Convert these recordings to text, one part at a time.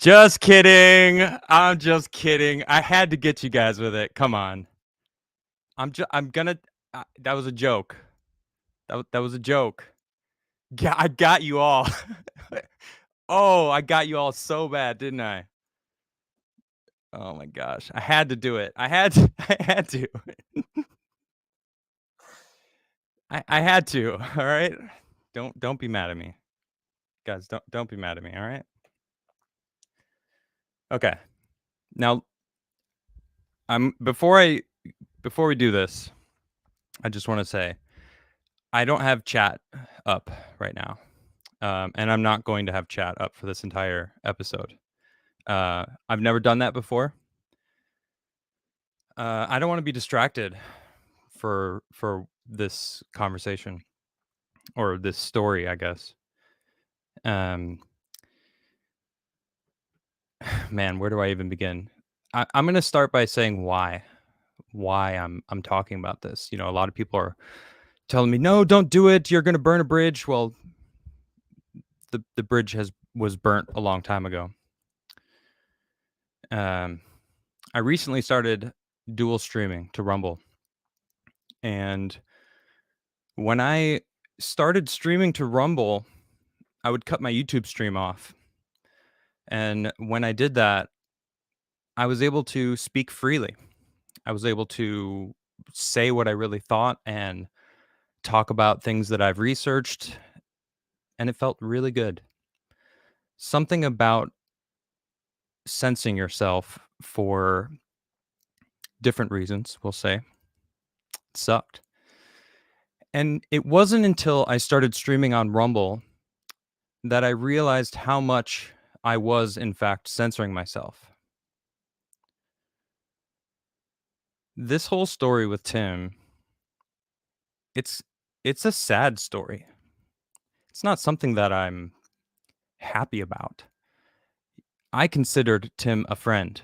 Just kidding. I'm just kidding. I had to get you guys with it. Come on. I'm gonna that was a joke. That was a joke. Yeah, I got you all. Oh, I got you all so bad, didn't I? Oh my gosh. I had to do it. I had to. I had to. I had to. All right? Don't be mad at me. Guys, don't be mad at me, all right? Okay. Now, I'm before we do this, I just want to say I don't have chat up right now. And I'm not going to have chat up for this entire episode. I've never done that before. I don't want to be distracted for this conversation or this story, I guess. Um, man, where do I even begin? I'm going to start by saying why I'm talking about this. You know, a lot of people are telling me, no, don't do it. You're going to burn a bridge. Well, the bridge was burnt a long time ago. I recently started dual streaming to Rumble. And when I started streaming to Rumble, I would cut my YouTube stream off. And when I did that, I was able to speak freely. I was able to say what I really thought and talk about things that I've researched. And it felt really good. Something about censoring yourself for different reasons, we'll say, sucked. And it wasn't until I started streaming on Rumble that I realized how much I was, in fact, censoring myself. This whole story with Tim, it's a sad story. It's not something that I'm happy about. I considered Tim a friend.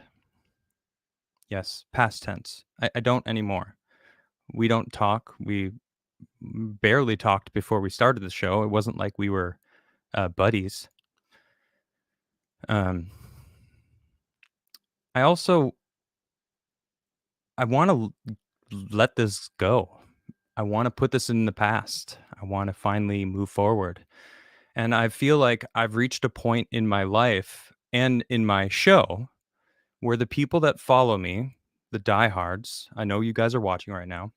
Yes, past tense. I don't anymore. We don't talk. We barely talked before we started the show. It wasn't like we were buddies. I also I want to let this go. I want to put this in the past. I want to finally move forward. And I feel like I've reached a point in my life and in my show where the people that follow me, the diehards, I know you guys are watching right now.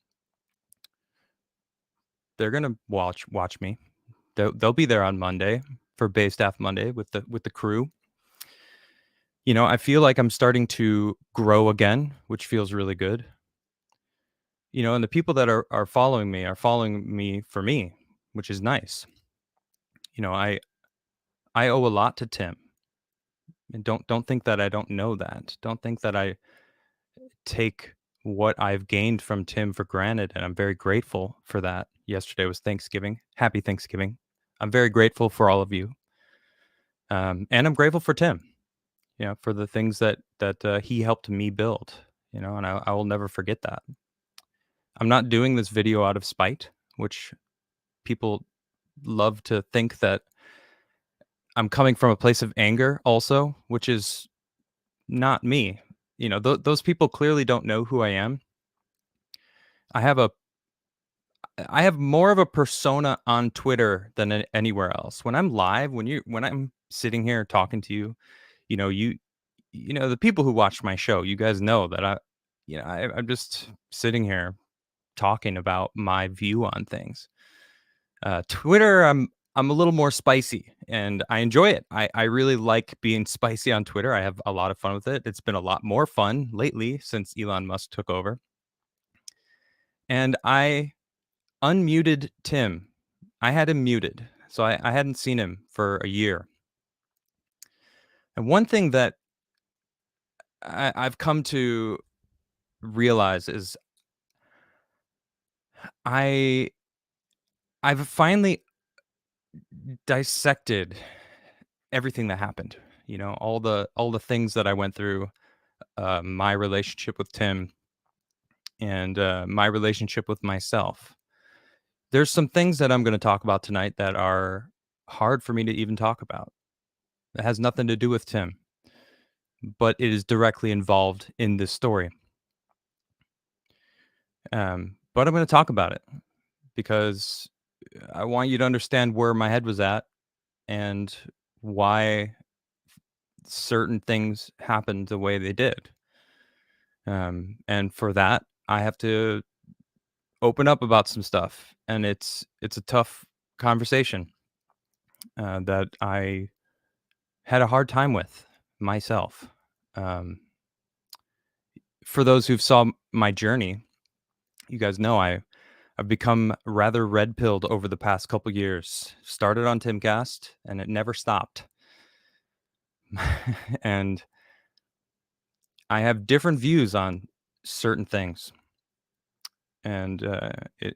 They're gonna watch me. They'll be there on Monday for Bay Staff Monday with the crew. You know, I feel like I'm starting to grow again, which feels really good. You know, and the people that are following me for me, which is nice. You know, I owe a lot to Tim. And don't think that I don't know that. Don't think that I take what I've gained from Tim for granted, and I'm very grateful for that. Yesterday was Thanksgiving. Happy Thanksgiving. I'm very grateful for all of you. And I'm grateful for Tim, you know, for the things that he helped me build, you know, and I will never forget that. I'm not doing this video out of spite, which people love to think that I'm coming from a place of anger also, which is not me. You know, those people clearly don't know who I am. I have more of a persona on Twitter than anywhere else. When I'm live, when I'm sitting here talking to you, you know, you know, the people who watch my show, you guys know that I'm just sitting here talking about my view on things. Twitter, I'm a little more spicy and I enjoy it. I really like being spicy on Twitter. I have a lot of fun with it. It's been a lot more fun lately since Elon Musk took over. And I unmuted Tim. I had him muted, so I hadn't seen him for a year. And one thing that I've come to realize is I've finally dissected everything that happened. You know, all the things that I went through, my relationship with Tim, and my relationship with myself. There's some things that I'm going to talk about tonight that are hard for me to even talk about. It has nothing to do with Tim. but it is directly involved in this story. But I'm going to talk about it because I want you to understand where my head was at and why certain things happened the way they did. And for that, I have to open up about some stuff, and it's a tough conversation that I had a hard time with myself. Um, for those who've saw my journey, you guys know I've become rather red pilled over the past couple years. Started on TimCast, and it never stopped. And I have different views on certain things, and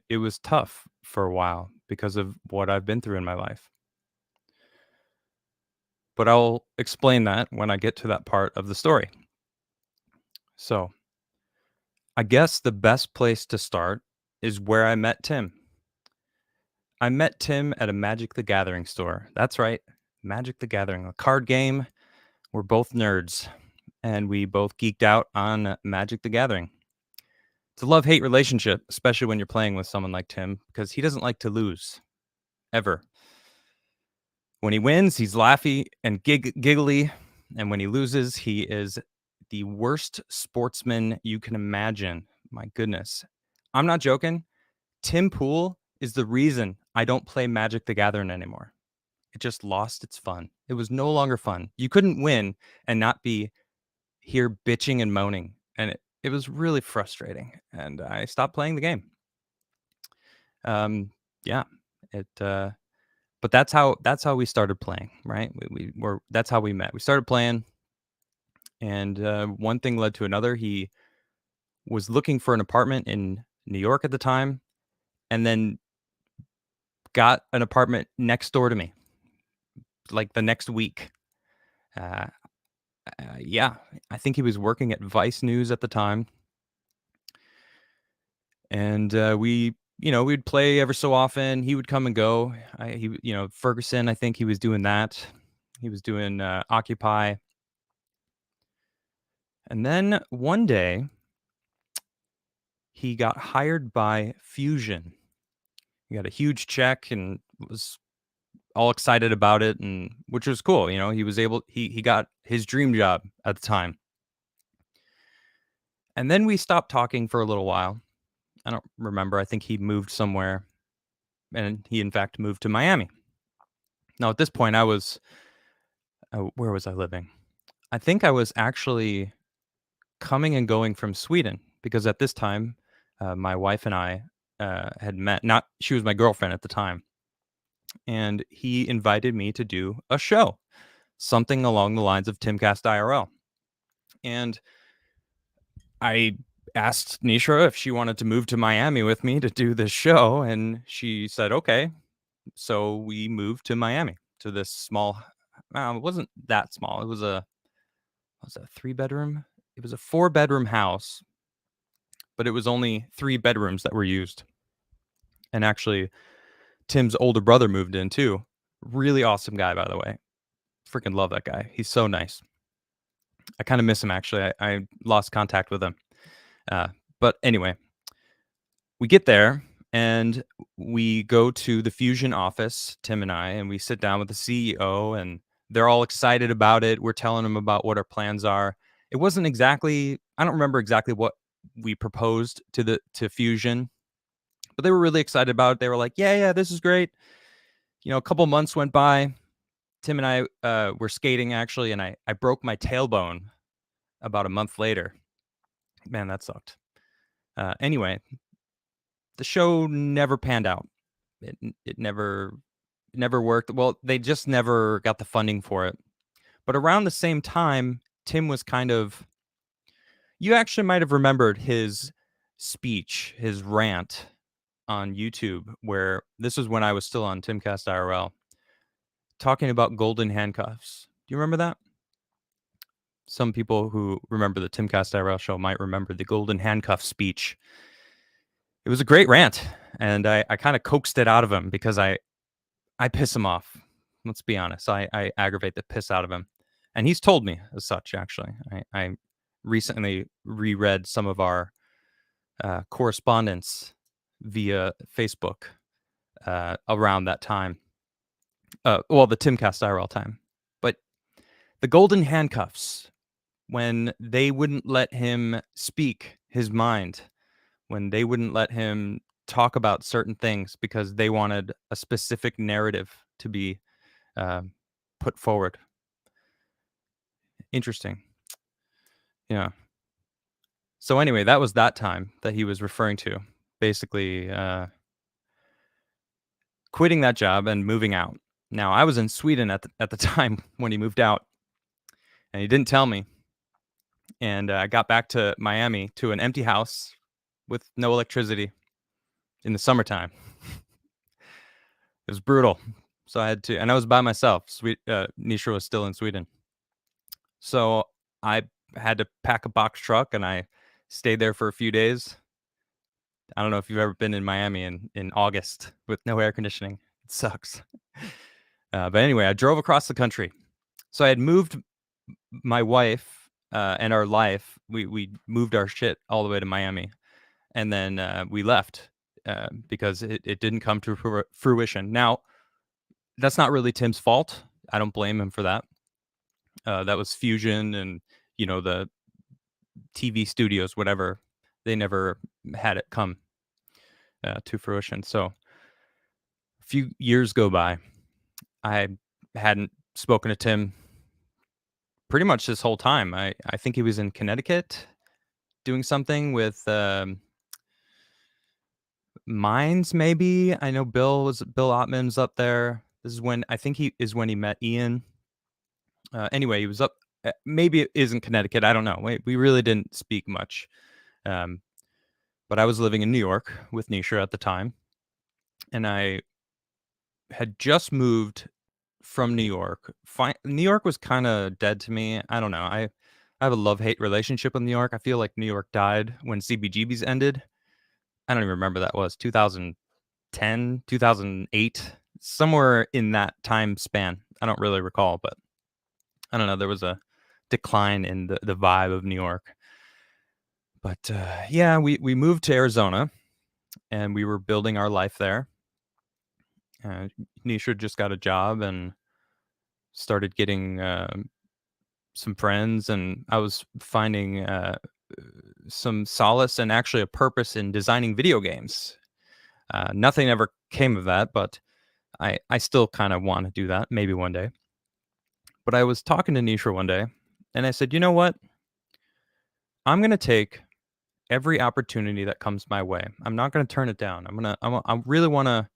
it was tough for a while because of what I've been through in my life. But I'll explain that when I get to that part of the story. So, I guess the best place to start is where I met Tim. I met Tim at a Magic the Gathering store. That's right, Magic the Gathering, a card game. We're both nerds, and we both geeked out on Magic the Gathering. It's a love-hate relationship, especially when you're playing with someone like Tim, because he doesn't like to lose, ever. When he wins, he's laughy and giggly, and when he loses, he is the worst sportsman you can imagine. My goodness. I'm not joking. Tim Pool is the reason I don't play Magic the Gathering anymore. It just lost its fun. It was no longer fun. You couldn't win and not be here bitching and moaning, and it was really frustrating, and I stopped playing the game. Yeah, it, but that's how we started playing, right? We were That's how we met. We started playing, and one thing led to another. He was looking for an apartment in New York at the time, and then got an apartment next door to me, like the next week. Uh, yeah, I think he was working at Vice News at the time, and we'd play ever so often. He would come and go. Ferguson. I think he was doing that. He was doing Occupy, and then one day he got hired by Fusion. He got a huge check and was all excited about it, and which was cool. He got his dream job at the time. And then we stopped talking for a little while. I don't remember. I think he moved somewhere, and he in fact moved to Miami. Now at this point where was I living? I think I was actually coming and going from Sweden because at this time my wife and I had met. Not She was my girlfriend at the time, and he invited me to do a show, something along the lines of TimCast IRL. And I asked Nisha if she wanted to move to Miami with me to do this show, and she said, okay. So we moved to Miami to this small, it wasn't that small. It was a 3-bedroom? It was a 4-bedroom house, but it was only 3 bedrooms that were used. And actually, Tim's older brother moved in too. Really awesome guy, by the way. Freaking love that guy. He's so nice. I kind of miss him, actually. I lost contact with him. But anyway, we get there and we go to the Fusion office, Tim and I, and we sit down with the CEO, and they're all excited about it. We're telling them about what our plans are. It wasn't exactly, I don't remember exactly what we proposed to Fusion, but they were really excited about it. They were like, yeah, this is great. A couple months went by. Tim and I were skating, actually, and I broke my tailbone about a month later. Man, that sucked. Anyway, the show never panned out. It never worked. Well, they just never got the funding for it. But around the same time, Tim was kind of, you actually might have remembered his speech, his rant on YouTube, where this was when I was still on TimCast IRL, talking about golden handcuffs. Do you remember that? Some people who remember the TimCast IRL show might remember the golden handcuff speech. It was a great rant, and I kind of coaxed it out of him because I piss him off. Let's be honest. I aggravate the piss out of him. and he's told me as such. Actually, I recently reread some of our correspondence via Facebook around that time. Well, the TimCast IRL time, but the golden handcuffs, when they wouldn't let him speak his mind, when they wouldn't let him talk about certain things because they wanted a specific narrative to be um, put forward. Interesting. Yeah. So anyway, that was that time that he was referring to. Basically, quitting that job and moving out. Now, I was in Sweden at the time when he moved out, and he didn't tell me. And I got back to Miami to an empty house with no electricity in the summertime. It was brutal. So I had to, and I was by myself. Nisha was still in Sweden. So I had to pack a box truck and I stayed there for a few days. I don't know if you've ever been in Miami in August with no air conditioning. It sucks. But anyway, I drove across the country. So I had moved my wife and our life. We moved our shit all the way to Miami, and then we left because it didn't come to fruition. Now, that's not really Tim's fault. I don't blame him for that. That was Fusion and the TV studios, whatever. They never had it come to fruition. So a few years go by. I hadn't spoken to Tim pretty much this whole time. I think he was in Connecticut doing something with mines, maybe. I know Bill Ottman's up there. This is when I think when he met Ian. Anyway, he was up. Maybe it is in Connecticut. I don't know. We really didn't speak much. But I was living in New York with Nisha at the time, and I had just moved from New York. New York was kind of dead to me. I don't know. I have a love-hate relationship with New York. I feel like New York died when CBGB's ended. I don't even remember that was 2010, 2008, somewhere in that time span. I don't really recall, but I don't know. There was a decline in the vibe of New York. But yeah, we moved to Arizona, and we were building our life there. Nisha just got a job and started getting some friends, and I was finding some solace and actually a purpose in designing video games. Nothing ever came of that, but I still kind of want to do that maybe one day. But I was talking to Nisha one day, and I said, you know what? I'm going to take every opportunity that comes my way. I'm not going to turn it down. I really want to.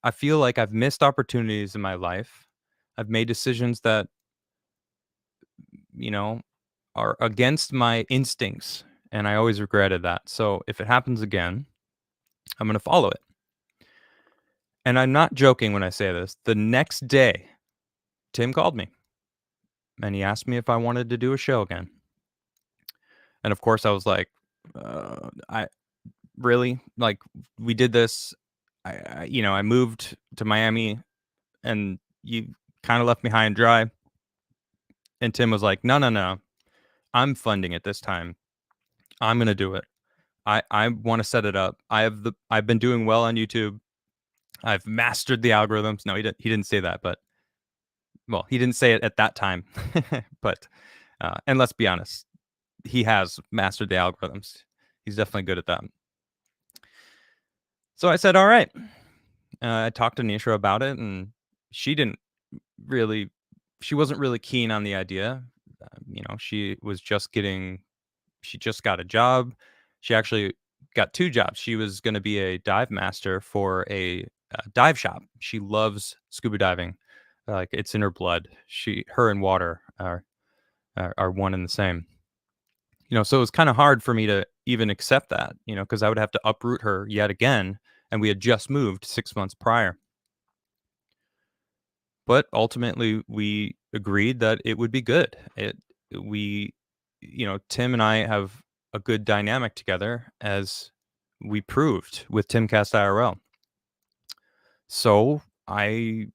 I feel like I've missed opportunities in my life. I've made decisions that, are against my instincts, and I always regretted that. So if it happens again, I'm going to follow it. And I'm not joking when I say this. The next day, Tim called me and he asked me if I wanted to do a show again. And of course, I was like, I really, like, we did this. I moved to Miami and you kind of left me high and dry. And Tim was like, no, I'm funding it this time. I'm going to do it. I want to set it up. I've been doing well on YouTube. I've mastered the algorithms. No, he didn't say that, but well, he didn't say it at that time. But and let's be honest, he has mastered the algorithms. He's definitely good at that. So I said, all right. I talked to Nisha about it, and she wasn't really keen on the idea. She just got a job. She actually got two jobs. She was going to be a dive master for a dive shop. She loves scuba diving. Like, it's in her blood. Her and water are one and the same. So it was kind of hard for me to even accept that, because I would have to uproot her yet again, and we had just moved 6 months prior. But ultimately, we agreed that it would be good. Tim and I have a good dynamic together, as we proved with TimCast IRL. So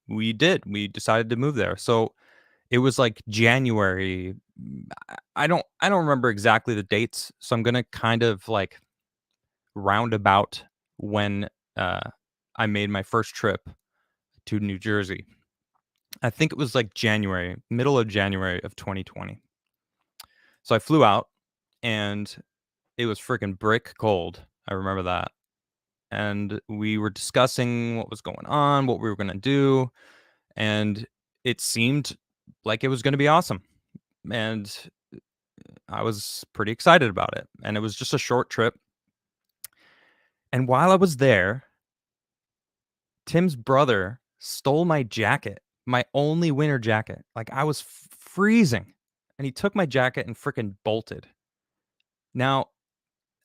we decided to move there. So It was like January. I don't remember exactly the dates, so I'm gonna kind of like roundabout when uh, I made my first trip to New Jersey. I think it was like January, middle of January of 2020. So I flew out and it was freaking brick cold. I remember that. And we were discussing what was going on, what we were going to do. And it seemed like it was going to be awesome. And I was pretty excited about it. And it was just a short trip. And while I was there, Tim's brother stole my jacket, my only winter jacket. Like I was freezing. And he took my jacket and freaking bolted. Now,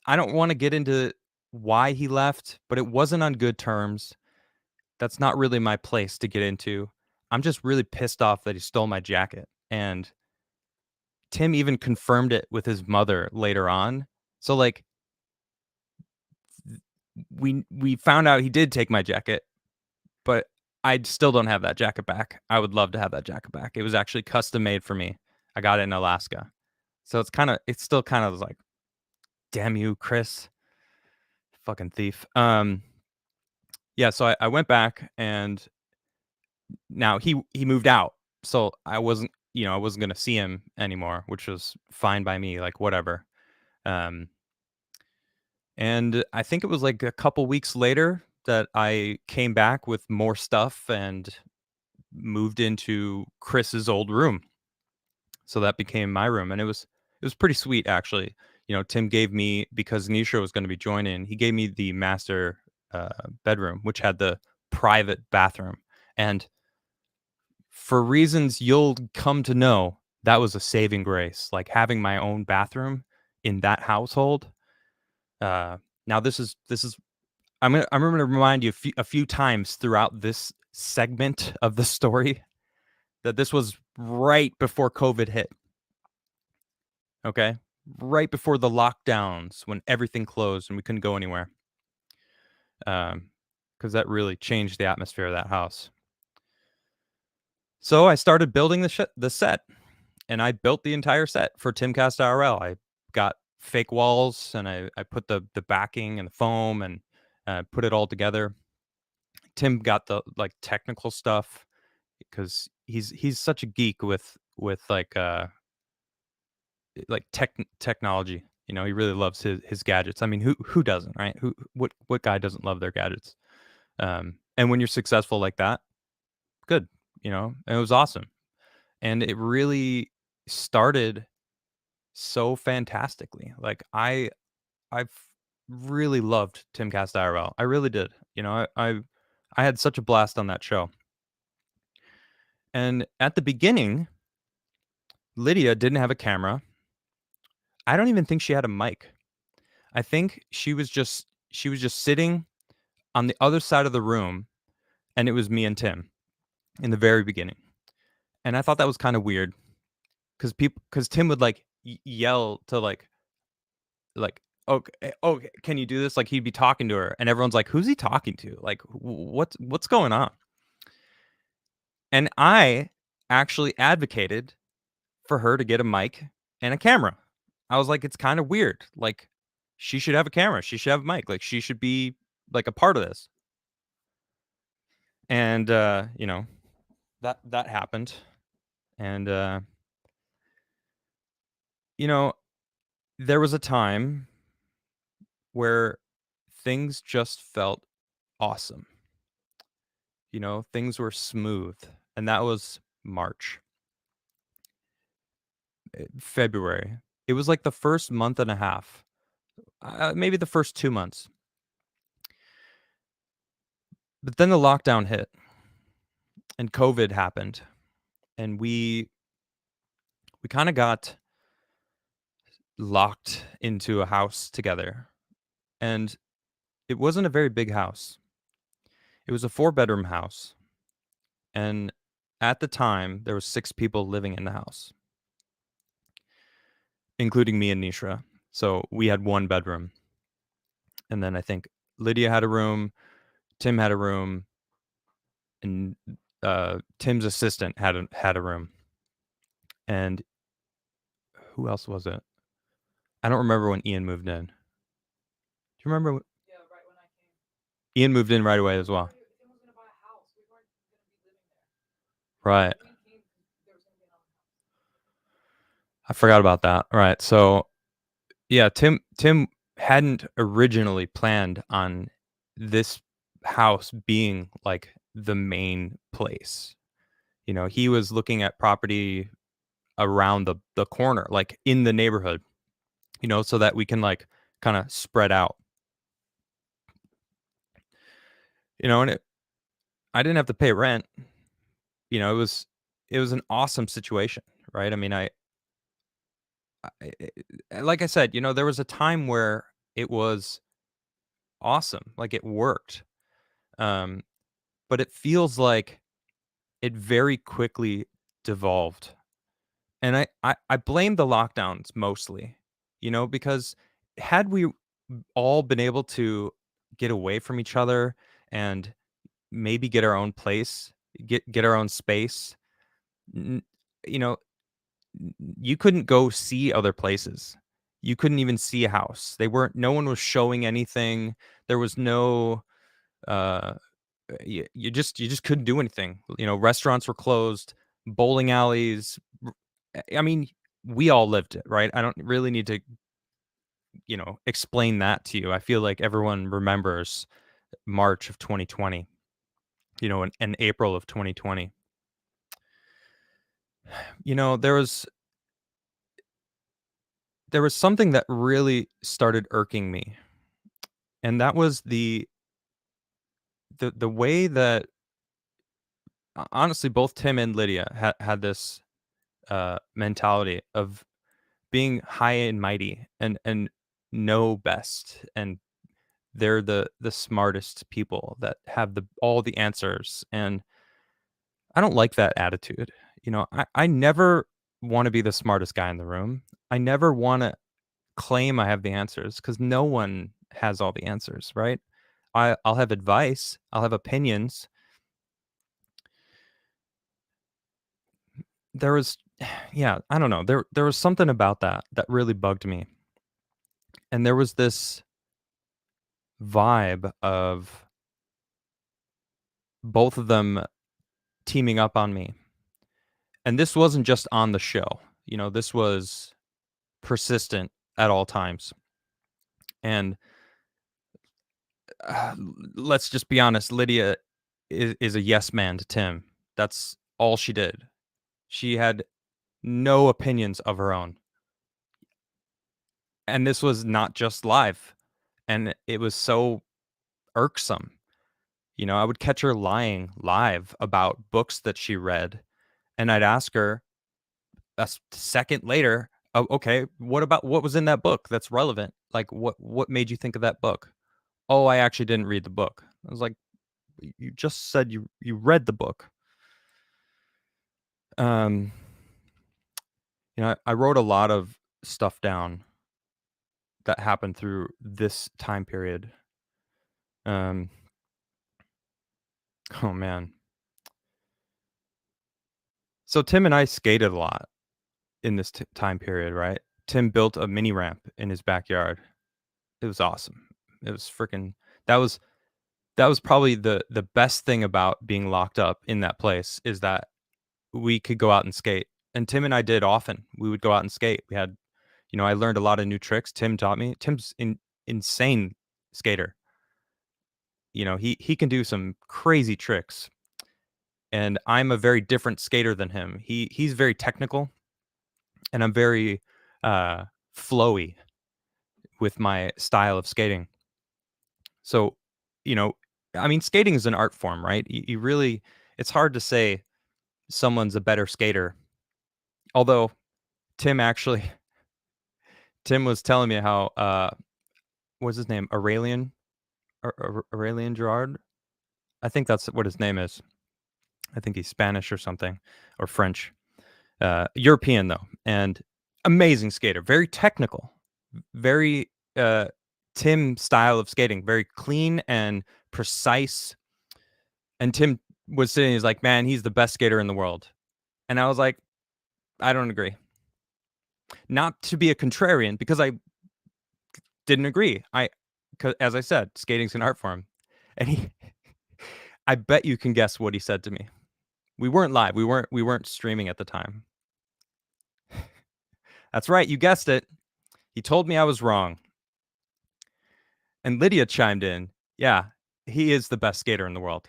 I don't want to get into why he left, but it wasn't on good terms. That's not really my place to get into. I'm just really pissed off that he stole my jacket. And Tim even confirmed it with his mother later on. So like we found out he did take my jacket, but I still don't have that jacket back. I would love to have that jacket back. It was actually custom made for me. I got it in Alaska. So it's still kind of like, damn you, Chris, fucking thief. Yeah, so I went back and now he moved out. So I wasn't gonna see him anymore, which was fine by me, like whatever. Um, and I think it was like a couple weeks later that I came back with more stuff and moved into Chris's old room. So that became my room, and it was pretty sweet actually. Tim gave me, because Nisha was going to be joining, he gave me the master uh, bedroom, which had the private bathroom, and for reasons you'll come to know, that was a saving grace. Like having my own bathroom in that household. Uh, Now this is I'm gonna remind you a few times throughout this segment of the story that this was right before COVID hit. Okay, right before the lockdowns when everything closed and we couldn't go anywhere. Because that really changed the atmosphere of that house. So I started building the set, and I built the entire set for TimCast IRL. I got fake walls, and I put the backing and the foam and put it all together. Tim got the like technical stuff because he's such a geek with like technology. He really loves his gadgets. I mean, who doesn't, right? What guy doesn't love their gadgets? And when you're successful like that, good. And it was awesome, and it really started so fantastically. Like I've really loved TimCast IRL. I really did. I had such a blast on that show. And at the beginning, Lydia didn't have a camera. I don't even think she had a mic. I think she was just sitting on the other side of the room, and it was me and Tim in the very beginning. And I thought that was kind of weird because Tim would like yell to like, okay, okay, can you do this? Like he'd be talking to her, and everyone's like, who's he talking to? Like, what's going on? And I actually advocated for her to get a mic and a camera. I was like, it's kind of weird. Like, she should have a camera. She should have a mic. Like, she should be like a part of this. And that happened. And you know, there was a time where things just felt awesome. Things were smooth. And that was March, February. It was like the first month and a half, maybe the first 2 months. But then the lockdown hit and COVID happened, and we kind of got locked into a house together. And it wasn't a very big house. It was a 4-bedroom house. And at the time, there were 6 people living in the house, including me and Nishra. So we had 1 bedroom. And then I think Lydia had a room, Tim had a room, and Tim's assistant had a room. And who else was it? I don't remember when Ian moved in. Do you remember? Ian moved in right away as well. Right. I forgot about that. Right. So yeah, Tim hadn't originally planned on this house being like the main place. He was looking at property around the corner, like in the neighborhood, so that we can like kind of spread out. And I didn't have to pay rent. It was an awesome situation, right? I mean, like I said, there was a time where it was awesome, like it worked. Um, but it feels like it very quickly devolved. And I blame the lockdowns mostly, because had we all been able to get away from each other and maybe get our own place, get our own space, n- you know, you couldn't go see other places. You couldn't even see a house. No one was showing anything. There was no uh you just couldn't do anything. Restaurants were closed, bowling alleys. I mean, we all lived it, right? I don't really need to, explain that to you. I feel like everyone remembers March of 2020, and April of 2020. There was something that really started irking me, and that was the way that honestly both Tim and Lydia had this mentality of being high and mighty and know best, and they're the smartest people that have all the answers. And I don't like that attitude. I never want to be the smartest guy in the room. I never want to claim I have the answers, because no one has all the answers, right? I'll have advice, I'll have opinions. There was yeah, I don't know. There was something about that really bugged me. And there was this vibe of both of them teaming up on me. And this wasn't just on the show. This was persistent at all times. And uh, let's just be honest, Lydia is a yes man to Tim. That's all she did. She had no opinions of her own. And this was not just live. And it was so irksome. I would catch her lying live about books that she read, and I'd ask her second later, "Oh, okay, what was in that book that's relevant? Like, what made you think of that book?" "Oh, I actually didn't read the book." I was like, "You just said you read the book." Um, I wrote a lot of stuff down that happened through this time period. Um, oh man. So Tim and I skated a lot in this time period, right? Tim built a mini ramp in his backyard. It was awesome. It was freaking that was that was probably the best thing about being locked up in that place, is that we could go out and skate. And Tim and I did often. We would go out and skate. I learned a lot of new tricks. Tim taught me. Tim's insane skater. He can do some crazy tricks. And I'm a very different skater than him. He's very technical, and I'm very uh flowy with my style of skating. So, you know, I mean, skating is an art form, right? You really, it's hard to say someone's a better skater. Although Tim actually, Tim was telling me how, what's his name? Aurelian Gerard? I think that's what his name is. I think he's Spanish or something, or French. European though, and amazing skater, very technical, very Tim style of skating, very clean and precise. And Tim was sitting, he's like, man, he's the best skater in the world. And I was like, I don't agree. Not to be a contrarian, because I didn't agree. As I said, skating's an art form. And I bet you can guess what he said to me. We weren't live. We weren't streaming at the time. That's right, you guessed it. He told me I was wrong. And Lydia chimed in, yeah, he is the best skater in the world.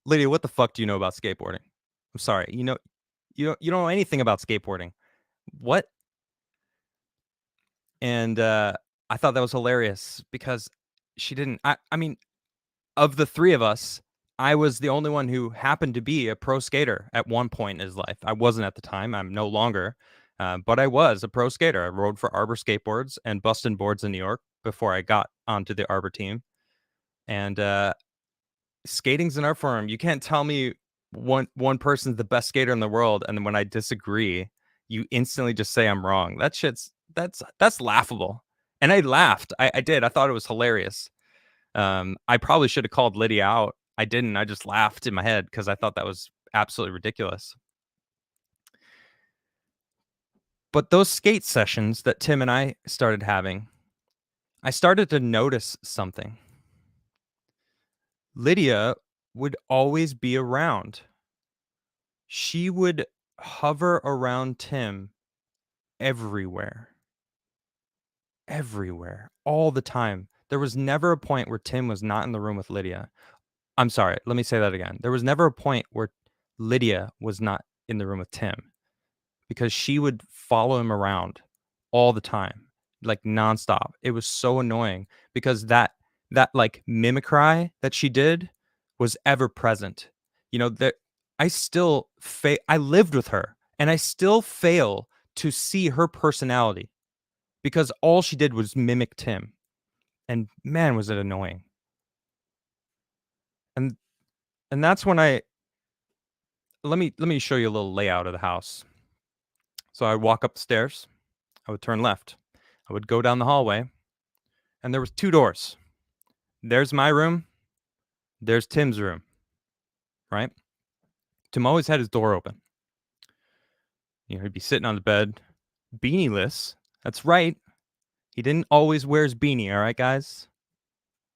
Lydia, what the fuck do you know about skateboarding? I'm sorry. You don't know anything about skateboarding. What? And I thought that was hilarious because she didn't. I mean, of the three of us, I was the only one who happened to be a pro skater at one point in his life. I wasn't at the time. I'm no longer, but I was a pro skater. I rode for Arbor Skateboards and Bustin' Boards in New York before I got onto the Arbor team. And skating's an art form. You can't tell me one person's the best skater in the world, and then when I disagree, you instantly just say I'm wrong. That's laughable. And I laughed. I did. I thought it was hilarious. I probably should have called Lydia out. I didn't. I just laughed in my head because I thought that was absolutely ridiculous. But those skate sessions that Tim and I started having, I started to notice something. Lydia would always be around. She would hover around Tim everywhere. Everywhere. All the time. There was never a point where Tim was not in the room with Lydia. I'm sorry, let me say that again. There was never a point where Lydia was not in the room with Tim, because she would follow him around all the time, like nonstop. It was so annoying because that like mimicry that she did was ever present. That I lived with her and I still fail to see her personality because all she did was mimic Tim. And man, was it annoying. And that's when let me show you a little layout of the house. So I would walk up the stairs, I would turn left, I would go down the hallway, and there was two doors. There's my room, there's Tim's room, right? Tim always had his door open. He'd be sitting on the bed, beanie-less. That's right. He didn't always wear his beanie, all right, guys?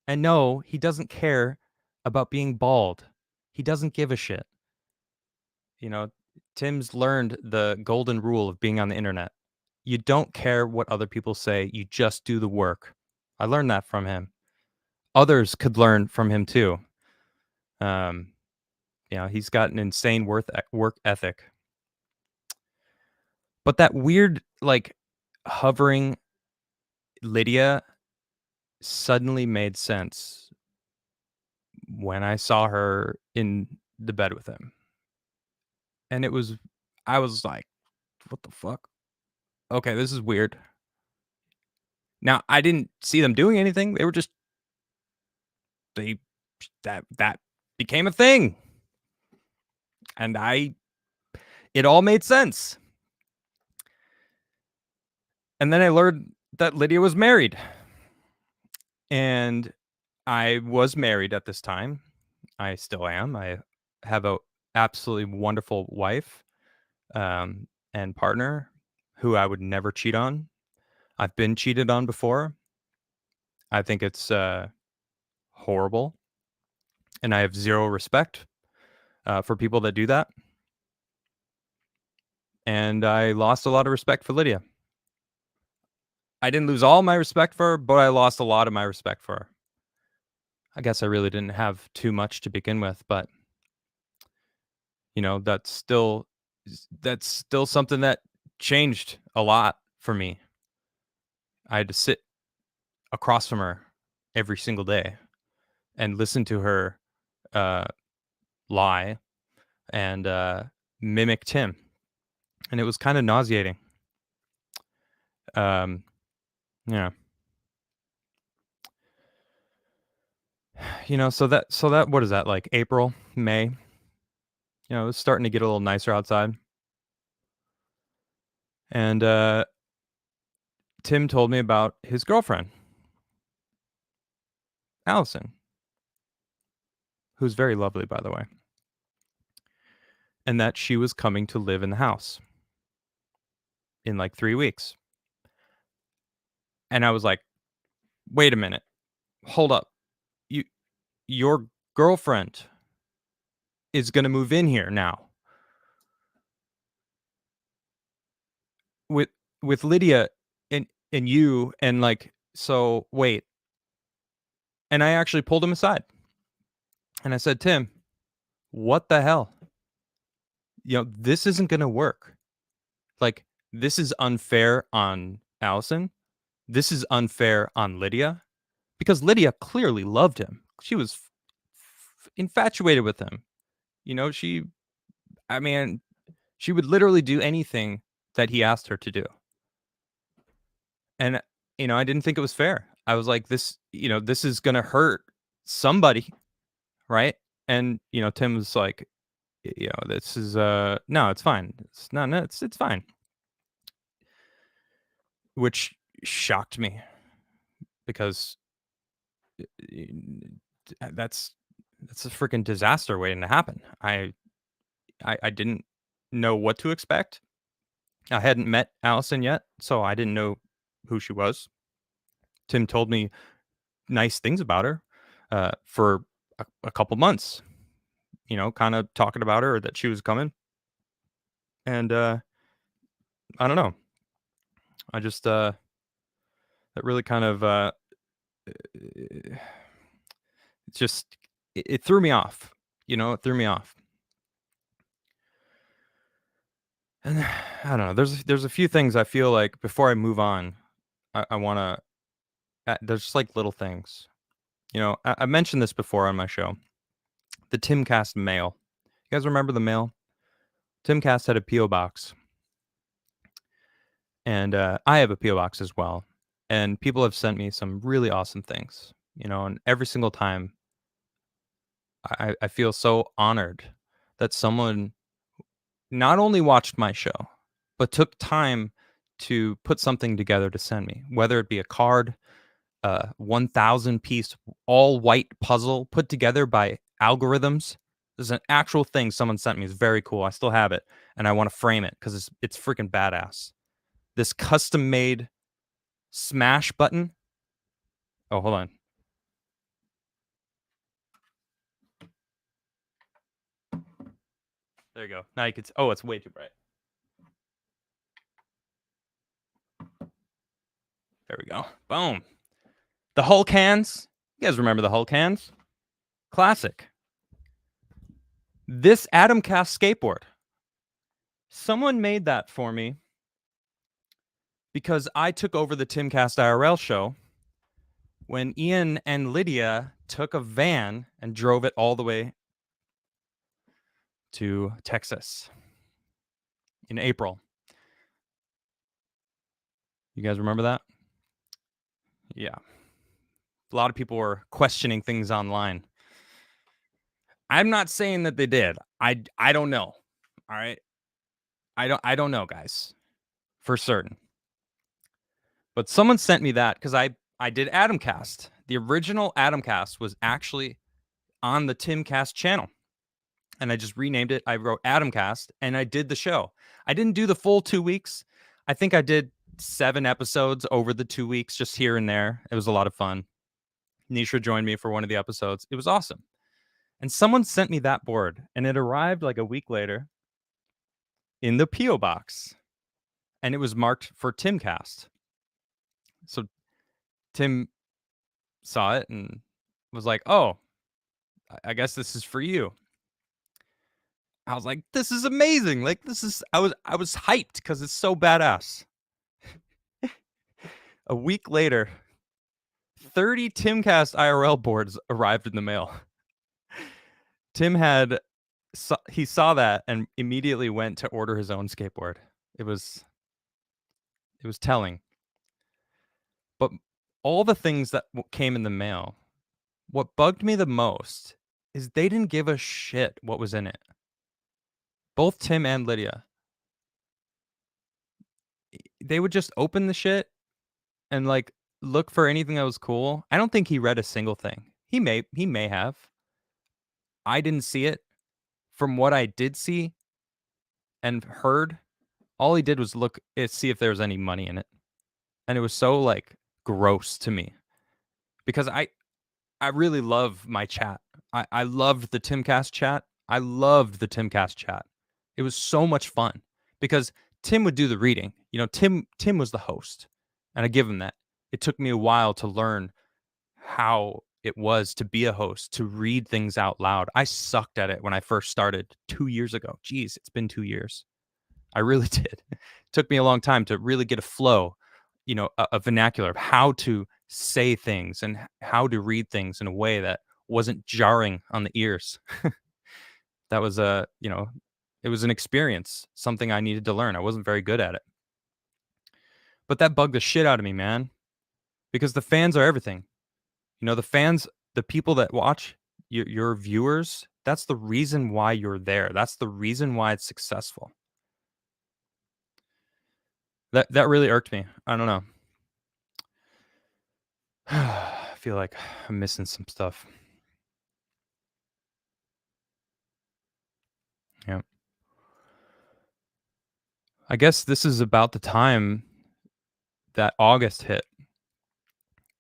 And no, he doesn't care about being bald. He doesn't give a shit. Tim's learned the golden rule of being on the internet. You don't care what other people say, you just do the work. I learned that from him. Others could learn from him too. He's got an insane work ethic. But that weird, like, hovering Lydia suddenly made sense when I saw her in the bed with him. And I was like, what the fuck? Okay, this is weird. Now, I didn't see them doing anything. They were just, that became a thing. And it all made sense. And then I learned that Lydia was married. And I was married at this time. I still am. I have a absolutely wonderful wife and partner who I would never cheat on. I've been cheated on before. I think it's horrible. And I have zero respect for people that do that. And I lost a lot of respect for Lydia. I didn't lose all my respect for her, but I lost a lot of my respect for her. I guess I really didn't have too much to begin with, but that's still something that changed a lot for me. I had to sit across from her every single day and listen to her lie and mimic Tim, and it was kind of nauseating. Yeah. So that what is that, like April, May? It's starting to get a little nicer outside. And Tim told me about his girlfriend, Allison, who's very lovely, by the way. and that she was coming to live in the house in like 3 weeks. And I was like, "Wait a minute. Hold up. You your girlfriend is gonna move in here now with Lydia and you, and like, so wait." And I actually pulled him aside and I said, "Tim, what the hell? This isn't gonna work. Like, this is unfair on Allison. This is unfair on Lydia, because Lydia clearly loved him. She was infatuated with him. She, I mean, she would literally do anything that he asked her to do. And, I didn't think it was fair. I was like, this is going to hurt somebody. Right. And, Tim was like, this is, no, it's fine. It's fine. Which shocked me because that's a freaking disaster waiting to happen. I didn't know what to expect. I hadn't met Allison yet, so I didn't know who she was. Tim told me nice things about her for a couple months, kind of talking about her, or that she was coming. And I don't know. I just, that really kind of, it threw me off. It threw me off. And I don't know. There's a few things I feel like before I move on, I want to. There's just like little things. I mentioned this before on my show. The TimCast mail. You guys remember the mail? TimCast had a PO box, and I have a PO box as well. And people have sent me some really awesome things. And every single time, I feel so honored that someone not only watched my show, but took time to put something together to send me, whether it be a card, 1,000 piece all white puzzle put together by algorithms. This is an actual thing someone sent me. It's very cool. I still have it, and I want to frame it because it's freaking badass. This custom made smash button. Oh, hold on. There you go. Now you can. Oh, it's way too bright. There we go. Boom. The Hulk hands. You guys remember the Hulk hands? Classic. This Adamcast skateboard. Someone made that for me because I took over the TimCast IRL show when Ian and Lydia took a van and drove it all the way to Texas in April. You guys remember that? Yeah. A lot of people were questioning things online. I'm not saying that they did. I don't know. All right. I don't know, guys, for certain. But someone sent me that because I did Adamcast. The original Adamcast was actually on the TimCast channel. And I just renamed it. I wrote Adamcast and I did the show. I didn't do the full 2 weeks. I think I did 7 episodes over the 2 weeks, just here and there. It was a lot of fun. Nisha joined me for one of the episodes. It was awesome. And someone sent me that board, and it arrived like a week later in the P.O. box. And it was marked for TimCast. So Tim saw it and was like, "Oh, I guess this is for you." I was like, "This is amazing. Like, this is," I was hyped because it's so badass. A week later, 30 TimCast IRL boards arrived in the mail. Tim he saw that and immediately went to order his own skateboard. It was telling. But all the things that came in the mail, what bugged me the most is they didn't give a shit what was in it. Both Tim and Lydia. They would just open the shit and like look for anything that was cool. I don't think he read a single thing. He may have. I didn't see it. From what I did see, and heard, all he did was see if there was any money in it. And it was so like gross to me because I really love my chat. I loved the TimCast chat. I loved the TimCast chat. It was so much fun because Tim would do the reading. Tim was the host, and I give him that. It took me a while to learn how it was to be a host, to read things out loud. I sucked at it when I first started 2 years ago. Jeez, it's been 2 years. I really did. It took me a long time to really get a flow, a vernacular of how to say things and how to read things in a way that wasn't jarring on the ears. That was it was an experience, something I needed to learn. I wasn't very good at it. But that bugged the shit out of me, man, because the fans are everything. The fans, the people that watch, your viewers, that's the reason why you're there. That's the reason why it's successful. That really irked me. I don't know. I feel like I'm missing some stuff. Yeah. I guess this is about the time that August hit.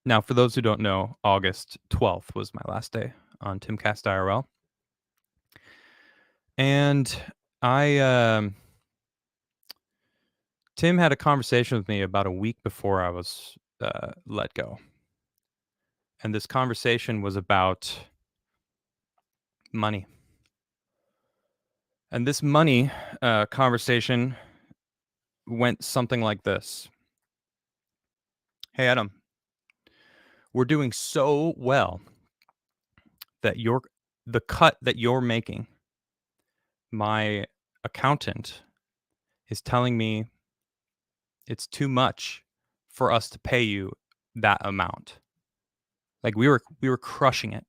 Now, for those who don't know, August 12th was my last day on TimCast IRL. And Tim had a conversation with me about a week before I was let go. And this conversation was about money. And this money conversation went something like this. Hey, Adam, we're doing so well that the cut that you're making, my accountant is telling me it's too much for us to pay you that amount. Like we were crushing it,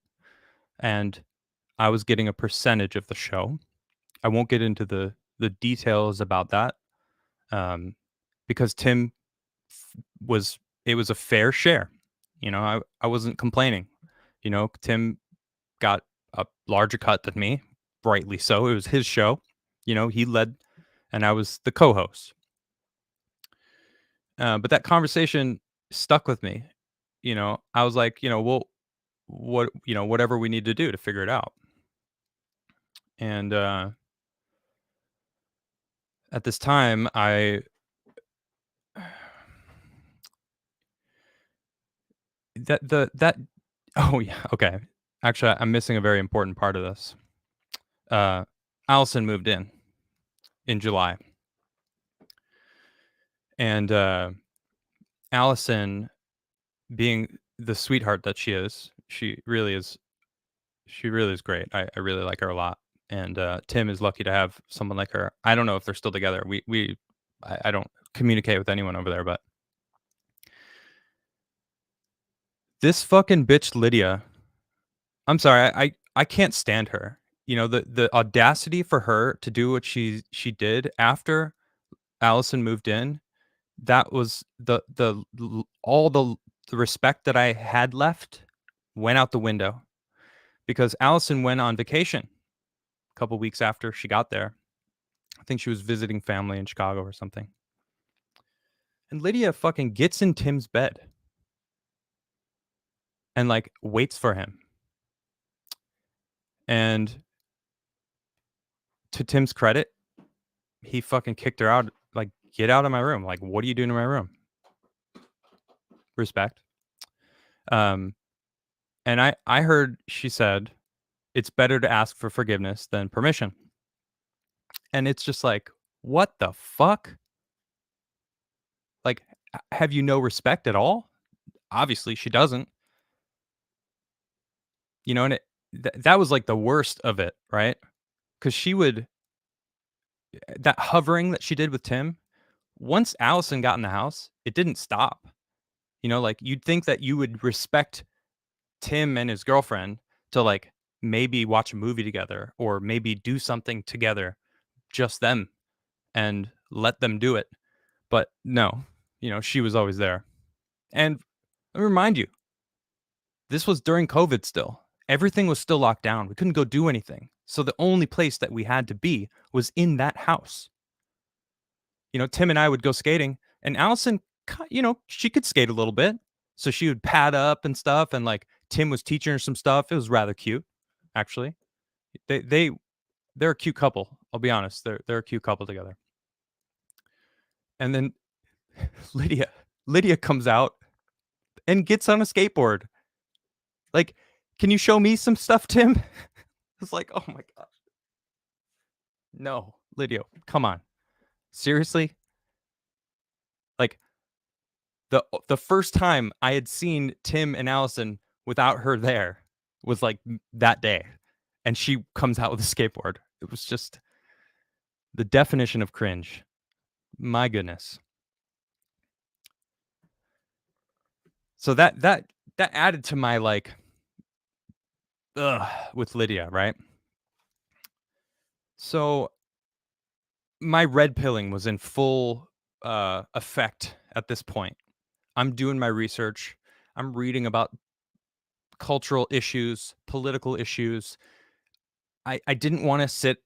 and I was getting a percentage of the show. I won't get into the details about that, because Tim it was a fair share. I wasn't complaining. Tim got a larger cut than me, rightly so. It was his show. He led, and I was the co-host. But that conversation stuck with me. I was like, well, whatever we need to do to figure it out. And at this time, that oh yeah, okay. Actually, I'm missing a very important part of this. Allison moved in July, and Allison, being the sweetheart that she is, she really is great. I really like her a lot, and Tim is lucky to have someone like her. I don't know if they're still together. I don't communicate with anyone over there, but this fucking bitch Lydia, I'm sorry, I can't stand her. The audacity for her to do what she did after Allison moved in, that was all the respect that I had left went out the window, because Allison went on vacation a couple weeks after she got there. I think she was visiting family in Chicago or something. And Lydia fucking gets in Tim's bed and like waits for him. And to Tim's credit, he fucking kicked her out. Like, get out of my room. Like, what are you doing in my room? Respect. And I heard she said, it's better to ask for forgiveness than permission. And it's just like, what the fuck? Like, have you no respect at all? Obviously, she doesn't. And that was like the worst of it, right? Because that hovering that she did with Tim, once Allison got in the house, it didn't stop. Like, you'd think that you would respect Tim and his girlfriend to like maybe watch a movie together or maybe do something together, just them, and let them do it. But no, she was always there. And let me remind you, this was during COVID still. Everything was still locked down. We couldn't go do anything. So the only place that we had to be was in that house. Tim and I would go skating, and Allison, she could skate a little bit, so she would pad up and stuff, and like Tim was teaching her some stuff. It was rather cute, actually. They they're a cute couple. I'll be honest. They're a cute couple together. And then Lydia Lydia comes out and gets on a skateboard. Like, can you show me some stuff, Tim? It's like, oh my gosh. No, Lydia, come on. Seriously? Like the first time I had seen Tim and Allison without her there was like that day. And she comes out with a skateboard. It was just the definition of cringe. My goodness. So that added to my like with Lydia, right? So my red pilling was in full effect at this point. I'm doing my research. I'm reading about cultural issues, political issues. I didn't want to sit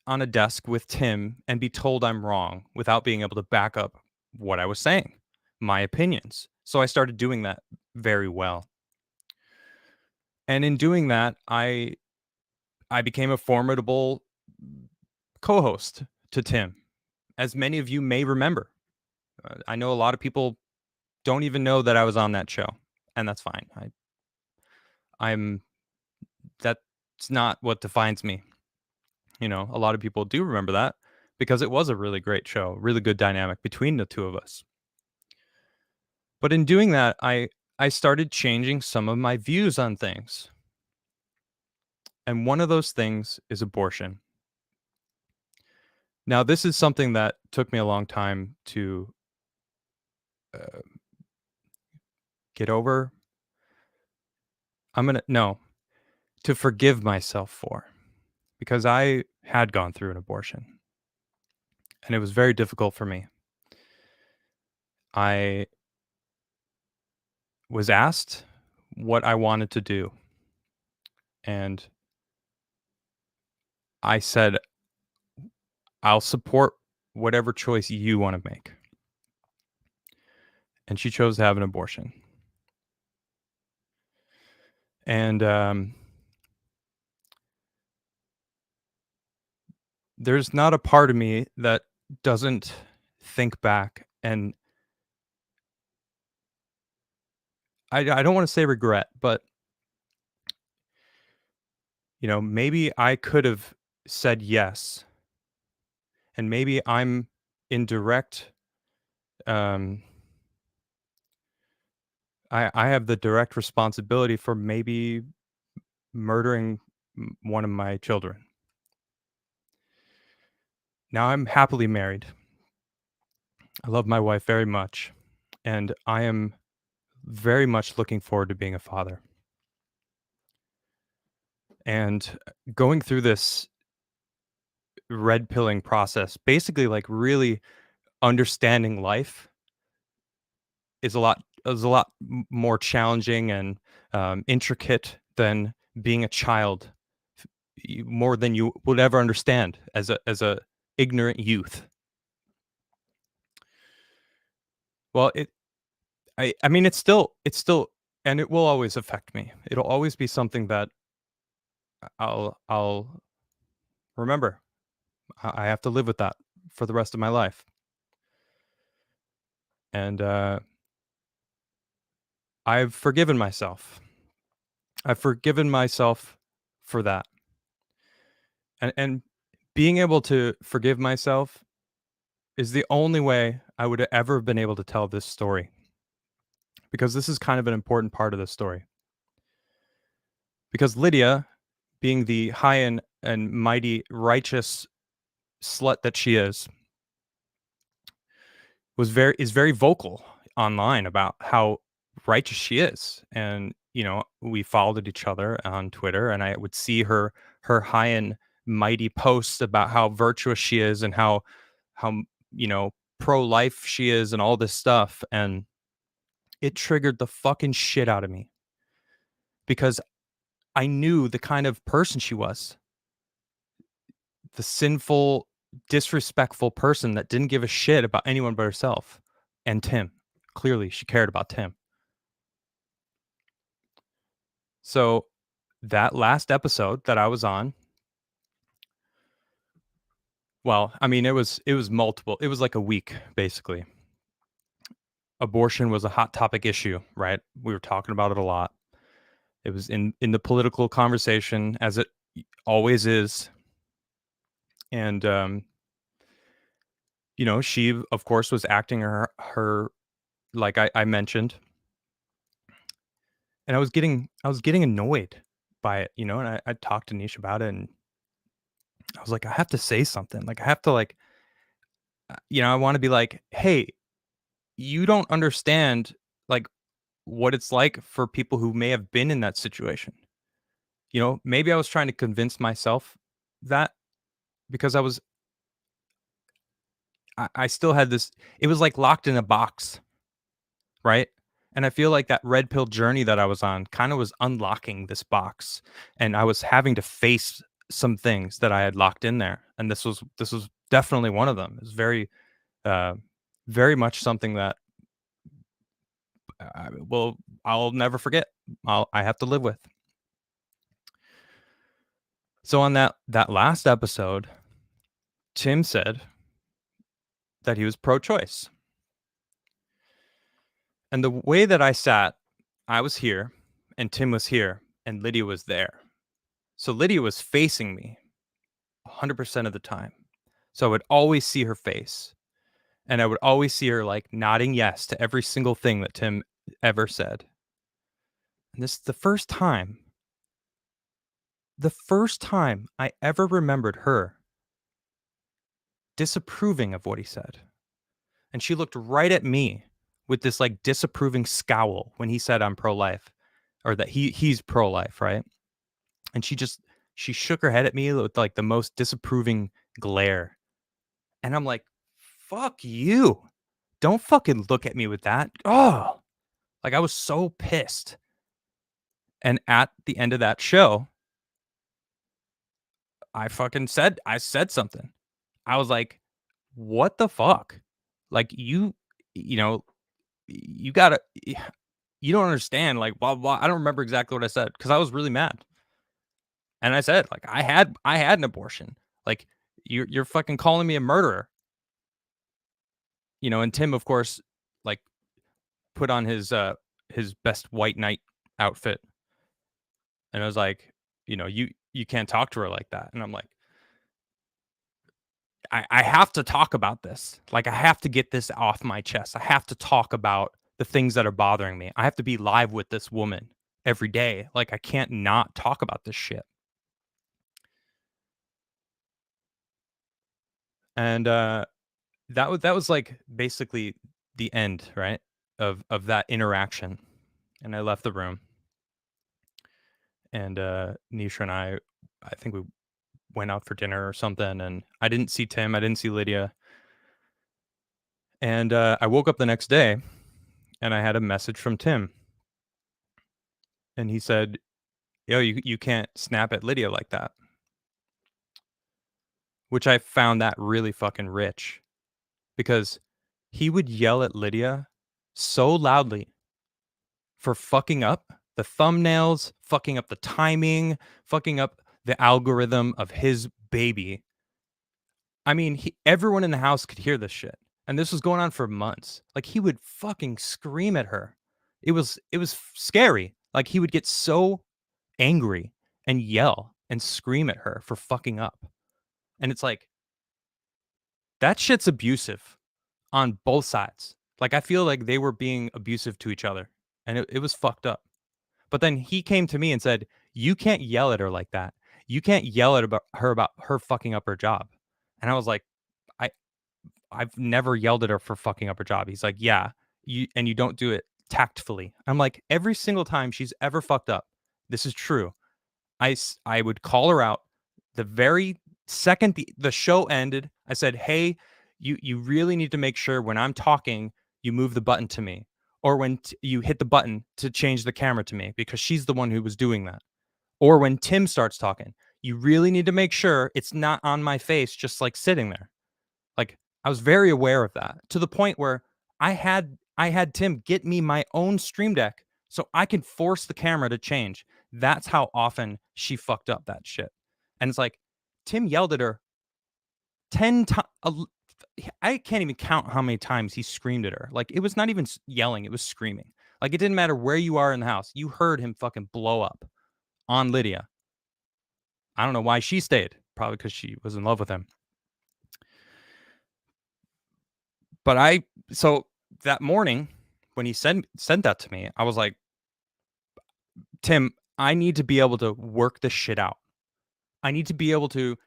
on a desk with Tim and be told I'm wrong without being able to back up what I was saying, my opinions. So I started doing that very well. And in doing that, I became a formidable co-host to Tim, as many of you may remember. I know a lot of people don't even know that I was on that show, and that's fine. I'm that's not what defines me. A lot of people do remember that because it was a really great show, really good dynamic between the two of us. But in doing that, I started changing some of my views on things. And one of those things is abortion. Now, this is something that took me a long time to uh, get over. To forgive myself for, because I had gone through an abortion and it was very difficult for me. I was asked what I wanted to do, and I said, I'll support whatever choice you want to make. And she chose to have an abortion. And there's not a part of me that doesn't think back, and I don't want to say regret, but maybe I could have said yes, and maybe I'm in direct I have the direct responsibility for maybe murdering one of my children. Now I'm happily married. I love my wife very much, and I am very much looking forward to being a father. And going through this red pilling process, basically like really understanding life is a lot more challenging and intricate than being a child, more than you would ever understand as a ignorant youth. Well, I mean, it's still, and it will always affect me. It'll always be something that I'll remember. I have to live with that for the rest of my life. And I've forgiven myself. I've forgiven myself for that. And being able to forgive myself is the only way I would have ever been able to tell this story, because this is kind of an important part of the story. Because Lydia, being the high and mighty righteous slut that she is very vocal online about how righteous she is. And we followed each other on Twitter, and I would see her high and mighty posts about how virtuous she is and how pro-life she is and all this stuff. And it triggered the fucking shit out of me, because I knew the kind of person she was, the sinful disrespectful person that didn't give a shit about anyone but herself and Tim. Clearly, she cared about Tim. So that last episode that I was on, well, I mean, it was multiple. It was like a week basically. Abortion was a hot topic issue, right? We were talking about it a lot. It was in the political conversation, as it always is. And she of course was acting her like I mentioned, and I was getting annoyed by it, and I talked to Niche about it, and I was like, I have to say something. Like I have to like, I want to be like, hey, you don't understand like what it's like for people who may have been in that situation. Maybe I was trying to convince myself that because I still had this. It was like locked in a box, right? And I feel like that red pill journey that I was on kind of was unlocking this box, and I was having to face some things that I had locked in there, and this was definitely one of them. It's uh, very much something that I'll never forget. I have to live with. So on that last episode, Tim said that he was pro-choice, and the way that I sat, I was here, and Tim was here, and Lydia was there. So Lydia was facing me 100% of the time. So I would always see her face, and I would always see her like nodding yes to every single thing that Tim ever said. And this is the first time I ever remembered her disapproving of what he said. And she looked right at me with this like disapproving scowl when he said I'm pro-life, or that he's pro-life, right? And she shook her head at me with like the most disapproving glare. And I'm like, fuck you. Don't fucking look at me with that. Oh, like I was so pissed. And at the end of that show, I said something. I was like, what the fuck? Like you know, you gotta, you don't understand. Like, blah, blah. I don't remember exactly what I said because I was really mad. And I said, like, I had an abortion. Like, you're fucking calling me a murderer. And Tim, of course, like put on his best white knight outfit. And I was like, you can't talk to her like that. And I'm like, I have to talk about this. Like, I have to get this off my chest. I have to talk about the things that are bothering me. I have to be live with this woman every day. Like, I can't not talk about this shit. And that was like basically the end, right? Of that interaction. And I left the room. And Nisha and I think we went out for dinner or something, and I didn't see Tim, I didn't see Lydia. And I woke up the next day and I had a message from Tim. And he said, yo, you can't snap at Lydia like that. Which I found that really fucking rich, because he would yell at Lydia so loudly for fucking up the thumbnails, fucking up the timing, fucking up the algorithm of his baby. I mean, everyone in the house could hear this shit. And this was going on for months. Like, he would fucking scream at her. It was scary. Like, he would get so angry and yell and scream at her for fucking up. And it's like, that shit's abusive on both sides. Like, I feel like they were being abusive to each other, and it was fucked up. But then he came to me and said, you can't yell at her like that. You can't yell at about her fucking up her job. And I was like, I I've never yelled at her for fucking up her job. He's like, yeah, you don't do it tactfully. I'm like, every single time she's ever fucked up, this is true. I would call her out the very second the show ended. I said, hey, you really need to make sure when I'm talking, you move the button to me, or when you hit the button to change the camera to me, because she's the one who was doing that. Or when Tim starts talking, you really need to make sure it's not on my face, just like sitting there. Like, I was very aware of that to the point where I had Tim get me my own Stream Deck so I can force the camera to change. That's how often she fucked up that shit. And it's like Tim yelled at her 10 times. I can't even count how many times he screamed at her. Like, it was not even yelling, it was screaming. Like, it didn't matter where you are in the house. You heard him fucking blow up on Lydia. I don't know why she stayed. Probably because she was in love with him. But so that morning when he sent that to me, I was like, Tim, I need to be able to work this shit out. I need to be able to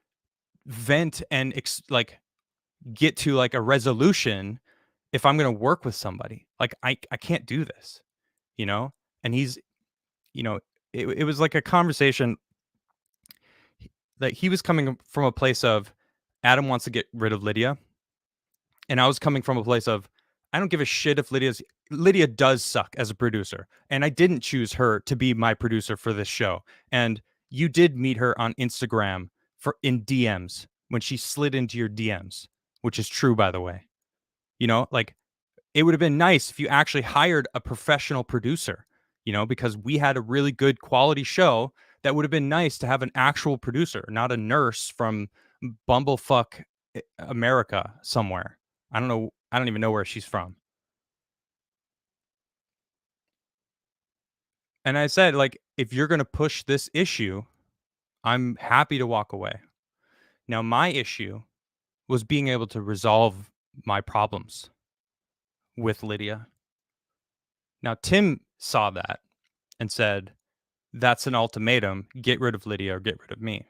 vent and like get to like a resolution if I'm going to work with somebody. Like I can't do this, you know? And he's, you know, it was like a conversation that he was coming from a place of Adam wants to get rid of Lydia. And I was coming from a place of I don't give a shit if Lydia does suck as a producer. And I didn't choose her to be my producer for this show. And you did meet her on Instagram in DMs when she slid into your DMs, which is true, by the way. You know, like it would have been nice if you actually hired a professional producer, you know, because we had a really good quality show. That would have been nice to have an actual producer, not a nurse from Bumblefuck America somewhere. I don't know. I don't even know where she's from. And I said, like, if you're going to push this issue, I'm happy to walk away. Now, my issue was being able to resolve my problems with Lydia. Now, Tim saw that and said, that's an ultimatum. Get rid of Lydia or get rid of me,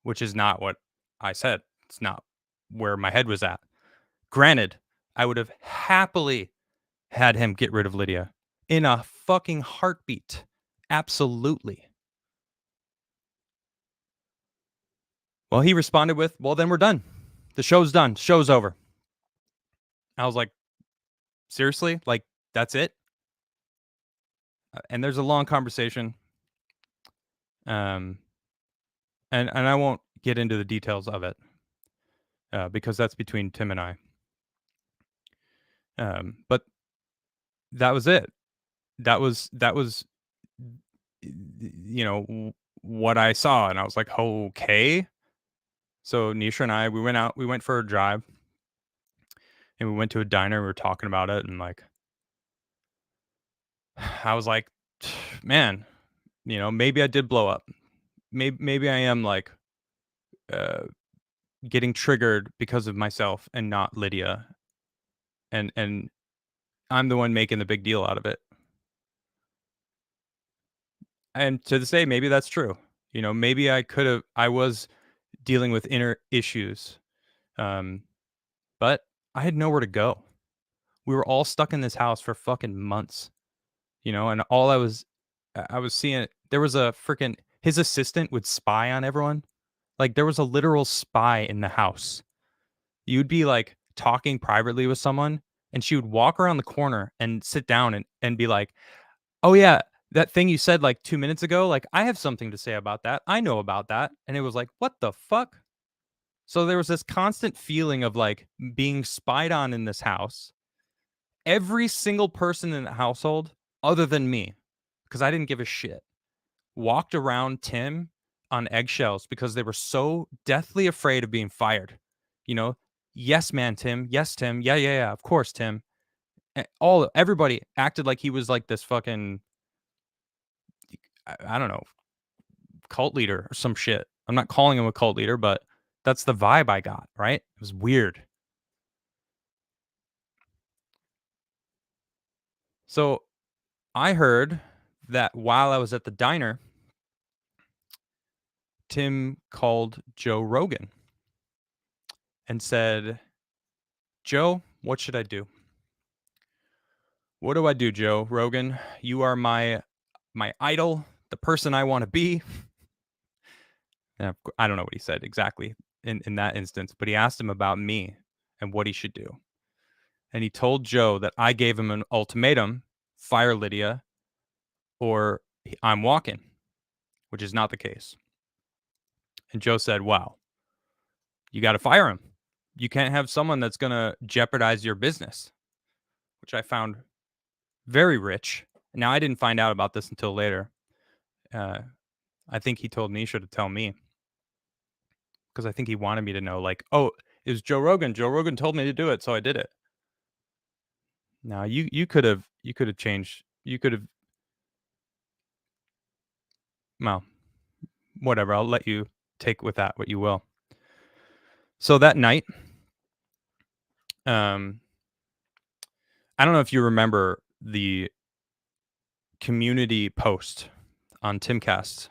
which is not what I said. It's not where my head was at. Granted, I would have happily had him get rid of Lydia in a fucking heartbeat. Absolutely. Well, he responded with, well, then we're done. The show's done. Show's over. I was like, seriously? Like, that's it? And there's a long conversation. And I won't get into the details of it because that's between Tim and I. But that was it. That was you know what I saw, and I was like, okay. So Nisha and I, we went for a drive, and we went to a diner. We were talking about it, and like, I was like, man, you know, maybe I did blow up. Maybe I am like uh, getting triggered because of myself and not Lydia, and I'm the one making the big deal out of it. And to this day, maybe that's true. You know, maybe I was dealing with inner issues, but I had nowhere to go. We were all stuck in this house for fucking months, you know, and all I was seeing, there was a freaking, his assistant would spy on everyone. Like there was a literal spy in the house. You'd be like talking privately with someone and she would walk around the corner and sit down and be like, oh yeah, that thing you said like 2 minutes ago, like I have something to say about that. I know about that. And it was like, what the fuck? So there was this constant feeling of like being spied on in this house. Every single person in the household, other than me, because I didn't give a shit, walked around Tim on eggshells because they were so deathly afraid of being fired. You know, yes, man, Tim. Yes, Tim. Yeah, yeah, yeah. Of course, Tim. Everybody acted like he was like this fucking, I don't know, cult leader or some shit. I'm not calling him a cult leader, but that's the vibe I got, right? It was weird. So I heard that while I was at the diner, Tim called Joe Rogan and said, Joe, what should I do? What do I do, Joe Rogan? You are my idol, the person I want to be. And I don't know what he said exactly in that instance, but he asked him about me and what he should do. And he told Joe that I gave him an ultimatum, fire Lydia or I'm walking, which is not the case. And Joe said, "Wow, you got to fire him. You can't have someone that's going to jeopardize your business," which I found very rich. Now, I didn't find out about this until later. Uh, I think he told me, he should have told me, because I think he wanted me to know, like, "Oh, it was Joe Rogan. Joe Rogan told me to do it, so I did it." Now, you could have changed. You could have, well, whatever. I'll let you take with that what you will. So that night, um, I don't know if you remember the community post on TimCast,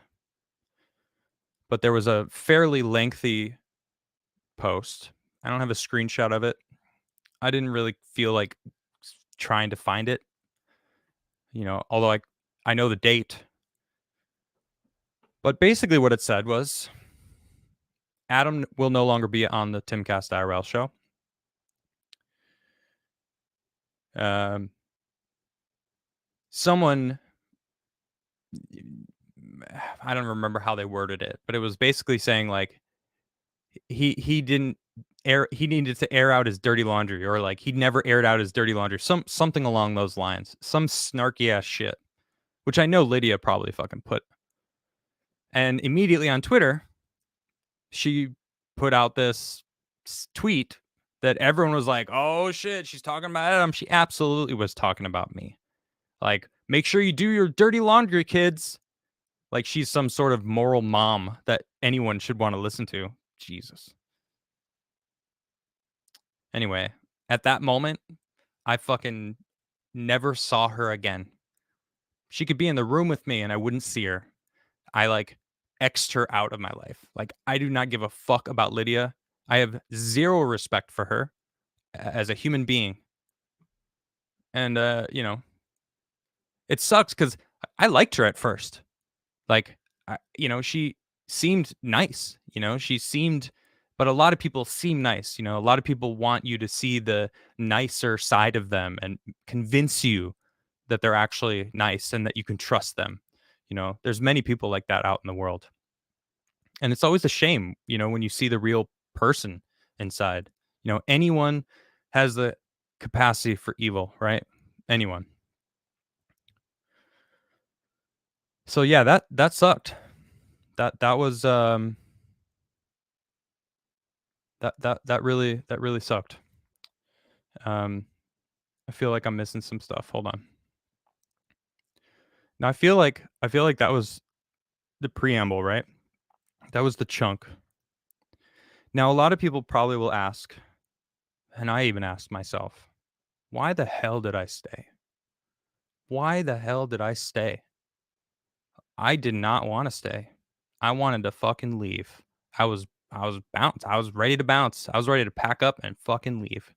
but there was a fairly lengthy post. I don't have a screenshot of it. I didn't really feel like trying to find it, although I know the date. But basically what it said was Adam will no longer be on the TimCast IRL show. Someone, I don't remember how they worded it, but it was basically saying like he didn't he needed to air out his dirty laundry, or like he'd never aired out his dirty laundry, something along those lines, some snarky ass shit, which I know Lydia probably fucking put. And immediately on Twitter, she put out this tweet that everyone was like, "Oh shit, she's talking about Adam." She absolutely was talking about me. Like, make sure you do your dirty laundry, kids. Like she's some sort of moral mom that anyone should want to listen to. Jesus. Anyway, at that moment, I fucking never saw her again. She could be in the room with me and I wouldn't see her. I like X'd her out of my life. Like, I do not give a fuck about Lydia. I have zero respect for her as a human being. And, it sucks because I liked her at first. Like, she seemed nice. She seemed, but a lot of people seem nice. A lot of people want you to see the nicer side of them and convince you that they're actually nice and that you can trust them. There's many people like that out in the world. And it's always a shame, when you see the real person inside. Anyone has the capacity for evil, right? Anyone. So yeah, that sucked. That was that really sucked. I feel like I'm missing some stuff. Hold on. Now I feel like that was the preamble, right? That was the chunk. Now a lot of people probably will ask, and I even asked myself, why the hell did I stay? Why the hell did I stay? I did not want to stay. I wanted to fucking leave. I was bounced. I was ready to bounce. I was ready to pack up and fucking leave.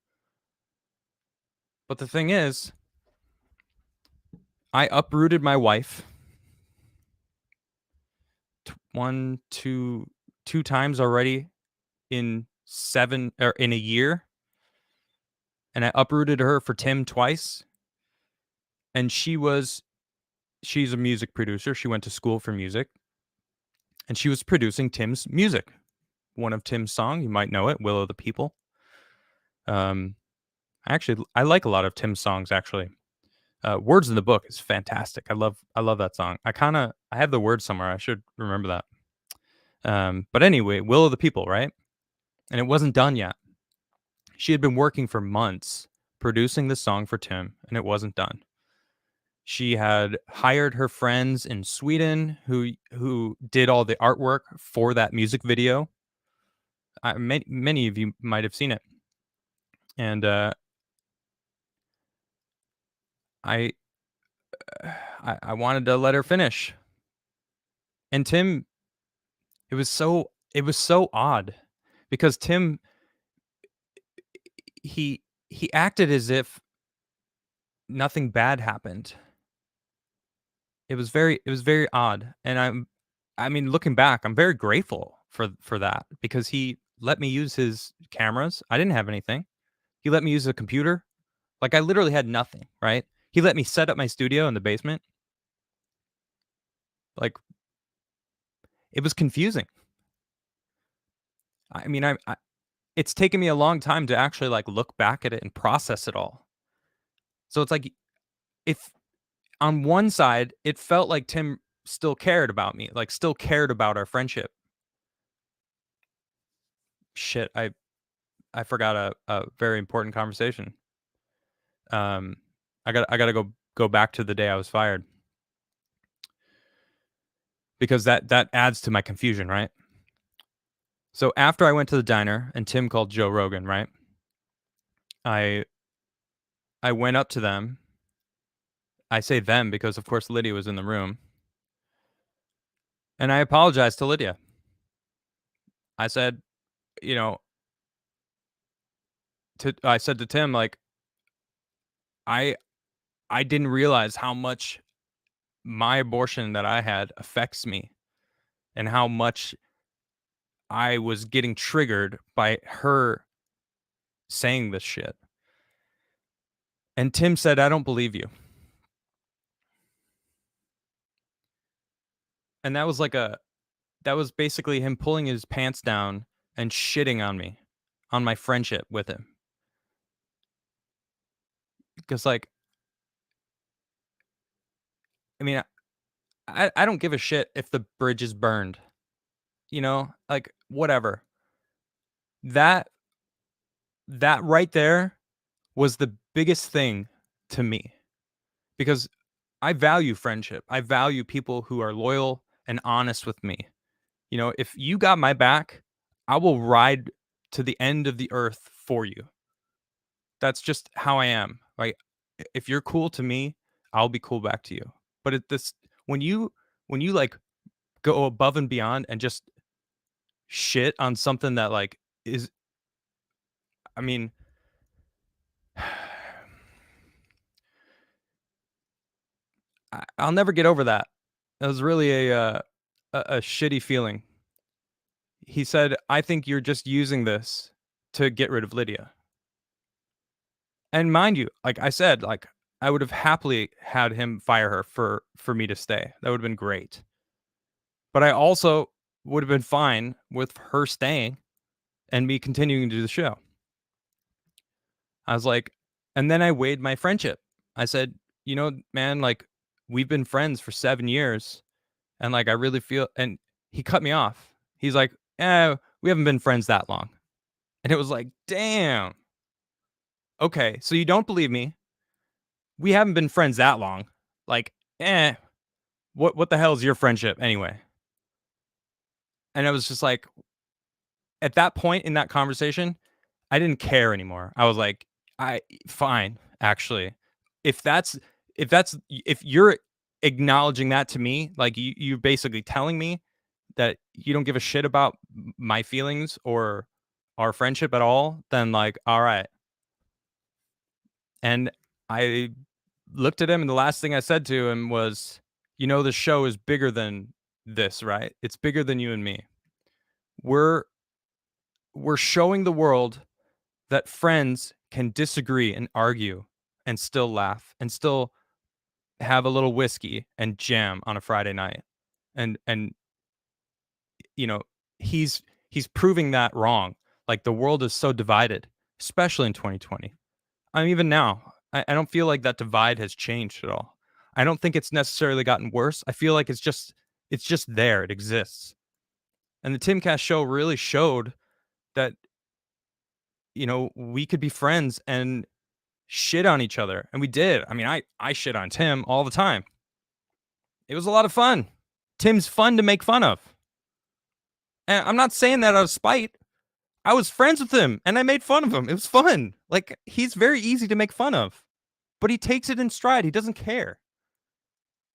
But the thing is, I uprooted my wife two times already in in a year, and I uprooted her for Tim twice. And she's a music producer. She went to school for music, and she was producing Tim's music. One of Tim's songs, you might know it, "Will of the People." I like a lot of Tim's songs actually. Words in the Book is fantastic. I love that song. I have the words somewhere. I should remember that. But anyway, Will of the People, right? And it wasn't done yet. She had been working for months producing the song for Tim, and it wasn't done. She had hired her friends in Sweden who did all the artwork for that music video. Many of you might have seen it, and I I wanted to let her finish. And Tim, it was so odd because Tim, he acted as if nothing bad happened. It was very odd, and I mean, looking back, I'm very grateful for that because he let me use his cameras. I didn't have anything. He let me use a computer. Like, I literally had nothing, right? He let me set up my studio in the basement. Like, it was confusing. I mean, I it's taken me a long time to actually, like, look back at it and process it all. So it's like, if on one side, it felt like Tim still cared about me, like, still cared about our friendship. Shit, I forgot a very important conversation. Um, I gotta go back to the day I was fired because that adds to my confusion, right? So after I went to the diner and Tim called Joe Rogan, right? I I went up to them. I say them because of course Lydia was in the room, and I apologized to Lydia. I said, you know, I said to Tim like, I I didn't realize how much my abortion that I had affects me and how much I was getting triggered by her saying this shit. And Tim said, "I don't believe you." And that was basically him pulling his pants down and shitting on me, on my friendship with him. Because like, I mean, I don't give a shit if the bridge is burned, you know? Like, whatever. That that right there was the biggest thing to me because I value friendship. I value people who are loyal and honest with me. You know, if you got my back, I will ride to the end of the earth for you. That's just how I am. Like, if you're cool to me, I'll be cool back to you. But at this, when you like go above and beyond and just shit on something that like is, I mean, I'll never get over that. That was really a shitty feeling. He said, "I think you're just using this to get rid of Lydia." And mind you, like I said, like I would have happily had him fire her for me to stay. That would have been great. But I also would have been fine with her staying and me continuing to do the show. I was like, and then I weighed my friendship. I said, you know, man, like we've been friends for 7 years, and like I really feel. And he cut me off. He's like, we haven't been friends that long. And it was like, damn. Okay, so you don't believe me? We haven't been friends that long. Like, eh, what the hell is your friendship anyway? And I was just like, at that point in that conversation, I didn't care anymore. I was like, I fine, actually. If that's if you're acknowledging that to me, like you're basically telling me that you don't give a shit about my feelings or our friendship at all, then like, all right. And I looked at him and the last thing I said to him was, "You know, the show is bigger than this, right? It's bigger than you and me. We're we're showing the world that friends can disagree and argue and still laugh and still have a little whiskey and jam on a Friday night." And you know, he's proving that wrong. Like the world is so divided, especially in 2020. I mean, even now, I don't feel like that divide has changed at all. I don't think it's necessarily gotten worse. I feel like it's just there. It exists. And the Timcast show really showed that, you know, we could be friends and shit on each other. And we did. I mean, I shit on Tim all the time. It was a lot of fun. Tim's fun to make fun of. And I'm not saying that out of spite. I was friends with him and I made fun of him. It was fun. Like he's very easy to make fun of, but he takes it in stride. He doesn't care.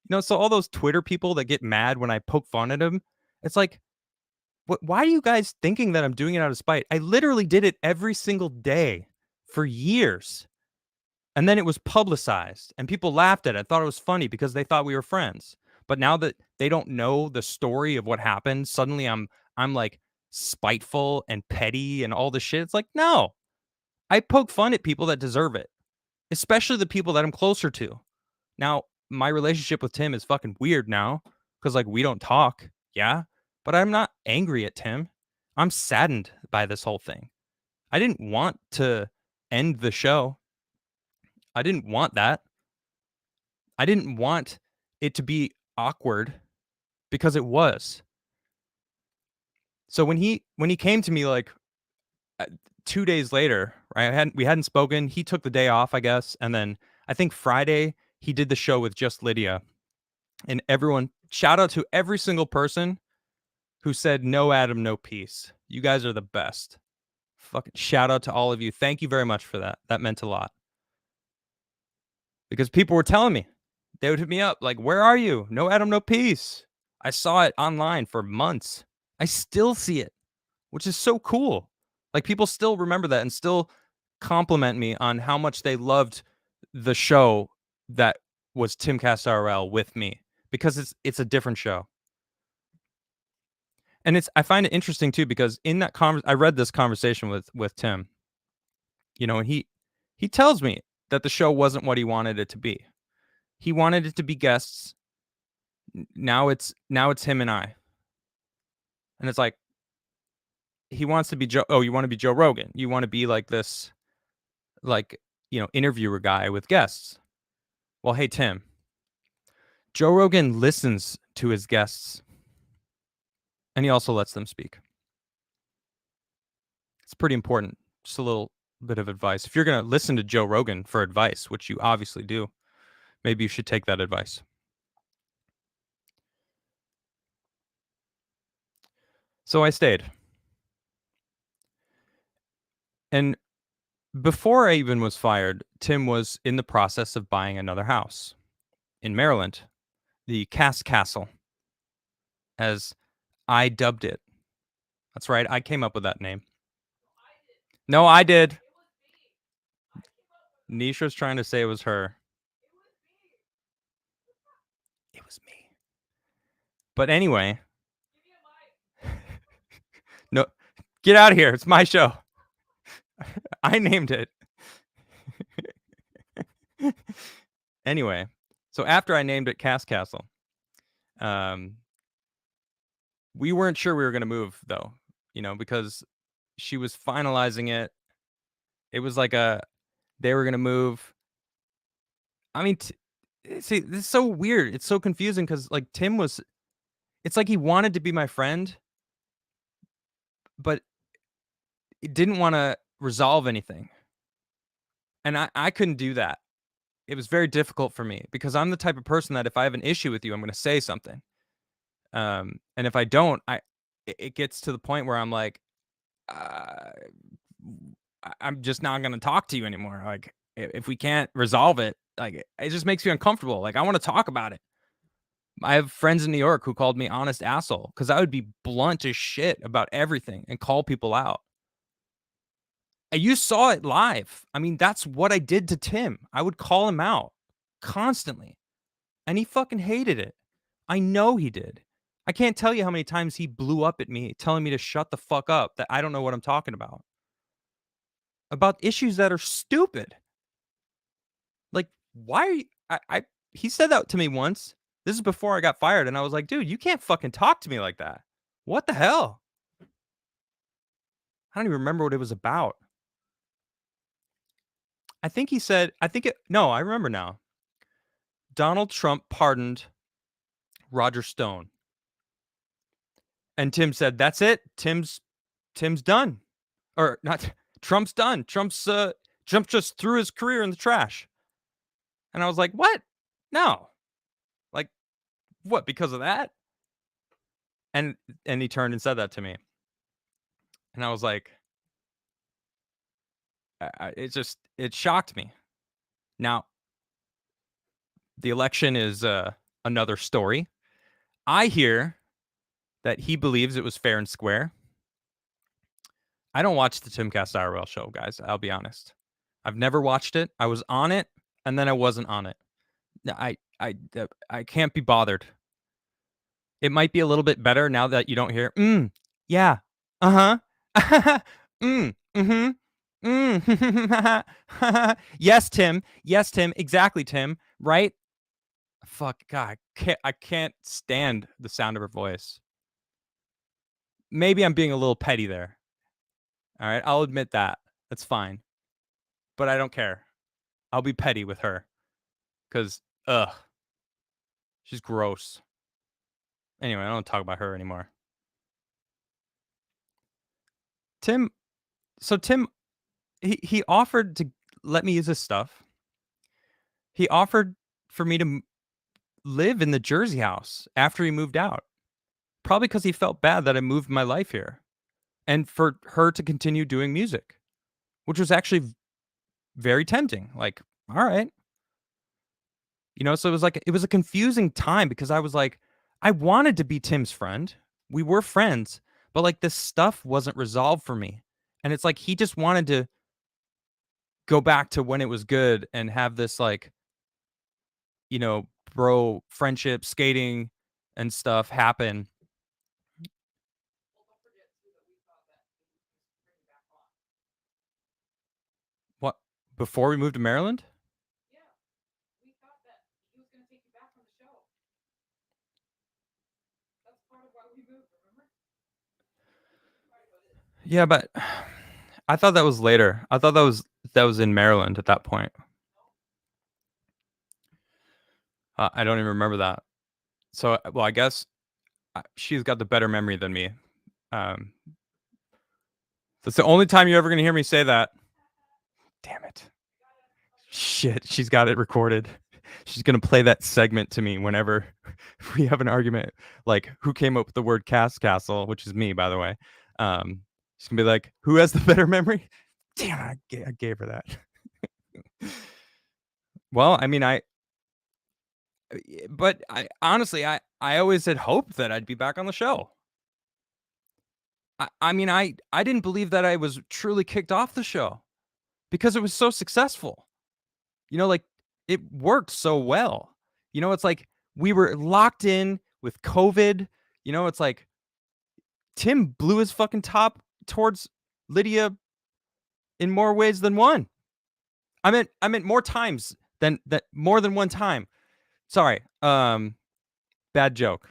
You know, so all those Twitter people that get mad when I poke fun at him, it's like, why are you guys thinking that I'm doing it out of spite? I literally did it every single day for years. And then it was publicized and people laughed at it. Thought it was funny because they thought we were friends. But now that they don't know the story of what happened, suddenly I'm like spiteful and petty and all this shit. It's like, no. I poke fun at people that deserve it, especially the people that I'm closer to. Now, my relationship with Tim is fucking weird now because like we don't talk. Yeah. But I'm not angry at Tim. I'm saddened by this whole thing. I didn't want to end the show. I didn't want that. I didn't want it to be awkward because it was. So when he came to me like 2 days later, right? We hadn't spoken. He took the day off, I guess, and then I think Friday he did the show with just Lydia, and everyone shout out to every single person who said no Adam, no peace. You guys are the best. Fucking shout out to all of you. Thank you very much for that. That meant a lot. Because people were telling me, they would hit me up like, "Where are you? No Adam, no peace." I saw it online for months. I still see it, which is so cool. Like people still remember that and still compliment me on how much they loved the show that was TimCast IRL with me because it's a different show. And I find it interesting too because in that I read this conversation with Tim, and he tells me that the show wasn't what he wanted it to be. He wanted it to be guests. Now it's him and I. And it's like he wants to be Joe. Oh, you want to be Joe Rogan. You want to be like this interviewer guy with guests. Well, hey Tim. Joe Rogan listens to his guests and he also lets them speak. It's pretty important. Just a little bit of advice. If you're going to listen to Joe Rogan for advice, which you obviously do, maybe you should take that advice. So I stayed. And before I even was fired, Tim was in the process of buying another house in Maryland, the Cass Castle, as I dubbed it. That's right. I came up with that name. No, I did. Nisha's trying to say it was her. It was me. But anyway. No, get out of here. It's my show. I named it. Anyway, so after I named it Cass Castle, we weren't sure we were going to move though, because she was finalizing it. It was like they were going to move. I mean, see, this is so weird. It's so confusing because like Tim was, it's like he wanted to be my friend, but he didn't want to resolve anything. And I couldn't do that. It was very difficult for me because I'm the type of person that if I have an issue with you, I'm going to say something. And if I don't, it gets to the point where I'm like, I'm just not going to talk to you anymore. Like if we can't resolve it, like it just makes me uncomfortable. Like I want to talk about it. I have friends in New York who called me honest asshole because I would be blunt as shit about everything and call people out. And you saw it live. I mean, that's what I did to Tim. I would call him out constantly. And he fucking hated it. I know he did. I can't tell you how many times he blew up at me telling me to shut the fuck up, that I don't know what I'm talking about. About issues that are stupid. Like, why are you, he said that to me once. This is before I got fired. And I was like, dude, you can't fucking talk to me like that. What the hell? I don't even remember what it was about. I think he said, no, I remember now. Donald Trump pardoned Roger Stone. And Tim said, that's it. Tim's done. Or not, Trump's done. Trump just threw his career in the trash. And I was like, what? No. Like, what, because of that? And he turned and said that to me. And I was like, it shocked me. Now, the election is another story. I hear that he believes it was fair and square. I don't watch the TimCast IRL show, guys. I'll be honest. I've never watched it. I was on it, and then I wasn't on it. I can't be bothered. It might be a little bit better now that you don't hear, yeah, uh-huh, mm-hmm, yes, Tim, exactly, Tim, right? Fuck, God, I can't stand the sound of her voice. maybe I'm being a little petty there. All right, I'll admit that. That's fine. But I don't care. I'll be petty with her because, ugh, she's gross. Anyway, I don't talk about her anymore. Tim, so Tim, he offered to let me use his stuff. He offered for me to live in the Jersey house after he moved out, probably because he felt bad that I moved my life here, and for her to continue doing music, which was actually very tempting. Like, all right, so it was a confusing time because I was like, I wanted to be Tim's friend. We were friends, but like this stuff wasn't resolved for me. And it's like he just wanted to go back to when it was good and have this like, you know, bro friendship, skating and stuff happen. What, before we moved to Maryland? Yeah, but I thought that was later. I thought that was in Maryland at that point. I don't even remember that. So, well, I guess she's got the better memory than me. Um, that's the only time you're ever gonna hear me say that. Damn it! Shit, she's got it recorded. She's gonna play that segment to me whenever we have an argument. Like, who came up with the word "cast castle," which is me, by the way. She's gonna be like, "Who has the better memory?" Damn, I gave her that. Well, I mean, but I honestly, I always had hoped that I'd be back on the show. I mean, I didn't believe that I was truly kicked off the show because it was so successful. Like it worked so well. It's like we were locked in with COVID. It's like Tim blew his fucking top towards Lydia in more ways than one. I meant more times than that, more than one time. Sorry. Bad joke.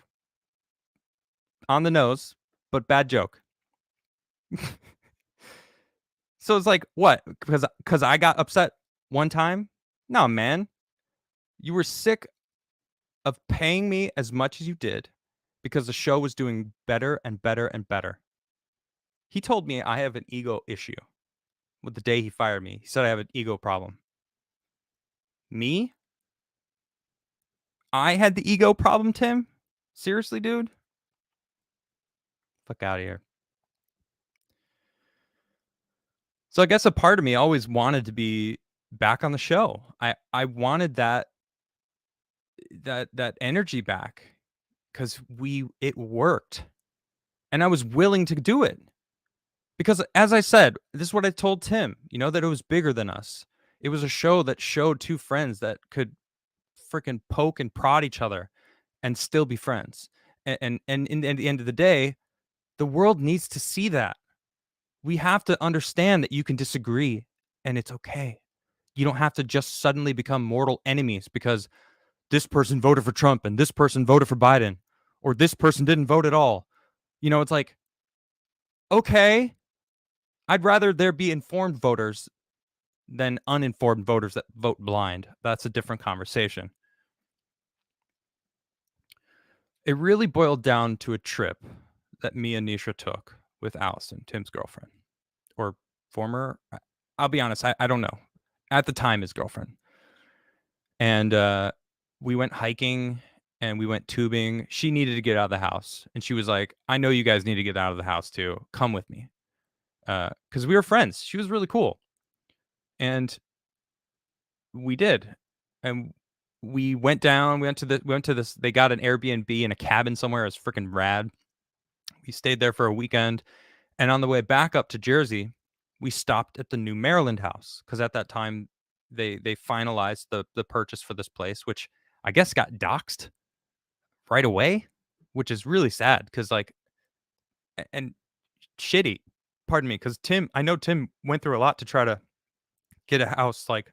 On the nose, but bad joke. So it's like, what? Because I got upset one time? No, man. You were sick of paying me as much as you did because the show was doing better and better and better. He told me I have an ego issue with the day he fired me. He said I have an ego problem. Me? I had the ego problem, Tim? Seriously, dude? Fuck out of here. So I guess a part of me always wanted to be back on the show. I wanted that energy back because it worked. And I was willing to do it. Because as I said, this is what I told Tim, that it was bigger than us. It was a show that showed two friends that could freaking poke and prod each other and still be friends. And in the end of the day, the world needs to see that. We have to understand that you can disagree and it's okay. You don't have to just suddenly become mortal enemies because this person voted for Trump and this person voted for Biden or this person didn't vote at all. It's like, okay, I'd rather there be informed voters than uninformed voters that vote blind. That's a different conversation. It really boiled down to a trip that me and Nisha took with Allison, Tim's girlfriend, or former. I'll be honest, I don't know. At the time, his girlfriend. And we went hiking and we went tubing. She needed to get out of the house. And she was like, I know you guys need to get out of the house too. Come with me. Because we were friends. She was really cool. And we did. And we went down, we went to this, they got an Airbnb in a cabin somewhere. It was freaking rad. We stayed there for a weekend. And on the way back up to Jersey, we stopped at the new Maryland house because at that time they finalized the purchase for this place, which I guess got doxxed right away, which is really sad because like and shitty. Pardon me, because I know Tim went through a lot to try to get a house like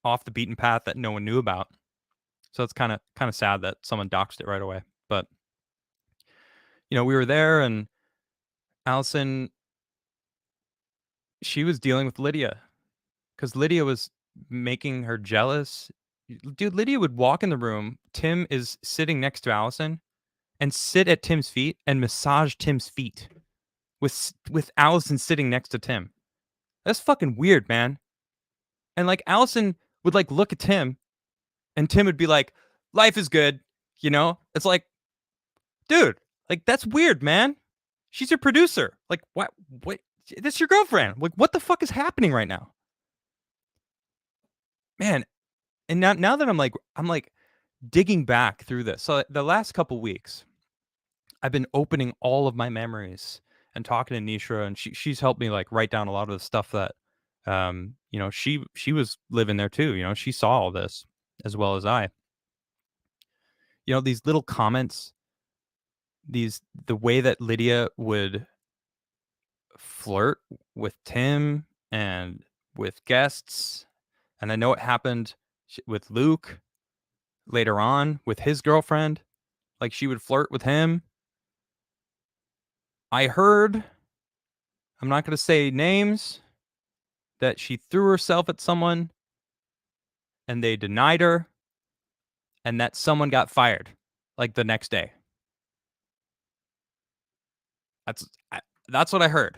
off the beaten path that no one knew about. So it's kind of sad that someone doxed it right away. But we were there and Allison, she was dealing with Lydia because Lydia was making her jealous. Dude, Lydia would walk in the room. Tim is sitting next to Allison and sit at Tim's feet and massage Tim's feet with Allison sitting next to Tim. That's fucking weird, man. And like Allison would like look at Tim and Tim would be like, "Life is good." You know? It's like, dude, like that's weird, man. She's your producer. Like what this is your girlfriend. Like what the fuck is happening right now? Man, and now that I'm like digging back through this. So the last couple weeks, I've been opening all of my memories and talking to Nisha, and she's helped me like write down a lot of the stuff that she was living there too. She saw all this as well as I. These little comments, the way that Lydia would flirt with Tim and with guests, and I know it happened with Luke later on with his girlfriend. Like she would flirt with him. I heard, I'm not going to say names, that she threw herself at someone and they denied her and that someone got fired like the next day. That's that's what I heard.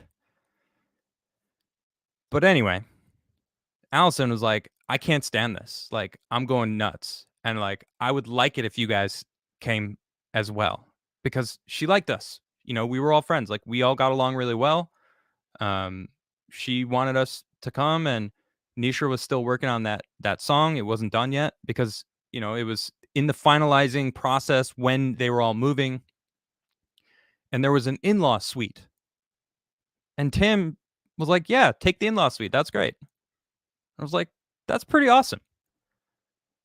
But anyway, Allison was like, "I can't stand this. Like, I'm going nuts. And like, I would like it if you guys came as well." Because she liked us. We were all friends. Like, we all got along really well. Um, she wanted us to come, and Nisha was still working on that song. It wasn't done yet because, it was in the finalizing process when they were all moving. And there was an in-law suite. And Tim was like, "Yeah, take the in-law suite. That's great." I was like, "That's pretty awesome."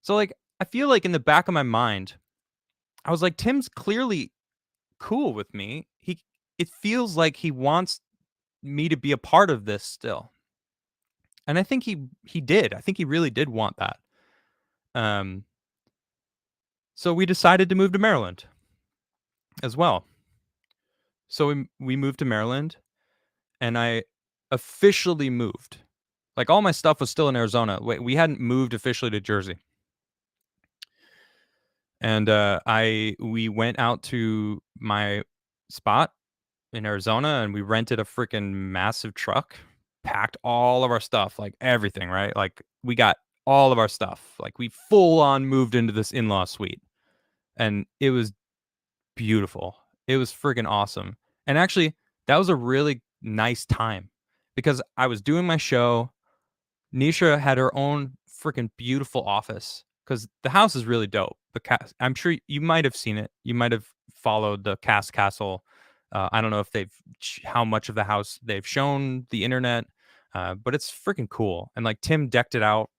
So like, I feel like in the back of my mind, I was like, Tim's clearly cool with me. It feels like he wants me to be a part of this still. And I think he did. I think he really did want that. Um so we decided to move to Maryland as well. So we moved to Maryland and I officially moved. Like all my stuff was still in Arizona. We hadn't moved officially to Jersey. And we went out to my spot in Arizona and we rented a freaking massive truck, packed all of our stuff, like everything, right? Like we got all of our stuff. Like we full on moved into this in-law suite. And it was beautiful. It was freaking awesome. And actually, that was a really nice time because I was doing my show. Nisha had her own freaking beautiful office because the house is really dope. I'm sure you might have seen it. You might have followed the Cast Castle. I don't know if how much of the house they've shown the internet, but it's freaking cool. And like Tim decked it out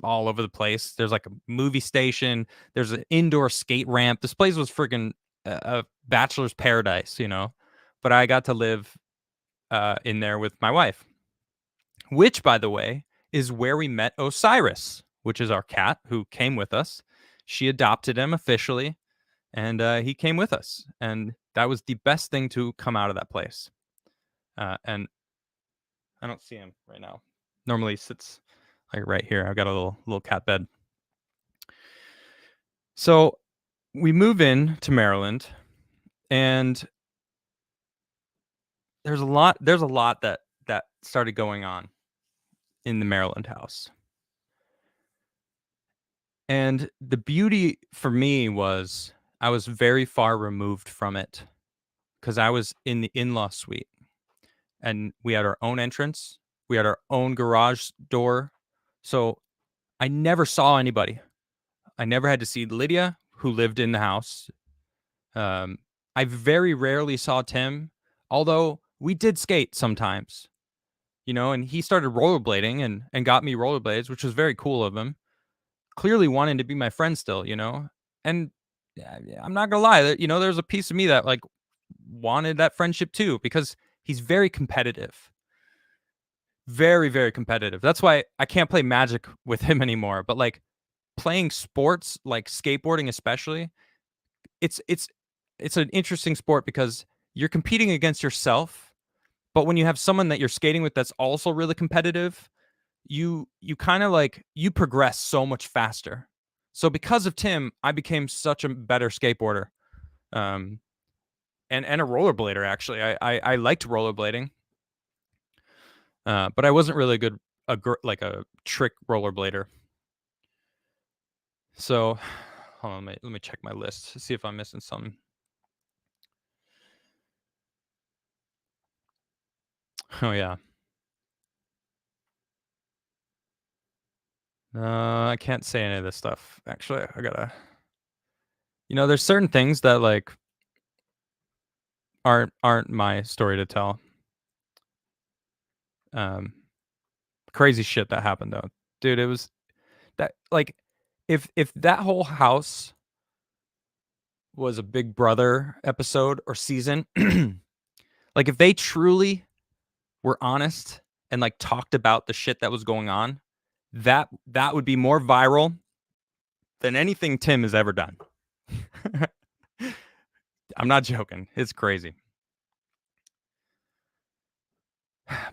all over the place. There's like a movie station. There's an indoor skate ramp. This place was freaking a bachelor's paradise, But I got to live in there with my wife, which, by the way, is where we met Osiris, which is our cat who came with us. She adopted him officially, and he came with us. And that was the best thing to come out of that place. And I don't see him right now. Normally he sits like right here. I've got a little cat bed. So we move in to Maryland, and there's a lot that started going on in the Maryland house. And the beauty for me was I was very far removed from it because I was in the in-law suite and we had our own entrance. We had our own garage door. So I never saw anybody. I never had to see Lydia, who lived in the house. I very rarely saw Tim, although we did skate sometimes, and he started rollerblading and got me rollerblades, which was very cool of him. Clearly wanting to be my friend still, and I'm not gonna lie, that there's a piece of me that like wanted that friendship too because he's very competitive, very very competitive. That's why I can't play Magic with him anymore. But like playing sports, like skateboarding especially, it's an interesting sport because you're competing against yourself, but when you have someone that you're skating with that's also really competitive, you kind of like you progress so much faster. So because of Tim, I became such a better skateboarder. Um, and a rollerblader actually. I liked rollerblading, but I wasn't really a good like a trick rollerblader. So, hold on, let me check my list to see if I'm missing something. Oh yeah, I can't say any of this stuff. Actually, I gotta. There's certain things that like aren't my story to tell. Um, Crazy shit that happened though, dude. It was that like if that whole house was a Big Brother episode or season, like if they truly were honest and like talked about the shit that was going on, that would be more viral than anything Tim has ever done. I'm not joking. It's crazy.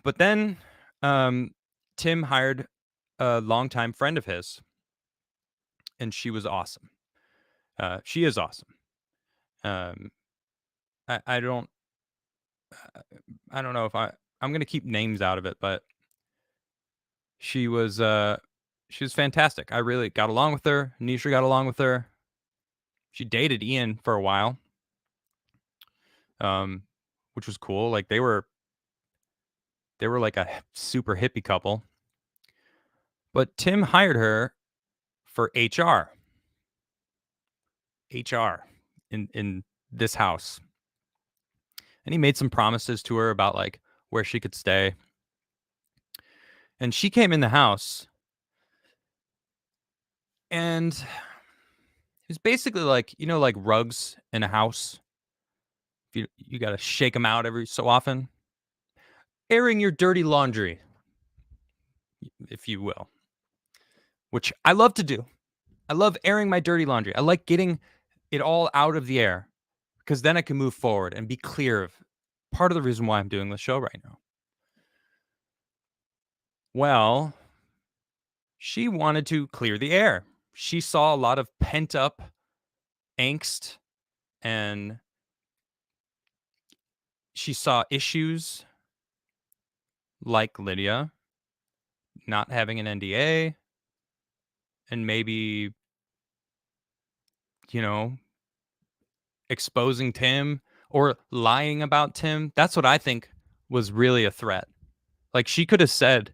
But then Tim hired a longtime friend of his, and she was awesome. She is awesome. Um, I don't I don't know if I'm gonna keep names out of it, but she was uh she was fantastic. I really got along with her. Nisha got along with her. She dated Ian for a while, um, which was cool. Like they were like a super hippie couple. But Tim hired her for HR in this house, and he made some promises to her about like where she could stay. And she came in the house, and it was basically like like rugs in a house. You got to shake them out every so often, airing your dirty laundry, if you will, which I love to do. I love airing my dirty laundry. I like getting it all out of the air because then I can move forward and be clear of part of the reason why I'm doing the show right now. Well, she wanted to clear the air. She saw a lot of pent up angst, and she saw issues like Lydia not having an NDA and maybe, you know, exposing Tim or lying about Tim. That's what I think was really a threat. Like she could have said,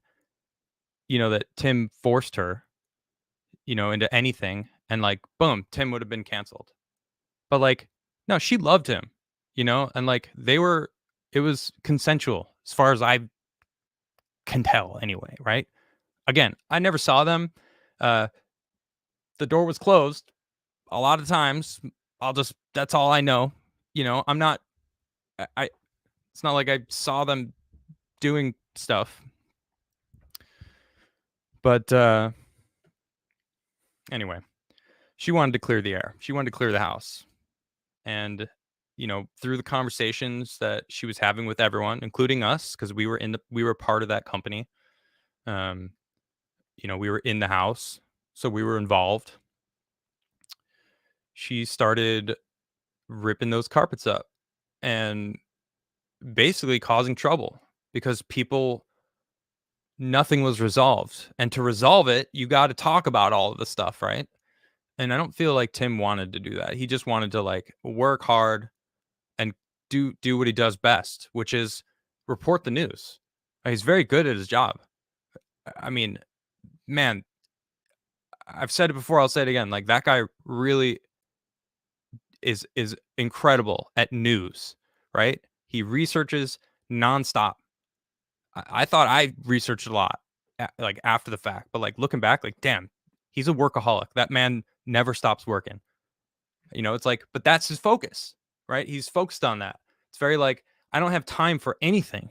that Tim forced her, into anything and like boom, Tim would have been canceled. But like no, she loved him, and like it was consensual as far as I can tell anyway, right? Again, I never saw them. Uh the door was closed a lot of times. That's all I know. I'm not I it's not like I saw them doing stuff. But anyway, she wanted to clear the air. She wanted to clear the house. And through the conversations that she was having with everyone, including us, because we were part of that company. Um, we were in the house, so we were involved. She started ripping those carpets up and basically causing trouble because nothing was resolved. And to resolve it, you got to talk about all of the stuff, right? And I don't feel like Tim wanted to do that. He just wanted to like work hard and do what he does best, which is report the news. He's very good at his job. I mean, man, I've said it before, I'll say it again. Like that guy really is incredible at news, right? He researches nonstop. I thought I researched a lot like after the fact, but like looking back, like damn, he's a workaholic. That man never stops working. It's like, but that's his focus, right? He's focused on that. It's very like, I don't have time for anything.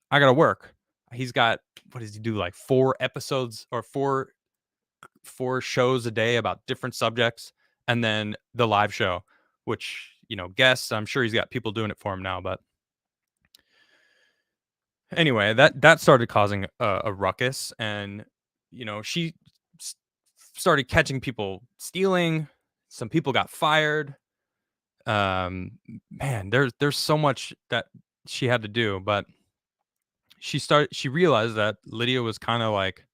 I gotta work. He's got what does he do? Like 4 episodes or four shows a day about different subjects, and then the live show, which guests. I'm sure he's got people doing it for him now, but anyway, that started causing a ruckus, and she s- started catching people stealing. Some people got fired. Man, there's so much that she had to do, but she realized that Lydia was kind of like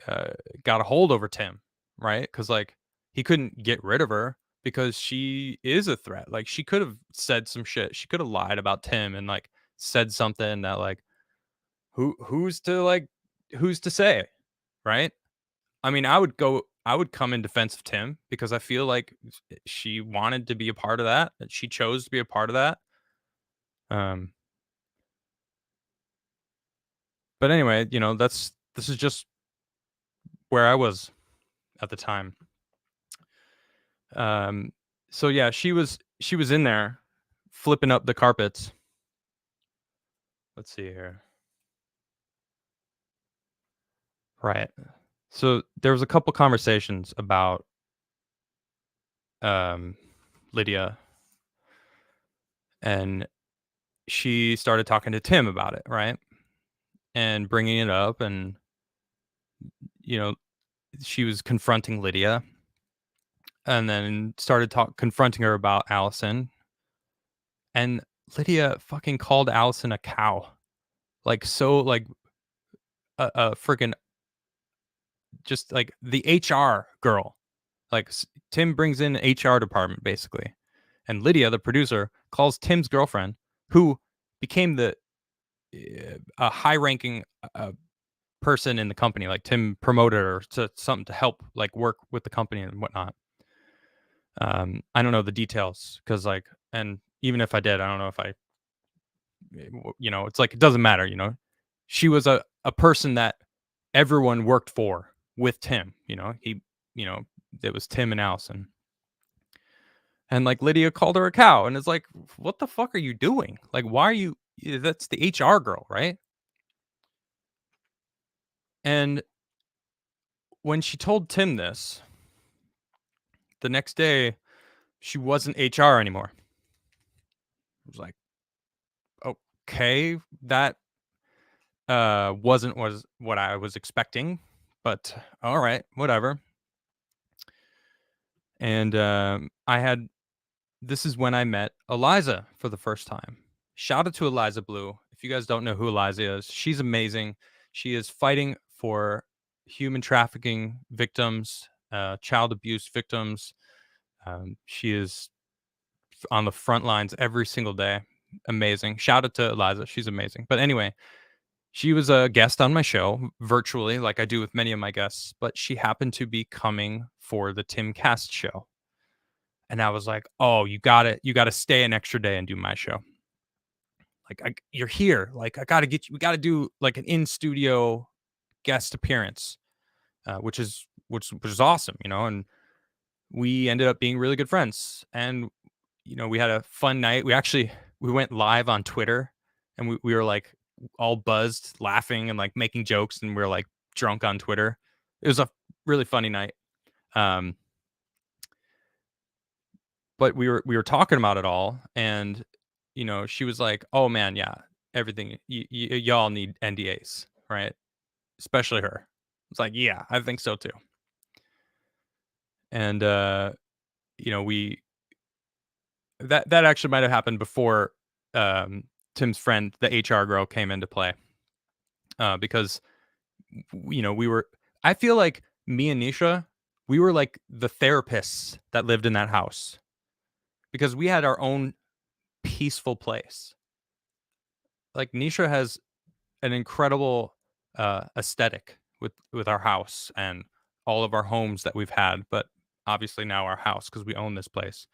uh, got a hold over Tim, right? Because like he couldn't get rid of her because she is a threat. Like she could have said some shit. She could have lied about Tim and like said something that like who's to say, right? I mean, I would come in defense of Tim because I feel like she wanted to be a part of that. She chose to be a part of that. Um, but anyway, this is just where I was at the time. Um, so yeah, she was in there flipping up the carpets. Let's see here. Right. So there was a couple conversations about um Lydia, and she started talking to Tim about it, right? And bringing it up, and you know, she was confronting Lydia, and then started confronting her about Allison, and Lydia fucking called Allison a cow. Like so like a freaking just like the HR girl. Like Tim brings in HR department basically. And Lydia, the producer, calls Tim's girlfriend, who became the a high-ranking person in the company. Like Tim promoted her to something to help like work with the company and whatnot. I don't know the details because like, and even if I did, I don't know if it's like it doesn't matter. She was a person that everyone worked for with Tim. You know, it was Tim and Allison. And like Lydia called her a cow, and it's like, what the fuck are you doing? Like, why are you? That's the HR girl, right? And when she told Tim this, the next day she wasn't HR anymore. I was like, okay, that wasn't was what I was expecting, but all right, whatever. And I had this is when I met Eliza for the first time. Shout out to Eliza Blue. If you guys don't know who Eliza is, she's amazing. She is fighting for human trafficking victims, child abuse victims. She is on the front lines every single day. Amazing. Shout out to Eliza. She's amazing. But anyway, she was a guest on my show virtually, like I do with many of my guests, but she happened to be coming for the TimCast show. And I was like, "Oh, you gotta stay an extra day and do my show. Like, you're here. Like, I gotta get you. We gotta do like an in studio guest appearance, which is awesome, And we ended up being really good friends, and we had a fun night. We went live on Twitter, and we were like all buzzed, laughing and like making jokes, and we were like drunk on Twitter. It was a really funny night. Um, but we were talking about it all, and she was like, "Oh man, yeah, everything y'all need NDAs, right? Especially her." It's like, "Yeah, I think so too." And we that actually might have happened before um Tim's friend, the HR girl, came into play. Because we were I feel like me and Nisha, we were like the therapists that lived in that house because we had our own peaceful place. Like Nisha has an incredible aesthetic with our house and all of our homes that we've had, but obviously now our house because we own this place.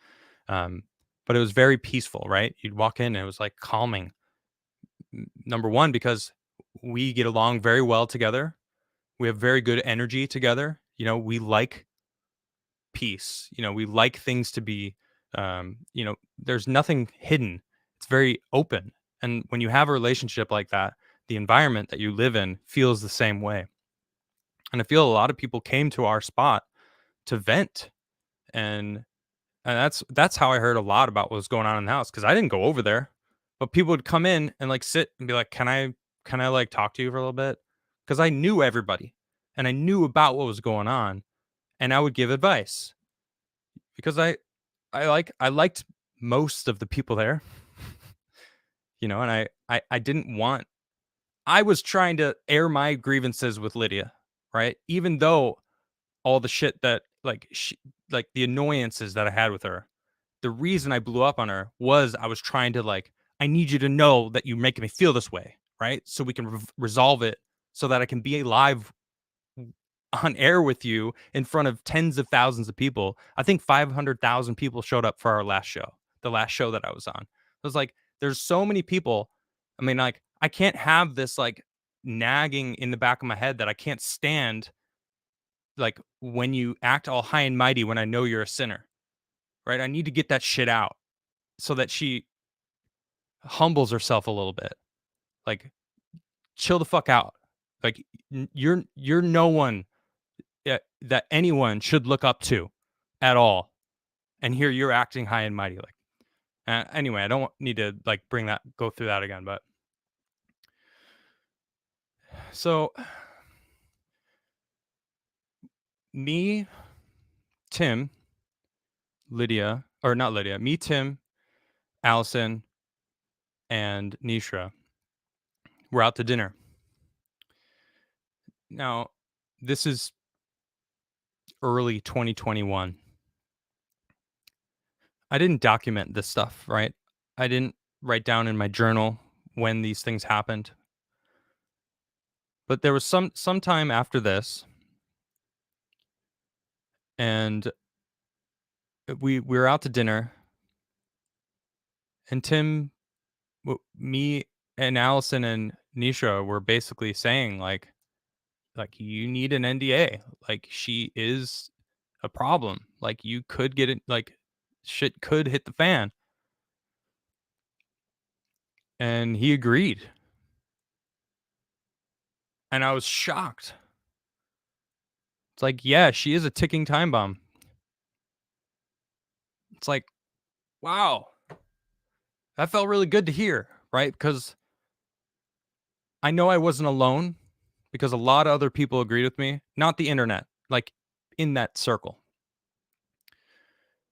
Um, but it was very peaceful, right? You'd walk in and it was like calming. Number one, because we get along very well together. We have very good energy together. We like peace. We like things to be, there's nothing hidden. It's very open. And when you have a relationship like that, the environment that you live in feels the same way. And I feel a lot of people came to our spot to vent and And that's how I heard a lot about what was going on in the house because I didn't go over there, but people would come in and like sit and be like, can I like talk to you for a little bit? Because I knew everybody and I knew about what was going on, and I would give advice because I liked most of the people there, and I didn't want. I was trying to air my grievances with Lydia, right? Even though all the shit that like the annoyances that I had with her, the reason I blew up on her was I was trying to like, I need you to know that you're making me feel this way, right? So we can resolve it so that I can be live on air with you in front of tens of thousands of people. I think 500,000 people showed up for our last show, the last show that I was on. I was like, there's so many people. I mean, like, I can't have this like nagging in the back of my head that I can't stand, like, when you act all high and mighty when I know you're a sinner, right? I need to get that shit out so that she humbles herself a little bit. Like, chill the fuck out. Like, you're no one that anyone should look up to at all. And here you're acting high and mighty. Like, anyway, I don't need to like go through that again. But so me, Tim, Lydia, or not Lydia, me, Tim, Allison, and Nishra, we're out to dinner. Now, this is early 2021. I didn't document this stuff, right? I didn't write down in my journal when these things happened. But there was some time after this, and we were out to dinner, and me and Allison and Nisha were basically saying like you need an NDA. Like, she is a problem. Like, you could get it, like shit could hit the fan. And he agreed. And I was shocked. It's like, yeah, she is a ticking time bomb. It's like, wow. That felt really good to hear, right? Because I know I wasn't alone, because a lot of other people agreed with me, not the internet, like in that circle,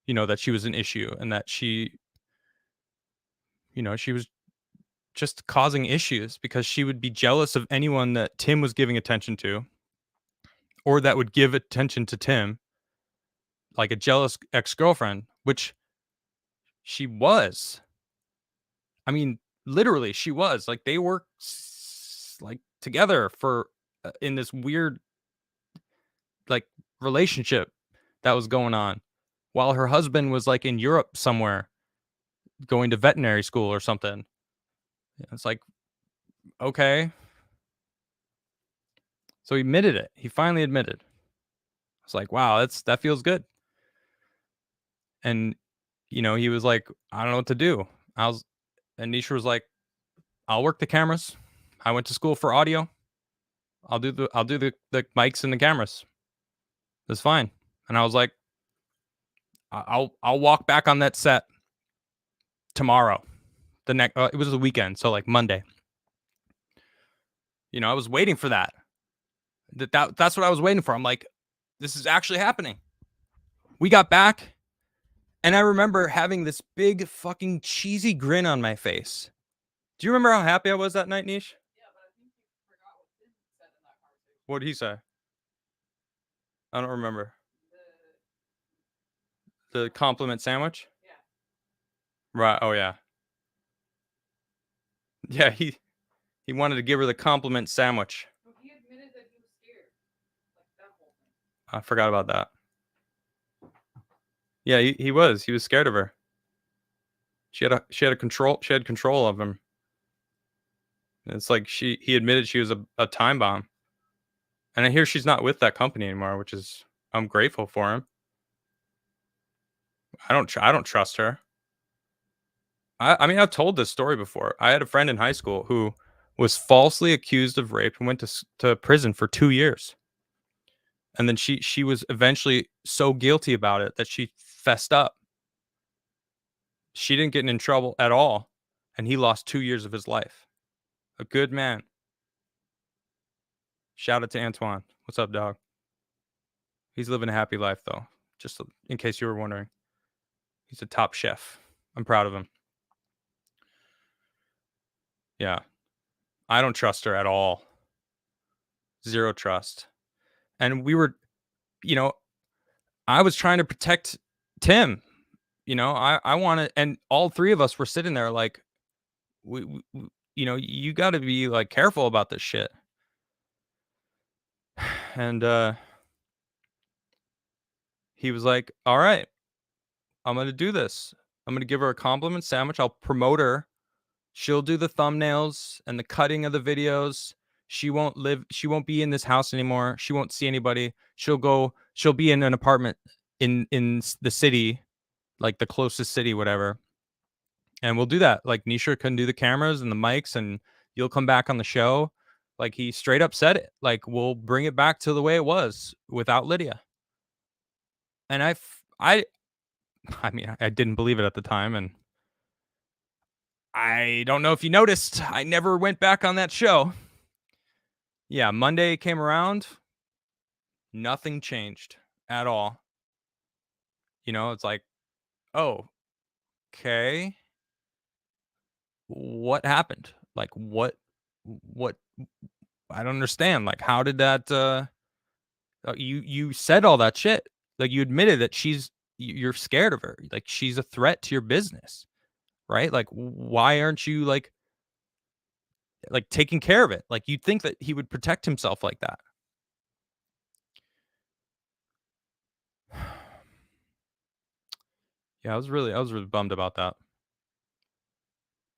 that she was an issue and that she was just causing issues because she would be jealous of anyone that Tim was giving attention to or that would give attention to Tim, like a jealous ex-girlfriend, which she was. I mean, literally, she was. Like, they were like together for in this weird like relationship that was going on while her husband was like in Europe somewhere going to veterinary school or something. It's like, okay. So he admitted it. He finally admitted. It's like, wow, that feels good. And he was like, I don't know what to do. And Nisha was like, I'll work the cameras. I went to school for audio. I'll do the mics and the cameras. That's fine. And I was like, I'll walk back on that set tomorrow. It was the weekend, so like Monday. I was waiting for that. That's what I was waiting for. I'm like, this is actually happening. We got back, and I remember having this big fucking cheesy grin on my face. Do you remember how happy I was that night, Nish? Yeah, but I think you forgot what Tim said in that conversation. What did he say? I don't remember. The compliment sandwich? Yeah. Right. Oh yeah. Yeah, he wanted to give her the compliment sandwich. So he admitted that he was scared. Like that whole thing. I forgot about that. Yeah, he was. He was scared of her. She had control of him. It's like he admitted she was a time bomb. And I hear she's not with that company anymore, which is, I'm grateful for him. I don't trust her. I mean, I've told this story before. I had a friend in high school who was falsely accused of rape and went to prison for 2 years. And then she was eventually so guilty about it that she fessed up. She didn't get in trouble at all, and he lost 2 years of his life. A good man. Shout out to Antoine. What's up, dog? He's living a happy life, though, just in case you were wondering. He's a top chef. I'm proud of him. Yeah. I don't trust her at all. Zero trust. And we were, you know, I was trying to protect Tim. I wanted, and all three of us were sitting there like, we you got to be like careful about this shit. And he was like, all right, I'm going to do this. I'm going to give her a compliment sandwich. I'll promote her. She'll do the thumbnails and the cutting of the videos. She won't be in this house anymore. She won't see anybody. She'll be in an apartment in the city, like the closest city, whatever. And we'll do that. Like Nisha can do the cameras and the mics, and you'll come back on the show. Like he straight up said it. Like we'll bring it back to the way it was without Lydia. And I mean, I didn't believe it at the time, and I don't know if you noticed, I never went back on that show. Yeah, Monday came around, nothing changed at all. It's like, oh, okay. What happened? Like what I don't understand. Like how did that you said all that shit. Like you admitted that you're scared of her. Like she's a threat to your business, right? Like why aren't you like taking care of it? Like you'd think that he would protect himself like that. Yeah, I was really bummed about that.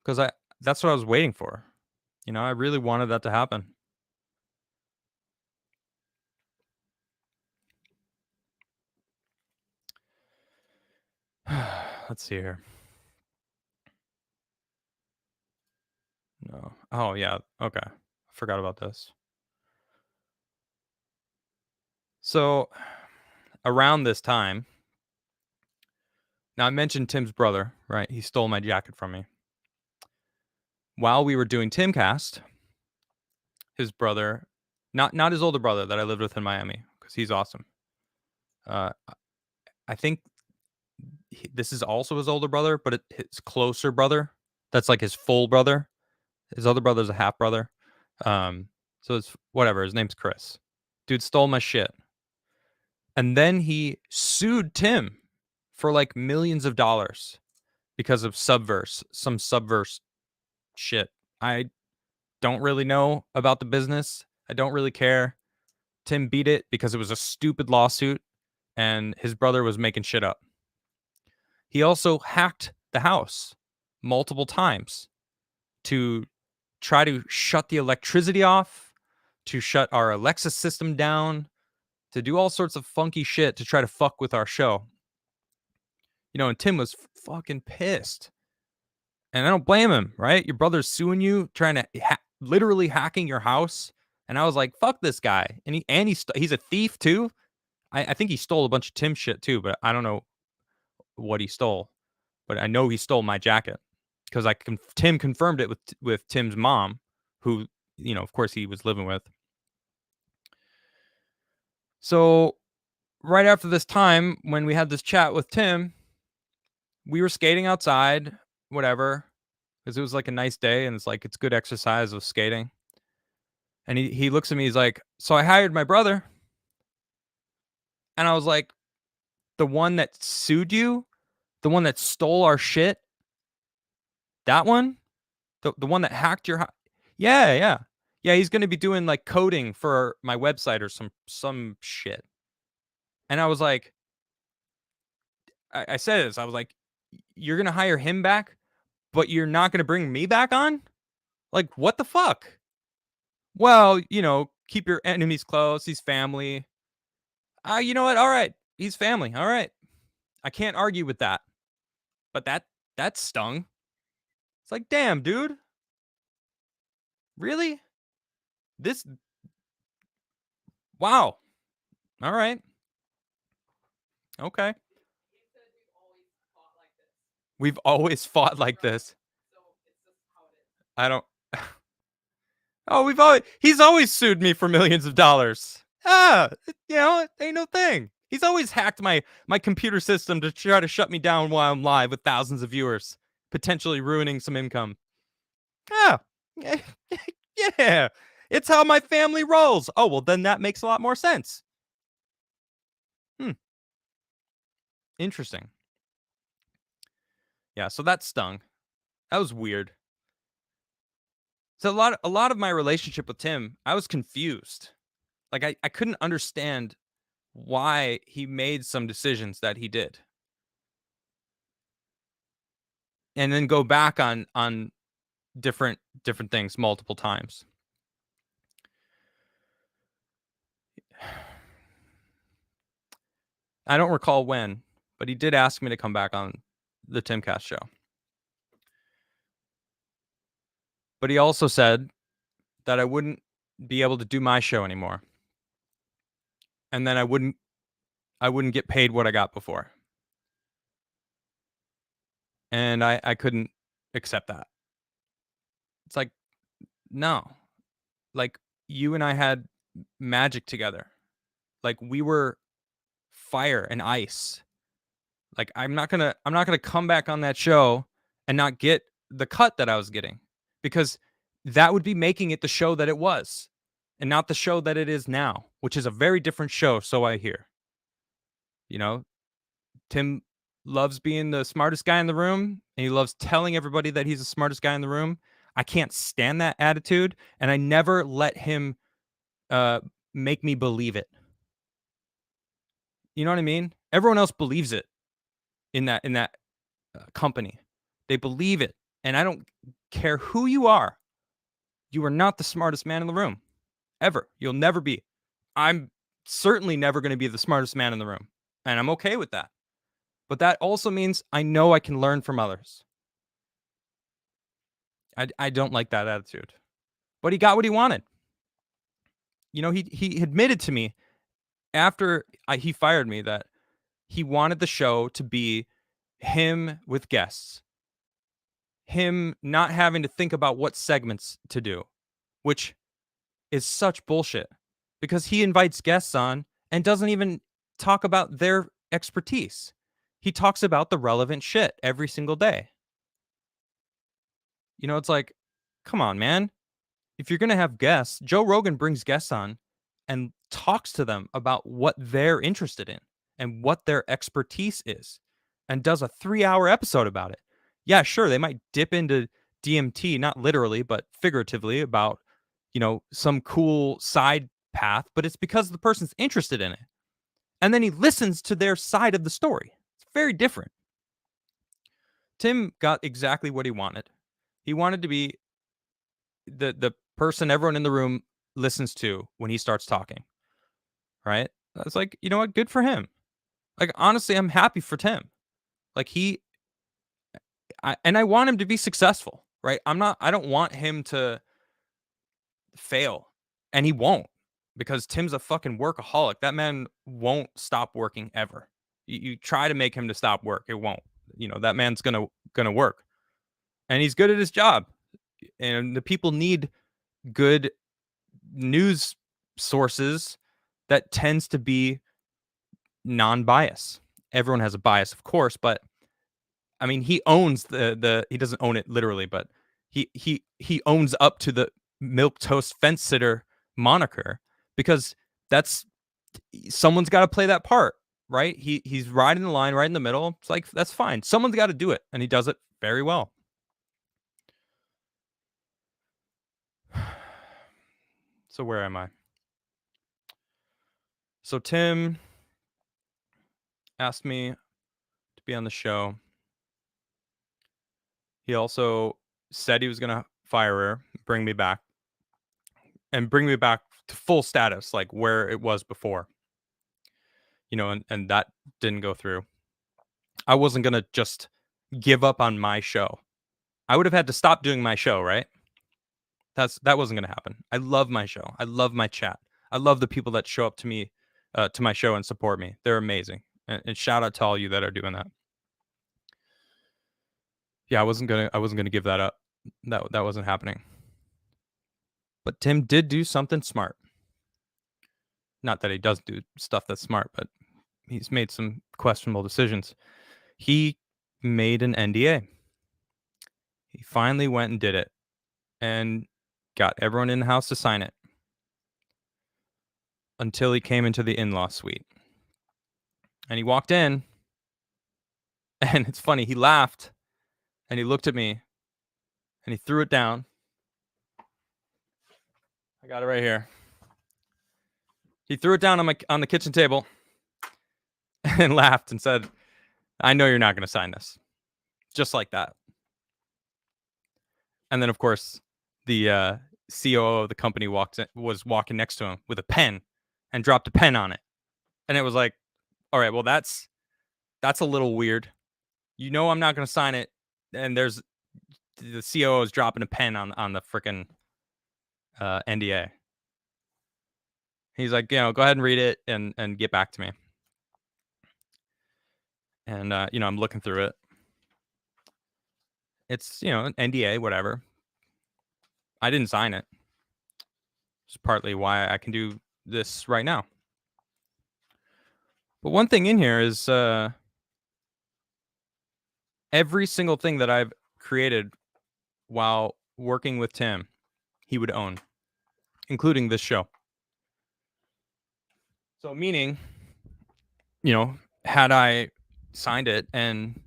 Cuz that's what I was waiting for. I really wanted that to happen. Let's see here. No. Oh, yeah. Okay. I forgot about this. So, around this time, now I mentioned Tim's brother, right? He stole my jacket from me. While we were doing TimCast, his brother, not his older brother that I lived with in Miami, because he's awesome. I think this is also his older brother, but his closer brother. That's like his full brother. His other brother's a half brother. So it's whatever. His name's Chris. Dude stole my shit. And then he sued Tim for like millions of dollars because of some subverse shit. I don't really know about the business. I don't really care. Tim beat it because it was a stupid lawsuit and his brother was making shit up. He also hacked the house multiple times to try to shut the electricity off, to shut our Alexa system down, to do all sorts of funky shit to try to fuck with our show. And Tim was fucking pissed. And I don't blame him, right? Your brother's suing you, trying to literally hacking your house. And I was like, fuck this guy. And he's a thief too. I think he stole a bunch of Tim shit too, but I don't know what he stole. But I know he stole my jacket because Tim confirmed it with Tim's mom, who of course he was living with. So right after this time, when we had this chat with Tim, we were skating outside, whatever, because it was like a nice day and it's good exercise of skating. And he looks at me, he's like, so I hired my brother. And I was like, the one that sued you, the one that stole our shit, that one, the one that hacked your yeah. He's gonna be doing like coding for my website or some shit. And I was like, I said this, I was like, you're gonna hire him back, but you're not gonna bring me back on? Like, what the fuck? Well, keep your enemies close. He's family. You know what? All right. He's family. All right. I can't argue with that. But that stung. It's like, damn, dude. Really? This wow. All right. Okay. He said we've always fought like this. We've always fought like this. So it's just how it is. I don't. Oh, he's always sued me for millions of dollars. It ain't no thing. He's always hacked my computer system to try to shut me down while I'm live with thousands of viewers, potentially ruining some income. Ah, yeah, it's how my family rolls. Oh, well, then that makes a lot more sense. Interesting. Yeah, so that stung. That was weird. So a lot of my relationship with Tim, I was confused. Like I couldn't understand why he made some decisions that he did. And then go back on different things multiple times. I don't recall when, but he did ask me to come back on the TimCast show. But he also said that I wouldn't be able to do my show anymore. And then I wouldn't get paid what I got before. And I couldn't accept that. It's like, no. Like, you and I had magic together. Like, we were fire and ice. Like, I'm not gonna come back on that show and not get the cut that I was getting, because that would be making it the show that it was and not the show that it is now, which is a very different show, so I hear. You know, Tim loves being the smartest guy in the room, and he loves telling everybody that he's the smartest guy in the room. I can't stand that attitude, and I never let him make me believe it. You know what I mean? Everyone else believes it in that company. They believe it, and I don't care who you are. You are not the smartest man in the room, ever. You'll never be. I'm certainly never going to be the smartest man in the room, and I'm okay with that. But that also means I know I can learn from others. I don't like that attitude. But he got what he wanted. You know, he admitted to me after he fired me that he wanted the show to be him with guests. Him not having to think about what segments to do, which is such bullshit, because he invites guests on and doesn't even talk about their expertise. He talks about the relevant shit every single day. You know, it's like, come on, man. If you're going to have guests, Joe Rogan brings guests on and talks to them about what they're interested in and what their expertise is, and does a 3-hour episode about it. Yeah, sure, they might dip into DMT, not literally, but figuratively, about, some cool side path, but it's because the person's interested in it. And then he listens to their side of the story. It's very different. Tim got exactly what he wanted. He wanted to be the person everyone in the room listens to when he starts talking. Right? I was like, you know what? Good for him. Like, honestly, I'm happy for Tim. Like, I want him to be successful, right? I don't want him to fail, and he won't, because Tim's a fucking workaholic. That man won't stop working ever. You try to make him to stop work, it won't. That man's gonna work, and he's good at his job. And the people need good news sources that tends to be non-bias. Everyone has a bias, of course, but I mean, he owns the he doesn't own it literally, but he owns up to the milk toast fence sitter moniker, because that's someone's got to play that part, right? He's riding the line right in the middle. It's like, that's fine. Someone's got to do it, and he does it very well. So where am I? So Tim asked me to be on the show. He also said he was going to fire her, bring me back to full status, like where it was before. And that didn't go through. I wasn't going to just give up on my show. I would have had to stop doing my show, right? That wasn't going to happen. I love my show. I love my chat. I love the people that show up to me, to my show and support me. They're amazing. And shout out to all you that are doing that. Yeah, I wasn't gonna give that up. That wasn't happening. But Tim did do something smart. Not that he does do stuff that's smart, but he's made some questionable decisions. He made an NDA. He finally went and did it and got everyone in the house to sign it until he came into the in-law suite. And he walked in, and it's funny, he laughed and he looked at me and he threw it down. I got it right here. He threw it down on the kitchen table and laughed and said, "I know you're not going to sign this." Just like that. And then, of course, the COO of the company was walking next to him with a pen and dropped a pen on it. And it was like, all right, well, that's a little weird. You know, I'm not going to sign it. And there's the COO is dropping a pen on the freaking NDA. He's like, go ahead and read it and get back to me. And, I'm looking through it. It's, an NDA, whatever. I didn't sign it. It's partly why I can do this right now. But one thing in here is every single thing that I've created while working with Tim, he would own, including this show. So meaning, had I signed it and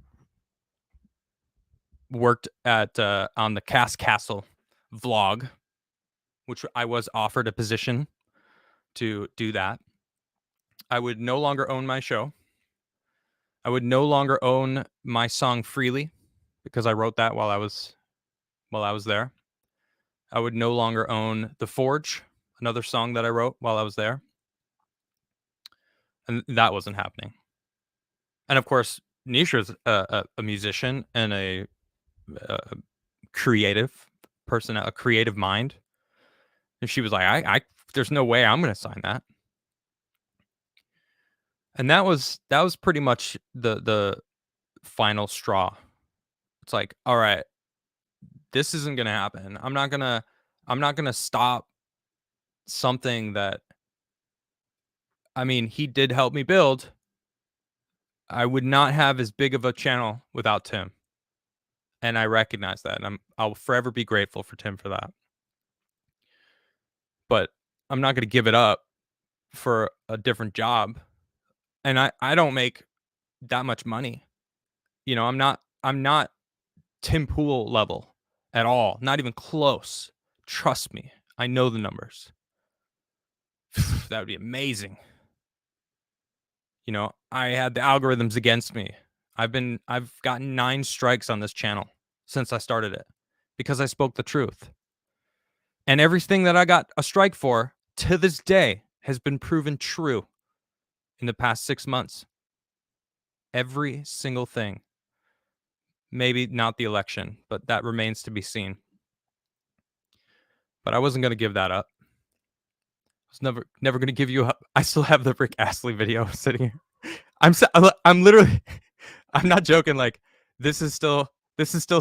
worked at on the Cast Castle vlog, which I was offered a position to do that, I would no longer own my show. I would no longer own my song Freely because I wrote that while I was there. I would no longer own The Forge, another song that I wrote while I was there. And that wasn't happening. And of course, Nisha's a musician and a creative person, a creative mind. And she was like, I there's no way I'm going to sign that. And that was pretty much the final straw. It's like, all right, this isn't going to happen. I'm not going to stop something that, I mean, he did help me build. I would not have as big of a channel without Tim. And I recognize that. And I'll forever be grateful for Tim for that. But I'm not going to give it up for a different job. And I don't make that much money. I'm not Tim Pool level at all. Not even close. Trust me. I know the numbers. That would be amazing. I had the algorithms against me. I've gotten 9 strikes on this channel since I started it because I spoke the truth. And everything that I got a strike for to this day has been proven true in the past 6 months. Every single thing. Maybe not the election, but that remains to be seen. But I wasn't going to give that up. I was never going to give you up. I still have the Rick Astley video sitting here. I'm literally I'm not joking, like this is still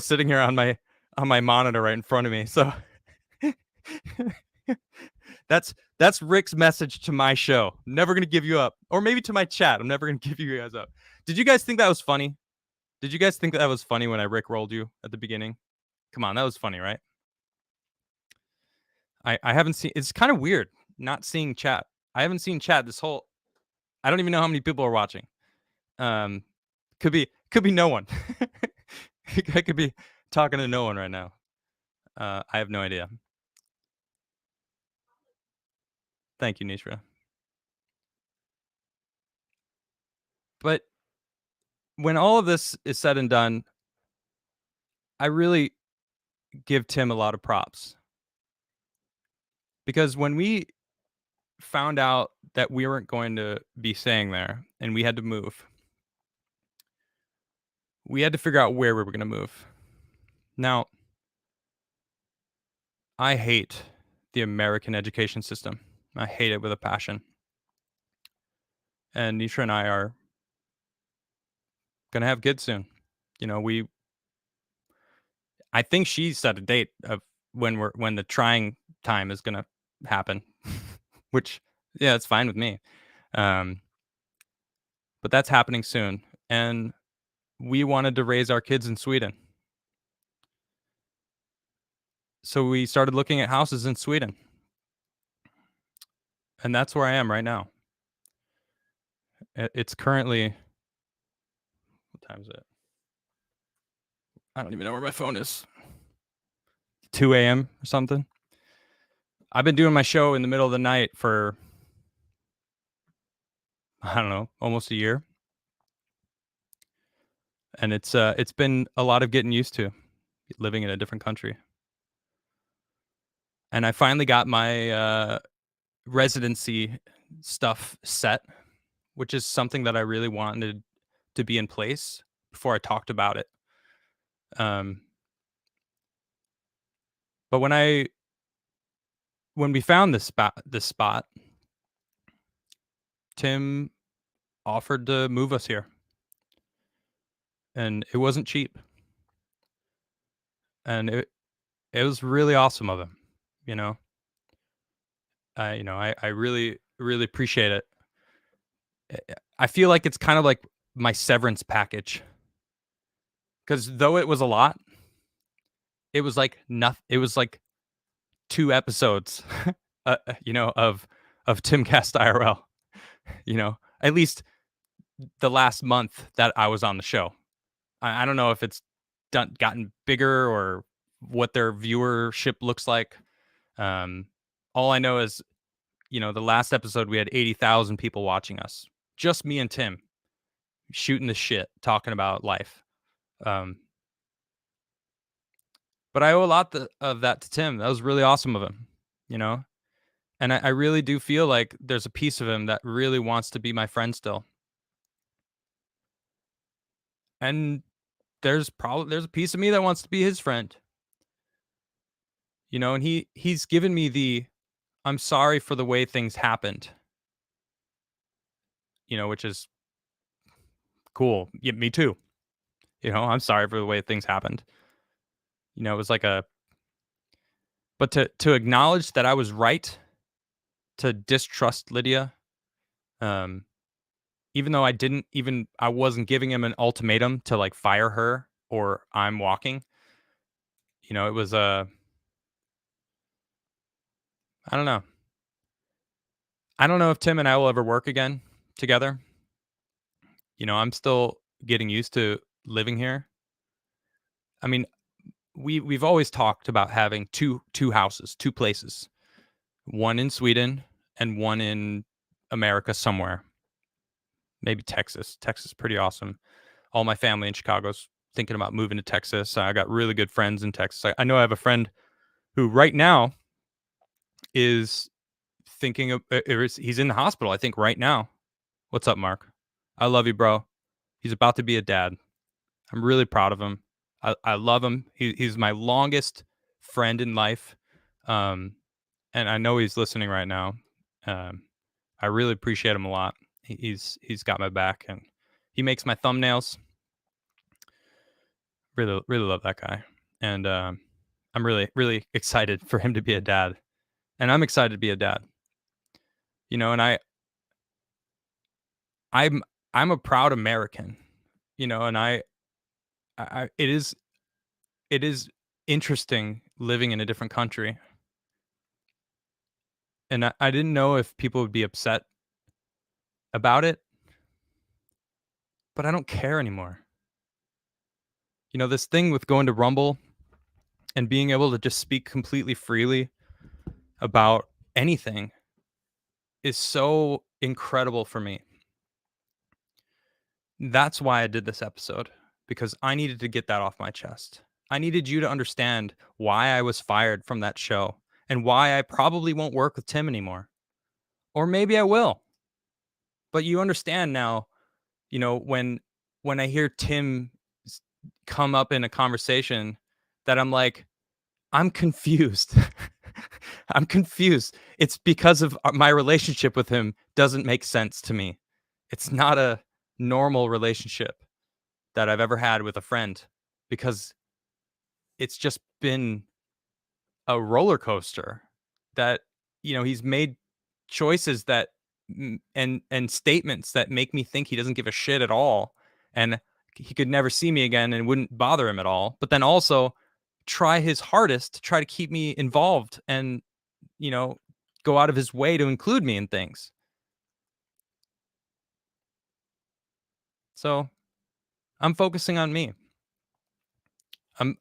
sitting here on my monitor right in front of me. So that's Rick's message to my show. Never going to give you up. Or maybe to my chat. I'm never going to give you guys up. Did you guys think that was funny? Did you guys think that was funny when I Rick rolled you at the beginning? Come on, that was funny, right? I haven't seen, it's kind of weird not seeing chat. I haven't seen chat this whole, I don't even know how many people are watching. Could be no one. I could be talking to no one right now. I have no idea. Thank you, Nishra. But when all of this is said and done, I really give Tim a lot of props. Because when we found out that we weren't going to be staying there and we had to move, we had to figure out where we were going to move. Now, I hate the American education system. I hate it with a passion. And Nisha and I are going to have kids soon. I think she set a date of when the trying time is gonna happen, which, yeah, it's fine with me. Um, but that's happening soon, and we wanted to raise our kids in Sweden. So we started looking at houses in Sweden, and that's where I am right now. It's currently what time is it? I don't even know where my phone is. 2 a.m. or something. I've been doing my show in the middle of the night for, I don't know, almost a year, and it's been a lot of getting used to living in a different country. And I finally got my residency stuff set, which is something that I really wanted to be in place before I talked about it. Um, but when we found this spot, Tim offered to move us here, and it wasn't cheap, and it was really awesome of him. You know, I really really appreciate it. I feel like it's kind of like my severance package because though it was a lot, it was like nothing. It was like 2 episodes, of TimCast IRL. At least the last month that I was on the show. I don't know if it's gotten bigger or what their viewership looks like. Um, all I know is, the last episode we had 80,000 people watching us, just me and Tim shooting the shit, talking about life. Um, but I owe a lot of that to Tim. That was really awesome of him, you know. And I really do feel like there's a piece of him that really wants to be my friend still. And there's a piece of me that wants to be his friend. And he's given me the I'm sorry for the way things happened, which is cool. Yeah, me too. I'm sorry for the way things happened. It was like but to acknowledge that I was right to distrust Lydia, um, even though I wasn't giving him an ultimatum to like fire her or I'm walking. It was I don't know. I don't know if Tim and I will ever work again together. I'm still getting used to living here. I mean, we've always talked about having two houses, two places, one in Sweden and one in America somewhere, maybe Texas. Texas is pretty awesome. All my family in Chicago's thinking about moving to Texas. I got really good friends in Texas. I know I have a friend who right now is thinking of he's in the hospital, I think, right now. What's up, Mark? I love you, bro. He's about to be a dad. I'm really proud of him. I love him. He's my longest friend in life. And I know he's listening right now. Um, I really appreciate him a lot. He's got my back, and he makes my thumbnails. Really really love that guy, and I'm really really excited for him to be a dad, and I'm excited to be a dad. And I'm I'm a proud American. And it is interesting living in a different country, and I didn't know if people would be upset about it, but I don't care anymore. This thing with going to Rumble and being able to just speak completely freely about anything is so incredible for me. That's why I did this episode, because I needed to get that off my chest. I needed you to understand why I was fired from that show and why I probably won't work with Tim anymore. Or maybe I will. But you understand now, when I hear Tim come up in a conversation that I'm like, I'm confused. I'm confused. It's because of my relationship with him doesn't make sense to me. It's not a normal relationship that I've ever had with a friend, because it's just been a roller coaster that, he's made choices that and statements that make me think he doesn't give a shit at all, and he could never see me again and wouldn't bother him at all. But then also try his hardest to try to keep me involved and, you know, go out of his way to include me in things. So I'm focusing on me.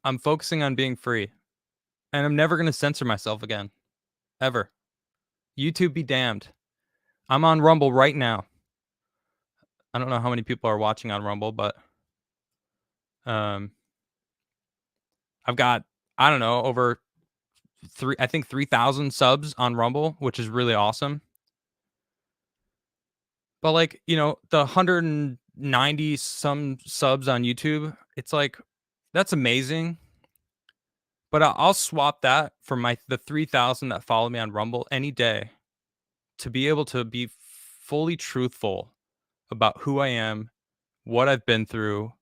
I'm focusing on being free. And I'm never gonna censor myself again. Ever. YouTube be damned. I'm on Rumble right now. I don't know how many people are watching on Rumble, but um I've got, I don't know, over 3,000 subs on Rumble, which is really awesome. But like, the 190 some subs on YouTube, it's like, that's amazing. But I'll swap that for the 3,000 that follow me on Rumble any day to be able to be fully truthful about who I am, what I've been through,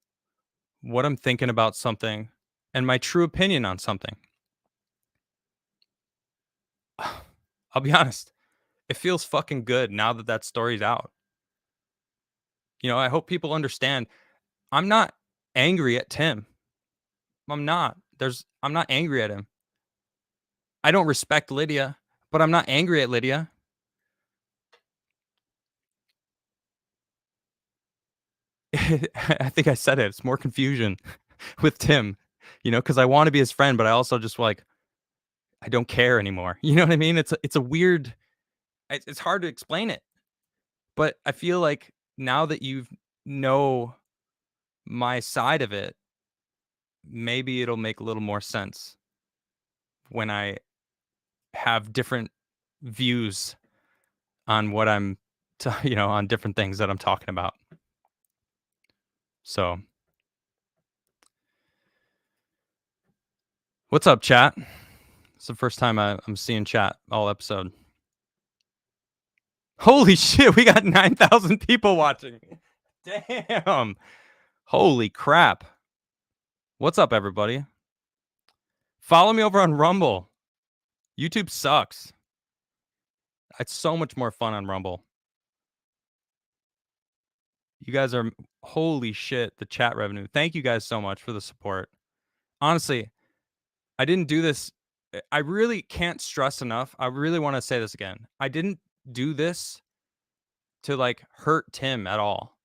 what I'm thinking about something, and my true opinion on something. I'll be honest, it feels fucking good now that that story's out. I hope people understand. I'm not angry at Tim. I'm not. I'm not angry at him. I don't respect Lydia, but I'm not angry at Lydia. I think I said it. It's more confusion with Tim, because I want to be his friend, but I also just like, I don't care anymore. You know what I mean? It's a weird. It's hard to explain it, but I feel like now that you know my side of it, maybe it'll make a little more sense when I have different views on what I'm, on different things that I'm talking about. So, what's up, chat? It's the first time I'm seeing chat all episode. Holy shit, we got 9,000 people watching. Damn. Holy crap. What's up, everybody? Follow me over on Rumble. YouTube sucks. It's so much more fun on Rumble. You guys are, holy shit, the chat revenue. Thank you guys so much for the support. Honestly, I didn't do this. I really can't stress enough. I really want to say this again. I didn't do this to like hurt Tim at all.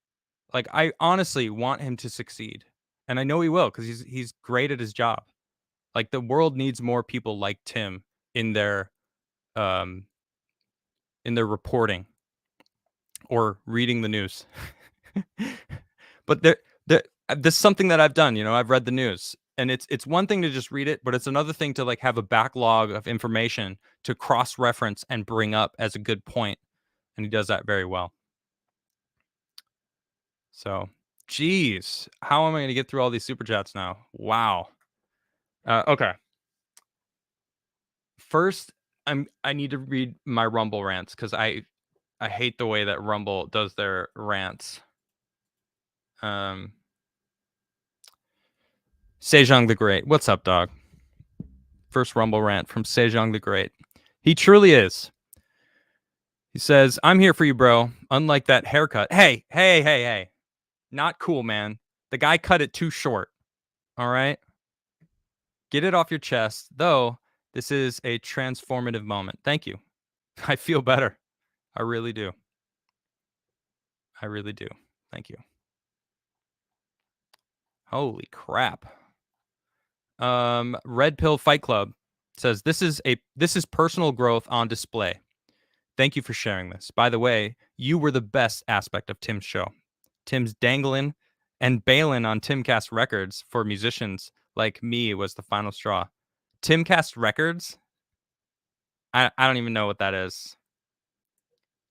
Like, I honestly want him to succeed. And I know he will, because he's great at his job. Like, the world needs more people like Tim in their reporting or reading the news. But this is something that I've done. I've read the news, and it's one thing to just read it, but it's another thing to like have a backlog of information to cross-reference and bring up as a good point, and he does that very well. So, geez, how am I going to get through all these super chats now? Wow. Okay. First, I need to read my Rumble rants because I hate the way that Rumble does their rants. Sejong the Great. What's up, dog? First Rumble rant from Sejong the Great. He truly is. He says, I'm here for you, bro. Unlike that haircut. Hey. Not cool, man. The guy cut it too short. All right? Get it off your chest. Though, this is a transformative moment. Thank you. I feel better. I really do. I really do. Thank you. Holy crap. Red Pill Fight Club says, this is personal growth on display. Thank you for sharing this. By the way, you were the best aspect of Tim's show. Tim's dangling and bailing on TimCast Records for musicians like me was the final straw. TimCast Records? I don't even know what that is.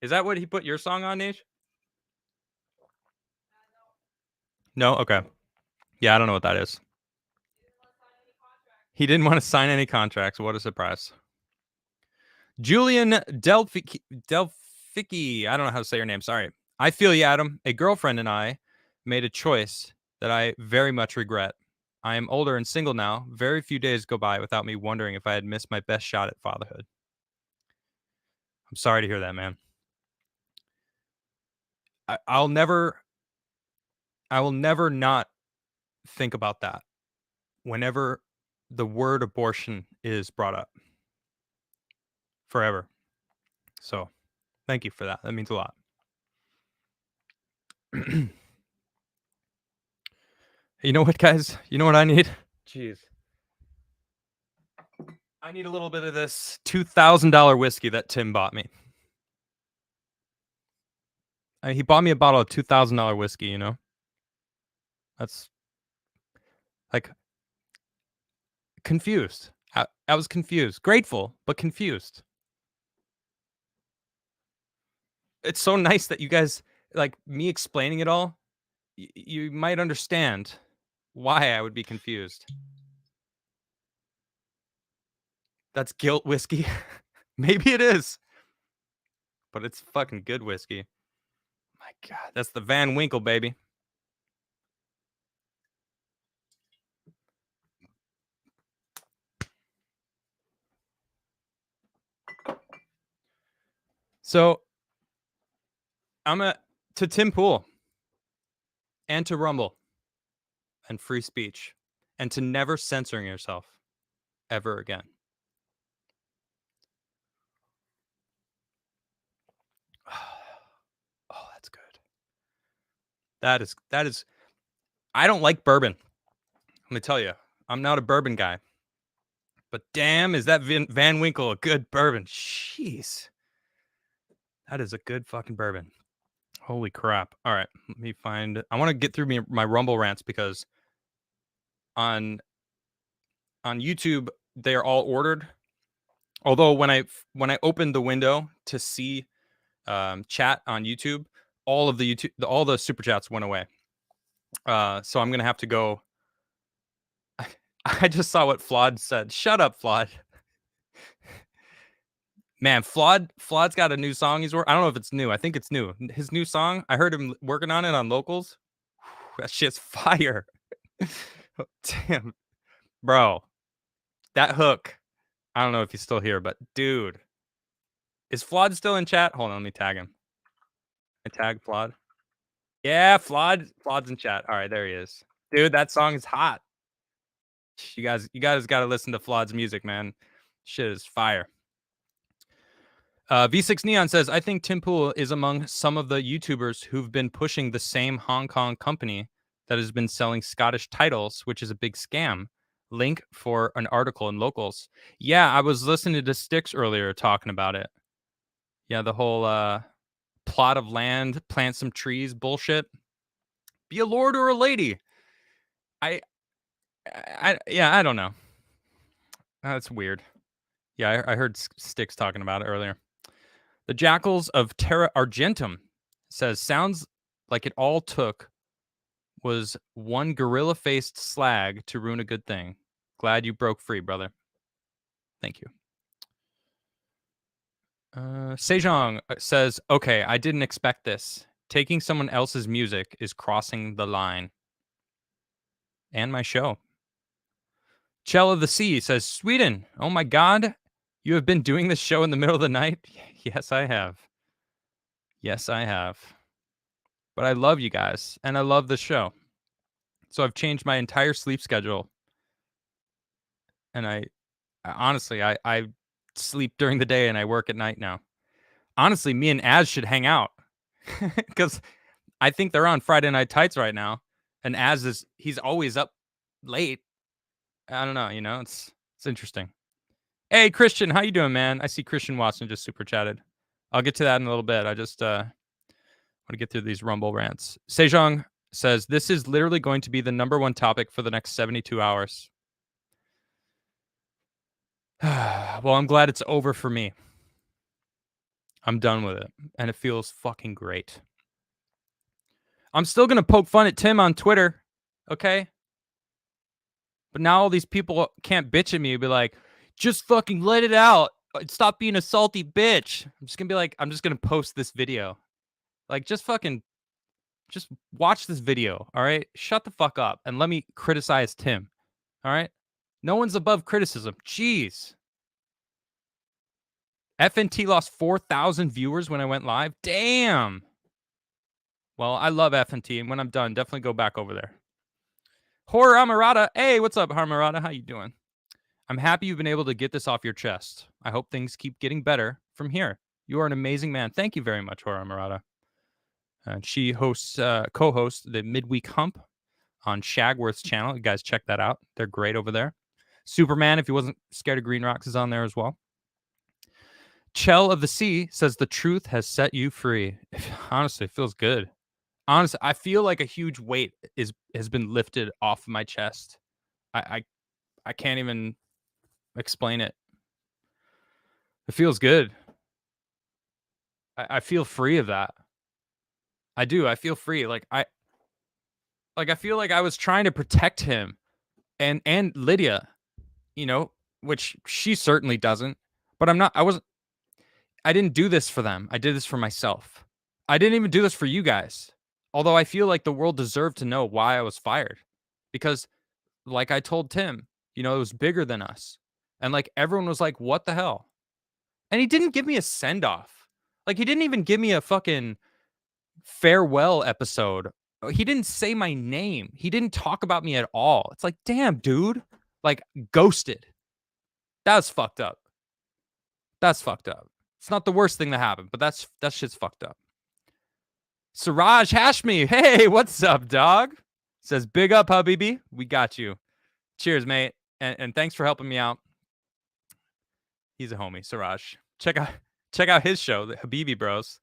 Is that what he put your song on, Niche? No? Okay. Yeah, I don't know what that is. He didn't want to sign any contracts. What a surprise. Julian Delficki. I don't know how to say your name. Sorry. I feel you, Adam. A girlfriend and I made a choice that I very much regret. I am older and single now. Very few days go by without me wondering if I had missed my best shot at fatherhood. I'm sorry to hear that, man. I'll never, I will never not think about that whenever the word abortion is brought up forever. So thank you for that. That means a lot. You know what, guys? You know what I need? Jeez. I need a little bit of this $2,000 whiskey that Tim bought me. He bought me a bottle of $2,000 whiskey, you know? That's like confused. I was confused. Grateful, but confused. It's so nice that you guys, like me explaining it all, you might understand why I would be confused. That's guilt whiskey. Maybe it is. But it's fucking good whiskey. My God, that's the Van Winkle, baby. So to Tim Pool and to Rumble and free speech and to never censoring yourself ever again. Oh, that's good. That is. I don't like bourbon. Let me tell you, I'm not a bourbon guy. But damn, is that Van Winkle a good bourbon? Jeez. That is a good fucking bourbon. Holy crap. All right, let me find. I want to get through my Rumble rants because on YouTube they are all ordered. Although when I opened the window to see chat on YouTube, all the super chats went away. So I'm gonna have to go. I just saw what Flawed said. Shut up, Flawed. Man, Flawed's got a new song he's working. I don't know if it's new. I think it's new. His new song, I heard him working on it on Locals. That shit's fire. Damn. Bro, that hook. I don't know if he's still here, but dude. Is Flawed still in chat? Hold on, let me tag him. I tag Flawed. Yeah, Flawed's in chat. All right, there he is. Dude, that song is hot. You guys got to listen to Flawed's music, man. Shit is fire. V6 Neon says, I think Tim Pool is among some of the YouTubers who've been pushing the same Hong Kong company that has been selling Scottish titles, which is a big scam. Link for an article in Locals. Yeah, I was listening to Styx earlier talking about it. Yeah, the whole plot of land, plant some trees bullshit. Be a lord or a lady. I don't know. That's weird. Yeah, I heard Styx talking about it earlier. The Jackals of Terra Argentum says, sounds like it all took was one gorilla-faced slag to ruin a good thing. Glad you broke free, brother. Thank you. Sejong says, okay, I didn't expect this. Taking someone else's music is crossing the line. And my show. Chell of the Sea says, Sweden, oh my God, you have been doing this show in the middle of the night? Yes, I have. Yes, I have. But I love you guys, and I love the show. So I've changed my entire sleep schedule. And I honestly, I sleep during the day and I work at night now. Honestly, me and Az should hang out. Because I think they're on Friday Night Tights right now. And Az he's always up late. I don't know, you know, it's interesting. Hey, Christian, how you doing, man? I see Christian Watson just super chatted. I'll get to that in a little bit. I just want to get through these Rumble rants. Sejong says, this is literally going to be the #1 topic for the next 72 hours. Well, I'm glad it's over for me. I'm done with it, and it feels fucking great. I'm still going to poke fun at Tim on Twitter, okay? But now all these people can't bitch at me and be like, just fucking let it out. Stop being a salty bitch. I'm just going to be like, I'm just going to post this video. Like, just watch this video, all right? Shut the fuck up and let me criticize Tim. All right. No one's above criticism. Jeez. FNT lost 4,000 viewers when I went live. Damn. Well, I love FNT, and when I'm done, definitely go back over there. Horror Amarada. Hey, what's up, Amarada? How you doing? I'm happy you've been able to get this off your chest. I hope things keep getting better from here. You are an amazing man. Thank you very much, Horror Amarada. And she hosts, co-hosts the Midweek Hump on Shagworth's channel. You guys check that out. They're great over there. Superman, if he wasn't scared of green rocks, is on there as well. Chell of the Sea says the truth has set you free. Honestly, it feels good. Honestly, I feel like a huge weight has been lifted off of my chest. I can't even explain it. It feels good. I feel free of that. I do. I feel free. I feel like I was trying to protect him and Lydia, you know, which she certainly doesn't. But I didn't do this for them. I did this for myself. I didn't even do this for you guys. Although I feel like the world deserved to know why I was fired. Because like I told Tim, you know, it was bigger than us. And like everyone was like, what the hell? And he didn't give me a send off. Like he didn't even give me a fucking farewell episode. He didn't say my name. He didn't talk about me at all. It's like, damn, dude. Like ghosted. That's fucked up. That's fucked up. It's not the worst thing that happened, but that shit's fucked up. Siraj Hashmi. Hey, what's up, dog? Says, big up, Habibi. We got you. Cheers, mate. And thanks for helping me out. He's a homie, Siraj. Check out his show, the Habibi Bros.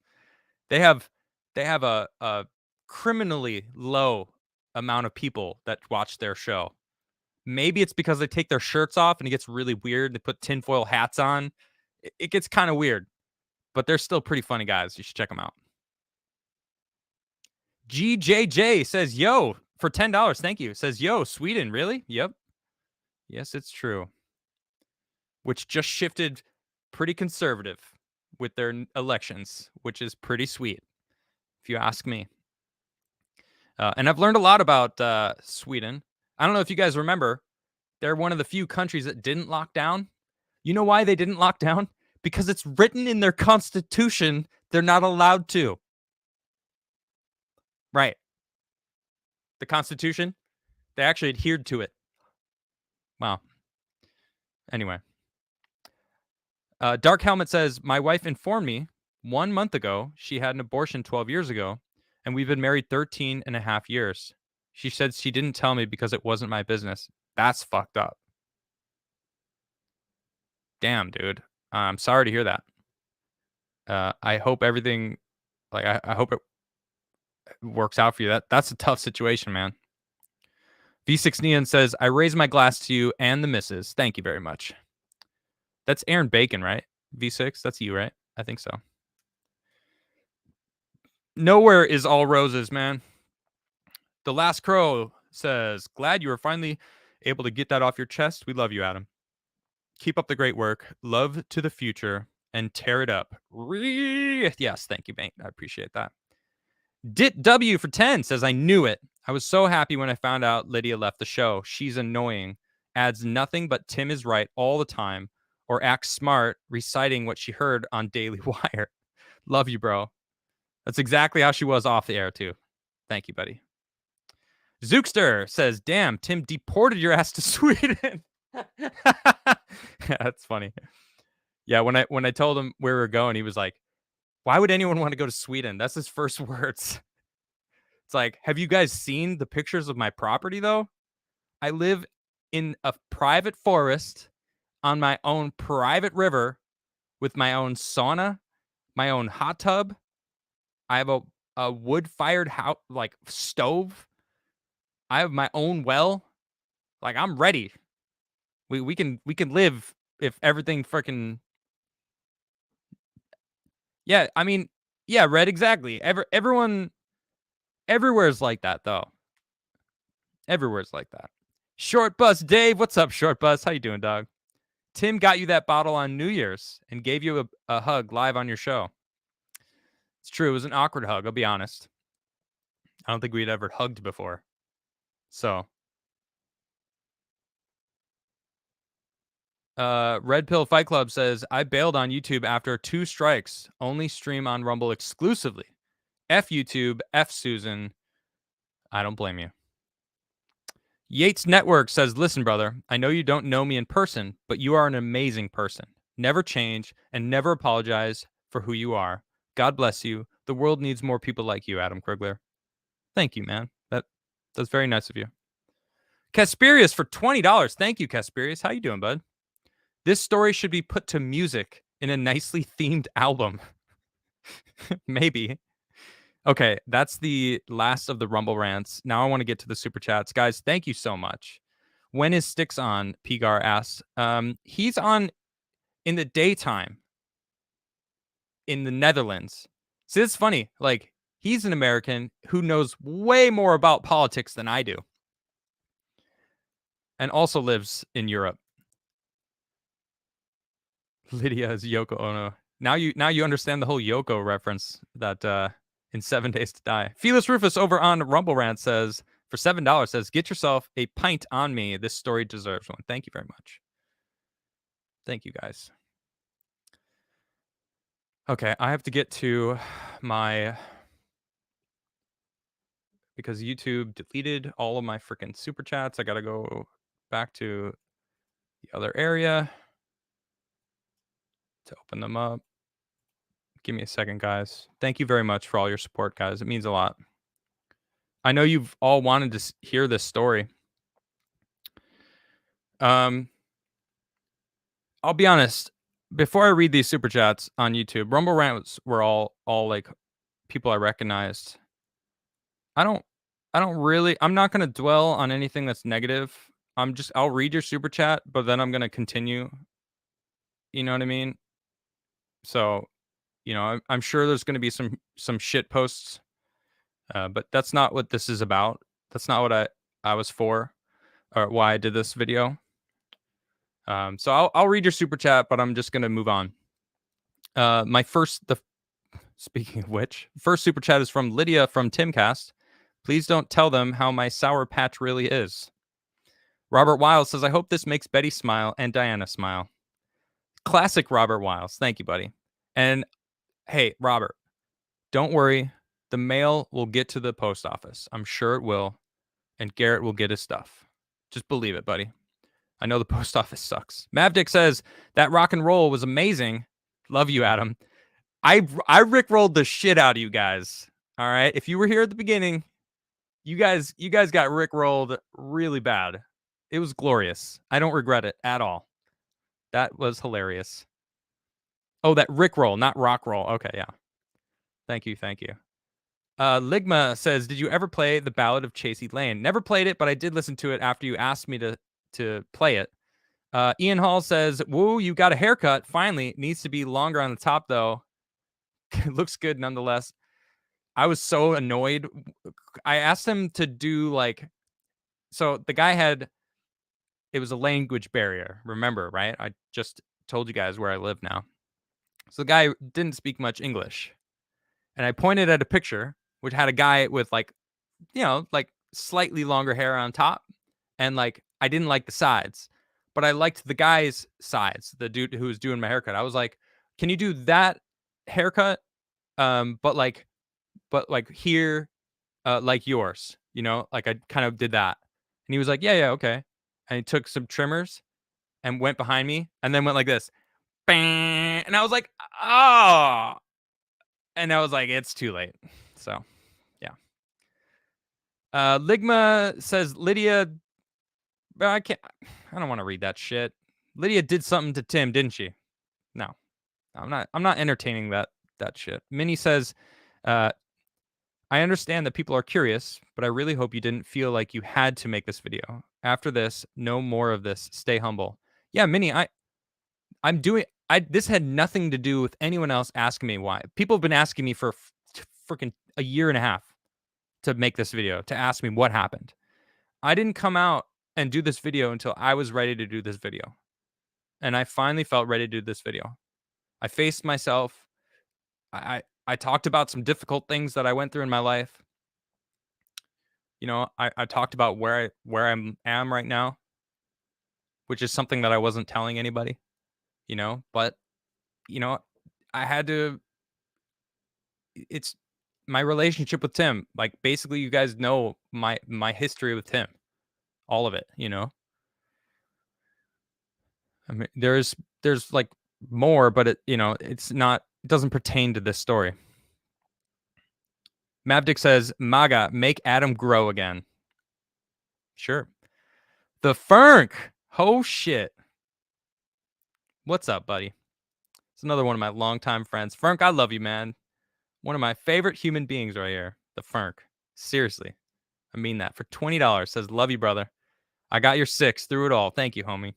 They have a criminally low amount of people that watch their show. Maybe it's because they take their shirts off and it gets really weird. They put tinfoil hats on. It gets kind of weird, but they're still pretty funny guys. You should check them out. GJJ says, yo, for $10. Thank you. Says, yo, Sweden, really? Yep. Yes, it's true. Which just shifted pretty conservative with their elections, which is pretty sweet, if you ask me. And I've learned a lot about Sweden. I don't know if you guys remember, they're one of the few countries that didn't lock down. You know why they didn't lock down? Because it's written in their constitution they're not allowed to. Right. The Constitution, they actually adhered to it. Wow. Anyway. Dark Helmet says, my wife informed me 1 month ago she had an abortion 12 years ago, and we've been married 13 and a half years. She said she didn't tell me because it wasn't my business. That's fucked up. Damn, dude. I'm sorry to hear that. I hope everything, like, I hope it works out for you. That's a tough situation, man. V6 Neon says, I raise my glass to you and the missus. Thank you very much. That's Aaron Bacon, right? V6, that's you, right? I think so. Nowhere is all roses, man. The Last Crow says, glad you were finally able to get that off your chest. We love you, Adam. Keep up the great work. Love to the future and tear it up. Yes, thank you, mate. I appreciate that. Dit W for 10 says, I knew it. I was so happy when I found out Lydia left the show. She's annoying. Adds nothing but Tim is right all the time or acts smart reciting what she heard on Daily Wire. Love you, bro. That's exactly how she was off the air, too. Thank you, buddy. Zookster says, damn, Tim deported your ass to Sweden. That's funny. Yeah, when I told him where we were going, he was like, why would anyone want to go to Sweden? That's his first words. It's like, have you guys seen the pictures of my property, though? I live in a private forest on my own private river with my own sauna, my own hot tub. I have a wood-fired house, like stove. I have my own well. Like, I'm ready. We can live if everything freaking. Yeah, I mean, yeah, Red, exactly. Everyone everywhere's like that, though. Everywhere's like that. Short Bus Dave, what's up, Short Bus? How you doing, dog? Tim got you that bottle on New Year's and gave you a hug live on your show. It's true. It was an awkward hug, I'll be honest. I don't think we'd ever hugged before. So, Red Pill Fight Club says, I bailed on YouTube after 2 strikes. Only stream on Rumble exclusively. F YouTube, F Susan. I don't blame you. Yates Network says, listen, brother, I know you don't know me in person, but you are an amazing person. Never change and never apologize for who you are. God bless you. The world needs more people like you, Adam Crigler. Thank you, man. That's very nice of you. Casperius for $20. Thank you, Casperius. How you doing, bud? This story should be put to music in a nicely themed album. Maybe. Okay, that's the last of the Rumble rants. Now I want to get to the super chats. Guys, thank you so much. When is Sticks on? Pigar asks. He's on in the daytime in the Netherlands. See, it's funny. Like, he's an American who knows way more about politics than I do. And also lives in Europe. Lydia is Yoko Ono. Now you understand the whole Yoko reference that in 7 Days to Die. Felis Rufus over on Rumble Rant says, for $7, says, get yourself a pint on me. This story deserves one. Thank you very much. Thank you, guys. Okay, I have to get to my... Because YouTube deleted all of my freaking super chats. I got to go back to the other area to open them up. Give me a second, guys. Thank you very much for all your support, guys. It means a lot. I know you've all wanted to hear this story. I'll be honest. Before I read these super chats on YouTube, Rumble rants were all like people I recognized. I'm not gonna dwell on anything that's negative. I'll read your super chat, but then I'm gonna continue. You know what I mean? So, I'm sure there's gonna be some shit posts, but that's not what this is about. That's not what I was for, or why I did this video. So I'll read your super chat, but I'm just gonna move on. Speaking of which, first super chat is from Lydia from TimCast. Please don't tell them how my Sour Patch really is. Robert Wiles says, I hope this makes Betty smile and Diana smile. Classic Robert Wiles. Thank you, buddy. And hey, Robert, don't worry. The mail will get to the post office. I'm sure it will. And Garrett will get his stuff. Just believe it, buddy. I know the post office sucks. Mavdick says, that rock and roll was amazing. Love you, Adam. I rickrolled the shit out of you guys. All right. If you were here at the beginning, you guys got rickrolled really bad. It was glorious. I don't regret it at all. That was hilarious. Oh, that rickroll, not rock roll. Okay, yeah. Thank you. Ligma says, did you ever play The Ballad of Chasey Lane? Never played it, but I did listen to it after you asked me to play it. Ian Hall says, woo, you got a haircut. Finally, it needs to be longer on the top, though. It looks good nonetheless. I was so annoyed. I asked him to do so the guy it was a language barrier. Remember, right? I just told you guys where I live now. So the guy didn't speak much English. And I pointed at a picture which had a guy with slightly longer hair on top. And I didn't like the sides, but I liked the guy's sides, the dude who was doing my haircut. I was like, can you do that haircut? But here, like yours, I kind of did that. And he was like, yeah, okay. And he took some trimmers and went behind me and then went like this. Bang! And I was like, oh. And I was like, it's too late. So, yeah. Ligma says, Lydia, I don't want to read that shit. Lydia did something to Tim, didn't she? No, I'm not entertaining that shit. Minnie says, I understand that people are curious, but I really hope you didn't feel like you had to make this video. After this, no more of this. Stay humble. Yeah, Minnie, this had nothing to do with anyone else asking me why. People have been asking me for freaking a year and a half to make this video, to ask me what happened. I didn't come out and do this video until I was ready to do this video. And I finally felt ready to do this video. I faced myself. I talked about some difficult things that I went through in my life. I talked about where I am right now, which is something that I wasn't telling anybody, you know, but you know, I had to it's my relationship with Tim. Like basically you guys know my history with Tim. All of it, you know. I mean there's like more, but it, you know, it doesn't pertain to this story. Mavdick says, MAGA, make Adam grow again. Sure. The Fernk. Oh shit. What's up, buddy? It's another one of my longtime friends. Fernk, I love you, man. One of my favorite human beings right here. The Fernk. Seriously. I mean that. For $20. Says, love you, brother. I got your 6 through it all. Thank you, homie.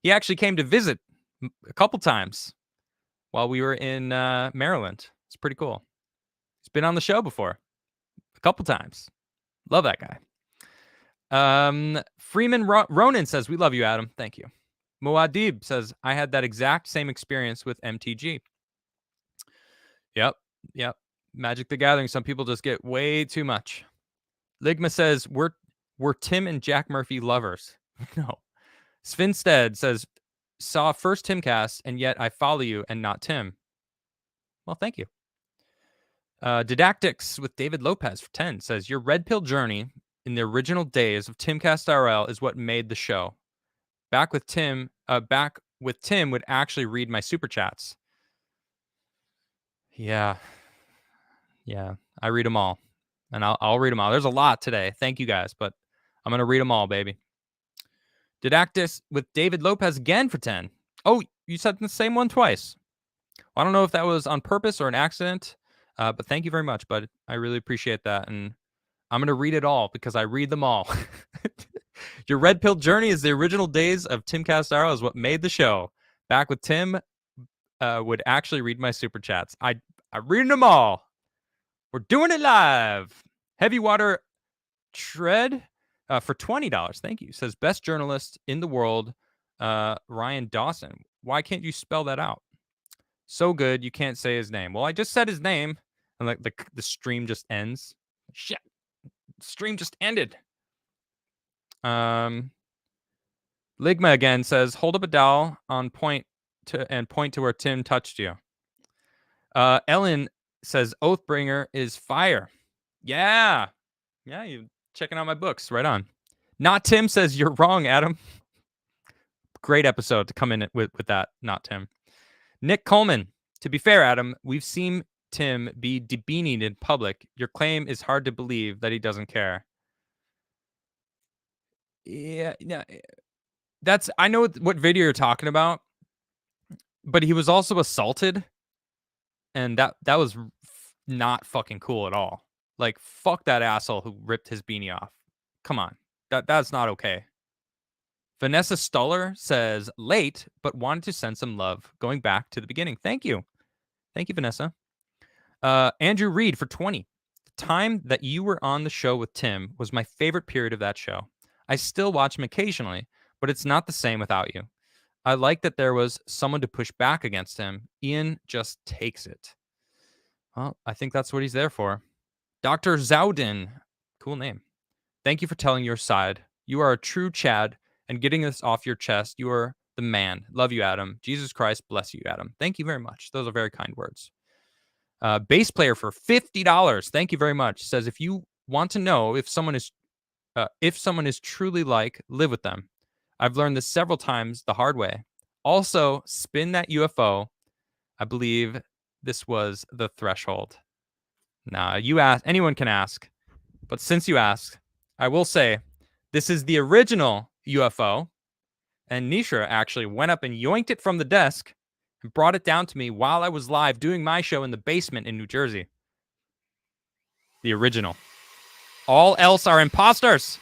He actually came to visit a couple times while we were in Maryland. It's pretty cool. He's been on the show before. A couple times. Love that guy. Freeman Ronan says, we love you, Adam. Thank you. Muad'Dib says, I had that exact same experience with MTG. Yep. Magic the Gathering. Some people just get way too much. Ligma says, we're Tim and Jack Murphy lovers. No. Svinstead says, saw first TimCast, and yet I follow you and not Tim. Well, thank you. Didactics with David Lopez for 10 says, your red pill journey in the original days of TimCast IRL is what made the show. Back with Tim would actually read my super chats. Yeah. I read them all, and I'll read them all. There's a lot today. Thank you guys, but I'm gonna read them all, baby. Didactis with David Lopez again for 10. Oh, you said the same one twice. Well, I don't know if that was on purpose or an accident, but thank you very much, bud. I really appreciate that, and I'm gonna read it all because I read them all. Your red pill journey is the original days of TimCast IRL is what made the show. Back with Tim would actually read my super chats. I read them all. We're doing it live. Heavy Water Tread for $20. Thank you. Says best journalist in the world, Ryan Dawson. Why can't you spell that out? So good you can't say his name. Well, I just said his name, and like the stream just ends. Shit, the stream just ended. Ligma again says, hold up a doll on point to where Tim touched you. Ellen says, Oathbringer is fire. Yeah, you checking out my books. Right on. Not Tim says, you're wrong, Adam. Great episode to come in with that. Not Tim. Nick Coleman. To be fair, Adam, we've seen Tim be debeanied in public. Your claim is hard to believe that he doesn't care. Yeah, I know what video you're talking about, but he was also assaulted, and that was not fucking cool at all. Like, fuck that asshole who ripped his beanie off. Come on, that's not okay. Vanessa Stuller says, late, but wanted to send some love. Going back to the beginning. Thank you, Vanessa. Andrew Reed for 20. The time that you were on the show with Tim was my favorite period of that show. I still watch him occasionally, but it's not the same without you. I like that there was someone to push back against him. Ian just takes it. Well, I think that's what he's there for. Dr. Zowdin. Cool name. Thank you for telling your side. You are a true Chad, and getting this off your chest, you are the man. Love you, Adam. Jesus Christ bless you, Adam. Thank you very much. Those are very kind words. Bass player for $50. Thank you very much. Says, if you want to know if someone is truly like, live with them. I've learned this several times the hard way. Also, spin that UFO. I believe this was the threshold. Nah, you ask. Anyone can ask. But since you asked, I will say this is the original UFO. And Nisha actually went up and yoinked it from the desk and brought it down to me while I was live doing my show in the basement in New Jersey. The original. All else are imposters.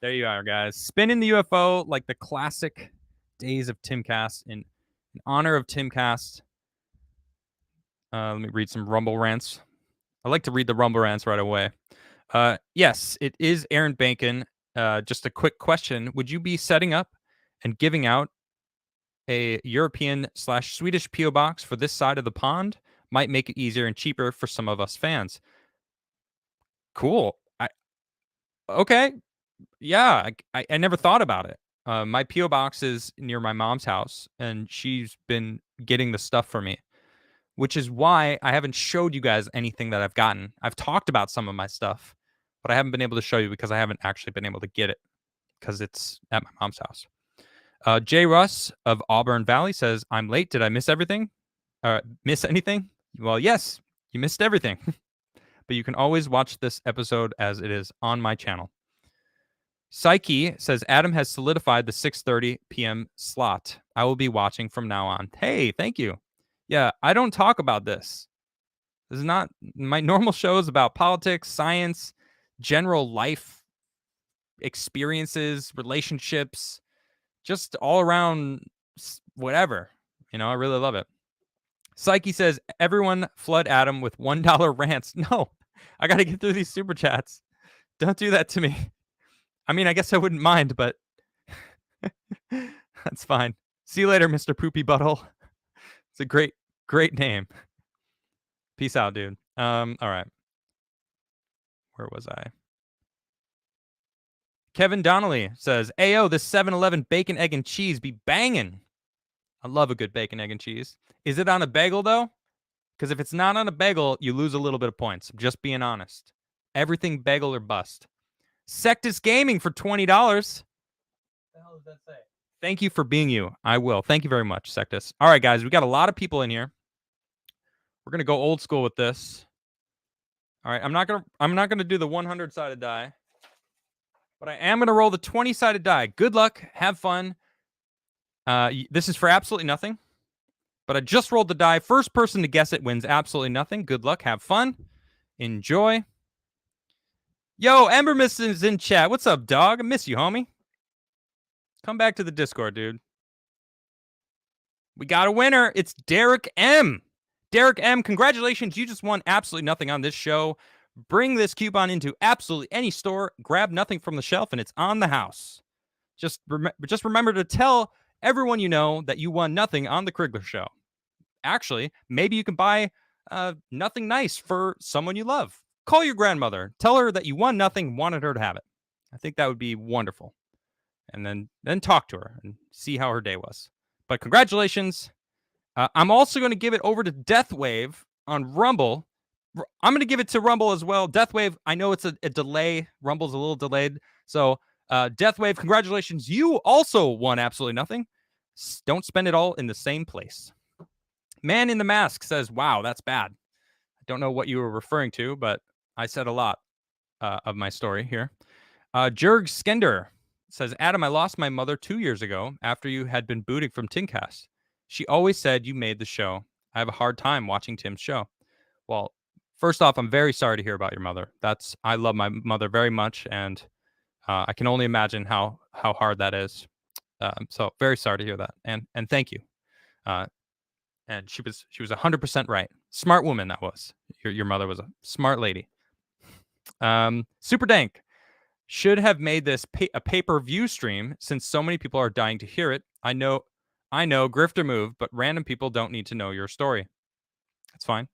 There you are, guys. Spinning the UFO like the classic days of TimCast. In honor of TimCast, let me read some Rumble rants. I like to read the Rumble rants right away. Yes, it is Aaron Bacon. Just a quick question. Would you be setting up and giving out a European/Swedish PO box for this side of the pond? Might make it easier and cheaper for some of us fans. Cool. Okay. Yeah, I never thought about it. My PO box is near my mom's house, and she's been getting the stuff for me, which is why I haven't showed you guys anything that I've gotten. I've talked about some of my stuff, but I haven't been able to show you because I haven't actually been able to get it because it's at my mom's house. Jay Russ of Auburn Valley says, "I'm late. Did I miss everything? Miss anything?" Well, yes, you missed everything, but you can always watch this episode as it is on my channel. Psyche says Adam has solidified the 6:30 p.m. slot. I will be watching from now on. Hey, thank you. Yeah, I don't talk about this. This is not my normal shows about politics, science, general life experiences, relationships, just all around whatever. I really love it. Psyche says everyone flood Adam with $1 rants. No, I got to get through these super chats. Don't do that to me. I mean, I guess I wouldn't mind, but that's fine. See you later, Mr. Poopy Butthole. It's a great name. Peace out, dude. All right. Where was I? Kevin Donnelly says, "Ayo, this 7-Eleven bacon, egg, and cheese be banging." I love a good bacon, egg, and cheese. Is it on a bagel, though? Because if it's not on a bagel, you lose a little bit of points. Just being honest. Everything bagel or bust. Sectus Gaming for $20. What the hell does that say? Thank you for being you. I will. Thank you very much, Sectus. All right, guys. We got a lot of people in here. We're gonna go old school with this. All right. I'm not gonna do the 100-sided die, but I am gonna roll the 20-sided die. Good luck. Have fun. This is for absolutely nothing. But I just rolled the die. First person to guess it wins absolutely nothing. Good luck. Have fun. Enjoy. Yo, Ember Miss is in chat. What's up, dog? I miss you, homie. Come back to the Discord, dude. We got a winner. It's Derek M. Derek M, congratulations. You just won absolutely nothing on this show. Bring this coupon into absolutely any store. Grab nothing from the shelf, and it's on the house. Just remember to tell everyone you know that you won nothing on the Crigler Show. Actually, maybe you can buy nothing nice for someone you love. Call your grandmother. Tell her that you won nothing, wanted her to have it. I think that would be wonderful. And then talk to her and see how her day was. But congratulations. I'm also going to give it over to Deathwave on Rumble. I'm going to give it to Rumble as well. Deathwave, I know it's a delay. Rumble's a little delayed. So Deathwave, congratulations. You also won absolutely nothing. Don't spend it all in the same place. Man in the Mask says, wow, that's bad. I don't know what you were referring to, but I said a lot of my story here. Jurg Skender says, Adam, I lost my mother 2 years ago after you had been booting from TimCast. She always said you made the show. I have a hard time watching Tim's show. Well, first off, I'm very sorry to hear about your mother. I love my mother very much, and I can only imagine how hard that is. So very sorry to hear that, and thank you. And she was 100% right. Smart woman that was. Your mother was a smart lady. Super Dank should have made this a pay-per-view stream since so many people are dying to hear it. I know, grifter move, but random people don't need to know your story. That's fine.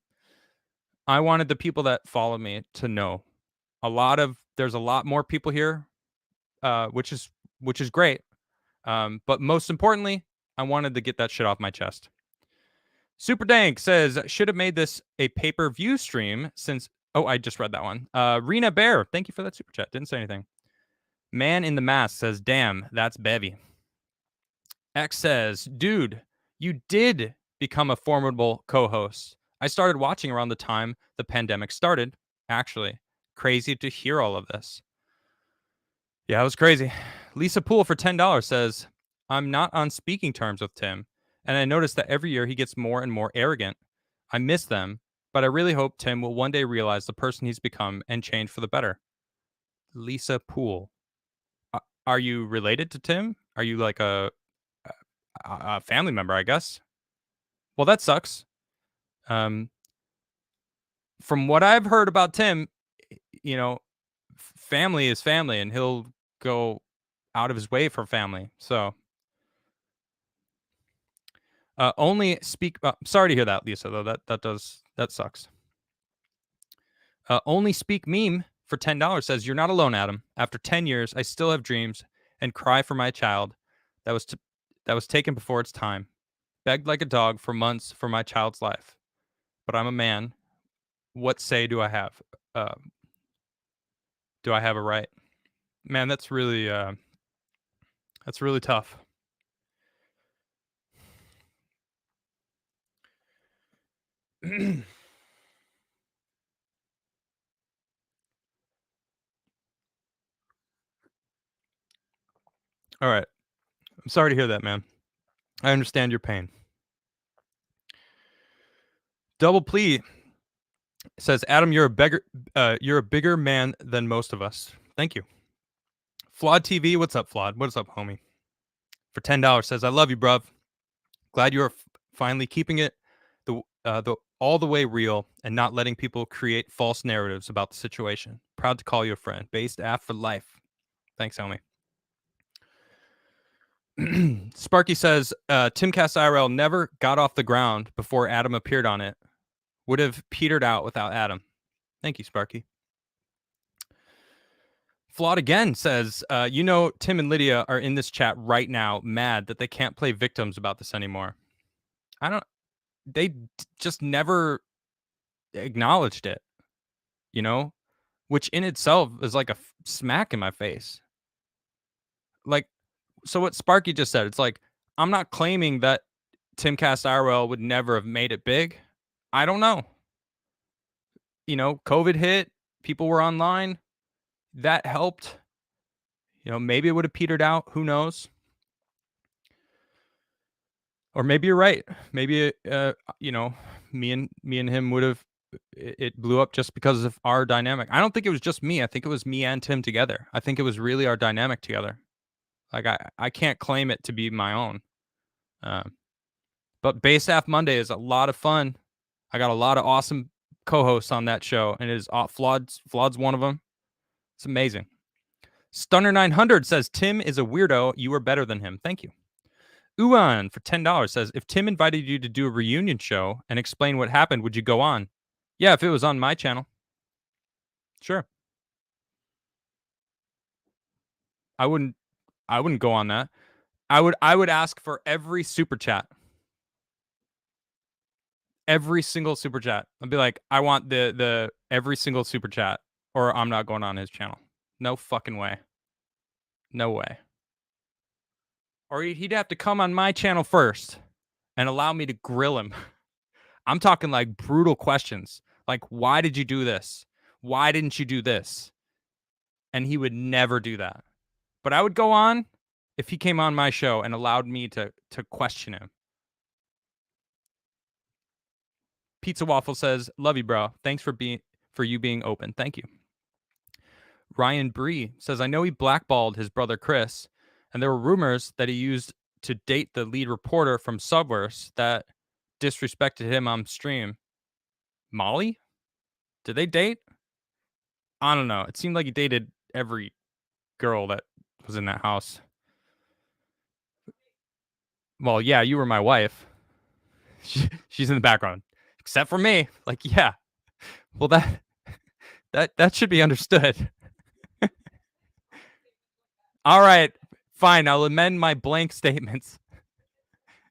I wanted the people that follow me to know. There's a lot more people here, which is great. But most importantly, I wanted to get that shit off my chest. Super Dank says, should have made this a pay-per-view stream since... Oh, I just read that one. Rena Bear, thank you for that super chat. Didn't say anything. Man in the Mask says, damn, that's Bevy. X says, dude, you did become a formidable co-host. I started watching around the time the pandemic started, actually. Crazy to hear all of this. Yeah, it was crazy. Lisa Poole for $10 says, I'm not on speaking terms with Tim, and I noticed that every year he gets more and more arrogant. I miss them, but I really hope Tim will one day realize the person he's become and change for the better. Lisa Poole. Are you related to Tim? Are you like a family member, I guess? Well, that sucks. From what I've heard about Tim, family is family, and he'll go out of his way for family. So, only speak. Sorry to hear that, Lisa. Though that sucks. Only speak meme for $10 says, "You're not alone, Adam. After 10 years, I still have dreams and cry for my child that was taken before its time. Begged like a dog for months for my child's life. But I'm a man. What say do I have? Uh, do I have a right?" Man, that's really tough. All right. I'm sorry to hear that, man. I understand your pain. Double plea says, "Adam, you're a bigger man than most of us." Thank you. Flawed TV, what's up, Flawed? What's up, homie? For $10 says, "I love you, bruv. Glad you're finally keeping it the all the way real and not letting people create false narratives about the situation. Proud to call you a friend. Based AF for life." Thanks, homie. Sparky says, "TimCast IRL never got off the ground before Adam appeared on it. Would have petered out without Adam." Thank you, Sparky. Flawed again says, Tim and Lydia are in this chat right now, mad that they can't play victims about this anymore. They just never acknowledged it, which in itself is like a smack in my face. Like, so what Sparky just said, it's like, I'm not claiming that TimCast IRL would never have made it big. I don't know. COVID hit, people were online. That helped. Maybe it would have petered out. Who knows? Or maybe you're right. Maybe me and him would have it blew up just because of our dynamic. I don't think it was just me. I think it was me and Tim together. I think it was really our dynamic together. Like I can't claim it to be my own. But Base Half Monday is a lot of fun. I got a lot of awesome co-hosts on that show, and it is Flawed's one of them. It's amazing. Stunner 900 says, "Tim is a weirdo. You are better than him." Thank you. Uan for $10 says, "If Tim invited you to do a reunion show and explain what happened, would you go on?" Yeah, if it was on my channel. Sure. I wouldn't go on that. I would ask for every super chat. Every single super chat. I'd be like, "I want the every single super chat or I'm not going on his channel." No fucking way. No way. Or he'd have to come on my channel first and allow me to grill him. I'm talking like brutal questions. Like, why did you do this? Why didn't you do this? And he would never do that. But I would go on if he came on my show and allowed me to question him. Pizza Waffle says, "Love you, bro. Thanks for you being open." Thank you. Ryan Bree says, "I know he blackballed his brother Chris, and there were rumors that he used to date the lead reporter from Subverse that disrespected him on stream." Molly? Did they date? I don't know. It seemed like he dated every girl that was in that house. Well, yeah, you were my wife. She's in the background, except for me. Like, yeah. Well, that should be understood. All right, fine. I'll amend my blank statements.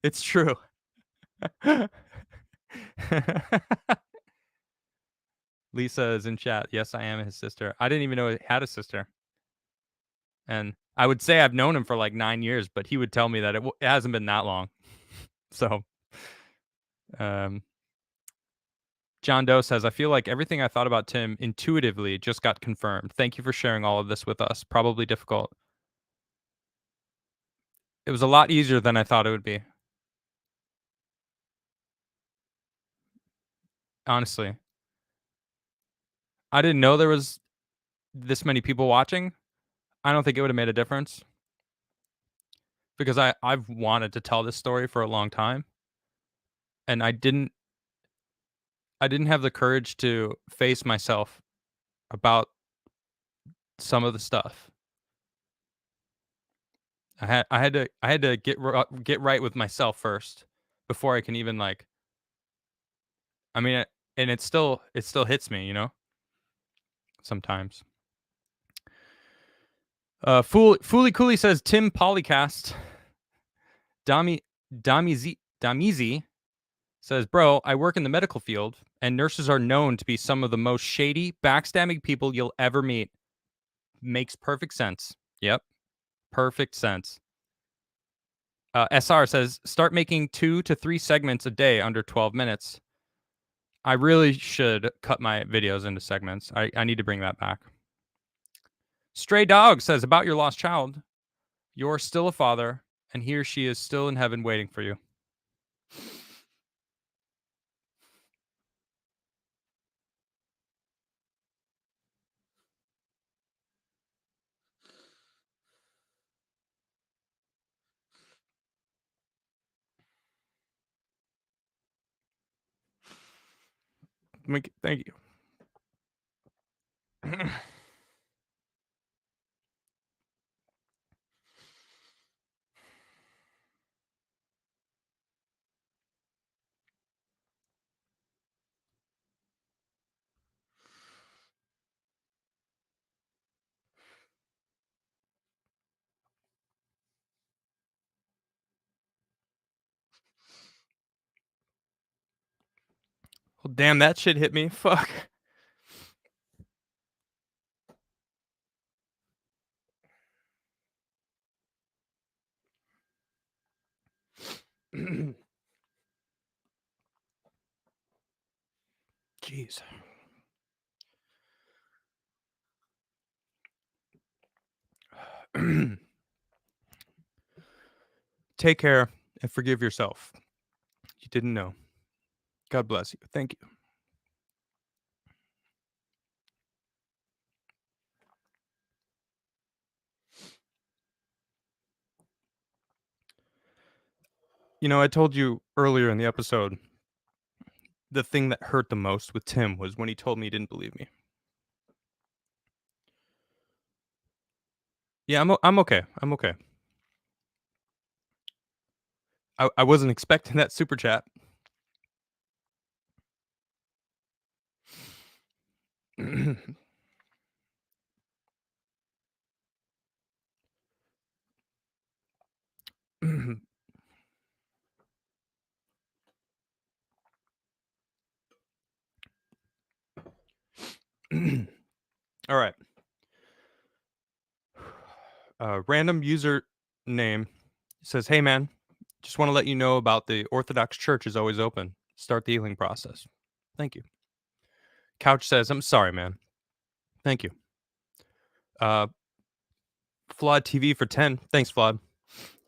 It's true. Lisa is in chat. Yes, I am his sister. I didn't even know he had a sister. And I would say I've known him for like 9 years, but he would tell me that it hasn't been that long. So, John Doe says, "I feel like everything I thought about Tim intuitively just got confirmed. Thank you for sharing all of this with us. Probably difficult." It was a lot easier than I thought it would be. Honestly. I didn't know there was this many people watching. I don't think it would have made a difference. Because I've wanted to tell this story for a long time. And I didn't have the courage to face myself about some of the stuff. I had to get right with myself first before I can even like. I mean, and it still hits me, sometimes. Fooly Cooley says Tim Polycast. Damizi says, bro, I work in the medical field, and nurses are known to be some of the most shady, backstabbing people you'll ever meet. Makes perfect sense. Yep. Perfect sense. SR says, start making 2 to 3 segments a day under 12 minutes. I really should cut my videos into segments. I need to bring that back. Stray Dog says, about your lost child, you're still a father, and he or she is still in heaven waiting for you. Thank you. Well, damn, that shit hit me. Fuck. Jeez. Take care and forgive yourself. You didn't know. God bless you. Thank you. You know, I told you earlier in the episode, the thing that hurt the most with Tim was when he told me he didn't believe me. Yeah, I'm okay. I'm okay. I wasn't expecting that super chat. All right. Random user name says, hey, man, just want to let you know about the Orthodox Church is always open. Start the healing process. Thank you. Couch says, I'm sorry, man. Thank you. Flawed TV for 10. Thanks, Flawed.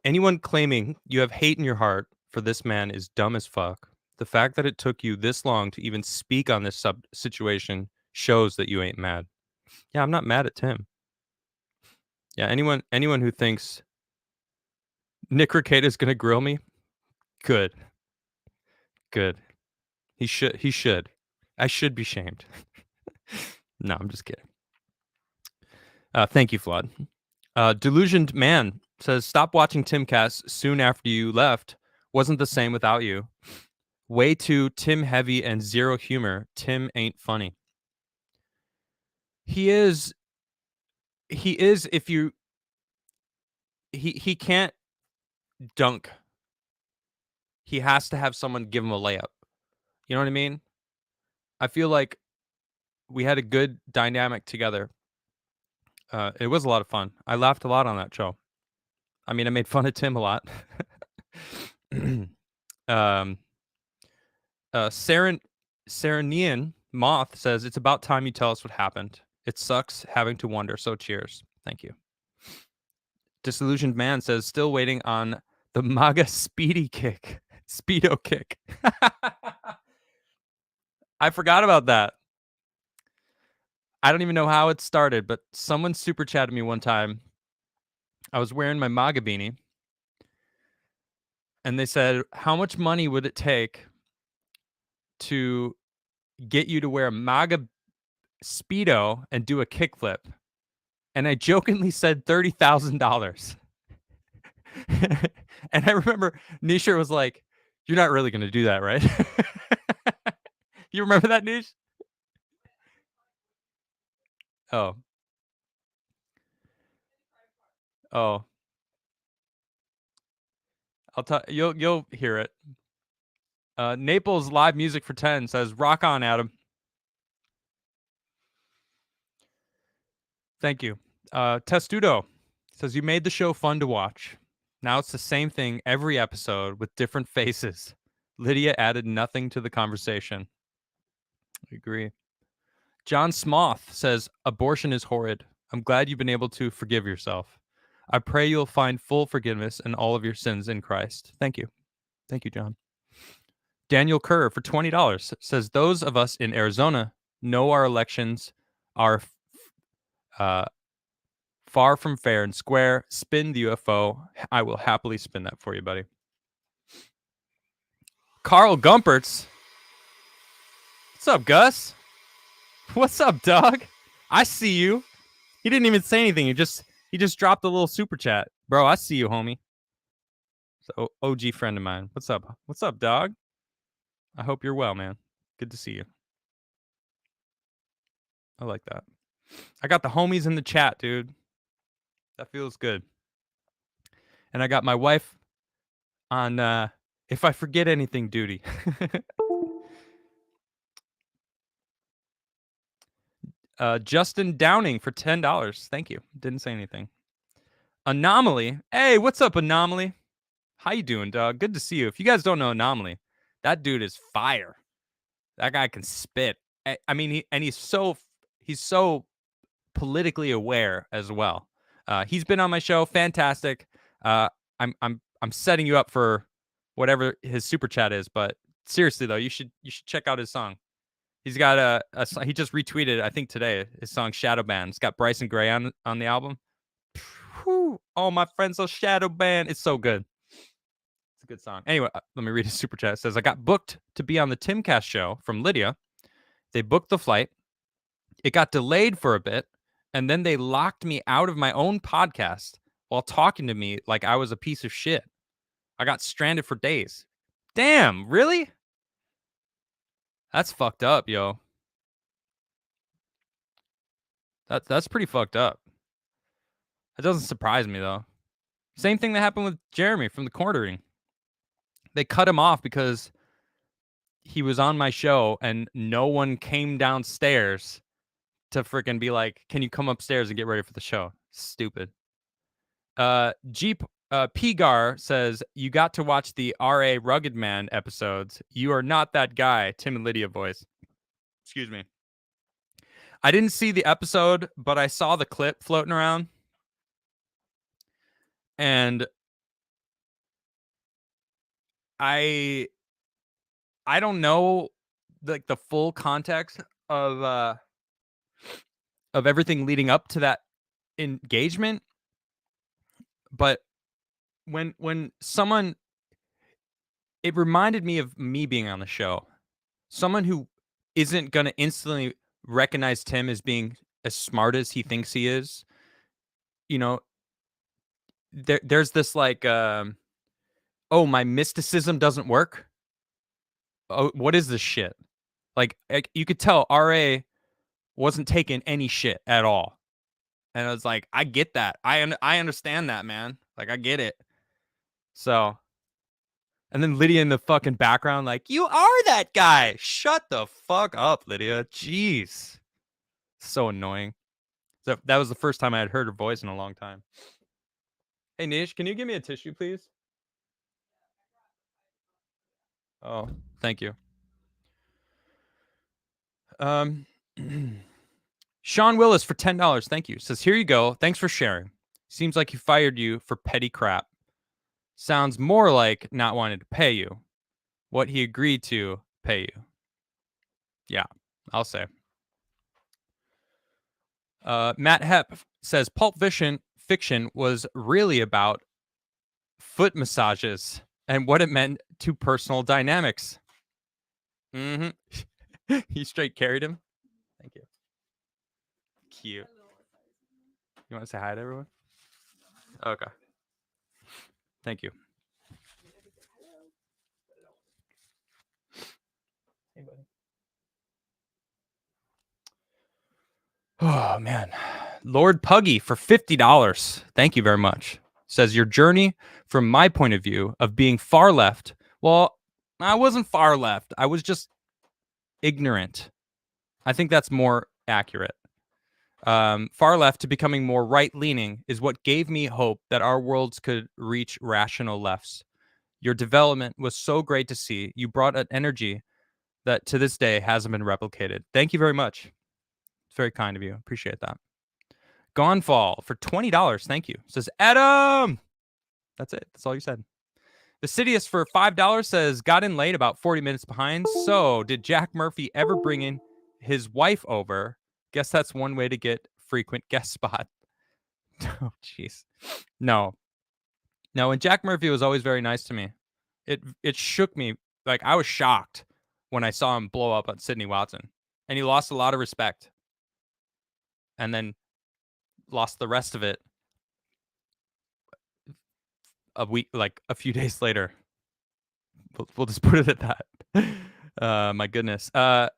Anyone claiming you have hate in your heart for this man is dumb as fuck. The fact that it took you this long to even speak on this situation shows that you ain't mad. Yeah, I'm not mad at Tim. Yeah, anyone who thinks Nick Ricada is gonna grill me, good. He should. I should be shamed. No, I'm just kidding. Thank you, Flawed. Delusioned Man says, stop watching TimCast soon after you left. Wasn't the same without you. Way too Tim heavy and zero humor. Tim ain't funny. He is if you he can't dunk. He has to have someone give him a layup. You know what I mean? I feel like we had a good dynamic together. It was a lot of fun. I laughed a lot on that show. I mean, I made fun of Tim a lot. Serenian Moth says, it's about time you tell us what happened. It sucks having to wonder. So cheers. Thank you. Disillusioned Man says, still waiting on the MAGA speedo kick. I forgot about that. I don't even know how it started, but someone super chatted me one time. I was wearing my MAGA beanie, and they said, how much money would it take to get you to wear a MAGA speedo and do a kickflip? And I jokingly said $30,000. And I remember Nisha was like, you're not really going to do that, right? You remember that, Nish? Oh. Oh. I'll tell you'll hear it. Naples live music for 10 says, "Rock on, Adam." Thank you. Testudo says, "You made the show fun to watch. Now it's the same thing every episode with different faces. Lydia added nothing to the conversation." I agree. John Smoth says, "Abortion is horrid. I'm glad you've been able to forgive yourself. I pray you'll find full forgiveness in all of your sins in Christ." Thank you. Thank you, John. Daniel Kerr for $20 says, "Those of us in Arizona know our elections are uh, far from fair and square. Spin the UFO. I will happily spin that for you, buddy." Carl Gumperts. What's up, Gus? What's up, dog? I see you. He didn't even say anything. He just dropped a little super chat. Bro, I see you, homie. So OG friend of mine. What's up? What's up, dog? I hope you're well, man. Good to see you. I like that. I got the homies in the chat, dude. That feels good. And I got my wife on if I forget anything duty. Justin Downing for $10. Thank you. Didn't say anything. Anomaly. Hey, what's up, Anomaly? How you doing, dog? Good to see you. If you guys don't know Anomaly, that dude is fire. That guy can spit. I mean, he's so politically aware as well. He's been on my show. Fantastic. I'm setting you up for whatever his super chat is, but seriously though, you should check out his song. He's got he just retweeted, I think today, his song Shadow Band. It's got Bryson Gray on the album. Whew, all my friends are Shadow Band. It's so good. It's a good song. Anyway, let me read his super chat. It says, "I got booked to be on the TimCast show from Lydia. They booked the flight. It got delayed for a bit, and then they locked me out of my own podcast while talking to me like I was a piece of shit. I got stranded for days." Damn, really? That's fucked up, yo. That's pretty fucked up. That doesn't surprise me though. Same thing that happened with Jeremy from the Quartering. They cut him off because he was on my show and no one came downstairs to freaking be like, "Can you come upstairs and get ready for the show?" Stupid. Jeep Pigar says, "You got to watch the RA Rugged Man episodes. You are not that guy." Tim and Lydia voice. Excuse me. I didn't see the episode, but I saw the clip floating around. And I don't know like the full context of everything leading up to that engagement, but when someone, it reminded me of me being on the show. Someone who isn't going to instantly recognize Tim as being as smart as he thinks he is. You know, there's this like oh, my mysticism doesn't work. Oh, what is this shit? Like you could tell RA wasn't taking any shit at all. And I was like, I get that. I understand that, man. Like, I get it. So, and then Lydia in the fucking background, like, "You are that guy. Shut the fuck up, Lydia. Jeez." So annoying. So that was the first time I had heard her voice in a long time. Hey, Nish, can you give me a tissue, please? Oh, thank you. Sean Willis for $10. Thank you. Says, "Here you go. Thanks for sharing. Seems like he fired you for petty crap. Sounds more like not wanting to pay you what he agreed to pay you." Yeah, I'll say. Matt Hepp says, "Pulp Fiction was really about foot massages and what it meant to personal dynamics." Mm-hmm. He straight carried him. Thank you. Cute. You want to say hi to everyone? Okay. Thank you. Hey, buddy. Oh man. Lord Puggy for $50. Thank you very much. Says your journey from my point of view of being far left. Well, I wasn't far left. I was just ignorant. I think that's more accurate. Far left to becoming more right leaning is what gave me hope that our worlds could reach rational lefts. Your development was so great to see. You brought an energy that to this day hasn't been replicated. Thank you very much. It's very kind of you. Appreciate that. Gonefall for $20. Thank you. Says Adam. That's it. That's all you said. Vasidius for $5 says got in late, about 40 minutes behind. So did Jack Murphy ever bring in his wife over? Guess that's one way to get frequent guest spot. Oh, jeez. No. And Jack Murphy was always very nice to me. It shook me. Like, I was shocked when I saw him blow up on Sydney Watson. And he lost a lot of respect. And then lost the rest of it a few days later. We'll just put it at that. My goodness.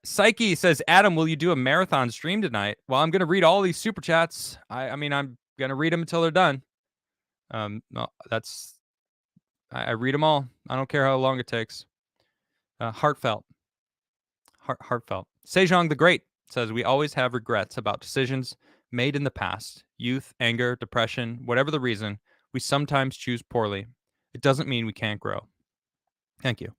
Psyche says, Adam, will you do a marathon stream tonight? Well, I'm going to read all these super chats. I mean, I'm going to read them until they're done. No, I read them all. I don't care how long it takes. Heartfelt. Sejong the Great says, we always have regrets about decisions made in the past. Youth, anger, depression, whatever the reason, we sometimes choose poorly. It doesn't mean we can't grow. Thank you.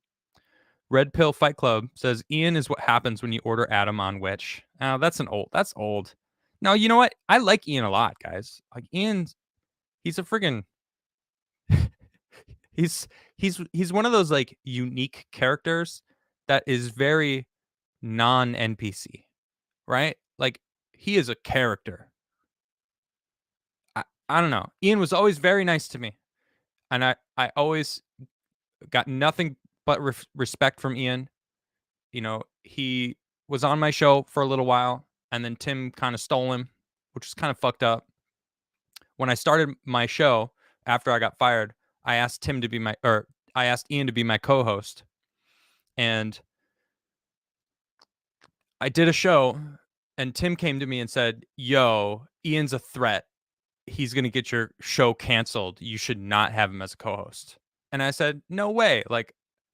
Red Pill Fight Club says, Ian is what happens when you order Adam on Witch. Oh, that's old. No, you know what? I like Ian a lot, guys. Like, he's a friggin' he's one of those like unique characters that is very non-NPC, right? Like, he is a character. I don't know. Ian was always very nice to me. And I always got nothing but respect from Ian. You know, he was on my show for a little while, and then Tim kind of stole him, which was kind of fucked up. When I started my show after I got fired, I asked Ian to be my co-host. And I did a show, and Tim came to me and said, yo, Ian's a threat. He's going to get your show canceled. You should not have him as a co-host. And I said, no way. Like,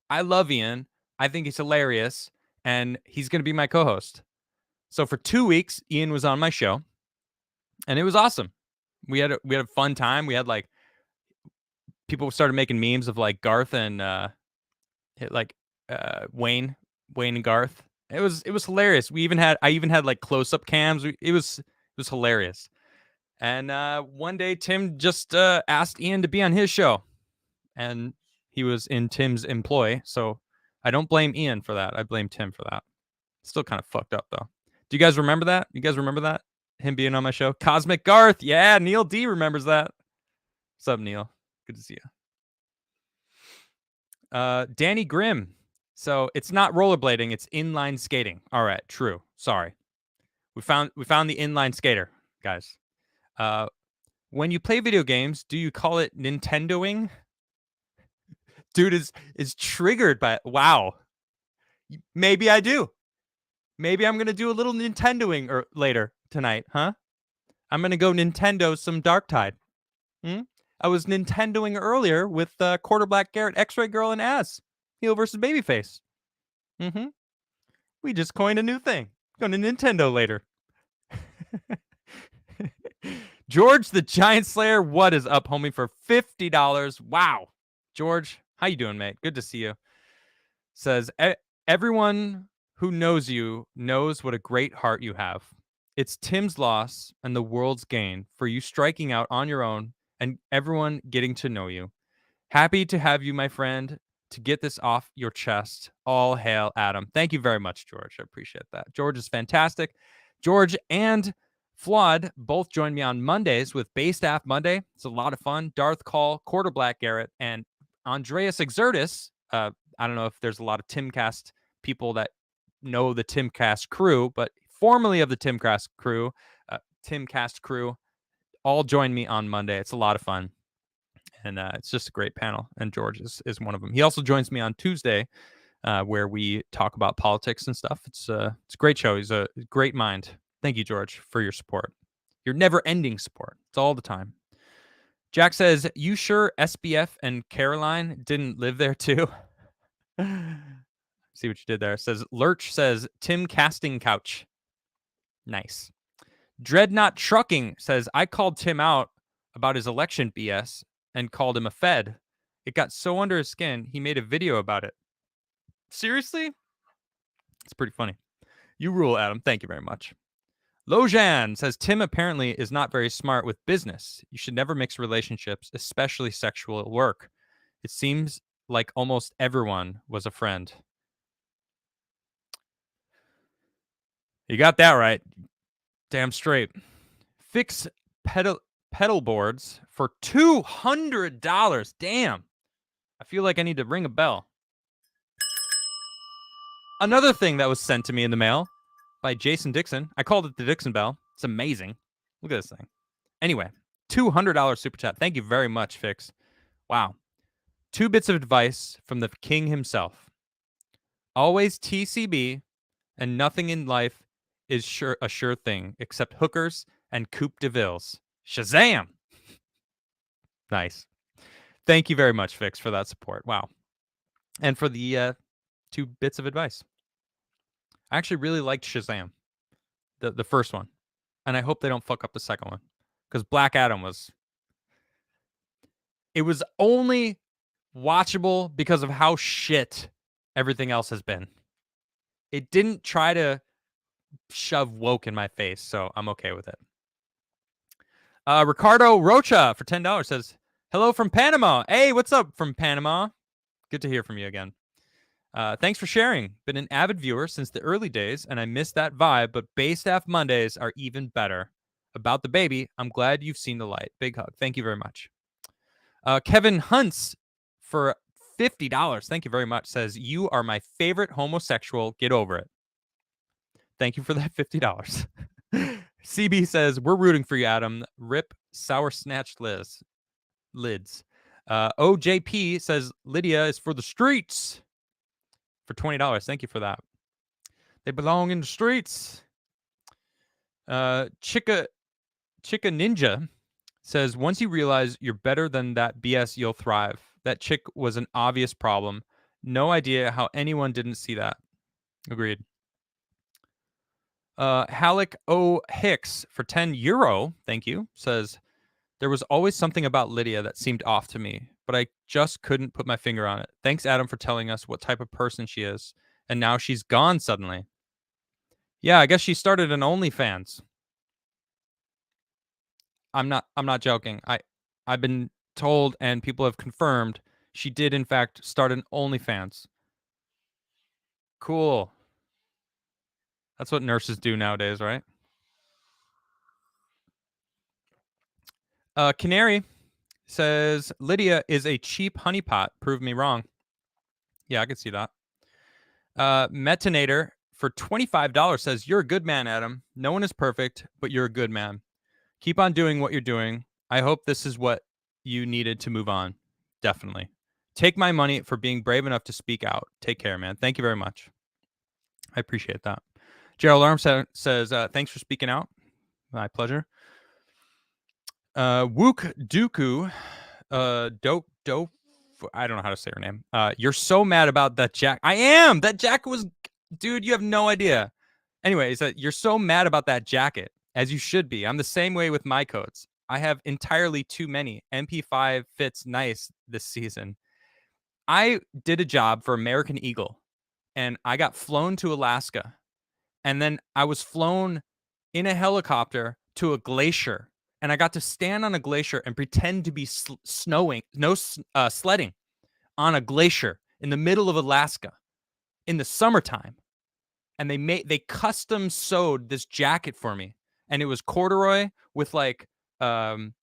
I love Ian. I think he's hilarious, and he's going to be my co-host. So for 2 weeks, Ian was on my show, and it was awesome. We had a fun time. We had like people started making memes of like Garth and Wayne and Garth. It was hilarious. I even had like close-up cams. It was hilarious. And one day Tim just asked Ian to be on his show, and he was in Tim's employ. So I don't blame Ian for that. I blame Tim for that. Still kind of fucked up though. Do you guys remember that? Him being on my show? Cosmic Garth. Yeah, Neil D remembers that. What's up, Neil? Good to see you. Danny Grimm. So it's not rollerblading, it's inline skating. All right, true. Sorry. We found the inline skater, guys. When you play video games, do you call it Nintendoing? Dude is triggered by it. Wow. Maybe I do. Maybe I'm gonna do a little Nintendoing later tonight, huh? I'm gonna go Nintendo some Darktide. I was Nintendoing earlier with Quarter Black Garrett, X-Ray Girl, and Ass. Heel versus Babyface. We just coined a new thing. Going to Nintendo later. George the Giant Slayer, what is up, homie, for $50? Wow. George, how you doing, mate? Good to see you. Says, everyone who knows you knows what a great heart you have. It's Tim's loss and the world's gain for you striking out on your own and everyone getting to know you. Happy to have you, my friend, to get this off your chest. All hail, Adam. Thank you very much, George. I appreciate that. George is fantastic. George and Flawed both joined me on Mondays with Bay Staff Monday. It's a lot of fun. Darth Call, Quarter Black Garrett, and Andreas Exertus. I don't know if there's a lot of TimCast people that know the TimCast crew, but formerly of the TimCast crew, all joined me on Monday. It's a lot of fun. And it's just a great panel. And George is one of them. He also joins me on Tuesday, where we talk about politics and stuff. It's a great show. He's a great mind. Thank you, George, for your support. Your never-ending support. It's all the time. Jack says, you sure SBF and Caroline didn't live there too? See what you did there. Says Lurch says Tim casting couch. Nice. Dreadnought Trucking says I called Tim out about his election BS and called him a Fed. It got so under his skin, he made a video about it. Seriously? It's pretty funny. You rule, Adam. Thank you very much. Lojan says Tim apparently is not very smart with business. You should never mix relationships, especially sexual at work. It seems like almost everyone was a friend. You got that right. Damn straight. Fix pedal boards for $200. Damn. I feel like I need to ring a bell. Another thing that was sent to me in the mail by Jason Dixon. I called it the Dixon Bell. It's amazing. Look at this thing. Anyway, $200 super chat. Thank you very much, Fix. Wow. 2 bits of advice from the king himself. Always TCB, and nothing in life is a sure thing except hookers and Coupe de Villes. Shazam! Nice. Thank you very much, Fix, for that support. Wow. And for the 2 bits of advice. I actually really liked Shazam, the first one. And I hope they don't fuck up the second one. Because Black Adam was... It was only watchable because of how shit everything else has been. It didn't try to shove woke in my face, so I'm okay with it. Ricardo Rocha for $10 says, hello from Panama. Hey, what's up from Panama? Good to hear from you again. Thanks for sharing. Been an avid viewer since the early days, and I miss that vibe, but Bay Staff Mondays are even better. About the baby, I'm glad you've seen the light. Big hug. Thank you very much. Kevin Hunts for $50. Thank you very much. Says, you are my favorite homosexual. Get over it. Thank you for that $50. CB says, we're rooting for you, Adam. Rip sour snatched lids. OJP says, Lydia is for the streets. For $20. Thank you for that. They belong in the streets. Chica Ninja says, once you realize you're better than that BS, you'll thrive. That chick was an obvious problem. No idea how anyone didn't see that. Agreed. Halleck O. Hicks for €10, thank you, says, there was always something about Lydia that seemed off to me, but I just couldn't put my finger on it. Thanks, Adam, for telling us what type of person she is. And now she's gone suddenly. Yeah, I guess she started an OnlyFans. I'm not joking. I've been told and people have confirmed she did in fact start an OnlyFans. Cool. That's what nurses do nowadays, right? Canary says, Lydia is a cheap honeypot. Prove me wrong. Yeah, I could see that. Metanator for $25 says, you're a good man, Adam. No one is perfect, but you're a good man. Keep on doing what you're doing. I hope this is what you needed to move on. Definitely. Take my money for being brave enough to speak out. Take care, man. Thank you very much. I appreciate that. Gerald Arm says, thanks for speaking out. My pleasure. Wook Dooku, Dope, I don't know how to say her name. You're so mad about that jacket. I am. That jacket was, dude, you have no idea. Anyways, you're so mad about that jacket, as you should be. I'm the same way with my coats. I have entirely too many. MP5 fits nice this season. I did a job for American Eagle, and I got flown to Alaska. And then I was flown in a helicopter to a glacier. And I got to stand on a glacier and pretend to be sledding on a glacier in the middle of Alaska in the summertime. And they custom sewed this jacket for me. And it was corduroy with like the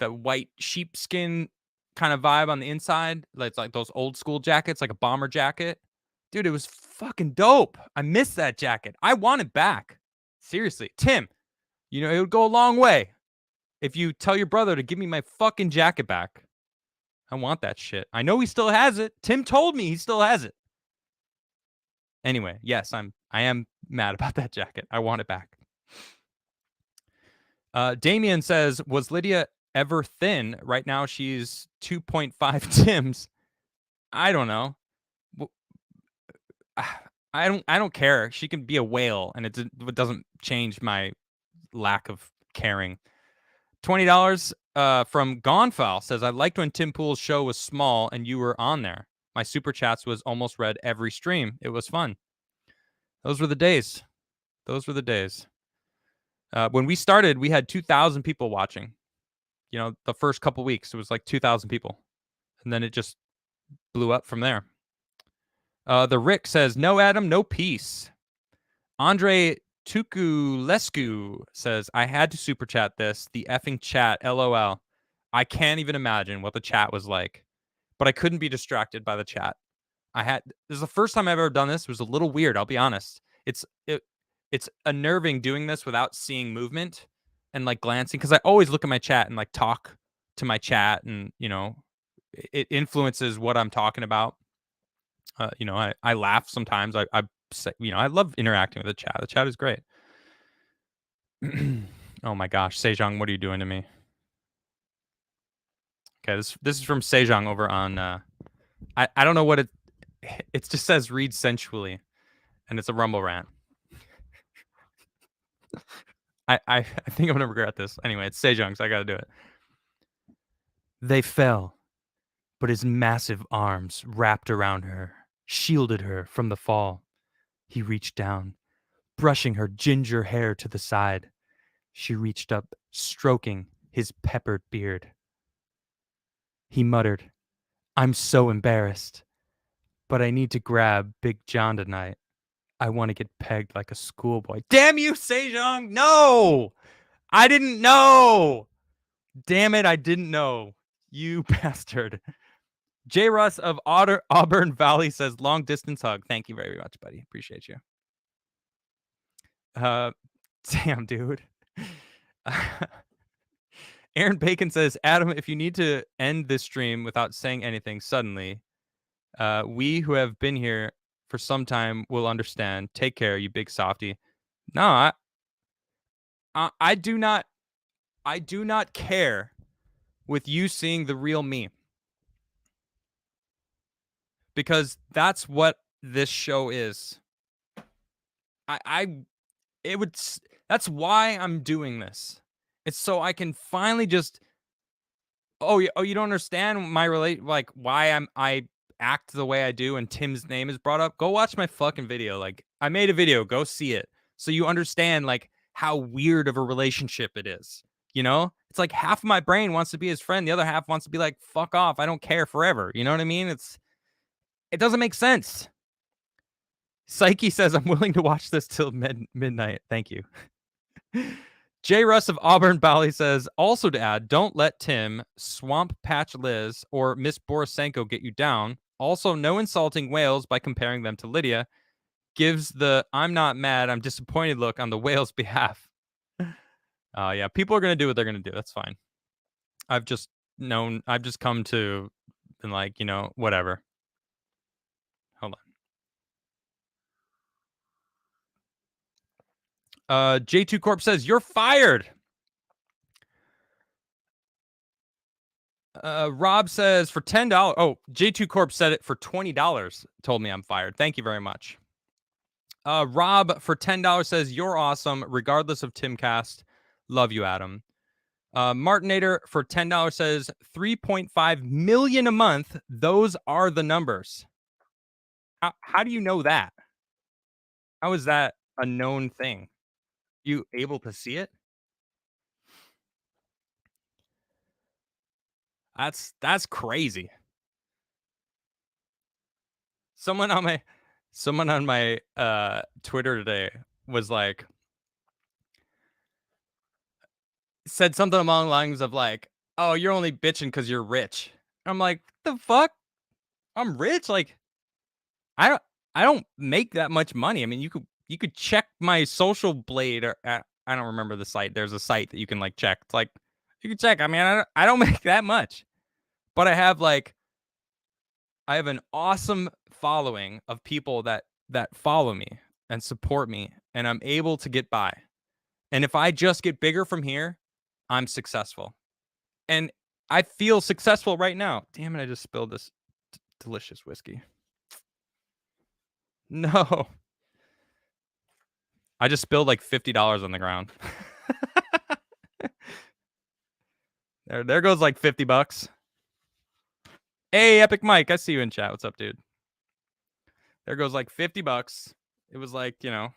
white sheepskin kind of vibe on the inside. Like those old school jackets, like a bomber jacket. Dude, it was fucking dope. I miss that jacket. I want it back. Seriously. Tim, it would go a long way if you tell your brother to give me my fucking jacket back. I want that shit. I know he still has it. Tim told me he still has it. Anyway, yes, I am mad about that jacket. I want it back. Damien says, was Lydia ever thin? Right now she's 2.5 Tims. I don't know. I don't care. She can be a whale, and it doesn't change my lack of caring. $20 from Gonfal says, I liked when Tim Pool's show was small and you were on there. My super chats was almost read every stream. It was fun. Those were the days. Those were the days. When we started, we had 2,000 people watching. You know, the first couple weeks, it was like 2,000 people. And then it just blew up from there. The Rick says, no Adam, no peace. Andre Tukulescu says, I had to super chat this. The effing chat, LOL. I can't even imagine what the chat was like, but I couldn't be distracted by the chat. This is the first time I've ever done this. It was a little weird, I'll be honest. It's unnerving doing this without seeing movement and like glancing, because I always look at my chat and like talk to my chat, and you know, it influences what I'm talking about. You know, I laugh sometimes. I you know, I love interacting with the chat. The chat is great. Oh my gosh, Sejong, what are you doing to me? Okay, this is from Sejong over on I don't know what it just says read sensually, and it's a Rumble rant. I think I'm gonna regret this. Anyway, it's Sejong, so I gotta do it. They fell, but his massive arms wrapped around her, shielded her from the fall. He reached down, brushing her ginger hair to the side. She reached up, stroking his peppered beard. He muttered, I'm so embarrassed, but I need to grab Big John tonight. I want to get pegged like a schoolboy. Damn you, Sejong! No! I didn't know! Damn it, I didn't know. You bastard. J. Russ of Auburn Valley says, long distance hug. Thank you very much, buddy. Appreciate you. Damn, dude. Aaron Bacon says, Adam, if you need to end this stream without saying anything suddenly, we who have been here for some time will understand. Take care, you big softy. No, I do not care with you seeing the real me, because that's what this show is. That's why I'm doing this. It's so I can finally just, you don't understand my like why I act the way I do and Tim's name is brought up. Go watch my fucking video. Like, I made a video, go see it, so you understand like how weird of a relationship it is. You know, it's like half of my brain wants to be his friend, the other half wants to be like, fuck off, I don't care forever. You know what I mean? It doesn't make sense. Psyche says, I'm willing to watch this till midnight. Thank you. J. Russ of Auburn Valley says, also to add, don't let Tim, Swamp Patch Liz, or Miss Borisenko get you down. Also, no insulting whales by comparing them to Lydia. Gives the I'm not mad, I'm disappointed look on the whale's behalf. Yeah, people are going to do what they're going to do. That's fine. I've just come to, and like, you know, whatever. Hold on. J2 Corp says, you're fired. Rob says, for $10. Oh, J2 Corp said it for $20. Told me I'm fired. Thank you very much. Rob for $10 says, you're awesome, regardless of TimCast. Love you, Adam. Martinator for $10 says, 3.5 million a month. Those are the numbers. How do you know that? How is that a known thing? You able to see it? That's crazy. Someone on my Twitter today was like, said something along the lines of like, oh, you're only bitching because you're rich. I'm like, the fuck? I'm rich? Like, I don't make that much money. I mean, you could check my Social Blade, or I don't remember the site. There's a site that you can like check. It's like, you can check. I mean, I don't make that much, but I have an awesome following of people that that follow me and support me, and I'm able to get by. And if I just get bigger from here, I'm successful. And I feel successful right now. Damn it, I just spilled this delicious whiskey. No. I just spilled like $50 on the ground. There goes like $50. Hey, Epic Mike, I see you in chat. What's up, dude? There goes like $50. It was like, you know.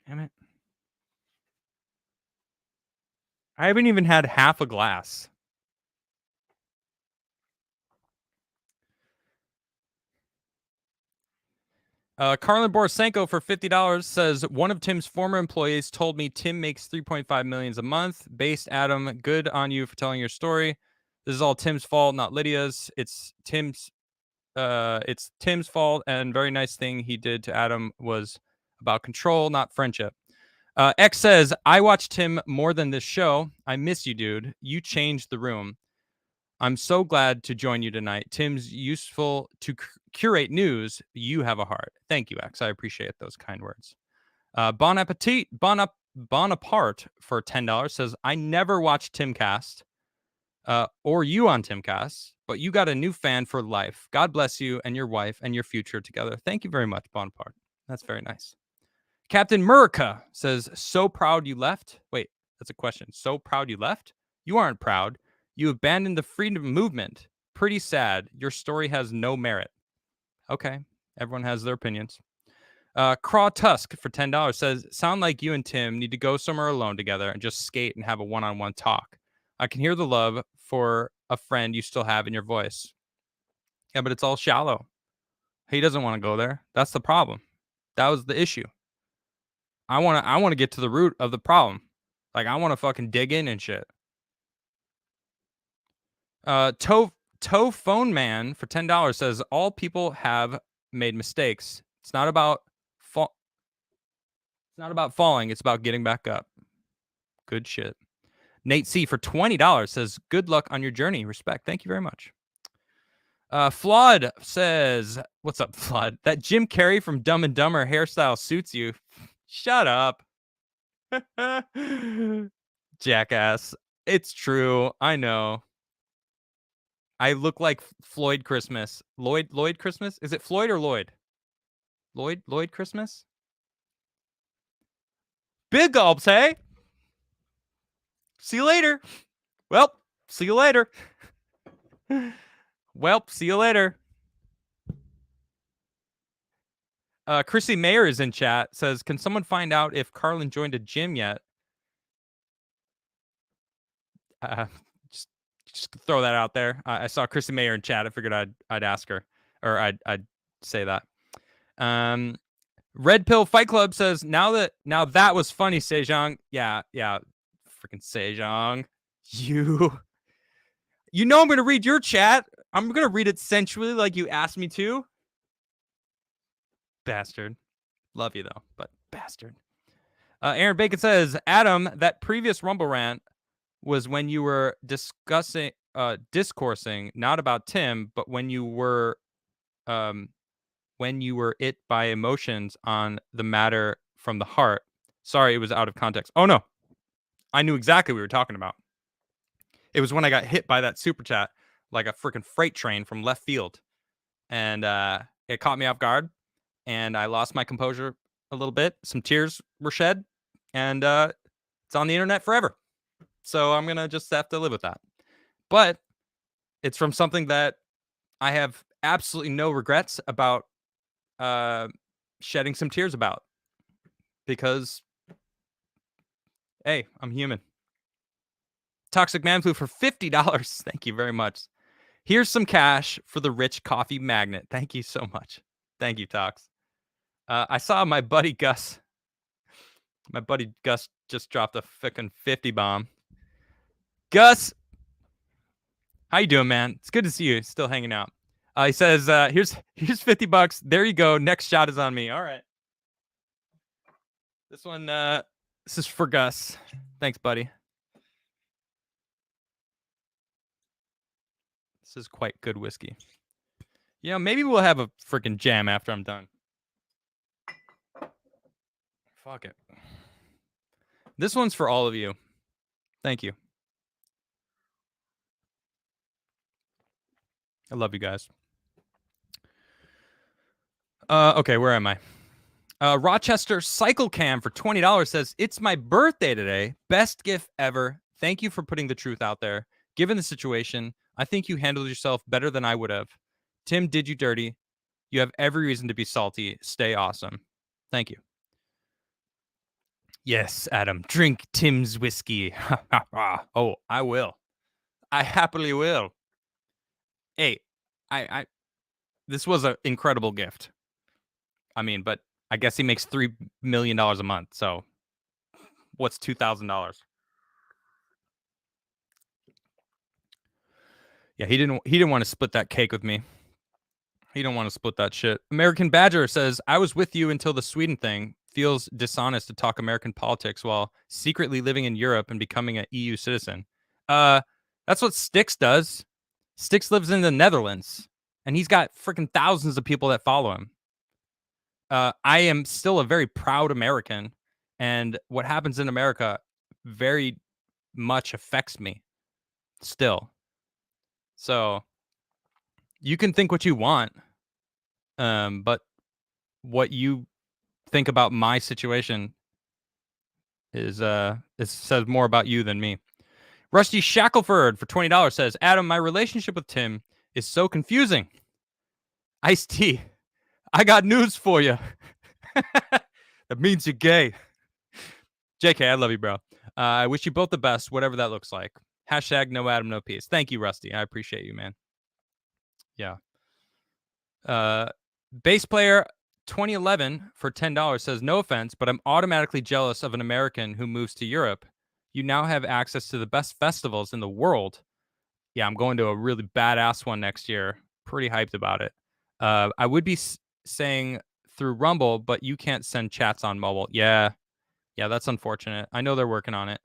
Damn it. I haven't even had half a glass. Carlin Borisenko for $50 says, one of Tim's former employees told me Tim makes $3.5 million a month. Based Adam, good on you for telling your story. This is all Tim's fault, not Lydia's. It's Tim's fault, and very nice thing he did to Adam was about control, not friendship. X says, I watched Tim more than this show. I miss you, dude. You changed the room. I'm so glad to join you tonight. Tim's useful to curate news. You have a heart. Thank you, X. I appreciate those kind words. Bon appetit, Bonaparte for $10 says, I never watched TimCast or you on TimCast, but you got a new fan for life. God bless you and your wife and your future together. Thank you very much, Bonaparte. That's very nice. Captain Murica says, so proud you left. Wait, that's a question. So proud you left? You aren't proud. You abandoned the freedom movement. Pretty sad. Your story has no merit. Okay. Everyone has their opinions. Craw Tusk for $10 says, sound like you and Tim need to go somewhere alone together and just skate and have a one-on-one talk. I can hear the love for a friend you still have in your voice. Yeah, but it's all shallow. He doesn't want to go there. That's the problem. That was the issue. I want to get to the root of the problem. Like, I want to fucking dig in and shit. Toe Phone Man for $10 says, all people have made mistakes. It's not about falling. It's about getting back up. Good shit. Nate C for $20 says, good luck on your journey. Respect. Thank you very much. Flawed says, what's up, Flawed? That Jim Carrey from Dumb and Dumber hairstyle suits you. Shut up. Jackass. It's true. I know. I look like Floyd Christmas. Lloyd Christmas? Is it Floyd or Lloyd? Lloyd Christmas? Big gulps, hey? See you later. Well, see you later. Well, see you later. Chrissy Mayer is in chat. Says, can someone find out if Carlin joined a gym yet? Just throw that out there. I saw Chrissy Mayer in chat. I figured I'd ask her, or I'd say that. Red Pill Fight Club says, now that was funny, Sejong. Yeah, freaking Sejong. You know I'm gonna read your chat. I'm gonna read it sensually like you asked me to. Bastard. Love you though, but bastard. Aaron Bacon says, Adam, that previous Rumble rant was when you were discussing not about Tim, but when you were it by emotions on the matter from the heart. Sorry, it was out of context. Oh no. I knew exactly what we were talking about. It was when I got hit by that super chat like a freaking freight train from left field. And it caught me off guard. And I lost my composure a little bit. Some tears were shed. And it's on the internet forever. So I'm going to just have to live with that. But it's from something that I have absolutely no regrets about shedding some tears about. Because, hey, I'm human. Toxic Man Flu for $50. Thank you very much. Here's some cash for the rich coffee magnet. Thank you so much. Thank you, Tox. I saw my buddy Gus. My buddy Gus just dropped a fucking 50 bomb. Gus, how you doing, man? It's good to see you. Still hanging out. He says, here's $50. There you go. Next shot is on me. All right. This one, this is for Gus. Thanks, buddy. This is quite good whiskey. You know, maybe we'll have a freaking jam after I'm done. Fuck it. This one's for all of you. Thank you. I love you guys. Okay, where am I? Rochester Cycle Cam for $20 says, "It's my birthday today. Best gift ever. Thank you for putting the truth out there. Given the situation, I think you handled yourself better than I would have. Tim did you dirty. You have every reason to be salty. Stay awesome." Thank you. Yes, Adam. Drink Tim's whiskey. Oh, I will. I happily will. Hey, I this was an incredible gift. I mean, but I guess he makes $3 million a month. So what's $2,000? Yeah, he didn't want to split that cake with me. He don't want to split that shit. American Badger says, "I was with you until the Sweden thing. Feels dishonest to talk American politics while secretly living in Europe and becoming an EU citizen." That's what Styx does. Styx lives in the Netherlands, and he's got freaking thousands of people that follow him. I am still a very proud American, and what happens in America very much affects me still. So you can think what you want, but what you think about my situation is it says more about you than me. Rusty Shackelford for $20 says, "Adam, my relationship with Tim is so confusing. Iced tea, I got news for you." That means you're gay. JK, I love you, bro. I wish you both the best, whatever that looks like. Hashtag no Adam, no peace. Thank you, Rusty. I appreciate you, man. Yeah. Bass player 2011 for $10 says, "No offense, but I'm automatically jealous of an American who moves to Europe. You now have access to the best festivals in the world." Yeah, I'm going to a really badass one next year. Pretty hyped about it. I would be saying through Rumble, but you can't send chats on mobile. Yeah, that's unfortunate. I know they're working on it.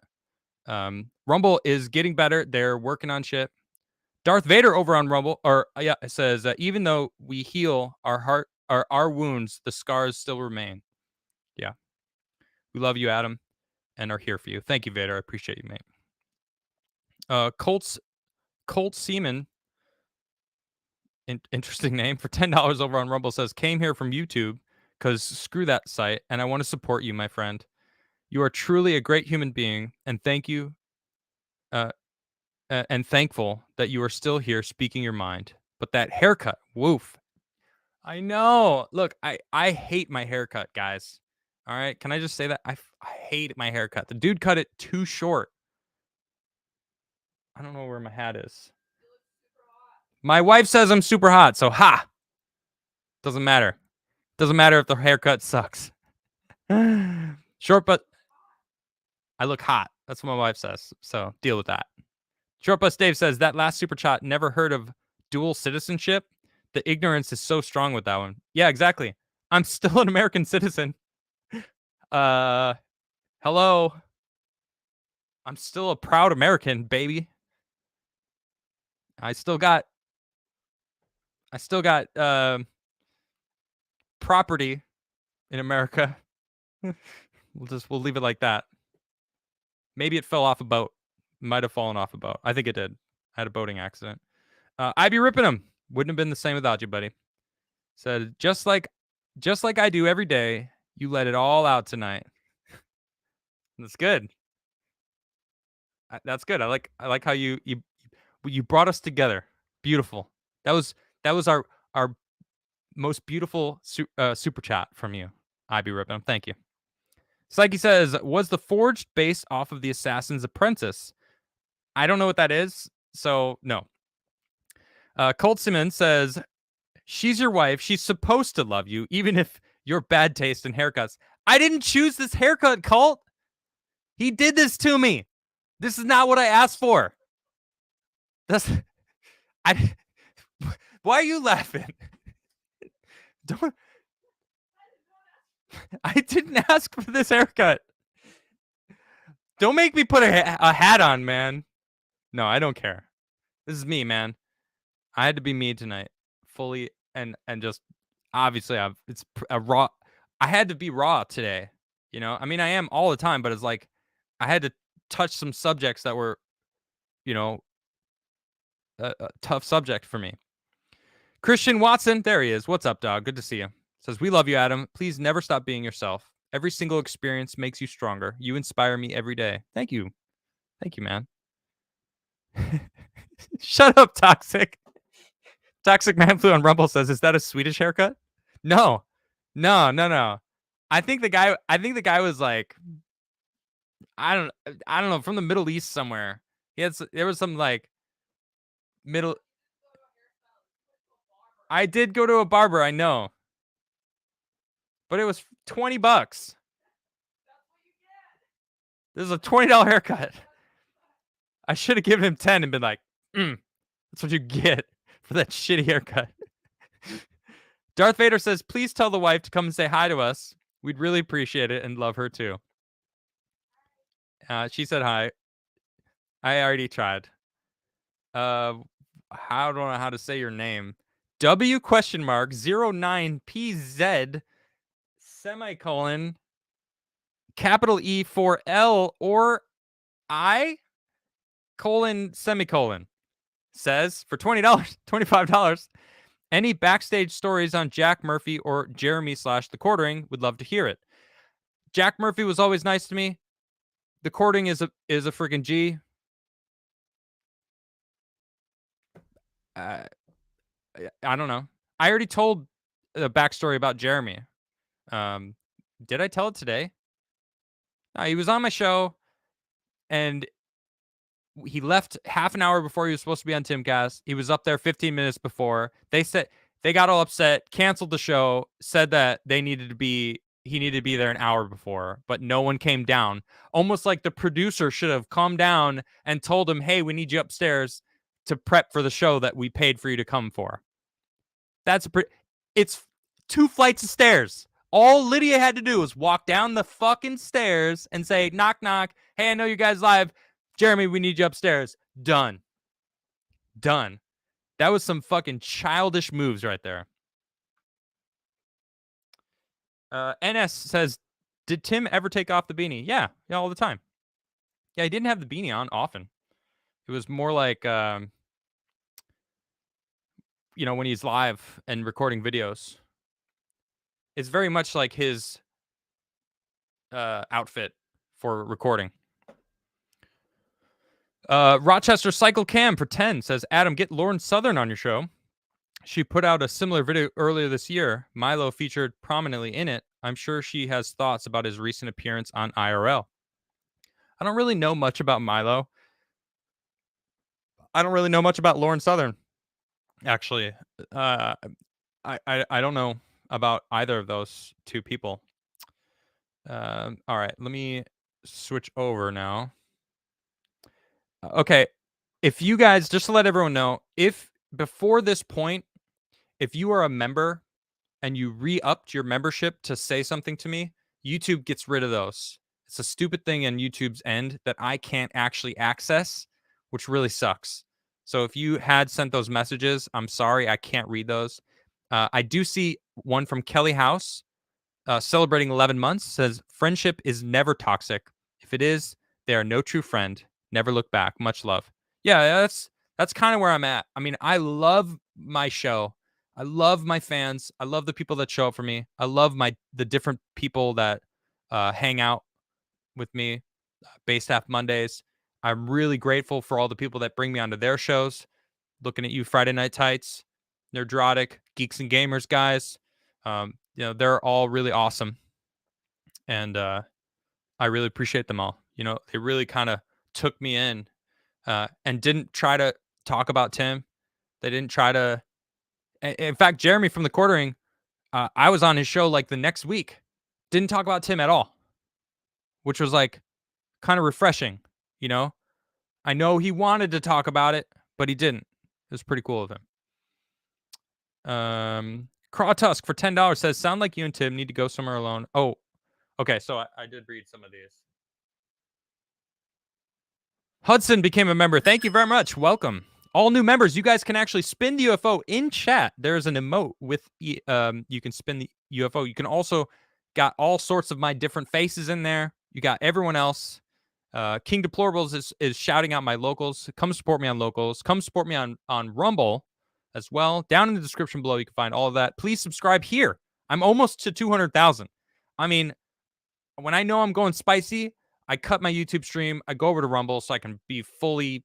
Rumble is getting better. They're working on shit. Darth Vader over on Rumble, it says, "Even though we heal our heart, our wounds, the scars still remain." Yeah, we love you, Adam, and are here for you. Thank you, Vader. I appreciate you, mate. Colt Seaman, interesting name, for $10 over on Rumble says, "Came here from YouTube because screw that site, and I want to support you, my friend. You are truly a great human being, and thank you, and thankful that you are still here speaking your mind. But that haircut, woof." I know. Look, I hate my haircut, guys. All right, can I just say that I hate my haircut. The dude cut it too short. I don't know where my hat is. My wife says I'm super hot, so ha. Doesn't matter. Doesn't matter if the haircut sucks. Short but I look hot. That's what my wife says. So deal with that. Short Bus Dave says, "That last super chat, never heard of dual citizenship. The ignorance is so strong with that one." Yeah, exactly. I'm still an American citizen. Hello. I'm still a proud American, baby. I still got property in America. We'll leave it like that. Maybe it fell off a boat. Might have fallen off a boat. I think it did. I had a boating accident. I'd be ripping him. Wouldn't have been the same without you, buddy. Said, just like I do every day, you let it all out tonight." That's good. That's good. I like how you brought us together. Beautiful. That was our most beautiful super chat from you. I'd be ripping him. Thank you. Psyche says, "Was the Forged based off of the Assassin's Apprentice?" I don't know what that is, so no. Colt Simmons says, "She's your wife. She's supposed to love you, even if your bad taste in haircuts." I didn't choose this haircut, Colt. He did this to me. This is not what I asked for. I. Why are you laughing? Don't. I didn't ask for this haircut. Don't make me put a hat on, man. No, I don't care. This is me, man. I had to be me tonight. Fully and just obviously it's a raw. I had to be raw today. You know, I mean, I am all the time, but it's like I had to touch some subjects that were, you know, a tough subject for me. Christian Watson, there he is. What's up, dog? Good to see you. Says, we love you, Adam. Please never stop being yourself. Every single experience makes you stronger. You inspire me every day. Thank you. Thank you, man. Shut up, Toxic. Toxic Man Flew on Rumble says, is that a Swedish haircut? No. No. I think the guy was like, I don't know, from the Middle East somewhere. There was some like middle. I did go to a barber, I know. But it was $20. This is a $20 haircut. I should have given him 10 and been like, that's what you get for that shitty haircut. Darth Vader says, please tell the wife to come and say hi to us. We'd really appreciate it and love her too. She said hi. I already tried. I don't know how to say your name. W question mark 09PZ semicolon capital E for L or I colon semicolon says for $20, $25. Any backstage stories on Jack Murphy or Jeremy / the Quartering? Would love to hear it. Jack Murphy was always nice to me. The Quartering is a freaking G. I don't know. I already told the backstory about Jeremy. Did I tell it today? No, he was on my show, and he left half an hour before he was supposed to be on TimCast. He was up there 15 minutes before. They got all upset, canceled the show, said that he needed to be there an hour before, but no one came down. Almost like the producer should have come down and told him, hey, we need you upstairs to prep for the show that we paid for you to come for. It's 2 flights of stairs. All Lydia had to do was walk down the fucking stairs and say, knock, knock. Hey, I know you guys live. Jeremy, we need you upstairs. Done. That was some fucking childish moves right there. NS says, did Tim ever take off the beanie? Yeah, all the time. Yeah, he didn't have the beanie on often. It was more like, when he's live and recording videos. It's very much like his outfit for recording. Rochester Cycle Cam for 10 says, Adam, get Lauren Southern on your show. She put out a similar video earlier this year. Milo featured prominently in it. I'm sure she has thoughts about his recent appearance on IRL. I don't really know much about Milo. I don't really know much about Lauren Southern, actually. I don't know about either of those two people. All right, let me switch over now. Okay, if you guys, just to let everyone know, if before this point, if you are a member and you re-upped your membership to say something to me, YouTube gets rid of those. It's a stupid thing on YouTube's end that I can't actually access, which really sucks. So if you had sent those messages, I'm sorry, I can't read those. I do see one from Kelly House, celebrating 11 months, says, friendship is never toxic. If it is, they are no true friend. Never look back. Much love. Yeah, that's kind of where I'm at. I mean, I love my show. I love my fans. I love the people that show up for me. I love the different people that hang out with me. Base Staff Mondays. I'm really grateful for all the people that bring me onto their shows. Looking at you, Friday Night Tights, Nerdrotic, Geeks and Gamers guys. They're all really awesome. And I really appreciate them all. They really kind of took me in and didn't try to talk about Tim. They didn't try to. In fact, Jeremy from the Quartering, I was on his show like the next week. Didn't talk about Tim at all, which was like kind of refreshing. I know he wanted to talk about it, but he didn't. It was pretty cool of him. Craw Tusk for $10 says, sound like you and Tim need to go somewhere alone. Oh, okay. So I did read some of these. Hudson became a member. Thank you very much. Welcome. All new members, you guys can actually spin the UFO in chat. There's an emote with you can spin the UFO. You can also got all sorts of my different faces in there. You got everyone else. King Deplorables is shouting out my locals. Come support me on locals. Come support me on Rumble as well. Down in the description below, you can find all of that. Please subscribe here. I'm almost to 200,000. I mean, when I know I'm going spicy, I cut my YouTube stream. I go over to Rumble so I can be fully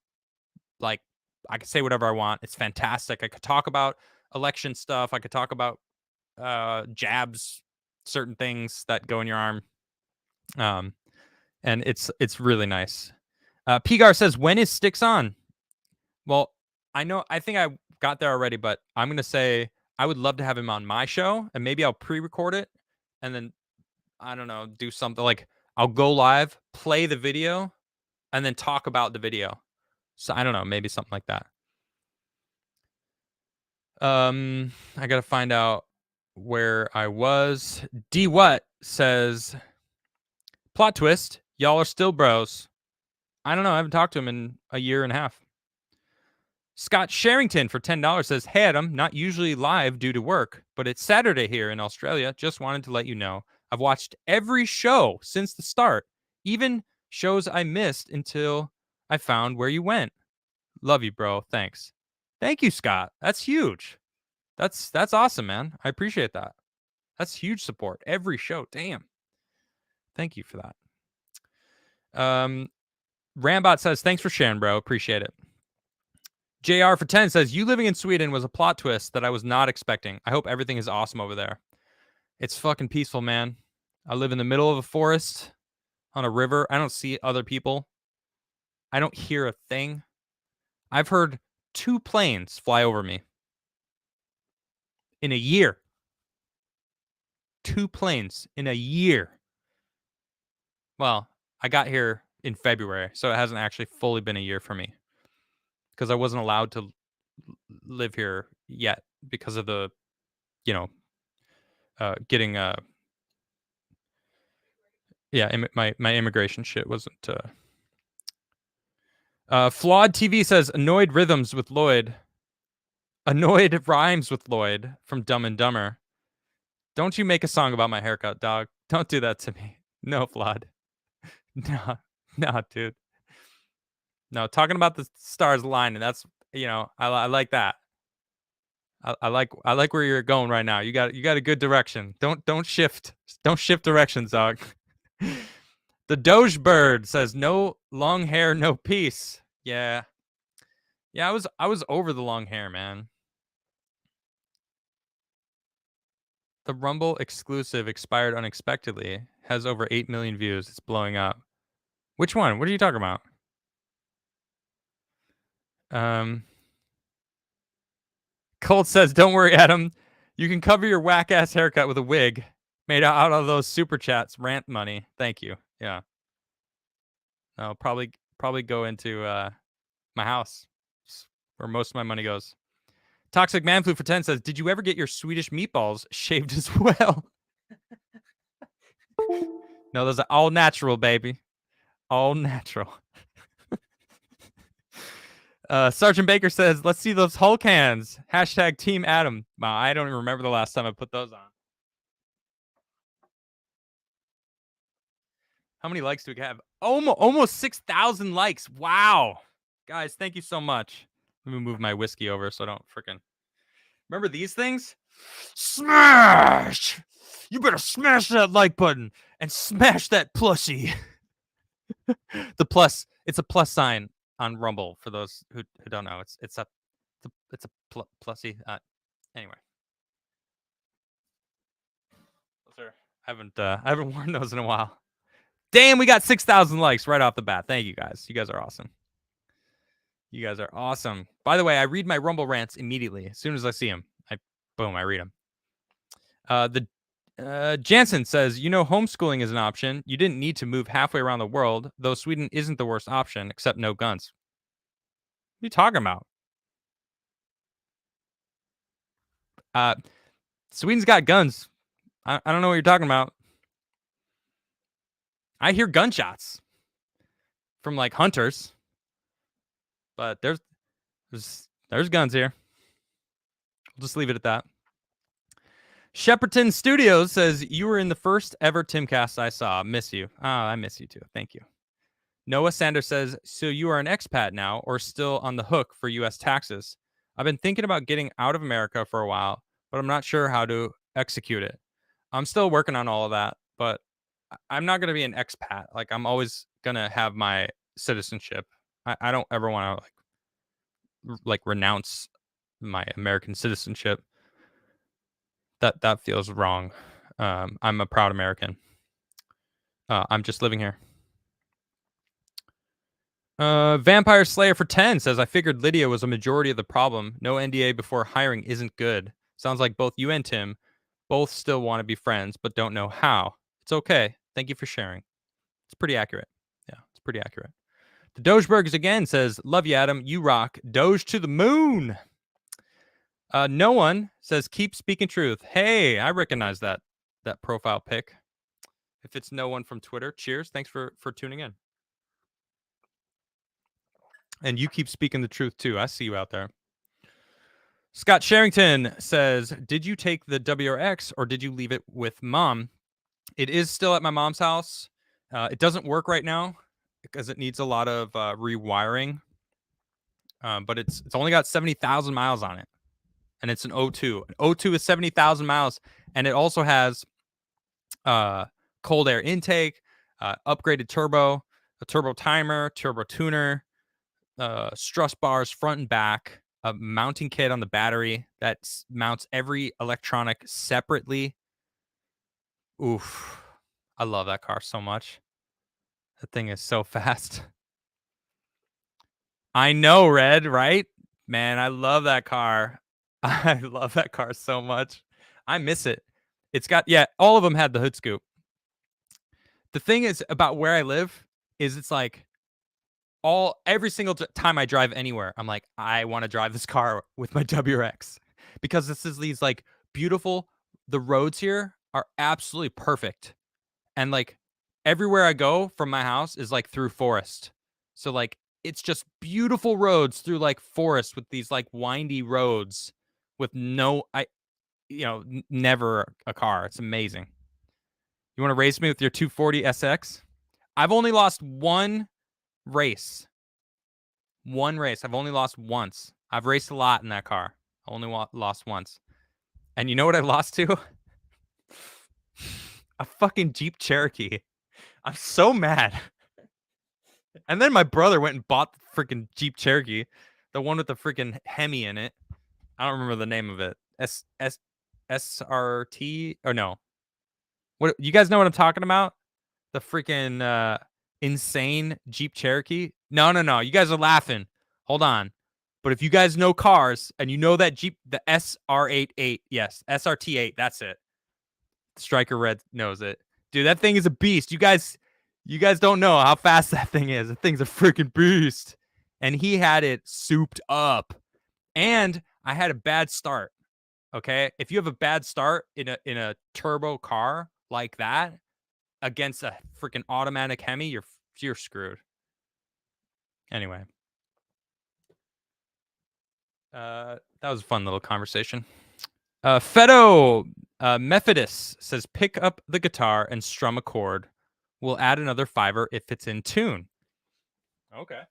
like, I can say whatever I want. It's fantastic. I could talk about election stuff. I could talk about jabs, certain things that go in your arm. And it's really nice. Pigar says, when is Sticks on? Well, I think I got there already, but I'm going to say I would love to have him on my show, and maybe I'll pre-record it, and then, I don't know, do something like I'll go live, play the video, and then talk about the video. So I don't know, maybe something like that. I got to find out where I was. D What says, plot twist, y'all are still bros. I don't know. I haven't talked to him in a year and a half. Scott Sherrington for $10 says, hey, Adam, not usually live due to work, but it's Saturday here in Australia. Just wanted to let you know. I've watched every show since the start, even shows I missed until I found where you went. Love you, bro. Thanks. Thank you, Scott. That's huge. That's awesome, man. I appreciate that. That's huge support. Every show. Damn. Thank you for that. Rambot says, thanks for sharing, bro. Appreciate it. JR for 10 says, you living in Sweden was a plot twist that I was not expecting. I hope everything is awesome over there. It's fucking peaceful, man. I live in the middle of a forest on a river. I don't see other people. I don't hear a thing. I've heard 2 planes fly over me in a year. 2 planes in a year. Well, I got here in February, so it hasn't actually fully been a year for me because I wasn't allowed to live here yet because of the, getting my immigration shit wasn't. Flawed TV says, annoyed rhythms with Lloyd. Annoyed rhymes with Lloyd from Dumb and Dumber. Don't you make a song about my haircut, dog. Don't do that to me. No, Flawed. No, dude. No, talking about the stars aligning. That's, I like that. I like where you're going right now. You got a good direction. Don't shift directions, dog. The Doge Bird says, no long hair, no peace. Yeah. Yeah, I was over the long hair, man. The Rumble exclusive expired unexpectedly. Has over 8 million views. It's blowing up. Which one? What are you talking about? Colt says, don't worry, Adam. You can cover your whack-ass haircut with a wig made out of those super chats rant money. Thank you. Yeah. I'll probably go into my house where most of my money goes. Toxic Manflu for 10 says, did you ever get your Swedish meatballs shaved as well? No, those are all natural, baby. All natural. Sergeant Baker says, let's see those Hulk hands. Hashtag Team Adam. Wow, I don't even remember the last time I put those on. How many likes do we have? Almost 6,000 likes. Wow. Guys, thank you so much. Let me move my whiskey over so I don't freaking... Remember these things? Smash! You better smash that like button and smash that plushie. The plus, it's a plus sign on Rumble for those who don't know. It's a plushie. Anyway, those are, I haven't worn those in a while. Damn, we got 6,000 likes right off the bat. Thank you guys. You guys are awesome. You guys are awesome. By the way, I read my Rumble rants immediately as soon as I see them. I read them. Jansen says, homeschooling is an option. You didn't need to move halfway around the world, though Sweden isn't the worst option, except no guns. What are you talking about? Sweden's got guns. I don't know what you're talking about. I hear gunshots from like hunters, but there's There's guns here. We'll just leave it at that. Shepperton Studios says, you were in the first ever TimCast I saw. Miss you. Oh, I miss you too. Thank you. Noah Sanders says, so you are an expat now or still on the hook for U.S. taxes? I've been thinking about getting out of America for a while, but I'm not sure how to execute it. I'm still working on all of that, but I'm not going to be an expat. Like, I'm always going to have my citizenship. I don't ever want to like renounce my American citizenship. That feels wrong. I'm a proud American. I'm just living here. Vampire Slayer for 10 says, I figured Lydia was a majority of the problem. No NDA before hiring isn't good. Sounds like both you and Tim both still want to be friends, but don't know how. It's okay. Thank you for sharing. It's pretty accurate. Yeah, it's pretty accurate. The Dogebergs again says, love you, Adam. You rock. Doge to the moon. No one says, keep speaking truth. Hey, I recognize that profile pic. If it's no one from Twitter, cheers. Thanks for tuning in. And you keep speaking the truth too. I see you out there. Scott Sherrington says, did you take the WRX or did you leave it with mom? It is still at my mom's house. It doesn't work right now because it needs a lot of rewiring. But it's only got 70,000 miles on it. And it's an O2. An O2 is 70,000 miles. And it also has cold air intake, upgraded turbo, a turbo timer, turbo tuner, strut bars front and back, a mounting kit on the battery that mounts every electronic separately. Oof. I love that car so much. That thing is so fast. I know, Red, right? Man, I love that car. I love that car so much. I miss it. It's got, yeah, all of them had the hood scoop. The thing is about where I live is it's like every single time I drive anywhere, I'm like, I want to drive this car with my WRX because this is these like beautiful, the roads here are absolutely perfect. And like everywhere I go from my house is like through forest. So like it's just beautiful roads through like forest with these like windy roads with never a car. It's amazing. You want to race me with your 240 SX? I've only lost one race. One race. I've only lost once. I've raced a lot in that car. I only lost once. And you know what I lost to? A fucking Jeep Cherokee. I'm so mad. And then my brother went and bought the freaking Jeep Cherokee, the one with the freaking Hemi in it. I don't remember the name of it. SRT? Oh no. What, you guys know what I'm talking about? The freaking insane Jeep Cherokee? No. You guys are laughing. Hold on. But if you guys know cars and you know that Jeep, the SR88, yes, SRT8, that's it. Striker Red knows it. Dude, that thing is a beast. You guys don't know how fast that thing is. The thing's a freaking beast. And he had it souped up. And I had a bad start. Okay? If you have a bad start in a turbo car like that against a freaking automatic Hemi, you're screwed. Anyway. That was a fun little conversation. Fedo Methodist says, pick up the guitar and strum a chord. We'll add another $5 if it's in tune. Okay.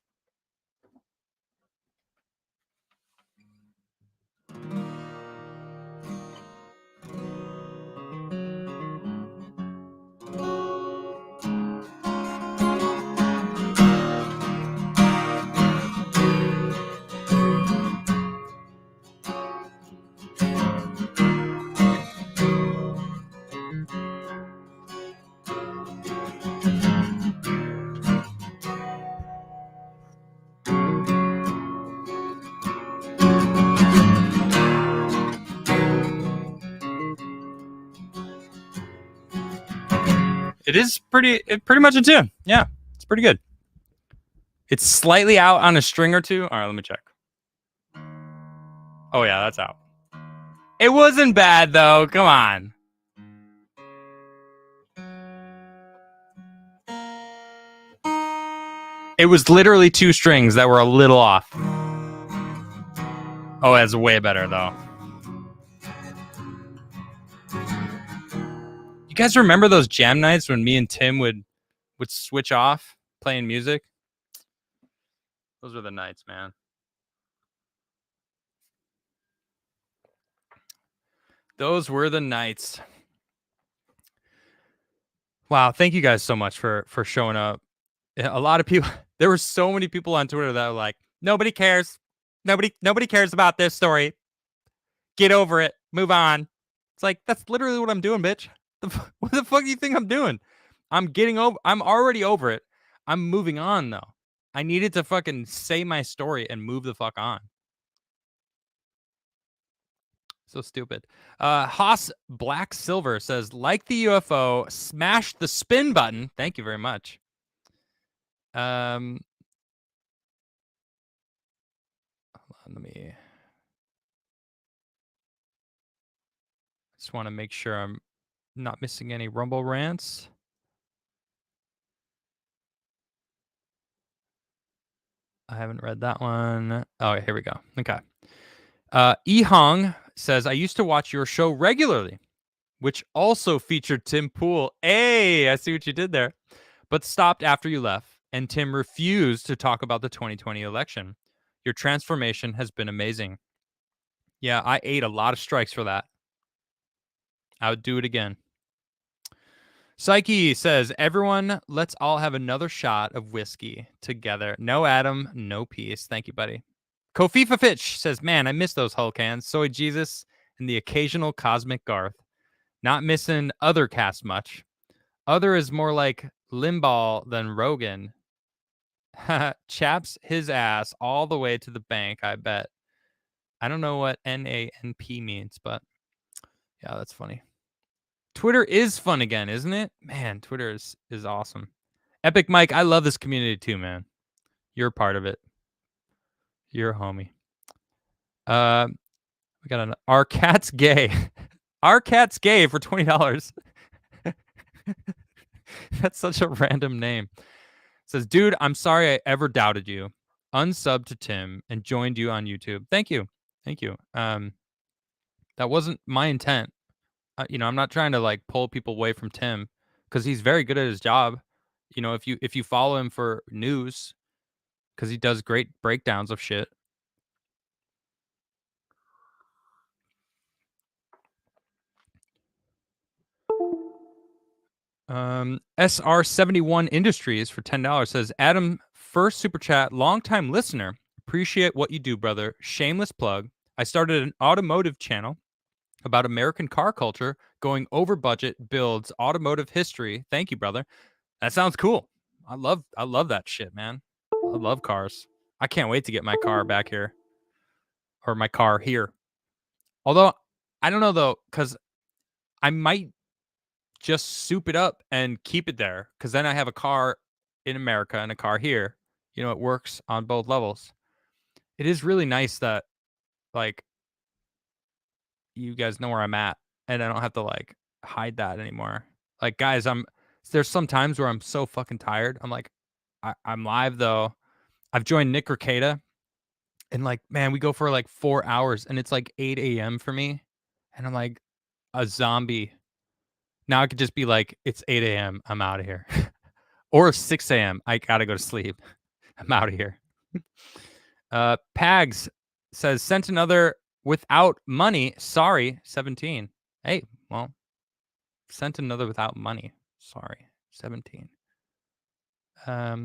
It is pretty much a tune. Yeah, it's pretty good. It's slightly out on a string or two. All right, let me check. Oh yeah, that's out. It wasn't bad though. Come on. It was literally two strings that were a little off. Oh, it's way better though. You guys remember those jam nights when me and Tim would switch off playing music? Those were the nights, man. Those were the nights. Wow, thank you guys so much for showing up. A lot of people, there were so many people on Twitter that were like, nobody cares. Nobody cares about this story. Get over it. Move on. It's like, that's literally what I'm doing, bitch. What the fuck do you think I'm doing? I'm already over it. I'm moving on though. I needed to fucking say my story and move the fuck on. So stupid. Haas Black Silver says, like the UFO, smash the spin button. Thank you very much. Hold on, let me. Just want to make sure I'm not missing any Rumble rants. I haven't read that one. Oh, here we go. Okay. E Hong says, I used to watch your show regularly, which also featured Tim Pool. Hey, I see what you did there. But stopped after you left, and Tim refused to talk about the 2020 election. Your transformation has been amazing. Yeah, I ate a lot of strikes for that. I would do it again. Psyche says, everyone, let's all have another shot of whiskey together. No Adam, no peace. Thank you, buddy. Kofifa Fitch says, man, I miss those Hull cans. Soy Jesus and the occasional Cosmic Garth. Not missing other cast much. Other is more like Limbaugh than Rogan. Chaps his ass all the way to the bank, I bet. I don't know what NANP means, but yeah, that's funny. Twitter is fun again, isn't it? Man, Twitter is awesome. Epic Mike, I love this community too, man. You're a part of it. You're a homie. We got an Our Cat's Gay. Our Cat's Gay for $20. That's such a random name. Says, dude, I'm sorry I ever doubted you. Unsubbed to Tim and joined you on YouTube. Thank you. Thank you. That wasn't my intent. I'm not trying to like pull people away from Tim because he's very good at his job. If you follow him for news, because he does great breakdowns of shit. SR71 Industries for $10 says, Adam, first super chat, longtime listener. Appreciate what you do, brother. Shameless plug. I started an automotive channel about American car culture, going over budget, builds, automotive history. Thank you, brother. That sounds cool. I love that shit, man. I love cars. I can't wait to get my car back here. Or my car here. Although, I don't know though, because I might just soup it up and keep it there. Because then I have a car in America and a car here. It works on both levels. It is really nice that, like, you guys know where I'm at. And I don't have to, like, hide that anymore. Like, guys, there's some times where I'm so fucking tired. I'm like, I'm live, though. I've joined Nick Ricada. And, like, man, we go for, like, 4 hours. And it's, like, 8 a.m. for me. And I'm like a zombie. Now I could just be like, it's 8 a.m. I'm out of here. Or 6 a.m. I got to go to sleep. I'm out of here. Pags says, sent another without money. Sorry, 17. Hey, well, sent another without money. Sorry, 17. I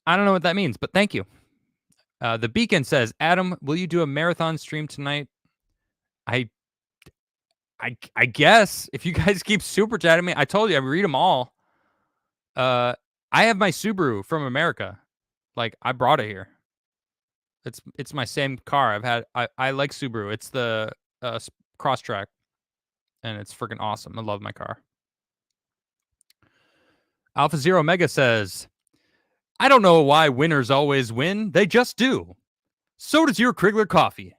don't know what that means, but thank you. The Beacon says, Adam, will you do a marathon stream tonight? I guess if you guys keep super chatting me, I told you I read them all. I have my Subaru from America. Like, I brought it here. It's my same car. I like Subaru. It's the Crosstrek, and it's freaking awesome. I love my car. Alpha Zero Mega says, I don't know why winners always win. They just do. So does your Crigler coffee.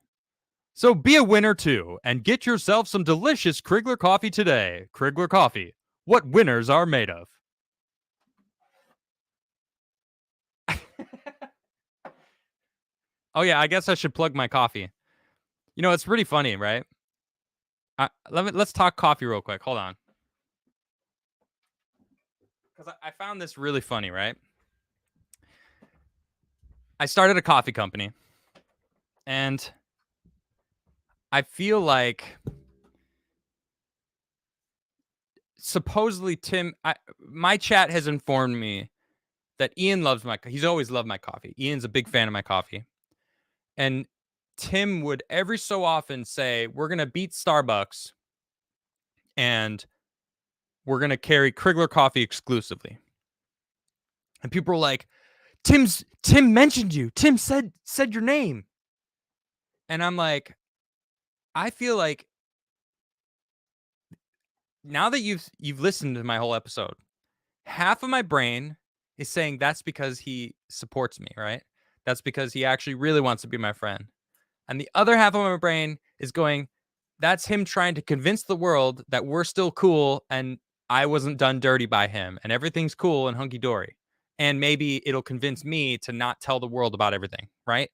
So be a winner too, and get yourself some delicious Crigler coffee today. Crigler coffee, what winners are made of. Oh yeah, I guess I should plug my coffee. You know, it's pretty funny, right? Let's talk coffee real quick. Hold on, because I found this really funny, right? I started a coffee company, and I feel like supposedly my chat has informed me that Ian loves he's always loved my coffee. Ian's a big fan of my coffee. And Tim would every so often say, we're going to beat Starbucks and we're going to carry Crigler coffee exclusively. And people were like, Tim mentioned you. Tim said your name. And I'm like, I feel like now that you've listened to my whole episode, half of my brain is saying that's because he supports me, right? That's because he actually really wants to be my friend. And the other half of my brain is going, that's him trying to convince the world that we're still cool and I wasn't done dirty by him and everything's cool and hunky dory. And maybe it'll convince me to not tell the world about everything, right?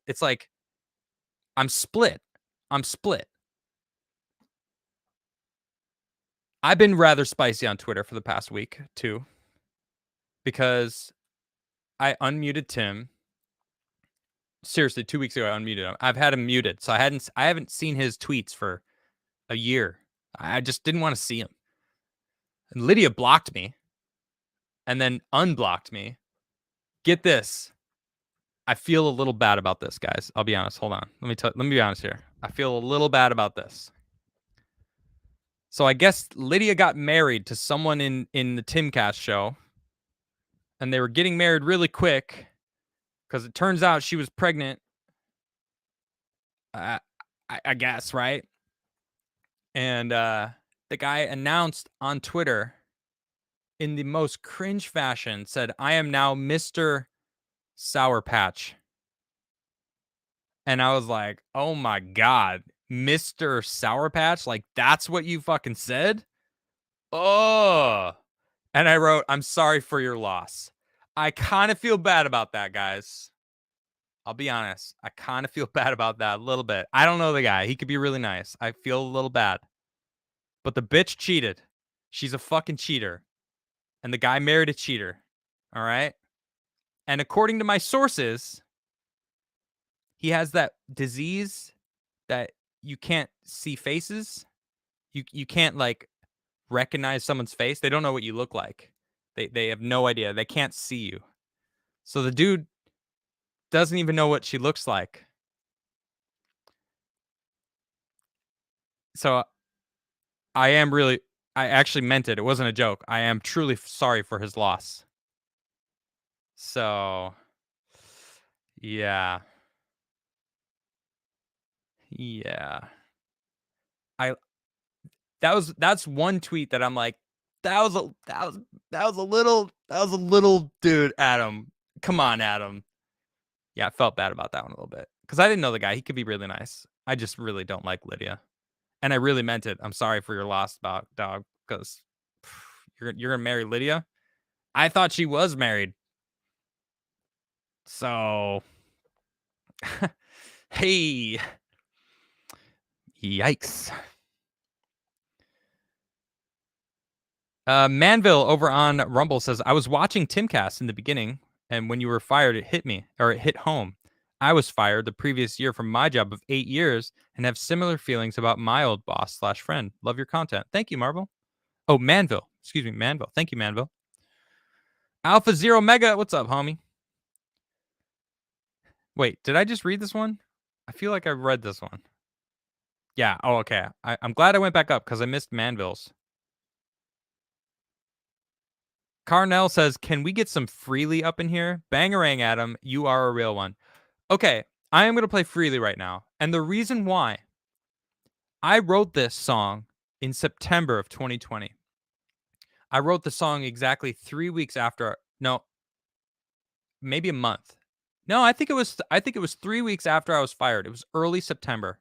It's like I'm split. I've been rather spicy on Twitter for the past week too, because I unmuted Tim. Seriously, 2 weeks ago I unmuted him. I've had him muted, so I haven't seen his tweets for a year. I just didn't want to see him. And Lydia blocked me and then unblocked me. Get this. I feel a little bad about this, guys. I'll be honest. Hold on. Let me be honest here. I feel a little bad about this. So I guess Lydia got married to someone in the TimCast show, and they were getting married really quick because it turns out she was pregnant. I guess, right? And the guy announced on Twitter in the most cringe fashion, said, I am now Mr. Sour Patch. And I was like, oh my God, Mr. Sour Patch? Like, that's what you fucking said? Oh. And I wrote, I'm sorry for your loss. I kind of feel bad about that, guys. I'll be honest. I kind of feel bad about that a little bit. I don't know the guy. He could be really nice. I feel a little bad. But the bitch cheated. She's a fucking cheater. And the guy married a cheater. All right? And according to my sources, he has that disease that you can't see faces. You can't like recognize someone's face. They don't know what you look like. They have no idea. They can't see you. So the dude doesn't even know what she looks like. So I actually meant it. It wasn't a joke. I am truly sorry for his loss. So yeah. Yeah. I that's one tweet that I'm like, that was a little dude, Adam. Come on, Adam. Yeah, I felt bad about that one a little bit. Because I didn't know the guy. He could be really nice. I just really don't like Lydia. And I really meant it. I'm sorry for your loss, dog, because you're gonna marry Lydia. I thought she was married. So hey. Yikes. Manville over on Rumble says, I was watching Timcast in the beginning, and when you were fired, it hit me, or it hit home. I was fired the previous year from my job of 8 years and have similar feelings about my old boss / friend. Love your content. Thank you, Marvel. Oh, Manville. Excuse me, Manville. Thank you, Manville. Alpha Zero Mega. What's up, homie? Wait, did I just read this one? I feel like I read this one. Yeah. Oh, okay. I'm glad I went back up because I missed Manville's. Carnell says, can we get some Freely up in here? Bangarang, Adam. You are a real one. Okay. I am going to play Freely right now. And the reason why, I wrote this song in September of 2020. I wrote the song exactly 3 weeks after. No, maybe a month. No, I think it was 3 weeks after I was fired. It was early September.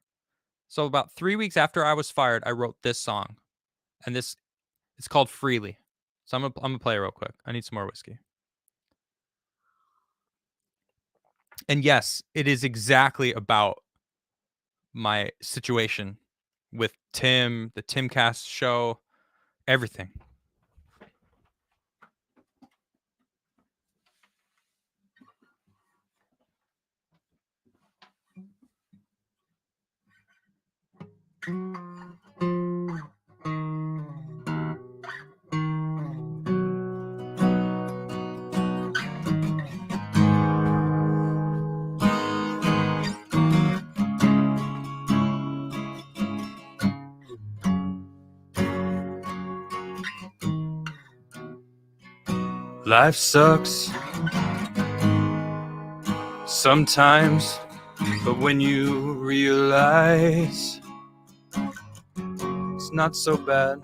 So about 3 weeks after I was fired, I wrote this song. And it's called Freely. So I'm gonna play it real quick. I need some more whiskey. And yes, it is exactly about my situation with Tim, the TimCast show, everything. Life sucks sometimes, but when you realize it's not so bad,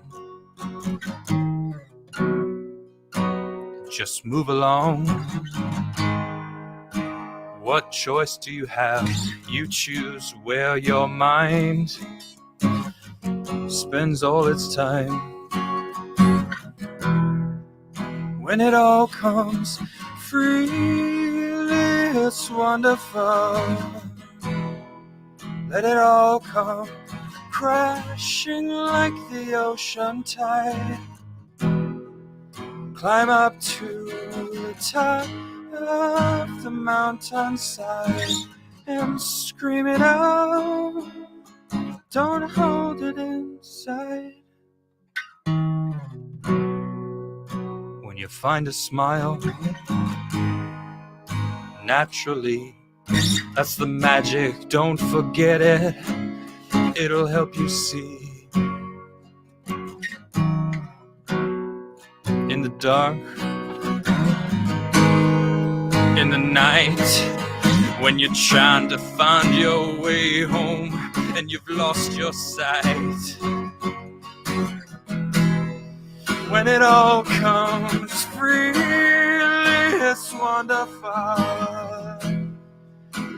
just move along. What choice do you have? You choose where your mind spends all its time. When it all comes freely, it's wonderful. Let it all come crashing like the ocean tide. Climb up to the top of the mountainside and scream it out. Don't hold it inside. When you find a smile, naturally, that's the magic, don't forget it. It'll help you see. In the dark, in the night, when you're trying to find your way home and you've lost your sight. When it all comes freely, it's wonderful.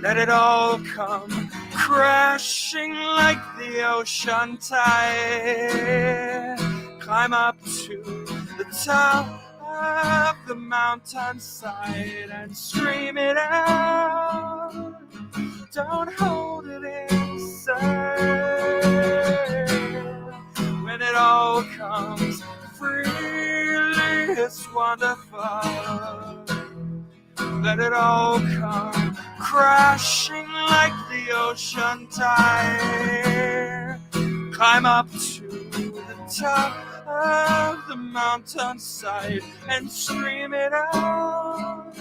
Let it all come crashing like the ocean tide. Climb up to the top of the mountainside and scream it out. Don't hold it inside. When it all comes freely, it's wonderful. Let it all come crashing like the ocean tide. Climb up to the top of the mountainside and scream it out.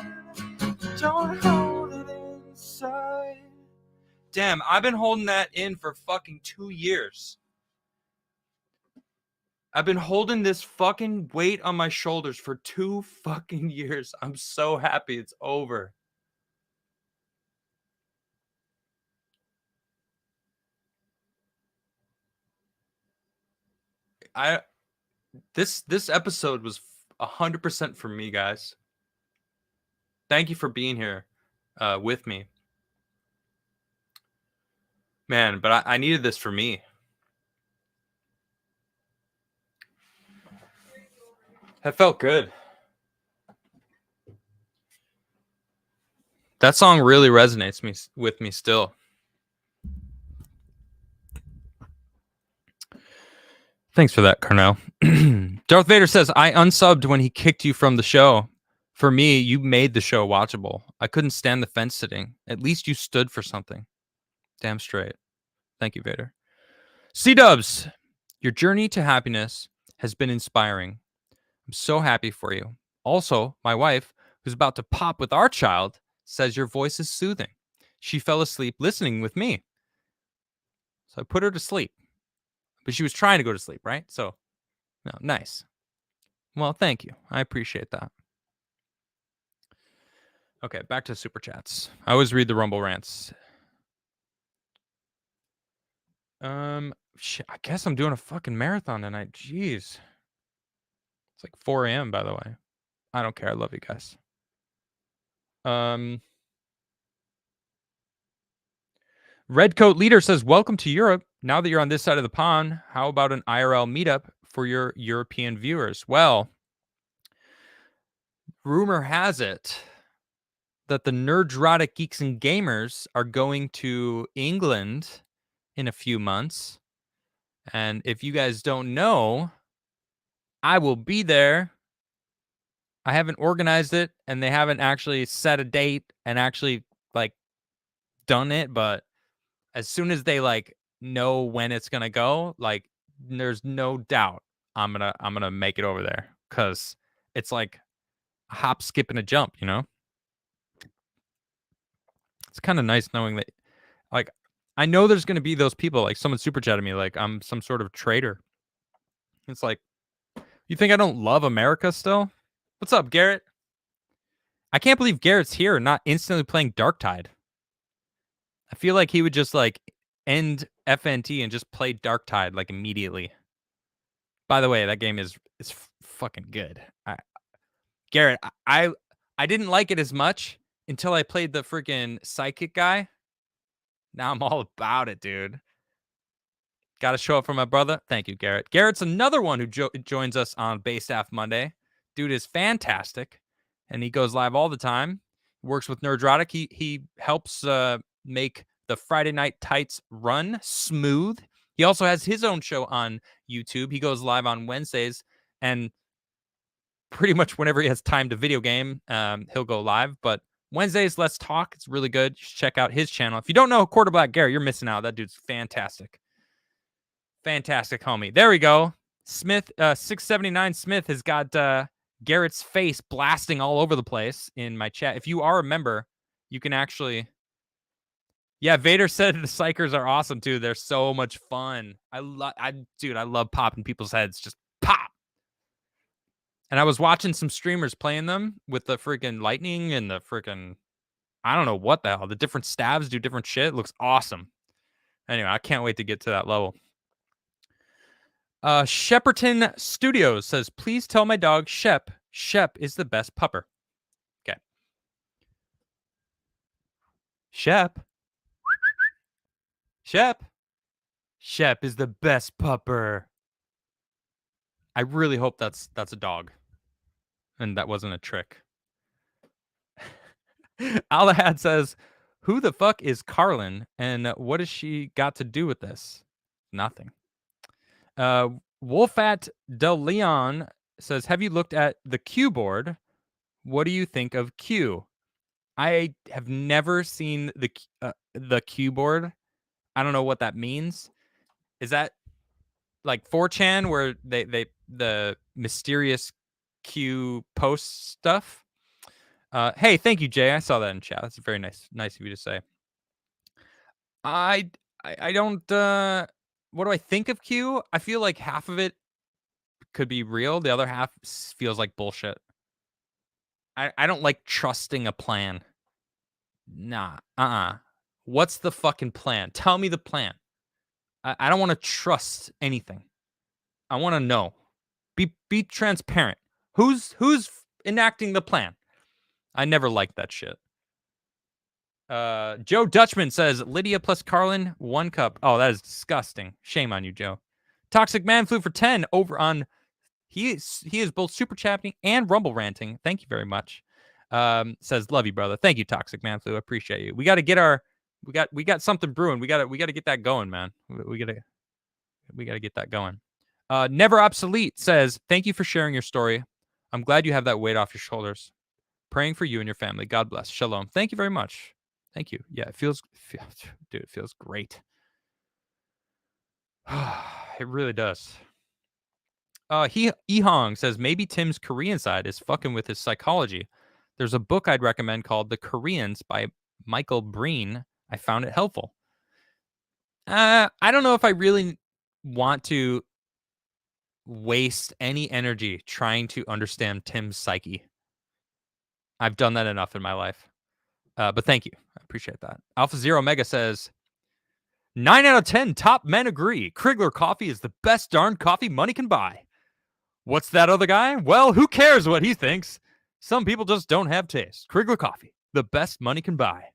Don't hold it inside. Damn, I've been holding that in for fucking 2 years. I've been holding this fucking weight on my shoulders for 2 fucking years. I'm so happy it's over. This episode was 100% for me, guys. Thank you for being here with me. Man, but I needed this for me. That felt good. That song really resonates with me still. Thanks for that, Cornell. Darth Vader says, I unsubbed when he kicked you from the show. For me, you made the show watchable. I couldn't stand the fence sitting. At least you stood for something. Damn straight. Thank you, Vader. C-Dubs, your journey to happiness has been inspiring. I'm so happy for you. Also, my wife, who's about to pop with our child, says your voice is soothing. She fell asleep listening with me. So I put her to sleep. But she was trying to go to sleep, right? So, no, nice. Well, thank you. I appreciate that. Okay, back to super chats. I always read the Rumble rants. Shit, I guess I'm doing a fucking marathon tonight. Jeez. It's like 4 a.m., by the way. I don't care. I love you guys. Redcoat Leader says, welcome to Europe. Now that you're on this side of the pond, how about an IRL meetup for your European viewers? Well, rumor has it that the Nerdrotic Geeks and Gamers are going to England in a few months. And if you guys don't know, I will be there. I haven't organized it, and they haven't actually set a date and actually like done it, but as soon as they like know when it's gonna go, like there's no doubt I'm gonna make it over there because it's like a hop, skip, and a jump, you know? It's kind of nice knowing that like I know there's gonna be those people, like someone super chatted me, like I'm some sort of traitor. It's like, you think I don't love America still? What's up, Garrett? I can't believe Garrett's here and not instantly playing Darktide. I feel like he would just like end FNT and just play Darktide like immediately. By the way, that game is fucking good. Garrett, I didn't like it as much until I played the freaking psychic guy. Now I'm all about it, dude. Got to show up for my brother. Thank you, Garrett. Garrett's another one who joins us on Bay Staff Monday. Dude is fantastic, and he goes live all the time. Works with Nerdrotic. He helps make the Friday Night Tights run smooth. He also has his own show on YouTube. He goes live on Wednesdays, and pretty much whenever he has time to video game, he'll go live. But Wednesdays, Let's Talk. It's really good. You should check out his channel. If you don't know Quarter Black Garrett, you're missing out. That dude's fantastic. Fantastic, homie. There we go. Smith, 679 Smith has got Garrett's face blasting all over the place in my chat. If you are a member, you can actually. Yeah, Vader said the psychers are awesome too. They're so much fun. I love popping people's heads. Just pop. And I was watching some streamers playing them with the freaking lightning and the freaking, I don't know what the hell. The different stabs do different shit. It looks awesome. Anyway, I can't wait to get to that level. Shepperton Studios says, please tell my dog Shep is the best pupper. Okay. Shep is the best pupper. I really hope that's a dog. And that wasn't a trick. Alahad says, who the fuck is Carlin and what has she got to do with this? Nothing. Wolfat Del Leon says, have you looked at the Q board? What do you think of Q? I have never seen the Q board. I don't know what that means. Is that like 4chan where they the mysterious Q post stuff? Hey, thank you, Jay. I saw that in chat. That's very nice of you to say. I don't what do I think of Q? I feel like half of it could be real. The other half feels like bullshit. I don't like trusting a plan. Nah. What's the fucking plan? Tell me the plan. I don't want to trust anything. I want to know. Be transparent. Who's enacting the plan? I never liked that shit. Joe Dutchman says Lydia plus Carlin, 1 cup. Oh, that is disgusting. Shame on you, Joe. Toxic Man flew for 10 over on. He is both super chatting and rumble ranting. Thank you very much. Says love you, brother. Thank you, Toxic Man flew. I appreciate you. We got to get we got something brewing. We got to get that going, man. We got to get that going. Never Obsolete says, thank you for sharing your story. I'm glad you have that weight off your shoulders. Praying for you and your family. God bless. Shalom. Thank you very much. Thank you. Yeah, it feels dude, it feels great. It really does. Ehong says, maybe Tim's Korean side is fucking with his psychology. There's a book I'd recommend called The Koreans by Michael Breen. I found it helpful. I don't know if I really want to waste any energy trying to understand Tim's psyche. I've done that enough in my life. But thank you. I appreciate that. Alpha Zero Mega says, 9 out of 10 top men agree Crigler coffee is the best darn coffee money can buy. What's that other guy? Well, who cares what he thinks? Some people just don't have taste. Crigler coffee, the best money can buy.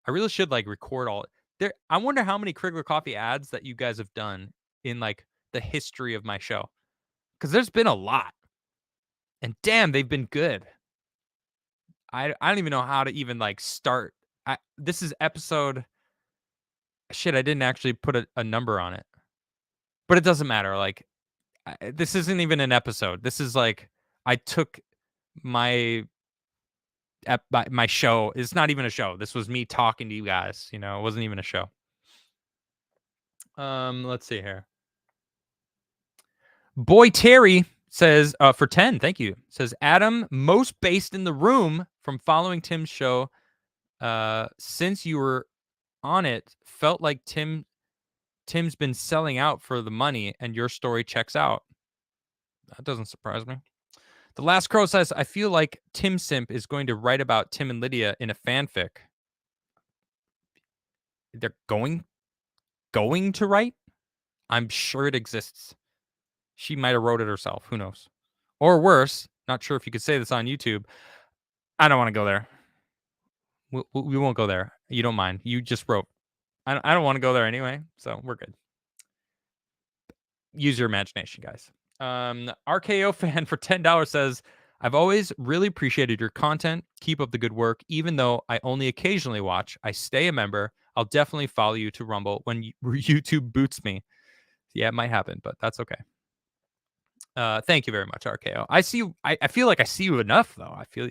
I really should like record all there. I wonder how many Crigler coffee ads that you guys have done in like the history of my show. Because there's been a lot. And damn, they've been good. I don't even know how to even like start. This is episode. Shit, I didn't actually put a number on it, but it doesn't matter. Like, this isn't even an episode. This is like I took my my show. It's not even a show. This was me talking to you guys. You know, it wasn't even a show. Let's see here. Boy Terry says for 10, thank you. Says Adam, most based in the room from following Tim's show. Since you were on it, felt like Tim's been selling out for the money, and your story checks out. That doesn't surprise me. The Last Crow says, I feel like Tim Simp is going to write about Tim and Lydia in a fanfic. They're going to write? I'm sure it exists. She might have wrote it herself. Who knows? Or worse, not sure if you could say this on YouTube. I don't want to go there. We won't go there. You don't mind. You just wrote. I don't want to go there anyway, so we're good. Use your imagination, guys. RKO fan for $10 says, I've always really appreciated your content. Keep up the good work. Even though I only occasionally watch, I stay a member. I'll definitely follow you to Rumble when YouTube boots me. Yeah, it might happen, but that's okay. Thank you very much, RKO. I see you. I feel like I see you enough, though. I feel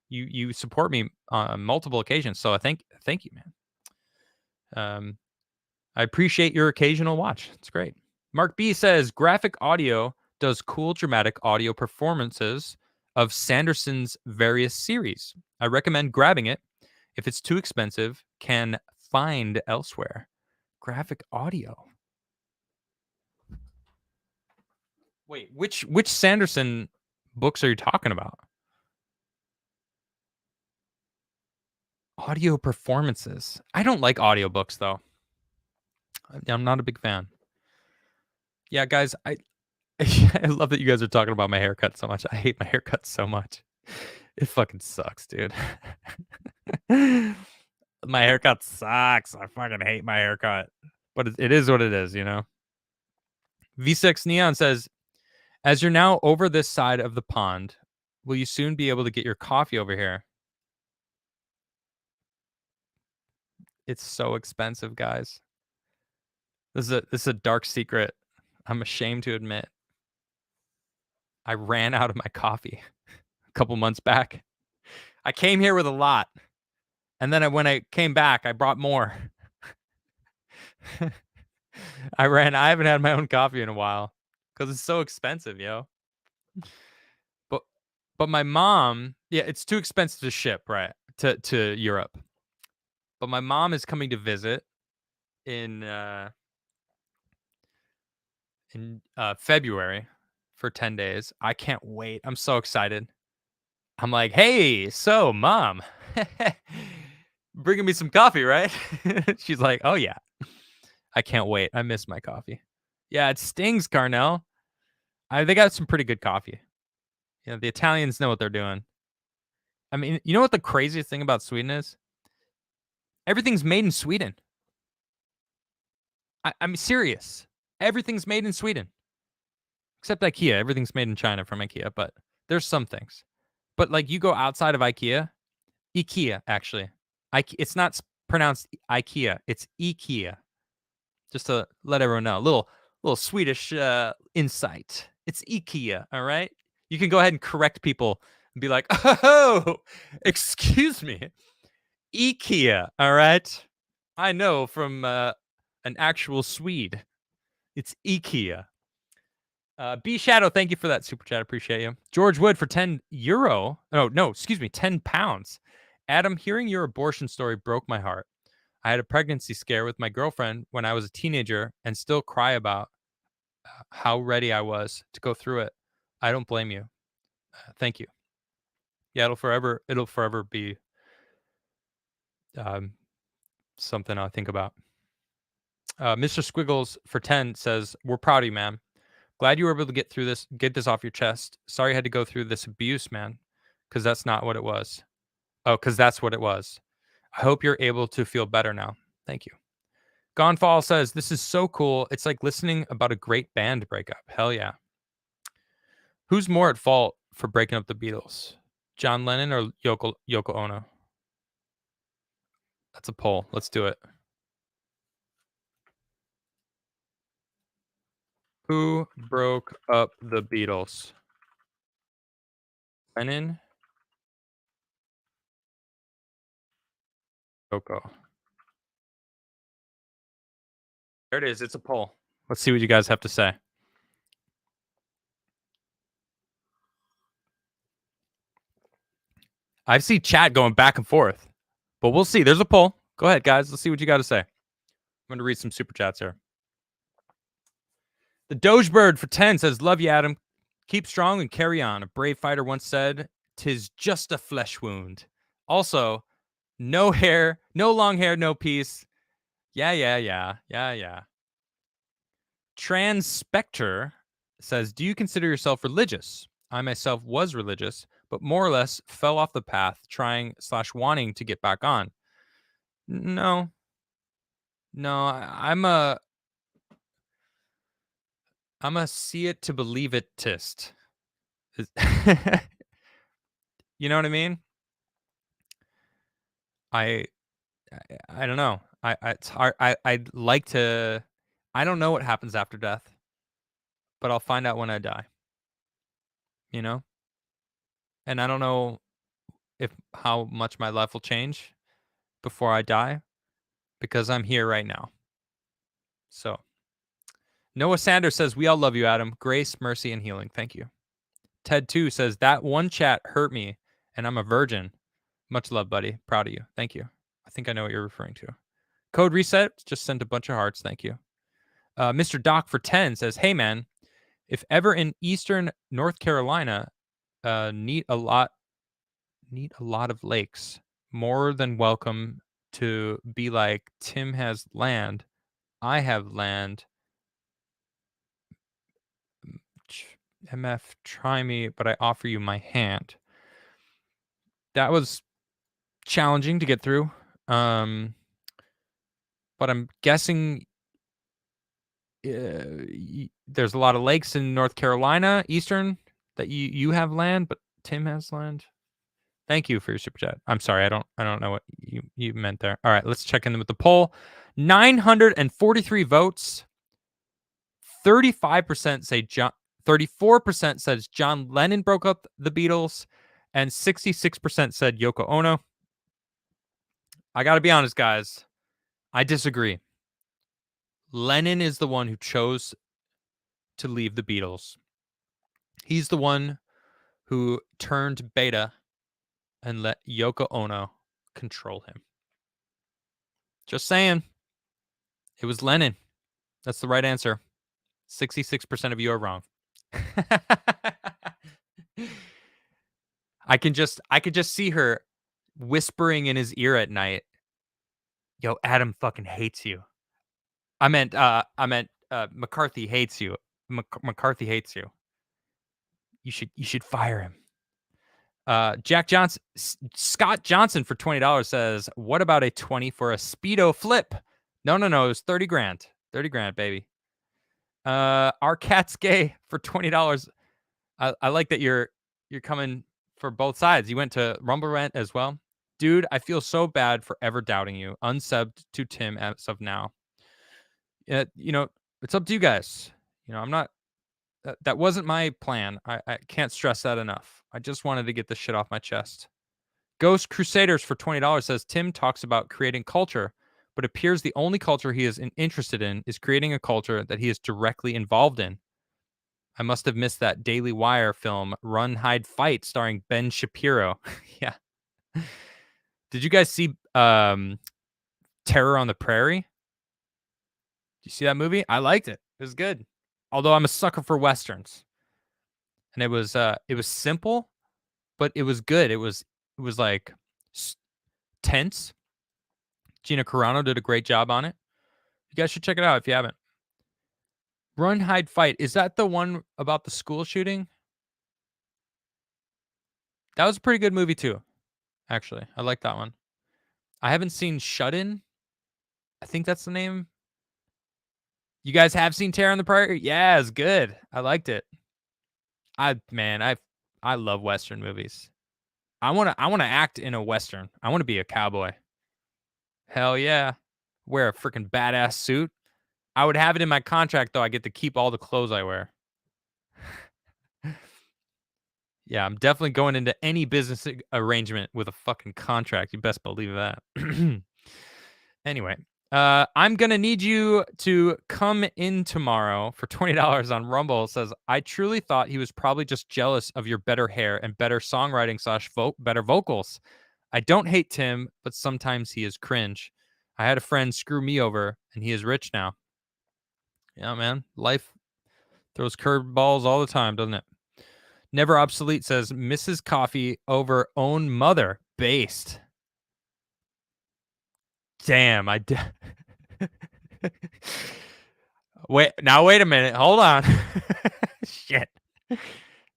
you support me on multiple occasions. So thank you, man. I appreciate your occasional watch. It's great. Mark B says Graphic Audio does cool dramatic audio performances of Sanderson's various series. I recommend grabbing it. If it's too expensive, can find elsewhere. Graphic Audio. Wait, which Sanderson books are you talking about? Audio performances. I don't like audiobooks though. I'm not a big fan. Yeah, guys, I love that you guys are talking about my haircut so much. I hate my haircut so much. It fucking sucks, dude. My haircut sucks. I fucking hate my haircut. But it is what it is, you know? V6 Neon says, as you're now over this side of the pond, will you soon be able to get your coffee over here? It's so expensive, guys. This is a dark secret. I'm ashamed to admit. I ran out of my coffee a couple months back. I came here with a lot. And then when I came back, I brought more. I haven't had my own coffee in a while because it's so expensive, yo. But my mom, yeah, it's too expensive to ship, right, to Europe. But my mom is coming to visit in February for 10 days. I can't wait. I'm so excited. I'm like, hey, so mom, bringing me some coffee, right? She's like, oh yeah. I can't wait. I miss my coffee. Yeah, it stings, Carnell. They got some pretty good coffee. You know, the Italians know what they're doing. I mean, you know what the craziest thing about Sweden is? Everything's made in Sweden. I'm serious. Everything's made in Sweden. Except IKEA. Everything's made in China from IKEA, but there's some things. But like you go outside of IKEA, actually. It's not pronounced IKEA. It's IKEA. Just to let everyone know. Little Swedish insight. It's IKEA, all right? You can go ahead and correct people and be like, oh, excuse me. IKEA, all right? I know from an actual Swede. It's IKEA. B Shadow, thank you for that super chat. Appreciate you. George Wood for 10 euro. Oh, no, excuse me, 10 pounds. Adam, hearing your abortion story broke my heart. I had a pregnancy scare with my girlfriend when I was a teenager and still cry about how ready I was to go through it. I don't blame you. Thank you. Yeah, it'll forever be something I'll think about. Mr. Squiggles for 10 says, we're proud of you, man. Glad you were able to get this off your chest. Sorry you had to go through this abuse, man, because that's not what it was. Oh, because that's what it was. I hope you're able to feel better now. Thank you. Gonfall says, this is so cool. It's like listening about a great band breakup. Hell yeah. Who's more at fault for breaking up the Beatles? John Lennon or Yoko Ono? That's a poll. Let's do it. Who broke up the Beatles? Lennon, Yoko. There it is. It's a poll. Let's see what you guys have to say. I see chat going back and forth, but we'll see. There's a poll. Go ahead, guys. Let's see what you got to say. I'm going to read some super chats here. The Dogebird for 10 says, love you, Adam. Keep strong and carry on. A brave fighter once said, 'tis just a flesh wound. Also, no hair, no long hair, no peace. Yeah. Trans Spectre says, do you consider yourself religious? I myself was religious, but more or less fell off the path trying/wanting to get back on. No, I'm a see it to believe it-tist. You know what I mean? I don't know. It's hard. I'd like to. I don't know what happens after death, but I'll find out when I die. You know, and I don't know if how much my life will change before I die, because I'm here right now. So, Noah Sanders says, we all love you, Adam. Grace, mercy, and healing. Thank you. Ted 2 says, that one chat hurt me, and I'm a virgin. Much love, buddy. Proud of you. Thank you. I think I know what you're referring to. Code Reset just sent a bunch of hearts. Thank you. Mr. Doc for 10 says, hey, man, if ever in Eastern North Carolina, need a lot of lakes, more than welcome to be like, Tim has land, I have land. MF, try me, but I offer you my hand. That was challenging to get through. But I'm guessing there's a lot of lakes in North Carolina, Eastern, that you have land, but Tim has land. Thank you for your super chat. I'm sorry, I don't know what you meant there. All right, let's check in with the poll. 943 votes. 35% say 34% says John Lennon broke up the Beatles, and 66% said Yoko Ono. I got to be honest, guys. I disagree. Lennon is the one who chose to leave the Beatles. He's the one who turned beta and let Yoko Ono control him. Just saying. It was Lennon. That's the right answer. 66% of you are wrong. I could just see her whispering in his ear at night, yo, Adam fucking hates you. I meant McCarthy hates you. McCarthy hates you. You should fire him. Scott Johnson for $20 says, what about a 20 for a Speedo flip? No, it was 30 grand. 30 grand, baby. Our cat's gay for $20. I like that you're coming for both sides. You went to Rumble Rant as well. Dude, I feel so bad for ever doubting you. Unsubbed to Tim as of now. It's up to you guys. I'm not. That wasn't my plan. I can't stress that enough. I just wanted to get this shit off my chest. Ghost Crusaders for $20 says, Tim talks about creating culture, but appears the only culture he is interested in is creating a culture that he is directly involved in. I must have missed that Daily Wire film, Run, Hide, Fight, starring Ben Shapiro. Yeah. Did you guys see Terror on the Prairie? Did you see that movie? I liked it. It was good. Although I'm a sucker for Westerns. And it was simple, but it was good. It was like tense. Gina Carano did a great job on it. You guys should check it out if you haven't. Run, Hide, Fight. Is that the one about the school shooting? That was a pretty good movie too, actually. I like that one. I haven't seen Shut In. I think that's the name. You guys have seen Terror on the Prairie? Yeah, it's good. I liked it. I love Western movies. I wanna act in a Western. I wanna be a cowboy. Hell yeah. Wear a freaking badass suit. I would have it in my contract, though, I get to keep all the clothes I wear. Yeah, I'm definitely going into any business arrangement with a fucking contract. You best believe that. Anyway, I'm gonna need you to come in tomorrow for $20 on Rumble. It says, I truly thought he was probably just jealous of your better hair and better songwriting slash better vocals. I don't hate Tim, but sometimes he is cringe. I had a friend screw me over, and he is rich now. Yeah, man. Life throws curveballs all the time, doesn't it? Never Obsolete says, Mrs. Coffee over own mother. Based. Damn, wait a minute. Hold on. Shit.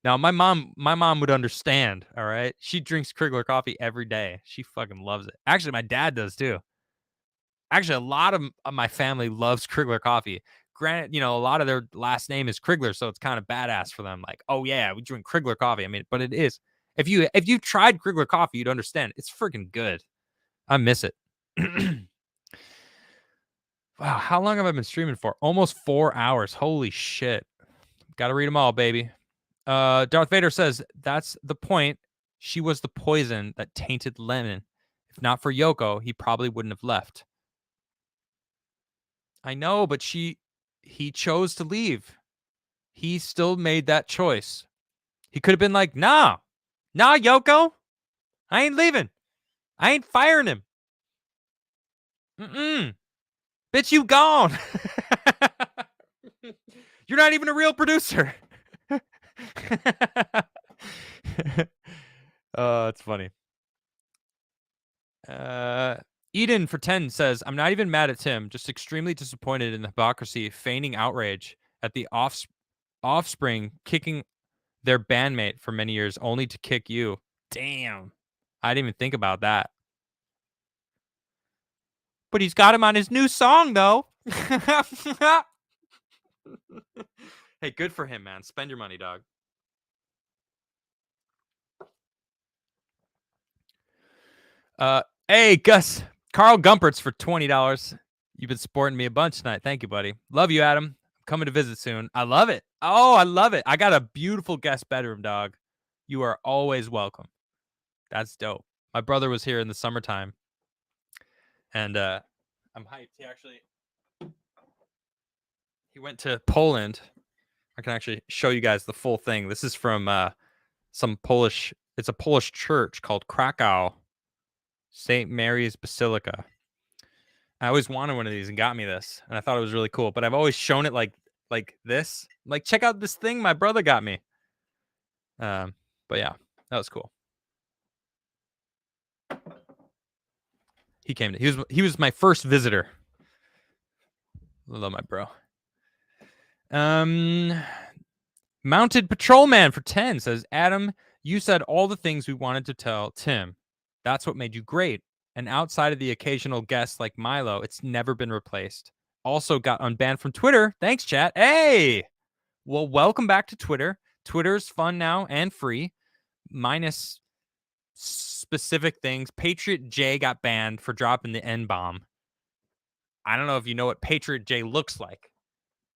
Now my mom would understand, all right? She drinks Crigler coffee every day. She fucking loves it. Actually, my dad does too. Actually, a lot of my family loves Crigler coffee. Granted, a lot of their last name is Crigler, so it's kind of badass for them. Like, oh yeah, we drink Crigler coffee. I mean, but it is. If you tried Crigler coffee, you'd understand. It's freaking good. I miss it. Wow, how long have I been streaming for? Almost 4 hours. Holy shit. Got to read them all, baby. Darth Vader says, that's the point. She was the poison that tainted Lennon. If not for Yoko, he probably wouldn't have left. I know, but he chose to leave. He still made that choice. He could have been like, nah, Yoko, I ain't leaving. I ain't firing him. Bitch, you gone. You're not even a real producer. Oh, it's funny. Eden for 10 says, I'm not even mad at Tim, just extremely disappointed in the hypocrisy, feigning outrage at the offspring kicking their bandmate for many years only to kick you. Damn. I didn't even think about that. But he's got him on his new song, though. Hey, good for him, man. Spend your money, dog. Hey, Gus. Carl Gumperts for $20. You've been supporting me a bunch tonight. Thank you, buddy. Love you, Adam. I'm coming to visit soon. I love it. Oh, I love it. I got a beautiful guest bedroom, dog. You are always welcome. That's dope. My brother was here in the summertime, and I'm hyped. He went to Poland. I can actually show you guys the full thing. This is from some Polish. It's a Polish church called Krakow St. Mary's Basilica. I always wanted one of these and got me this, and I thought it was really cool. But I've always shown it like this. Like, check out this thing my brother got me. But yeah, that was cool. He was my first visitor. Love my bro. Mounted Patrolman for 10 says, Adam, you said all the things we wanted to tell Tim. That's what made you great. And outside of the occasional guest like Milo, it's never been replaced. Also got unbanned from Twitter. Thanks, chat. Hey! Well, welcome back to Twitter. Twitter's fun now and free, minus specific things. Patriot J got banned for dropping the N-bomb. I don't know if you know what Patriot J looks like,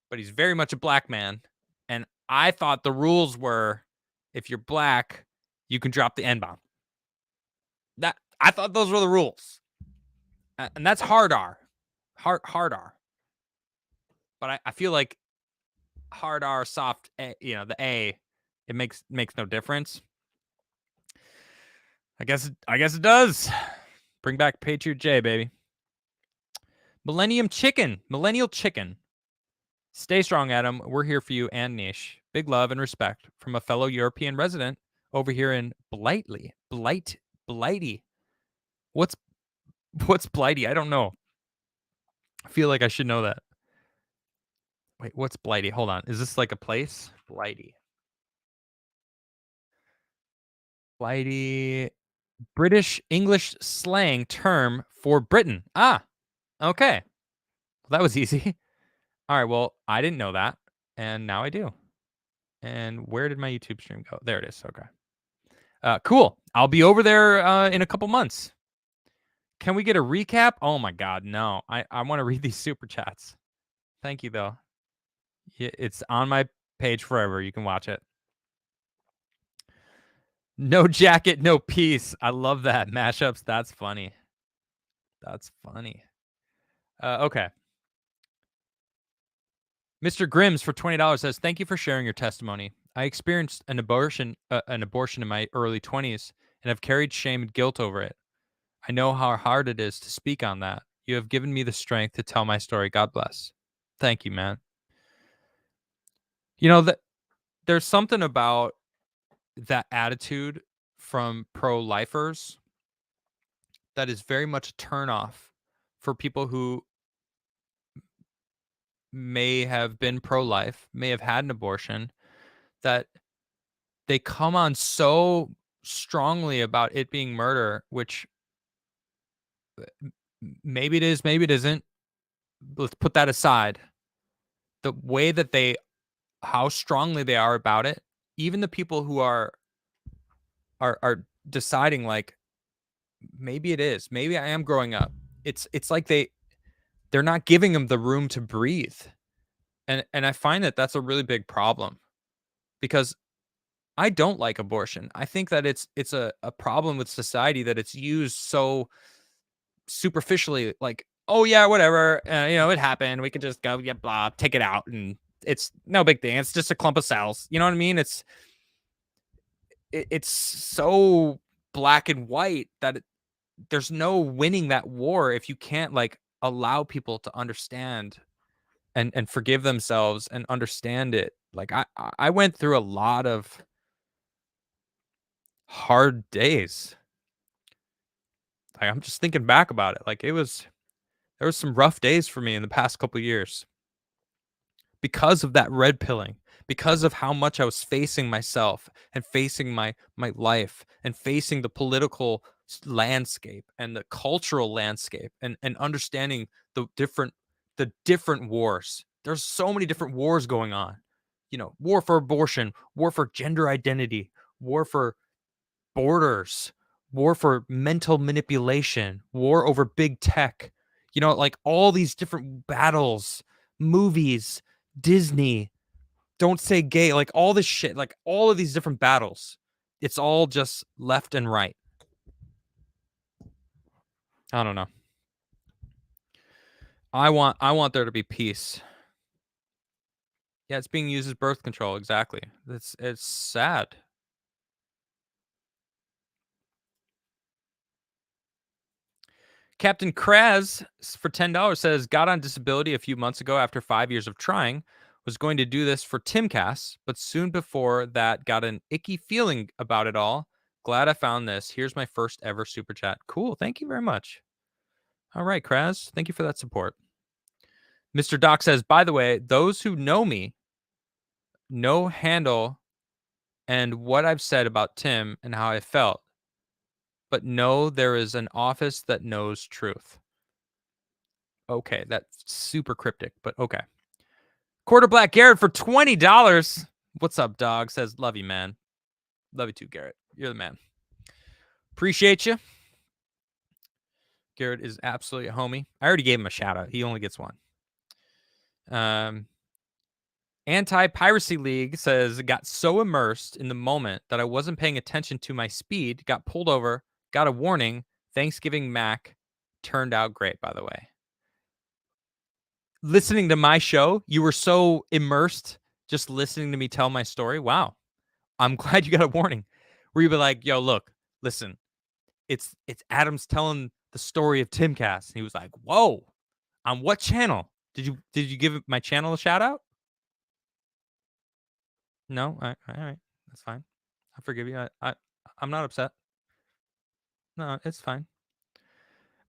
but he's very much a black man. And I thought the rules were, if you're black, you can drop the N-bomb. I thought those were the rules. And that's hard R. Hard R. But I feel like hard R, soft A, the A, it makes no difference. I guess it does. Bring back Patriot J, baby. Millennial Chicken. Stay strong, Adam. We're here for you and Niche. Big love and respect from a fellow European resident over here in Blighty. What's Blighty? I don't know. I feel like I should know that. Wait, what's Blighty? Hold on. Is this like a place? Blighty. British English slang term for Britain. Ah, okay. Well, that was easy. All right, well, I didn't know that, and now I do. And where did my YouTube stream go? There it is. Okay. Cool. I'll be over there in a couple months. Can we get a recap? Oh my God, no. I want to read these super chats. Thank you, though. It's on my page forever. You can watch it. No jacket, no peace. I love that. Mashups. That's funny. That's funny. Okay. Mr. Grims for $20 says, "Thank you for sharing your testimony. I experienced an abortion in my early 20s and have carried shame and guilt over it. I know how hard it is to speak on that. You have given me the strength to tell my story. God bless." Thank you, man. You know that there's something about that attitude from pro-lifers that is very much a turnoff for people who may have been pro-life, may have had an abortion, that they come on so strongly about it being murder, which maybe it is, maybe it isn't. Let's put that aside. The way that how strongly they are about it, even the people who are deciding like, maybe it is, maybe I am growing up. It's like they're not giving them the room to breathe. And I find that that's a really big problem, because I don't like abortion. I think that it's a problem with society that it's used so superficially, like, oh yeah, whatever, it happened. We could just go, yeah, blah, take it out, and it's no big thing. It's just a clump of cells. You know what I mean? It's so black and white that there's no winning that war if you can't like allow people to understand and forgive themselves and understand it. Like I went through a lot of hard days. Like, I'm just thinking back about it. Like there was some rough days for me in the past couple of years because of that red pilling, because of how much I was facing myself and facing my life and facing the political landscape and the cultural landscape, and understanding the different wars. There's so many different wars going on. War for abortion, war for gender identity, war for borders, war for mental manipulation, war over big tech. Like all these different battles, movies, Disney, don't say gay, like all this shit, like all of these different battles. It's all just left and right. I don't know. I want there to be peace. Yeah, it's being used as birth control. Exactly. It's sad. Captain Kraz for $10 says, "Got on disability a few months ago after 5 years of trying. Was going to do this for TimCast, but soon before that got an icky feeling about it all. Glad I found this. Here's my first ever super chat." Cool. Thank you very much. All right, Kraz. Thank you for that support. Mr. Doc says, "By the way, those who know me know handle and what I've said about Tim and how I felt, but know there is an office that knows truth." Okay, that's super cryptic, but okay. Quarter Black Garrett for $20. What's up, dog? Says, "Love you, man." Love you too, Garrett. You're the man. Appreciate you. Garrett is absolutely a homie. I already gave him a shout out. He only gets one. Anti-Piracy League says, "Got so immersed in the moment that I wasn't paying attention to my speed. Got pulled over. Got a warning. Thanksgiving Mac turned out great, by the way." Listening to my show, you were so immersed just listening to me tell my story. Wow. I'm glad you got a warning where you'd be like, "Yo, look, listen, it's Adam's telling the story of TimCast." And he was like, "Whoa, on what channel? Did you give my channel a shout out?" No? All right. That's fine. I forgive you. I'm not upset. No, it's fine.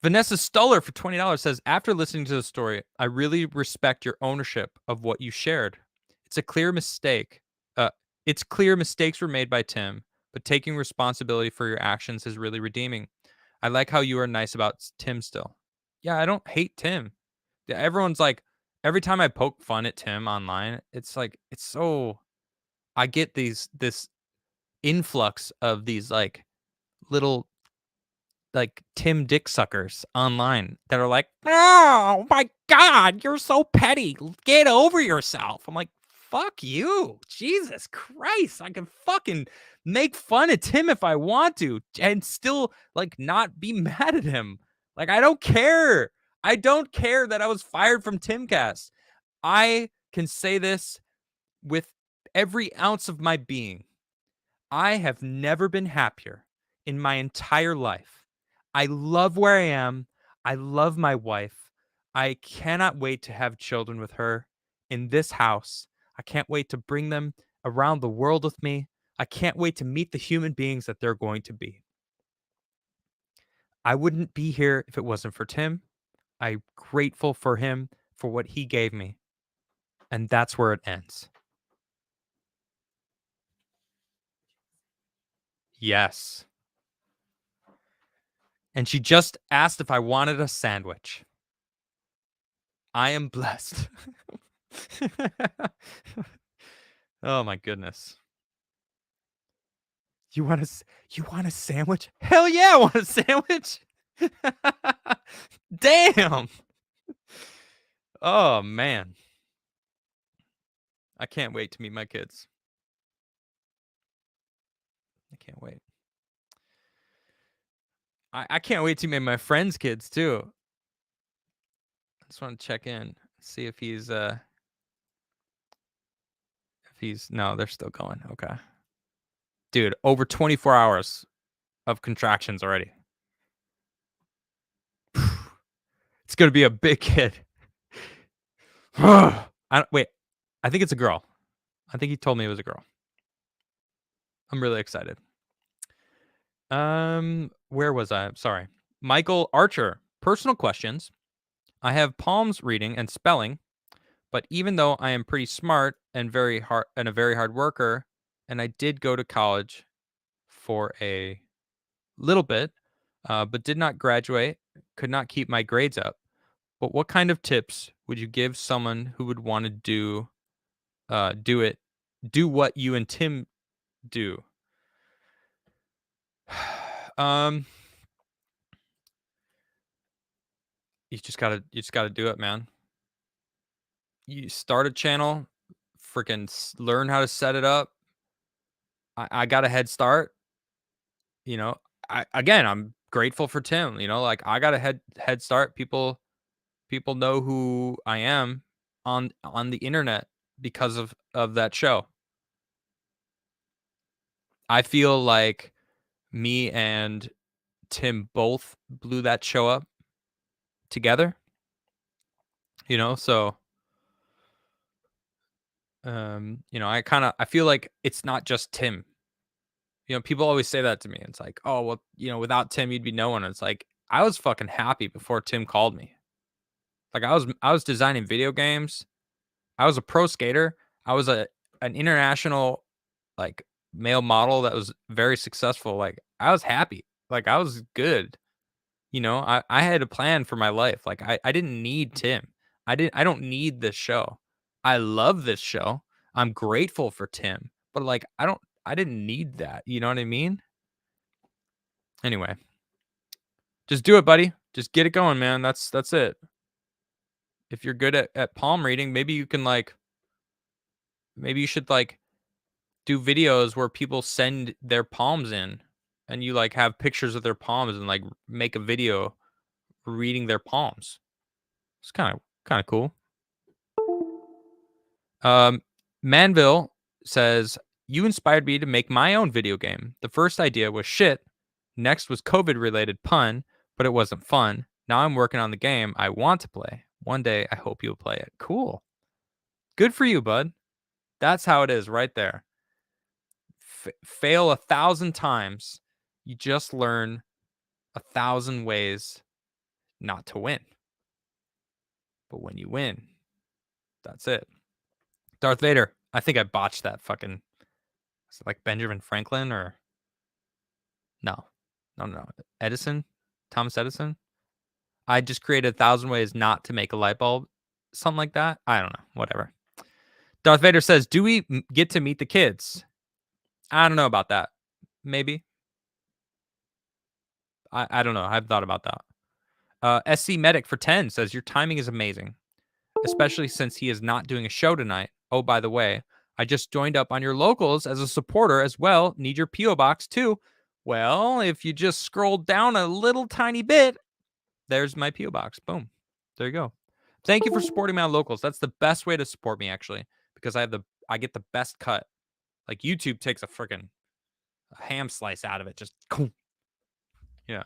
Vanessa Stuller for $20 says, "After listening to the story, I really respect your ownership of what you shared. It's a clear mistake. It's clear mistakes were made by Tim, but taking responsibility for your actions is really redeeming. I like how you are nice about Tim still." Yeah, I don't hate Tim. Yeah, everyone's like, every time I poke fun at Tim online, it's like, it's so, I get this influx of these like little like Tim Dick suckers online that are like, oh my God, you're so petty. Get over yourself. I'm like, fuck you. Jesus Christ. I can fucking make fun of Tim if I want to and still like not be mad at him. Like, I don't care. I don't care that I was fired from TimCast. I can say this with every ounce of my being. I have never been happier in my entire life. I love where I am. I love my wife. I cannot wait to have children with her in this house. I can't wait to bring them around the world with me. I can't wait to meet the human beings that they're going to be. I wouldn't be here if it wasn't for Tim. I'm grateful for him for what he gave me. And that's where it ends. Yes. And she just asked if I wanted a sandwich. I am blessed. Oh my goodness. You want a sandwich? Hell yeah, I want a sandwich. Damn. Oh man. I can't wait to meet my kids. I can't wait. I can't wait to meet my friends' kids too. I just want to check in, see if he's no, they're still going. Okay. Dude, over 24 hours of contractions already. It's gonna be a big kid. Wait, I think it's a girl. I think he told me it was a girl. I'm really excited. Where was I? Sorry. Michael Archer. Personal questions. I have palms reading and spelling, but even though I am pretty smart and a very hard worker, and I did go to college for a little bit, but did not graduate, could not keep my grades up. But what kind of tips would you give someone who would want to do what you and Tim do? You just gotta do it, man. You start a channel, freaking learn how to set it up. I got a head start. You know, I'm grateful for Tim. You know, like I got a head start. People know who I am on the internet because of that show. I feel like me and Tim both blew that show up together. You know, so you know, I feel like it's not just Tim. You know, people always say that to me. It's like, oh, well, you know, without Tim, you'd be no one. It's like, I was fucking happy before Tim called me. Like I was designing video games. I was a pro skater. I was an international like male model that was very successful. Like I was happy. Like I was good. You know, I had a plan for my life. Like I didn't need Tim. I don't need this show. I love this show. I'm grateful for Tim. But like I didn't need that. You know what I mean? Anyway. Just do it, buddy. Just get it going, man. That's it. If you're good at palm reading, maybe you can maybe you should do videos where people send their palms in and you like have pictures of their palms and like make a video reading their palms. It's kind of cool. Manville says, you inspired me to make my own video game. The first idea was shit. Next was COVID related pun, but it wasn't fun. Now I'm working on the game I want to play. One day I hope you'll play it. Cool. Good for you, bud. That's how it is right there. Fail 1,000 times. You just learn 1,000 ways not to win. But when you win, that's it. Darth Vader. I think I botched that fucking. Is it like Benjamin Franklin or no? Edison? Thomas Edison? I just created 1,000 ways not to make a light bulb. Something like that. I don't know. Whatever. Darth Vader says, do we get to meet the kids? I don't know about that. maybe. I don't know. I've thought about that. SC Medic for 10 says, your timing is amazing, especially since he is not doing a show tonight. Oh, by the way, I just joined up on your locals as a supporter as well. Need your P.O. box too. Well, if you just scroll down a little tiny bit, there's my P.O. box. Boom. There you go. Thank you for supporting my locals. That's the best way to support me, actually, because I get the best cut. Like YouTube takes a freaking ham slice out of it. Just yeah.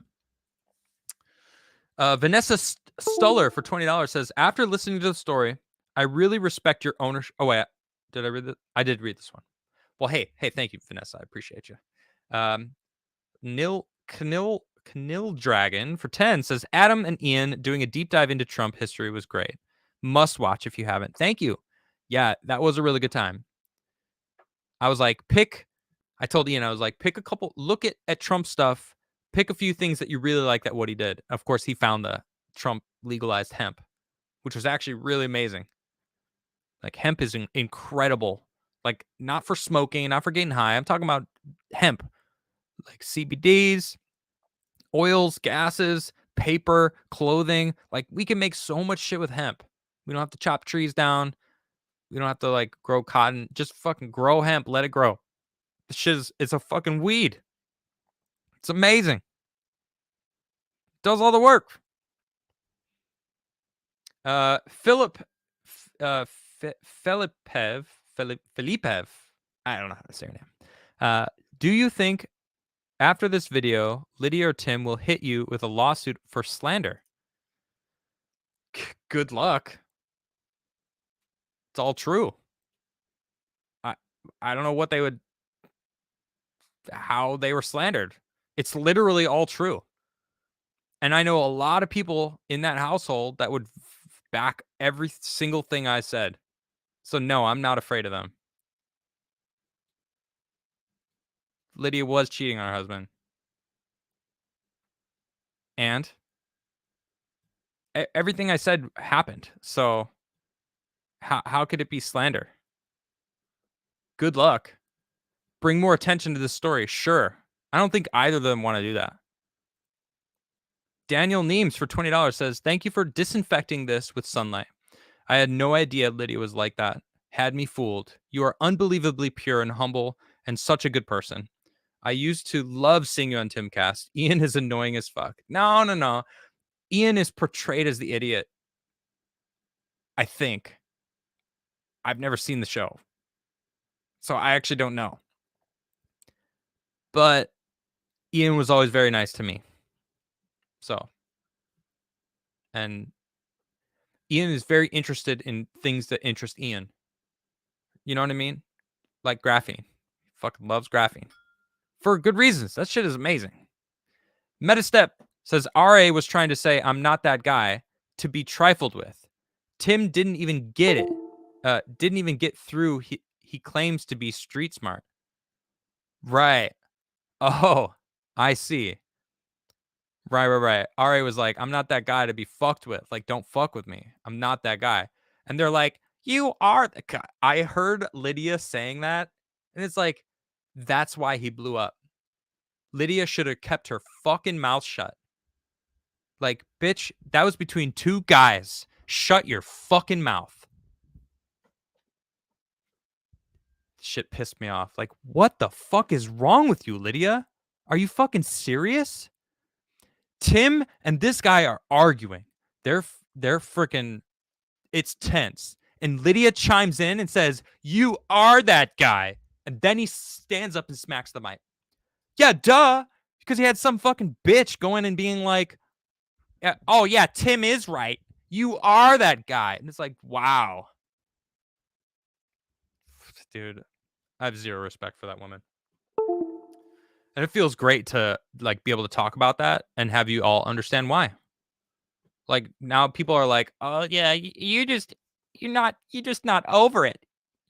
Vanessa Stuller for $20 says, after listening to the story, I really respect your ownership. Oh, wait. Did I read that? I did read this one. Well, hey, thank you, Vanessa. I appreciate you. Canil Dragon for 10 says, Adam and Ian doing a deep dive into Trump history was great. Must watch if you haven't. Thank you. Yeah, that was a really good time. I was like, I told Ian, I was like, pick a couple, look at Trump stuff, pick a few things that you really like that what he did. Of course, he found the Trump legalized hemp, which was actually really amazing. Like, hemp is incredible. Like, not for smoking, not for getting high. I'm talking about hemp, like CBDs, oils, gases, paper, clothing. Like, we can make so much shit with hemp. We don't have to chop trees down. We don't have to like grow cotton. Just fucking grow hemp. Let it grow. This shit it's a fucking weed. It's amazing. Does all the work. Filipev. I don't know how to say her name. Do you think after this video, Lydia or Tim will hit you with a lawsuit for slander? Good luck. It's all true. I don't know what they would, how they were slandered. It's literally all true. And I know a lot of people in that household that would back every single thing I said. So no, I'm not afraid of them. Lydia was cheating on her husband. And everything I said happened. So how could it be slander? Good luck. Bring more attention to this story. Sure. I don't think either of them want to do that. Daniel Neems for $20 says, thank you for disinfecting this with sunlight. I had no idea Lydia was like that. Had me fooled. You are unbelievably pure and humble and such a good person. I used to love seeing you on TimCast. Ian is annoying as fuck. No. Ian is portrayed as the idiot. I think. I've never seen the show. So I actually don't know. But Ian was always very nice to me. So. And Ian is very interested in things that interest Ian. You know what I mean? Like graphene. Fucking loves graphene. For good reasons. That shit is amazing. Metastep says RA was trying to say I'm not that guy to be trifled with. Tim didn't even get it. Didn't even get through. He claims to be street smart. Right. Oh, I see. Right. RA was like, I'm not that guy to be fucked with. Like, don't fuck with me. I'm not that guy. And they're like, you are the guy. I heard Lydia saying that. And it's like, that's why he blew up. Lydia should have kept her fucking mouth shut. Like, bitch, that was between two guys. Shut your fucking mouth. Shit pissed me off. Like, what the fuck is wrong with you, Lydia? Are you fucking serious? Tim and this guy are arguing. They're freaking, it's tense. And Lydia chimes in and says, you are that guy. And then he stands up and smacks the mic. Yeah, duh. Because he had some fucking bitch going and being like, oh yeah, Tim is right. You are that guy. And it's like, wow. Dude, I have zero respect for that woman. And it feels great to like be able to talk about that and have you all understand why. Like now people are like, oh yeah, you're just not over it.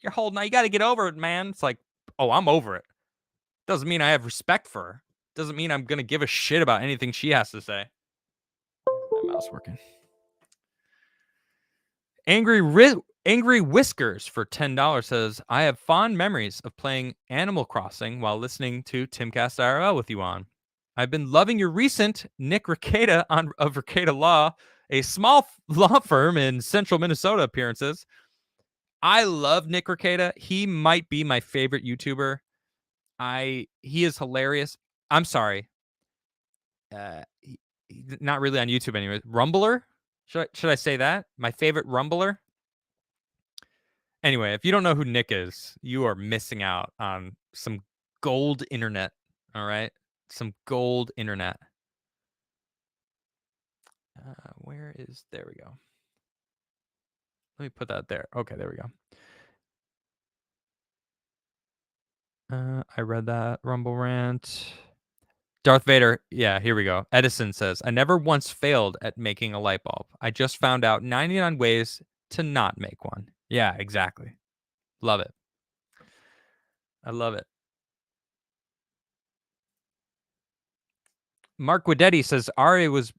You're holding on. You got to get over it, man. It's like, oh, I'm over it. Doesn't mean I have respect for her. Doesn't mean I'm going to give a shit about anything she has to say. My mouse working. Angry Whiskers for $10 says, I have fond memories of playing Animal Crossing while listening to TimCast IRL with you on. I've been loving your recent Nick Rekieta of Rekieta Law, a small law firm in central Minnesota appearances. I love Nick Rekieta. He might be my favorite YouTuber. He is hilarious. I'm sorry. Not really on YouTube anyway. Rumbler? Should I say that? My favorite Rumbler? Anyway, if you don't know who Nick is, you are missing out on some gold internet. All right? Some gold internet. There we go. Let me put that there. Okay, there we go. I read that Rumble rant. Darth Vader. Yeah, here we go. Edison says, I never once failed at making a light bulb. I just found out 99 ways to not make one. Yeah, exactly. Love it. I love it. Mark Guidetti says Ari was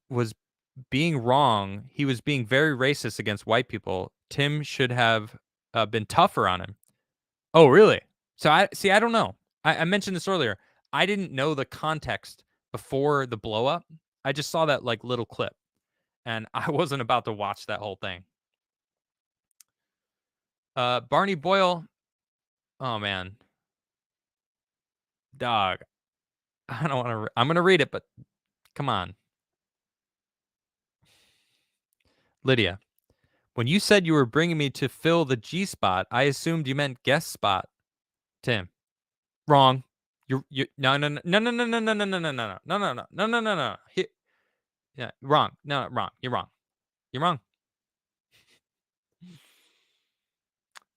being wrong. He was being very racist against white people. Tim should have been tougher on him. Oh, really? So I don't know. I mentioned this earlier. I didn't know the context before the blow up. I just saw that like little clip, and I wasn't about to watch that whole thing. Barney Boyle. Oh man, dog. I don't want to. I'm gonna read it, but come on, Lydia. When you said you were bringing me to fill the G spot, I assumed you meant guest spot. Tim, wrong. You no. Yeah, wrong. No, wrong. You're wrong. You're wrong.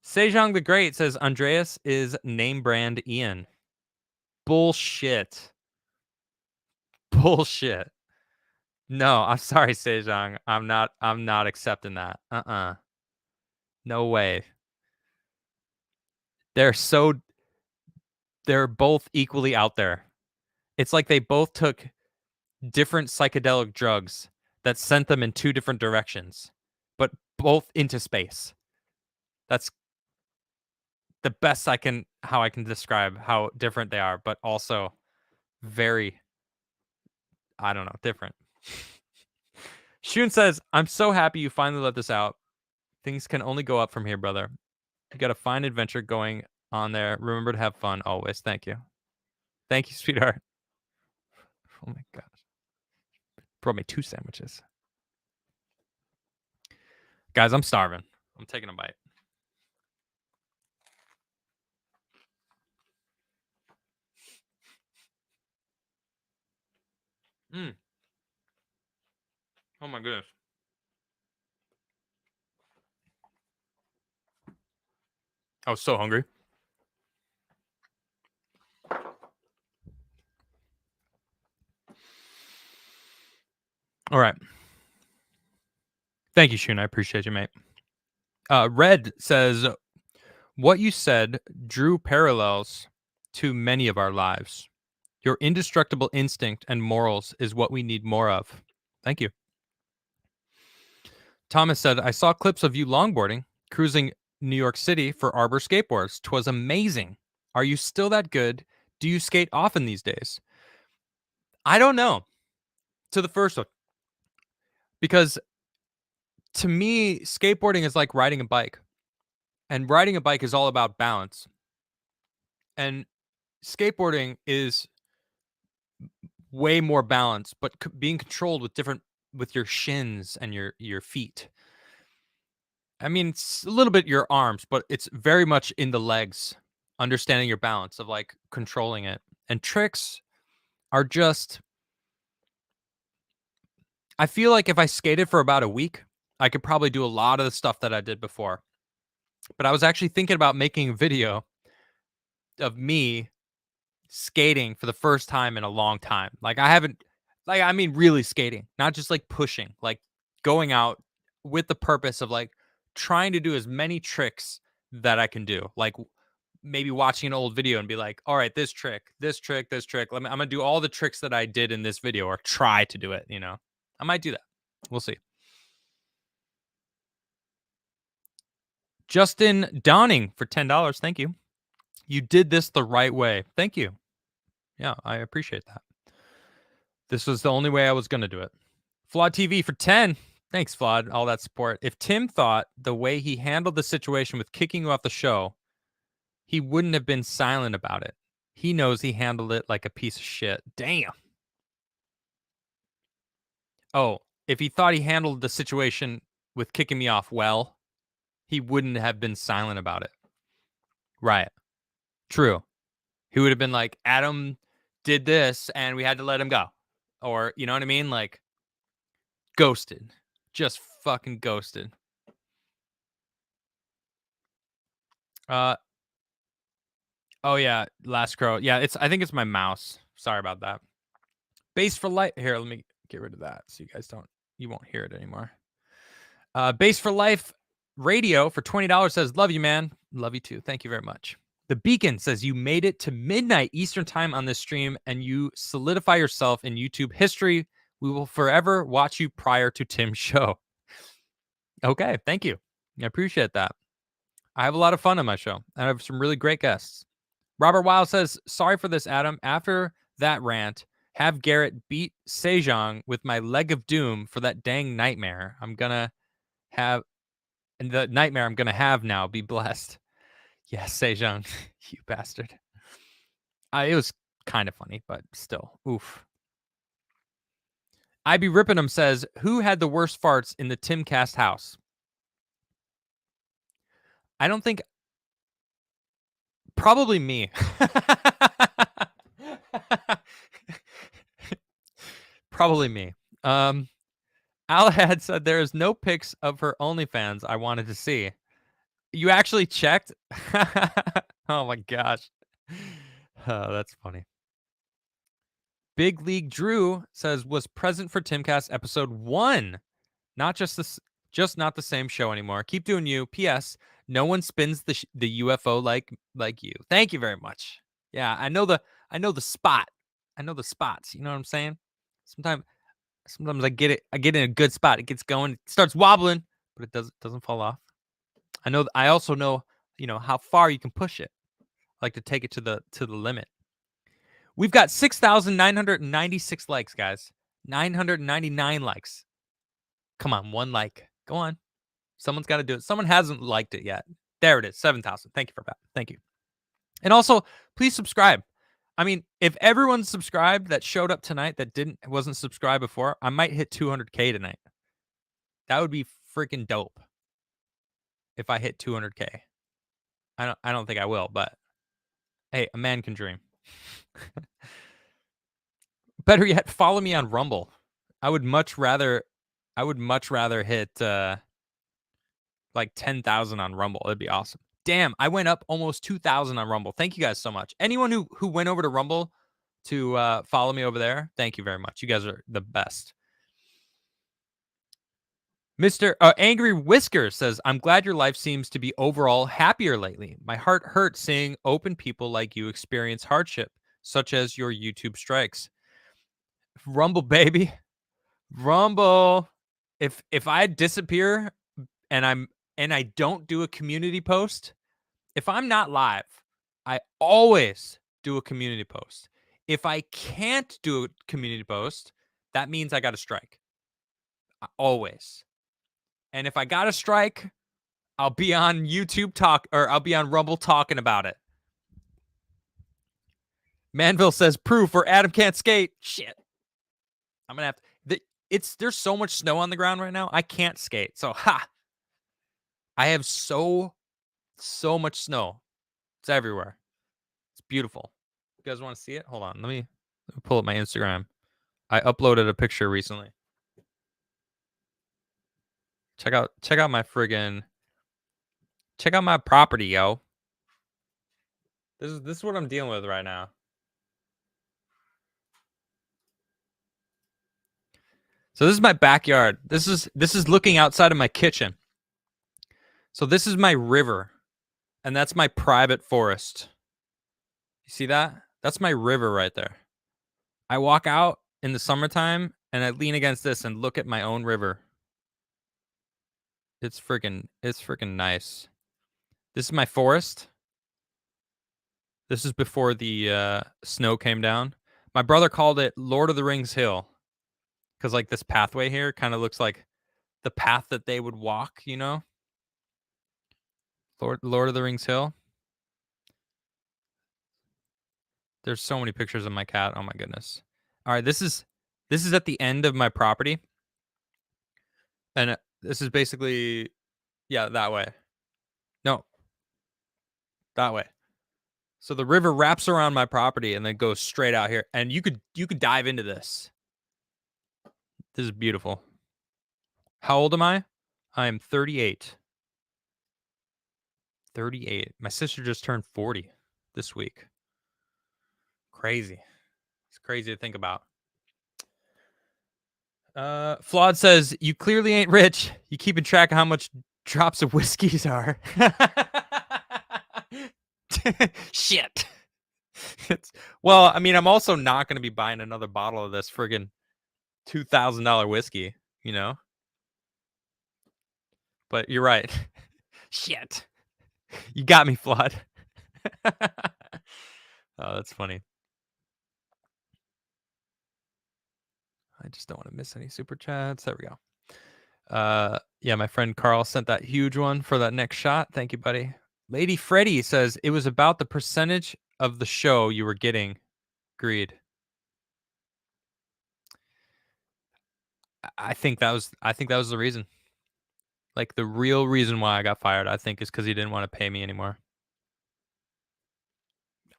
Sejong the Great says Andreas is name brand Ian. Bullshit. Bullshit. No, I'm sorry, Sejong. I'm not accepting that. No way. They're both equally out there. It's like they both took different psychedelic drugs that sent them in two different directions, but both into space. That's the best how I can describe how different they are, but also very, I don't know, different. Shun says, I'm so happy you finally let this out. Things can only go up from here, brother. You got a fine adventure going on there. Remember to have fun always. Thank you. Thank you, sweetheart. Oh my gosh. Brought me 2 sandwiches. Guys, I'm starving. I'm taking a bite. Oh my goodness. I was so hungry. All right. Thank you, Shun. I appreciate you, mate. Red says, what you said drew parallels to many of our lives. Your indestructible instinct and morals is what we need more of. Thank you. Thomas said, I saw clips of you longboarding, cruising New York City for Arbor skateboards. 'Twas amazing. Are you still that good? Do you skate often these days? I don't know. To the first one. Because to me, skateboarding is like riding a bike. And riding a bike is all about balance. And skateboarding is way more balanced, but being controlled with your shins and your feet. I mean, it's a little bit your arms, but it's very much in the legs, understanding your balance of like controlling it. And tricks are just, I feel like if I skated for about a week, I could probably do a lot of the stuff that I did before. But I was actually thinking about making a video of me skating for the first time in a long time. Like I mean really skating, not just like pushing, like going out with the purpose of like trying to do as many tricks that I can do. Like maybe watching an old video and be like, all right, this trick. I'm going to do all the tricks that I did in this video, or try to do it, you know. I might do that. We'll see. Justin Donning for $10. Thank you. You did this the right way. Thank you. Yeah, I appreciate that. This was the only way I was going to do it. Flawed TV for 10. Thanks, Flawed. All that support. If Tim thought the way he handled the situation with kicking you off the show, he wouldn't have been silent about it. He knows he handled it like a piece of shit. Damn. Oh, if he thought he handled the situation with kicking me off well, he wouldn't have been silent about it. Right. True. He would have been like, Adam did this and we had to let him go. Or, you know what I mean? Like, ghosted. Just fucking ghosted. Oh yeah, Last Crow. Yeah, I think it's my mouse. Sorry about that. Base for life. Here, let me get rid of that so you won't hear it anymore. Base for Life Radio for $20 says, love you, man. Love you too. Thank you very much. The Beacon says you made it to midnight Eastern time on this stream and you solidify yourself in YouTube history. We will forever watch you prior to Tim's show. Okay, thank you. I appreciate that. I have a lot of fun on my show, and I have some really great guests. Robert Weil says, sorry for this, Adam. After that rant, have Garrett beat Sejong with my leg of doom for that dang nightmare. I'm going to have, and the nightmare I'm going to have now, be blessed. Yes, Sejong, you bastard. It was kind of funny, but still, oof. I Be Rippin' 'em says, who had the worst farts in the TimCast house? I don't think. Probably me. Probably me. Alahad said there is no pics of her OnlyFans I wanted to see. You actually checked? Oh my gosh. Oh, that's funny. Big League Drew says was present for TimCast episode 1. Not just this, just not the same show anymore. Keep doing you. P.S. No one spins the UFO like you. Thank you very much. Yeah, I know the spot. I know the spots. You know what I'm saying? Sometimes I get it. I get in a good spot. It gets going. It starts wobbling, but it doesn't fall off. I also know, how far you can push it. I like to take it to the limit. We've got 6,996 likes, guys. 999 likes. Come on, one like. Go on. Someone's got to do it. Someone hasn't liked it yet. There it is. 7,000. Thank you for that. Thank you. And also, please subscribe. I mean, if everyone subscribed that showed up tonight that wasn't subscribed before, I might hit 200K tonight. That would be freaking dope. If I hit 200K. I don't think I will, but hey, a man can dream. Better yet, follow me on Rumble. I would much rather hit like 10,000 on Rumble. It'd be awesome. Damn, I went up almost 2,000 on Rumble. Thank you guys so much. Anyone who went over to Rumble to follow me over there, thank you very much. You guys are the best. Mr. Angry Whisker says, I'm glad your life seems to be overall happier lately. My heart hurts seeing open people like you experience hardship, such as your YouTube strikes. Rumble, baby. Rumble. If I disappear and I don't do a community post, if I'm not live, I always do a community post. If I can't do a community post, that means I got to strike. Always. And if I got to strike, I'll be on YouTube I'll be on Rumble talking about it. Manville says proof or Adam can't skate. Shit. I'm going to have to. There's so much snow on the ground right now. I can't skate. So, I have so much snow. It's everywhere. It's beautiful. You guys want to see it? Hold on. Let me pull up my Instagram. I uploaded a picture recently. Check out my friggin'. Check out my property, yo. This is what I'm dealing with right now. So this is my backyard. This is looking outside of my kitchen. So this is my river, and that's my private forest. You see that? That's my river right there. I walk out in the summertime and I lean against this and look at my own river. It's freaking nice. This is my forest. This is before the snow came down. My brother called it Lord of the Rings Hill because like this pathway here kind of looks like the path that they would walk, you know? Lord of the Rings Hill. There's so many pictures of my cat. Oh my goodness. All right, this is at the end of my property. And this is basically that way. No. That way. So the river wraps around my property and then goes straight out here. And you could dive into this. This is beautiful. How old am I? I am 38. 38. My sister just turned 40 this week. Crazy. It's crazy to think about. Flawed says, you clearly ain't rich. You keeping track of how much drops of whiskeys are. Shit. Well, I mean, I'm also not going to be buying another bottle of this friggin' $2,000 whiskey, you know? But you're right. Shit. You got me, Flawed. Oh, that's funny. I just don't want to miss any super chats. There we go. Yeah, my friend Carl sent that huge one for that next shot. Thank you, buddy. Lady Freddie says it was about the percentage of the show you were getting. Agreed. I think that was the reason. Like the real reason why I got fired, I think, is because he didn't want to pay me anymore.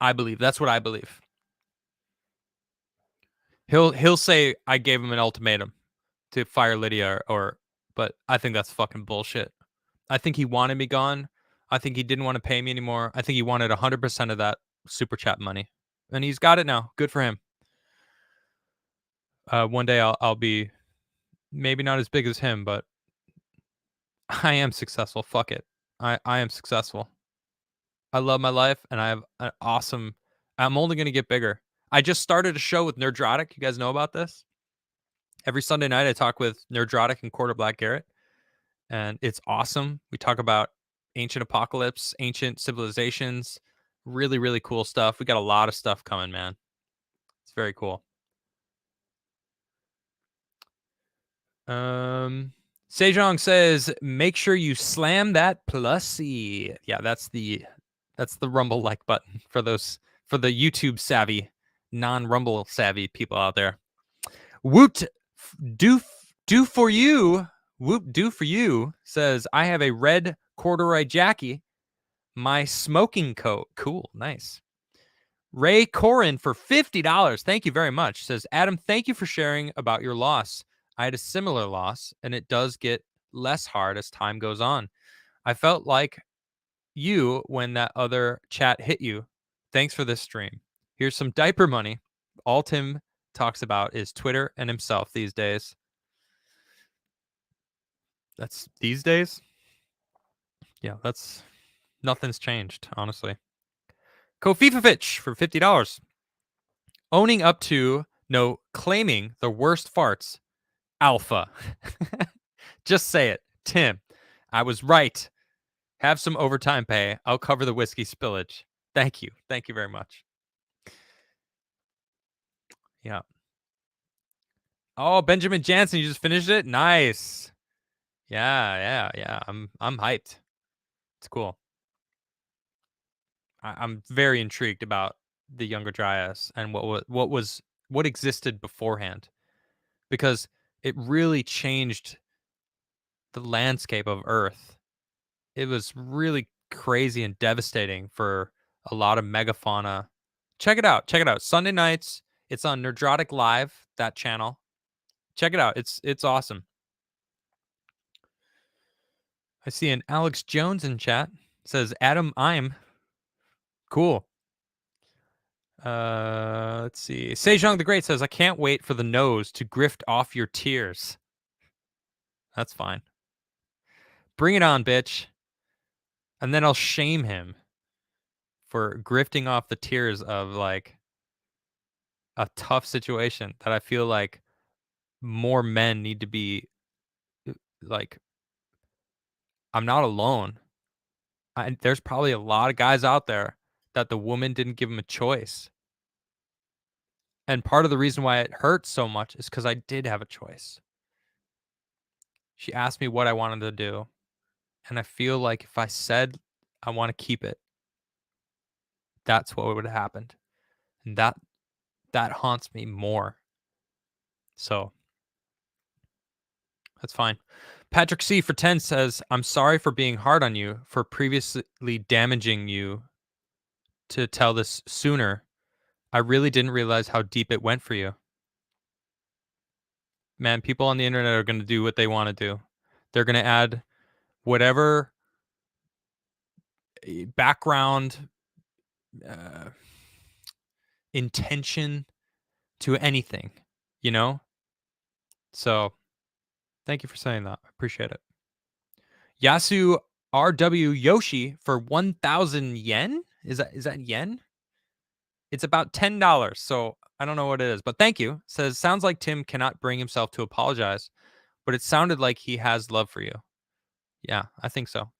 I believe that's what I believe. He'll say I gave him an ultimatum to fire Lydia but I think that's fucking bullshit. I think he wanted me gone. I think he didn't want to pay me anymore. I think he wanted 100% of that super chat money. And he's got it now. Good for him. One day I'll be maybe not as big as him, but I am successful. Fuck it. I am successful. I love my life and I have an awesome I'm only going to get bigger. I just started a show with Nerdrotic. You guys know about this? Every Sunday night I talk with Nerdrotic and Quarter Black Garrett. And it's awesome. We talk about ancient apocalypse, ancient civilizations, really, really cool stuff. We got a lot of stuff coming, man. It's very cool. Sejong says, make sure you slam that plussy. Yeah, that's the Rumble like button for the YouTube savvy, non-Rumble savvy people out there. Woot do for you. Whoop do for you says, I have a red corduroy Jackie, my smoking coat. Cool, nice. Ray Corin for $50. Thank you very much. Says, Adam, thank you for sharing about your loss. I had a similar loss, and it does get less hard as time goes on. I felt like you when that other chat hit you. Thanks for this stream. Here's some diaper money. All Tim talks about is Twitter and himself these days. That's these days? Yeah, that's nothing's changed, honestly. Kofifovich for $50. Owning up to, no, claiming the worst farts. Alpha. Just say it. Tim, I was right. Have some overtime pay. I'll cover the whiskey spillage. Thank you. Thank you very much. Yeah. Oh, Benjamin Jansen, you just finished it? Nice. Yeah. I'm hyped. It's cool. I'm very intrigued about the Younger Dryas and what existed beforehand, because it really changed the landscape of Earth. It was really crazy and devastating for a lot of megafauna. Check it out. Sunday nights. It's on Nerdrotic Live, that channel. Check it out. It's awesome. I see an Alex Jones in chat. Says, Adam, I'm cool. Let's see. Sejong the Great says, I can't wait for the nose to grift off your tears. That's fine. Bring it on, bitch. And then I'll shame him for grifting off the tears of like a tough situation that I feel like more men need to be like, I'm not alone. There's probably a lot of guys out there that the woman didn't give him a choice. And part of the reason why it hurts so much is because I did have a choice. She asked me what I wanted to do. And I feel like if I said I want to keep it, that's what would have happened. And that haunts me more. So that's fine. Patrick C for 10 says, I'm sorry for being hard on you, for previously damaging you to tell this sooner. I really didn't realize how deep it went for you. Man, people on the internet are going to do what they want to do. They're going to add whatever background intention to anything, you know? So thank you for saying that. I appreciate it. Yasu RW Yoshi for 1,000 yen? Is that yen? It's about $10. So I don't know what it is, but thank you. Says, sounds like Tim cannot bring himself to apologize, but it sounded like he has love for you. Yeah, I think so.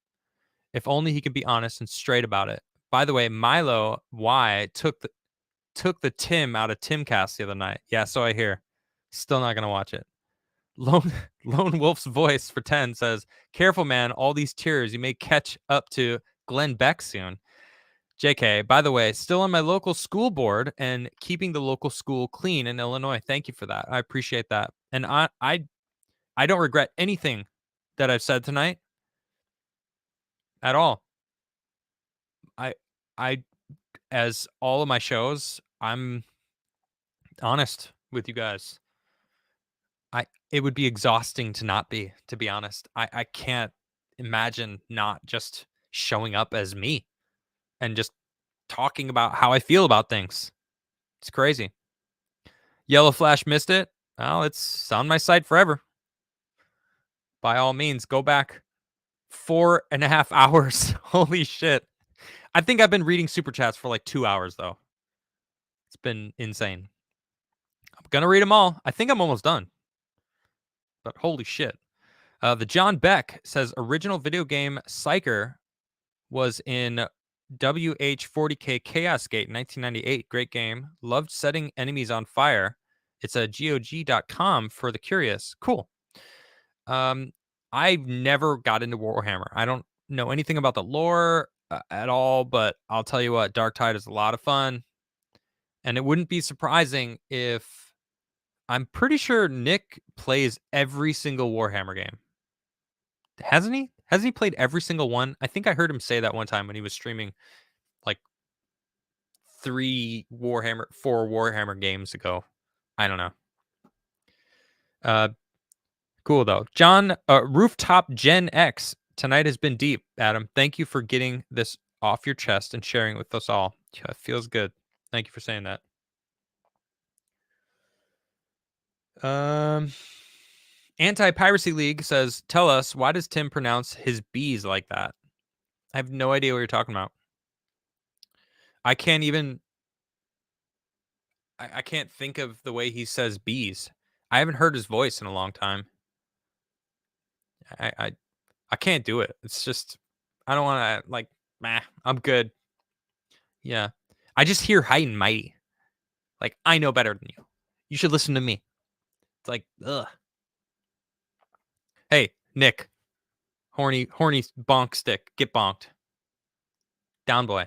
If only he could be honest and straight about it. By the way, Milo Y took the Tim out of TimCast the other night. Yeah, so I hear. Still not gonna watch it. Lone Wolf's voice for 10 says, careful, man. All these tears. You may catch up to Glenn Beck soon. JK, by the way, still on my local school board and keeping the local school clean in Illinois. Thank you for that. I appreciate that. And I don't regret anything that I've said tonight at all. I as all of my shows, I'm honest with you guys. It would be exhausting to not be, to be honest. I can't imagine not just showing up as me and just talking about how I feel about things. It's crazy. Yellow Flash missed it. Well, it's on my site forever. By all means, go back 4.5 hours. Holy shit. I think I've been reading super chats for like 2 hours, though. It's been insane. I'm going to read them all. I think I'm almost done. But holy shit. The John Beck says original video game Psyker was in WH40K Chaos Gate 1998. Great game. Loved setting enemies on fire. It's a GOG.com for the curious. Cool. I've never got into Warhammer. I don't know anything about the lore at all, but I'll tell you what, Dark Tide is a lot of fun. And it wouldn't be surprising if I'm pretty sure Nick plays every single Warhammer game. Hasn't he? Hasn't he played every single one? I think I heard him say that one time when he was streaming like 4 Warhammer games ago. I don't know. Cool though. John, Rooftop Gen X. Tonight has been deep, Adam. Thank you for getting this off your chest and sharing it with us all. Yeah, it feels good. Thank you for saying that. Anti-Piracy League says, tell us, why does Tim pronounce his B's like that? I have no idea what you're talking about. I can't even... I can't think of the way he says B's. I haven't heard his voice in a long time. I can't do it. It's just... I don't want to, like, I'm good. Yeah. I just hear high and mighty. Like, I know better than you. You should listen to me. It's like, ugh. Hey, Nick. Horny bonk stick. Get bonked. Down boy.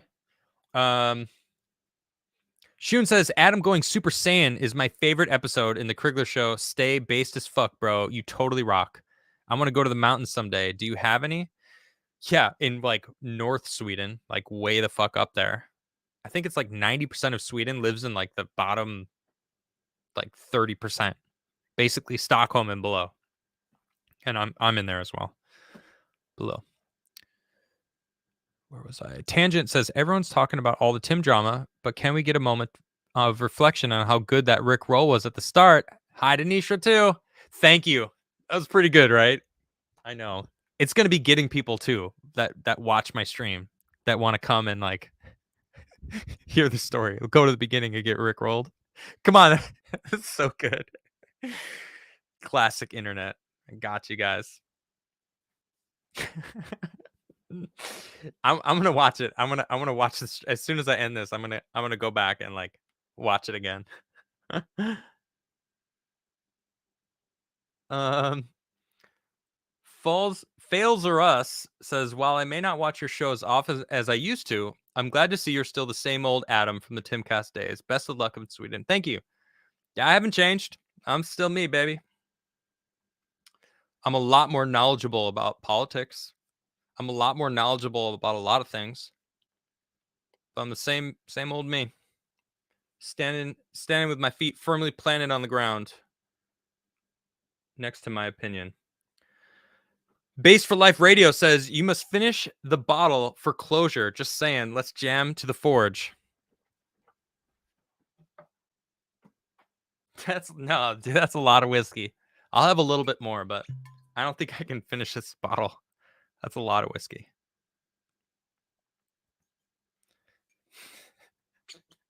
Shun says, Adam going Super Saiyan is my favorite episode in the Crigler show. Stay based as fuck, bro. You totally rock. I want to go to the mountains someday. Do you have any? Yeah, in like North Sweden, like way the fuck up there. I think it's like 90% of Sweden lives in like the bottom, like 30%. Basically Stockholm and below. And I'm in there as well. Below. Where was I? Tangent says, everyone's talking about all the Tim drama, but can we get a moment of reflection on how good that Rick roll was at the start? Hi, Denisha, too. Thank you. That was pretty good, right? I know. It's going to be getting people, too, that watch my stream, that want to come and, like, hear the story. We'll go to the beginning and get Rick rolled. Come on. It's so good. Classic internet. I got you guys. I'm gonna watch it. I'm gonna watch this as soon as I end this. I'm gonna go back and like watch it again. um, Falls Fails or Us says, while I may not watch your show as often as I used to, I'm glad to see you're still the same old Adam from the TimCast days. Best of luck in Sweden. Thank you. Yeah, I haven't changed. I'm still me, baby. I'm a lot more knowledgeable about politics. I'm a lot more knowledgeable about a lot of things. But I'm the same old me. Standing with my feet firmly planted on the ground. Next to my opinion. Base for Life Radio says you must finish the bottle for closure. Just saying, let's jam to the forge. No, dude, that's a lot of whiskey. I'll have a little bit more, but I don't think I can finish this bottle. That's a lot of whiskey.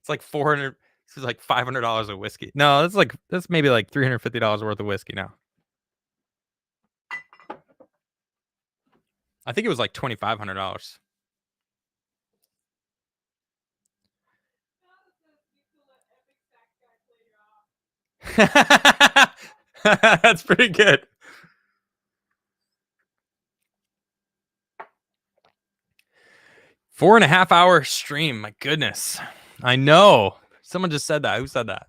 It's like 400. This is like $500 of whiskey. No, that's maybe like $350 worth of whiskey now. I think it was like $2,500. That's pretty good. Four and a half hour stream. My goodness. I know. Someone just said that. Who said that?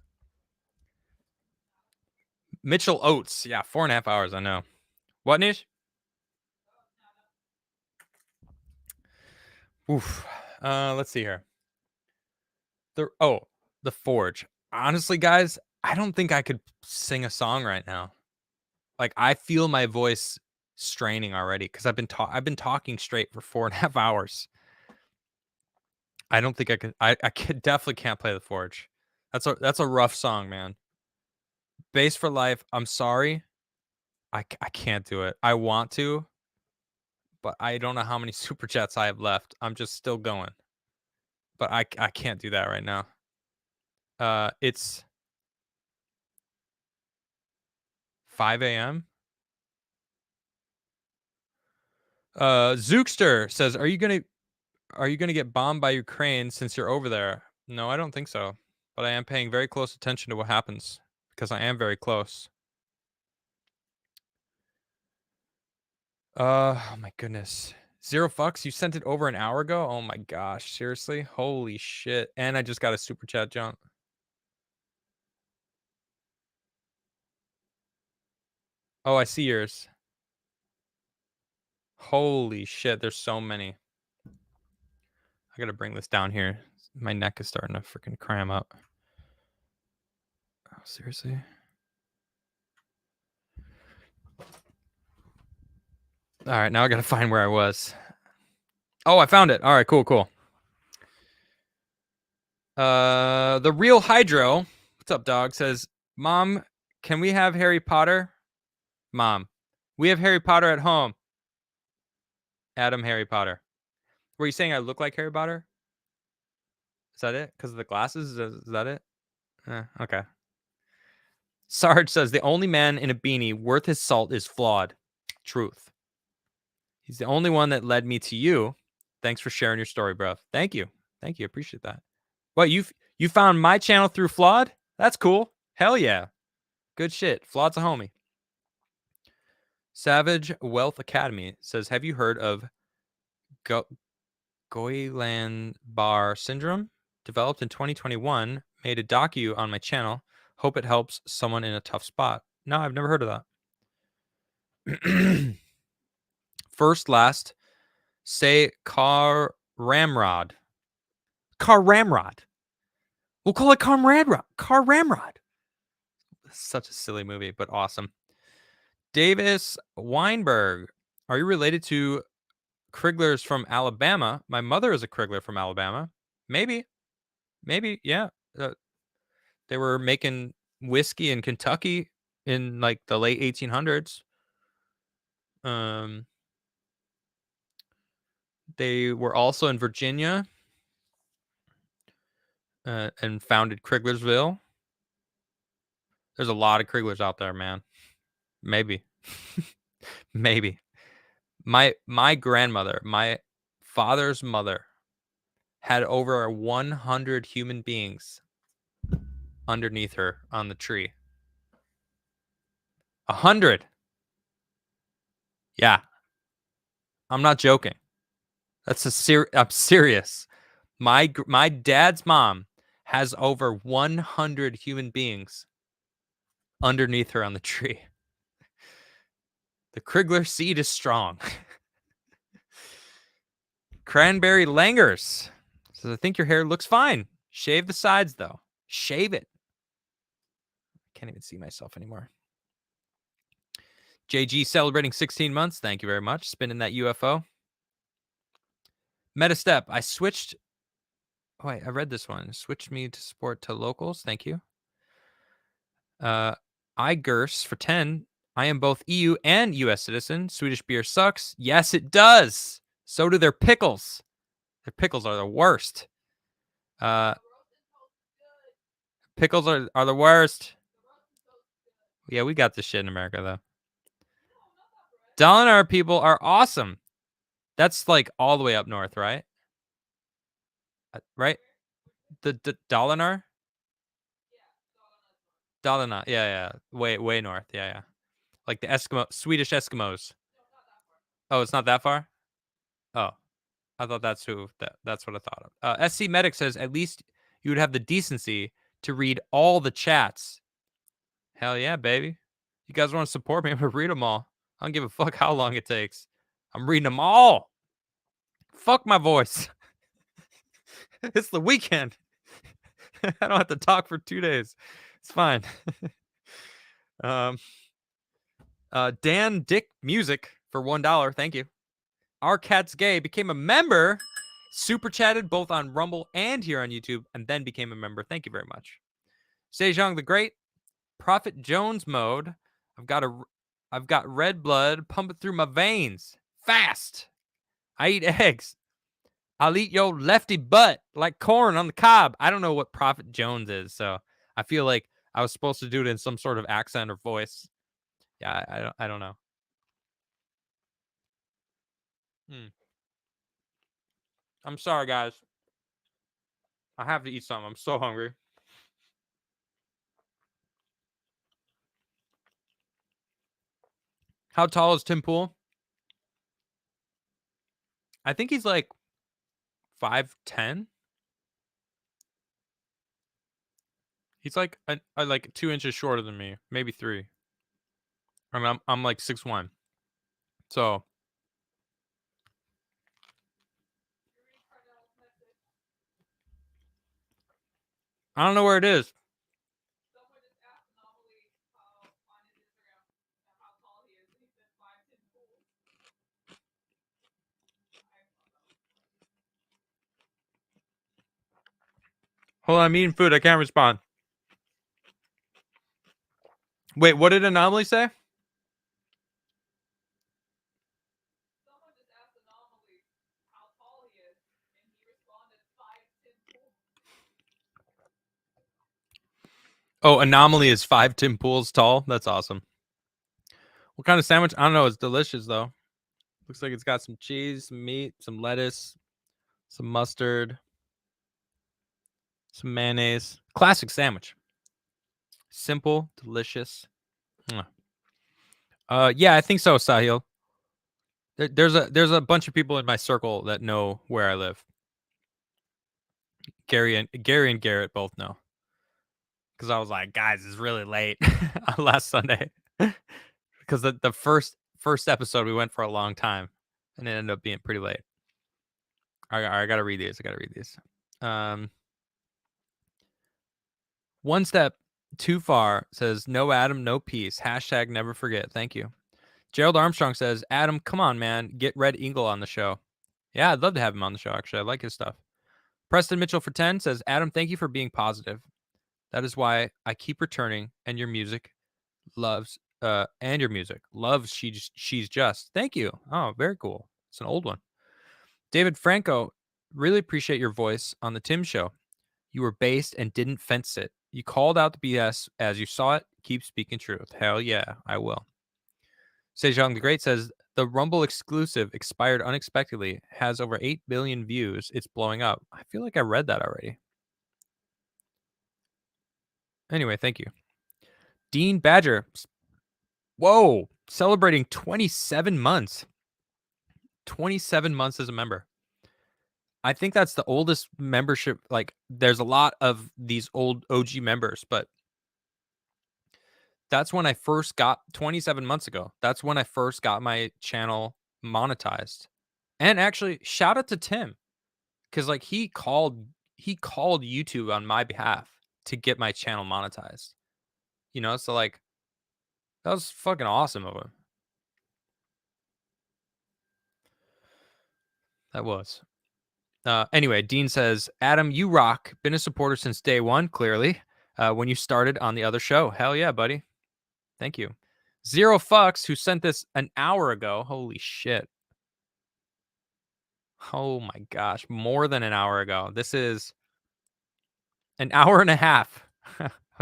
Mitchell Oates. Yeah, 4.5 hours. I know. What, Nish? Oof. Let's see here. The Forge. Honestly, guys, I don't think I could sing a song right now. Like, I feel my voice straining already because I've been talking straight for 4.5 hours. I don't think I could. I definitely can't play the Forge. That's a rough song, man. Base for Life. I'm sorry. I can't do it. I want to, but I don't know how many super chats I have left. I'm just still going. But I can't do that right now. It's 5 a.m. Zookster says, Are you gonna get bombed by Ukraine since you're over there? No, I don't think so. But I am paying very close attention to what happens because I am very close. Oh my goodness. Zero fucks. You sent it over an hour ago? Oh my gosh. Seriously? Holy shit. And I just got a super chat jump. Oh, I see yours. Holy shit. There's so many. I gotta bring this down here. My neck is starting to freaking cram up. Oh, seriously? All right, now I gotta find where I was. Oh, I found it. All right, cool. The Real Hydro, what's up, dog? Says, Mom, can we have Harry Potter? Mom, we have Harry Potter at home. Adam, Harry Potter. Were you saying I look like Harry Potter? Is that it? Because of the glasses? Is that it? Okay. Sarge says, the only man in a beanie worth his salt is flawed. Truth. He's the only one that led me to you. Thanks for sharing your story, bro. Thank you. Appreciate that. What, you found my channel through Flawed? That's cool. Hell yeah. Good shit. Flawed's a homie. Savage Wealth Academy says, have you heard of Guillain-Barré syndrome? Developed in 2021. Made a docu on my channel. Hope it helps someone in a tough spot. No, I've never heard of that. First, last, say Car Ramrod. Car Ramrod. We'll call it Car Ramrod. Such a silly movie, but awesome. Davis Weinberg. Are you related to Criglers from Alabama? My mother is a Crigler from Alabama. Maybe, yeah. They were making whiskey in Kentucky in like the late 1800s. They were also in Virginia and founded Criglersville. There's a lot of Criglers out there, man. Maybe. Maybe. My grandmother, my father's mother, had over 100 human beings underneath her on the tree. 100. Yeah. I'm not joking. I'm serious. My dad's mom has over 100 human beings underneath her on the tree. The Crigler seed is strong. Cranberry Langers says, I think your hair looks fine. Shave the sides, though. Shave it. Can't even see myself anymore. JG celebrating 16 months. Thank you very much. Spinning that UFO. Metastep. I switched. Oh, wait, I read this one. Switched me to support to locals. Thank you. iGers for 10. I am both EU and US citizen. Swedish beer sucks. Yes, it does. So do their pickles. Their pickles are the worst. Pickles are the worst. Yeah, we got this shit in America, though. Dalinar people are awesome. That's like all the way up north, right? Right? The Dalinar? Dalinar. Yeah. Way north. Yeah. Like the Swedish Eskimos. Oh, it's not that far? Oh. I thought that's what I thought of. SC Medic says at least you would have the decency to read all the chats. Hell yeah, baby. You guys want to support me? I'm going to read them all. I don't give a fuck how long it takes. I'm reading them all. Fuck my voice. It's the weekend. I don't have to talk for 2 days. It's fine. Dan Dick Music for $1. Thank you. Our Cat's Gay became a member. Super chatted both on Rumble and here on YouTube, and then became a member. Thank you very much. Sejong the Great. Prophet Jones mode. I've got red blood pumping through my veins. Fast. I eat eggs. I'll eat your lefty butt like corn on the cob. I don't know what Prophet Jones is, so I feel like I was supposed to do it in some sort of accent or voice. Yeah, I don't know. I'm sorry, guys. I have to eat something. I'm so hungry. How tall is Tim Pool? I think he's like 5'10". He's like like 2 inches shorter than me, maybe 3. I mean, I'm like 6'1". So I don't know where it is. Someone just asked Anomaly on his Instagram how tall he is, and he said 5'10" pools. Hold on, I'm eating food. I can't respond. Wait, what did Anomaly say? Someone just asked Anomaly how tall he is, and he responded 5'10" pools. Oh, Anomaly is 5 Tim Pools tall. That's awesome. What kind of sandwich? I don't know. It's delicious, though. Looks like it's got some cheese, some meat, some lettuce, some mustard, some mayonnaise. Classic sandwich. Simple, delicious. Yeah, I think so, Sahil. There's a bunch of people in my circle that know where I live. Gary and Garrett both know. Because I was like, guys, it's really late last Sunday. Because the first episode we went for a long time, and it ended up being pretty late. I gotta read these. One step too far says no Adam, no peace. # never forget. Thank you. Gerald Armstrong says, Adam, come on, man. Get Red Eagle on the show. Yeah, I'd love to have him on the show, actually. I like his stuff. Preston Mitchell for 10 says, Adam, thank you for being positive. That is why I keep returning, and your music loves she's just. Thank you. Oh, very cool. It's an old one. David Franco, really appreciate your voice on the Tim show. You were based and didn't fence it. You called out the BS as you saw it. Keep speaking truth. Hell yeah, I will. Sejong the Great says, The Rumble exclusive expired unexpectedly. Has over 8 billion views. It's blowing up. I feel like I read that already. Anyway, thank you. Dean Badger. Whoa. Celebrating 27 months. 27 months as a member. I think that's the oldest membership. Like, there's a lot of these old OG members, but that's when I first got 27 months ago. That's when I first got my channel monetized. And actually, shout out to Tim, because like he called YouTube on my behalf to get my channel monetized. You know, so like that was fucking awesome of him. That was. Anyway, Dean says, Adam, you rock. Been a supporter since day one, clearly. When you started on the other show. Hell yeah, buddy. Thank you. Zero Fucks, who sent this an hour ago. Holy shit. Oh my gosh. More than an hour ago. This is an hour and a half.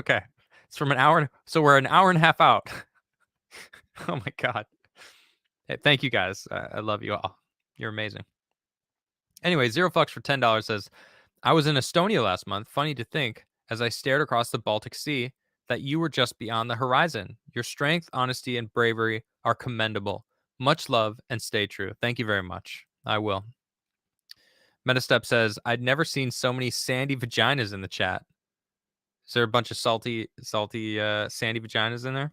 Okay. It's from an hour. So we're an hour and a half out. Oh my God. Hey, thank you guys. I love you all. You're amazing. Anyway, Zero Fucks for $10 says, I was in Estonia last month. Funny to think, as I stared across the Baltic Sea, that you were just beyond the horizon. Your strength, honesty, and bravery are commendable. Much love and stay true. Thank you very much. I will. Metastep says, I'd never seen so many sandy vaginas in the chat. Is there a bunch of salty sandy vaginas in there?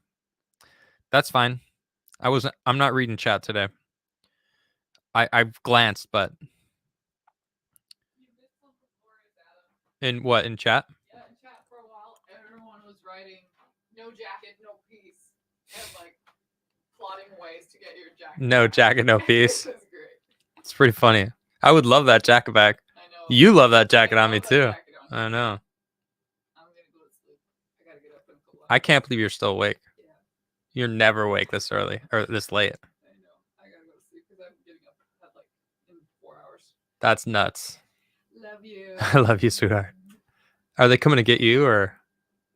That's fine. I'm not reading chat today. I've glanced, but You missed some glorious, Adam. in what, in chat? Yeah, in chat for a while, everyone was writing no jacket, no piece, and like plotting ways to get your jacket. No back. jacket, no piece. That's great. It's pretty funny. I would love that jacket back. I know. You love that jacket I on me love that too. jacket on I you. know. I'm gonna go to sleep. I gotta get up in a couple I hours. can't believe you're still awake. Yeah, You're never awake this early or this late. I know. I gotta go to sleep because I'm getting up at like in 4 hours. That's nuts. Love you. I love you, sweetheart. Are they coming to get you or?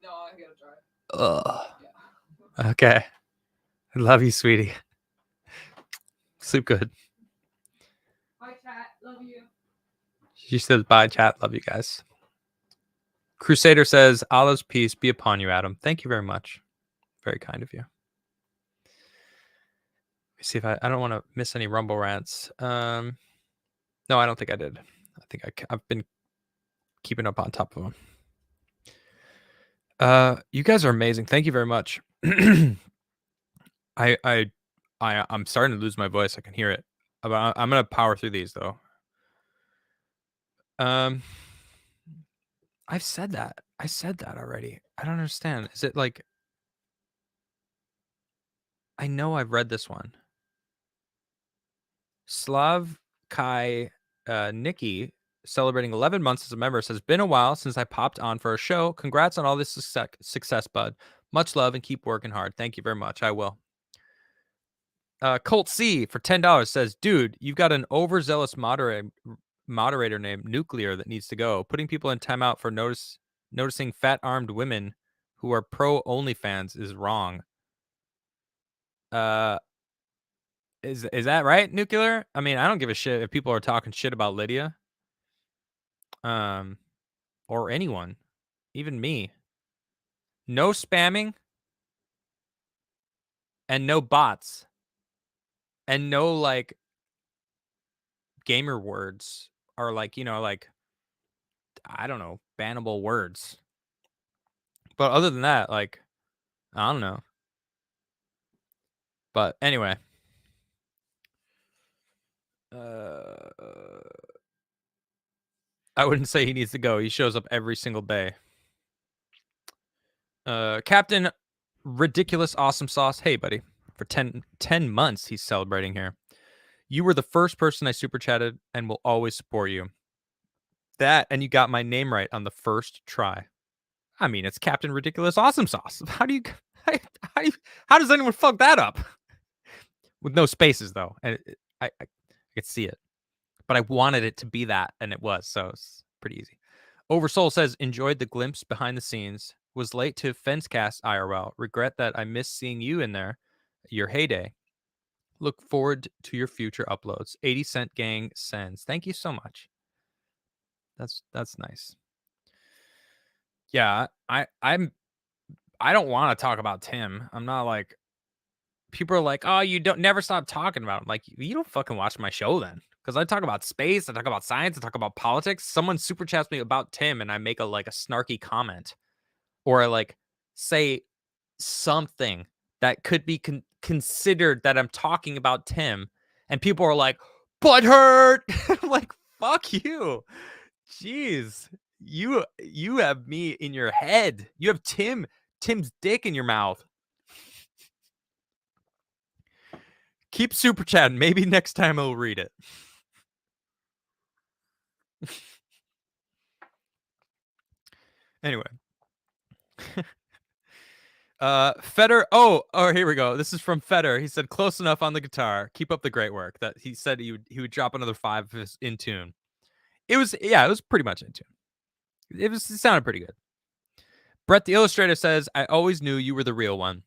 No, I gotta drive. Ugh. Yeah. Okay. I love you, sweetie. Sleep good. Bye, chat. Love you. She says, bye, chat. Love you guys. Crusader says, Allah's peace be upon you, Adam. Thank you very much. Very kind of you. Let me see if I don't want to miss any Rumble rants. No, I don't think I did. I think I've been keeping up on top of them. You guys are amazing. Thank you very much. I'm starting to lose my voice. I can hear it. I'm gonna power through these though. I've said that. I said that already. I don't understand. Is it like? I know I've read this one. Slav Kai Nikki, celebrating 11 months as a member, says, been a while since I popped on for a show. Congrats on all this success, bud. Much love and keep working hard. Thank you very much. I will. Colt C for $10 says, dude, you've got an overzealous moderator named Nuclear that needs to go. Putting people in timeout for noticing fat-armed women who are pro OnlyFans is wrong. Is that right, Nuclear? I mean, I don't give a shit if people are talking shit about Lydia. Or anyone. Even me. No spamming. And no bots. And no, like, gamer words are like, like, I don't know, bannable words. But other than that, like, I don't know. But anyway. I wouldn't say he needs to go. He shows up every single day. Captain Ridiculous Awesome Sauce. Hey, buddy. For 10 months, he's celebrating here. You were the first person I super chatted and will always support you. That, and you got my name right on the first try. I mean, it's Captain Ridiculous Awesome Sauce. How does anyone fuck that up? With no spaces, though. And I could see it. But I wanted it to be that, and it was. So it's pretty easy. Oversoul says, enjoyed the glimpse behind the scenes. Was late to TimCast IRL. Regret that I missed seeing you in there. Your heyday. Look forward to your future uploads. 80 Cent Gang sends. Thank you so much. That's nice. Yeah, I don't want to talk about Tim. I'm not like people are like, oh, you don't never stop talking about him. Like, you don't fucking watch my show then. Because I talk about space, I talk about science, I talk about politics. Someone super chats me about Tim and I make a snarky comment. Or I like say something that could be considered that I'm talking about Tim. And people are like, butthurt. I'm like, fuck you. Jeez. You have me in your head. You have Tim's dick in your mouth. Keep super chatting. Maybe next time I'll read it. Anyway. Feder. Oh, here we go. This is from Feder. He said, close enough on the guitar. Keep up the great work. That he said he would drop another 5 if it was in tune. It was pretty much in tune. It sounded pretty good. Brett the Illustrator says, I always knew you were the real one.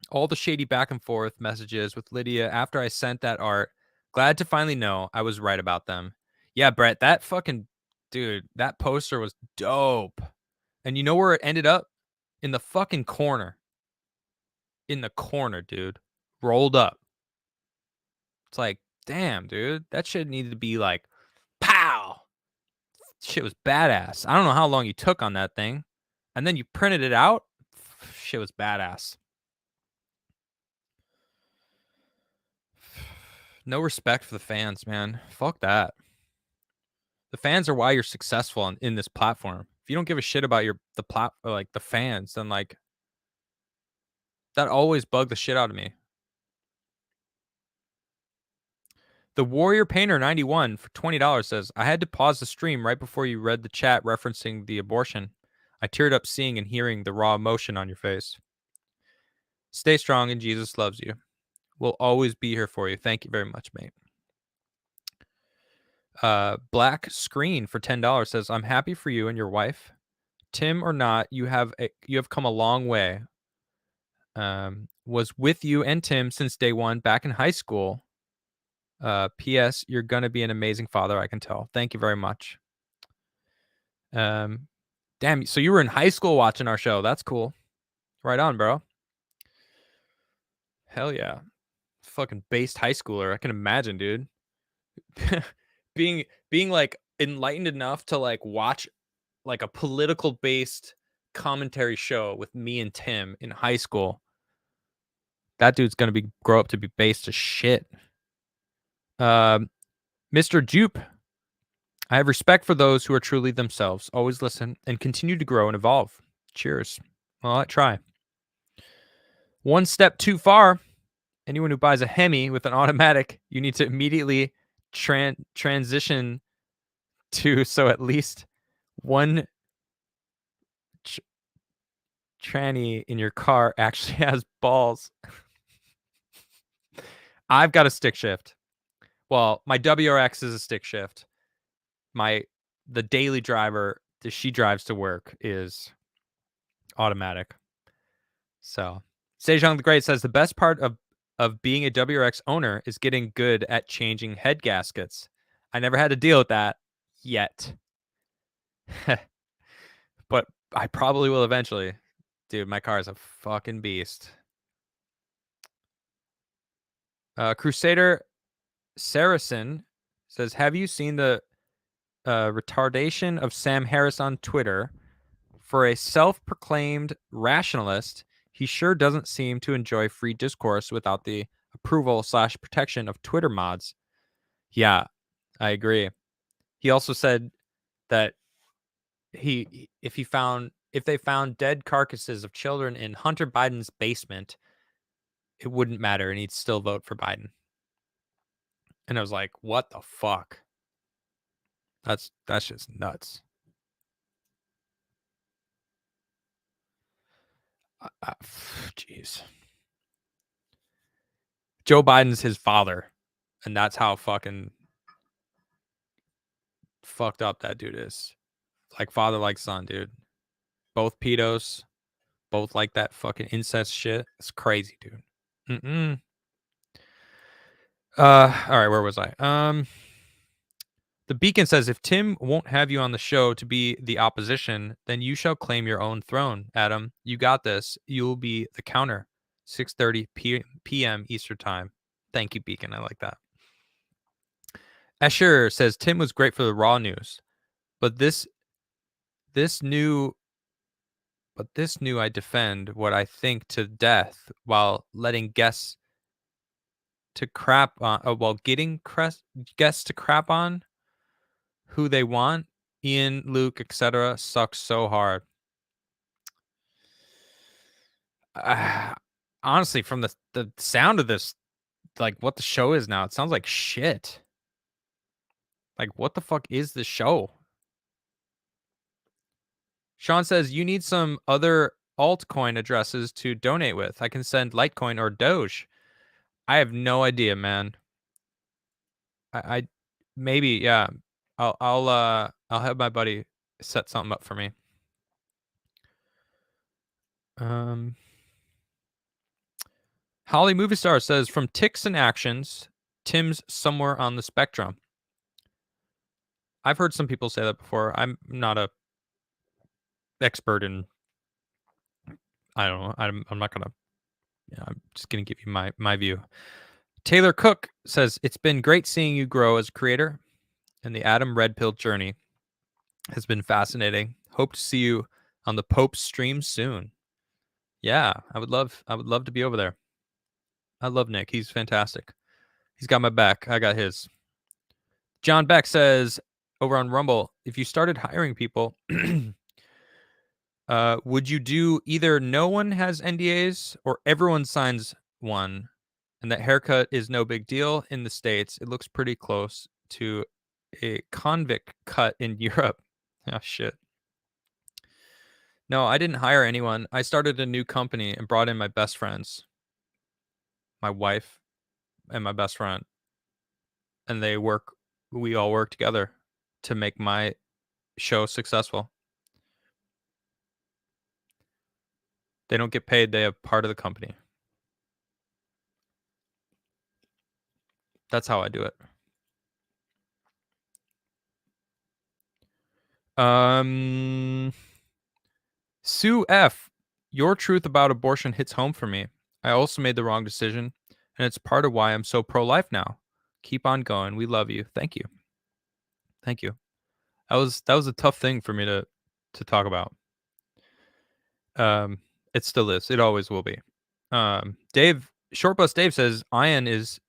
All the shady back and forth messages with Lydia after I sent that art. Glad to finally know I was right about them. Yeah, Brett, that fucking dude, that poster was dope. And you know where it ended up? In the fucking corner. In the corner, dude. Rolled up. It's like, damn, dude. That shit needed to be like, pow. Shit was badass. I don't know how long you took on that thing. And then you printed it out. Shit was badass. No respect for the fans, man. Fuck that. The fans are why you're successful in this platform. If you don't give a shit about the fans, then like that always bugged the shit out of me. The Warrior Painter 91 for $20 says, I had to pause the stream right before you read the chat referencing the abortion. I teared up seeing and hearing the raw emotion on your face. Stay strong and Jesus loves you. We'll always be here for you. Thank you very much, mate. Black Screen for $10 says, I'm happy for you and your wife. Tim or not, you have come a long way. Was with you and Tim since day one back in high school. P.S. You're gonna be an amazing father, I can tell. Thank you very much. Damn, so you were in high school watching our show. That's cool. Right on, bro. Hell yeah. Fucking based high schooler. I can imagine, dude. being like enlightened enough to like watch like a political based commentary show with me and Tim in high school. That dude's gonna grow up to be based as shit. Mr. Jupe. I have respect for those who are truly themselves. Always listen and continue to grow and evolve. Cheers. Well, I try. One step too far. Anyone who buys a Hemi with an automatic, you need to immediately transition to so at least one tranny in your car actually has balls. I've got a stick shift. Well, my WRX is a stick shift. The daily driver that she drives to work is automatic. So Sejong the Great says the best part of being a WRX owner is getting good at changing head gaskets. I never had to deal with that yet. But I probably will eventually. Dude, my car is a fucking beast. Crusader Saracen says, have you seen the retardation of Sam Harris on Twitter? For a self-proclaimed rationalist, he sure doesn't seem to enjoy free discourse without the approval/protection of Twitter mods. Yeah, I agree. He also said that if they found dead carcasses of children in Hunter Biden's basement, it wouldn't matter and he'd still vote for Biden. And I was like, what the fuck? That's just nuts. Jeez. Joe Biden's his father, and that's how fucking fucked up that dude is. Like father, like son, dude. Both pedos, both like that fucking incest shit. It's crazy, dude. All right, where was I? The Beacon says if Tim won't have you on the show to be the opposition, then you shall claim your own throne, Adam. You got this. You'll be the counter. 6:30 p.m. Eastern time. Thank you, Beacon. I like that. Asher says Tim was great for the Raw news, but this new I defend what I think to death while letting guests to crap on while getting guests to crap on who they want. Ian, Luke, etc. sucks so hard. Honestly, from the sound of this, like what the show is now, it sounds like shit. Like, what the fuck is the show? Sean says you need some other altcoin addresses to donate with. I can send Litecoin or Doge. I have no idea, man. I maybe, yeah. I'll have my buddy set something up for me. Holly Movie Star says from ticks and actions, Tim's somewhere on the spectrum. I've heard some people say that before. I'm not a expert in. I don't know. I'm not gonna. Yeah, I'm just gonna give you my view. Taylor Cook says it's been great seeing you grow as a creator, and the Adam Red Pill journey has been fascinating. Hope to see you on the Pope stream soon. Yeah, I would love to be over there. I love Nick. He's fantastic. He's got my back. I got his. John Beck says over on Rumble, if you started hiring people, would you do either no one has NDAs or everyone signs one, and that haircut is no big deal in the States? It looks pretty close to a convict cut in Europe. Oh, shit. No, I didn't hire anyone. I started a new company and brought in my best friends, my wife and my best friend. And we all work together to make my show successful. They don't get paid. They have part of the company. That's how I do it. Sue F, your truth about abortion hits home for me. I also made the wrong decision, and it's part of why I'm so pro-life now. Keep on going. We love you. Thank you. Thank you. That was a tough thing for me to talk about. It still is. It always will be. Dave, Shortbus Dave says Ian is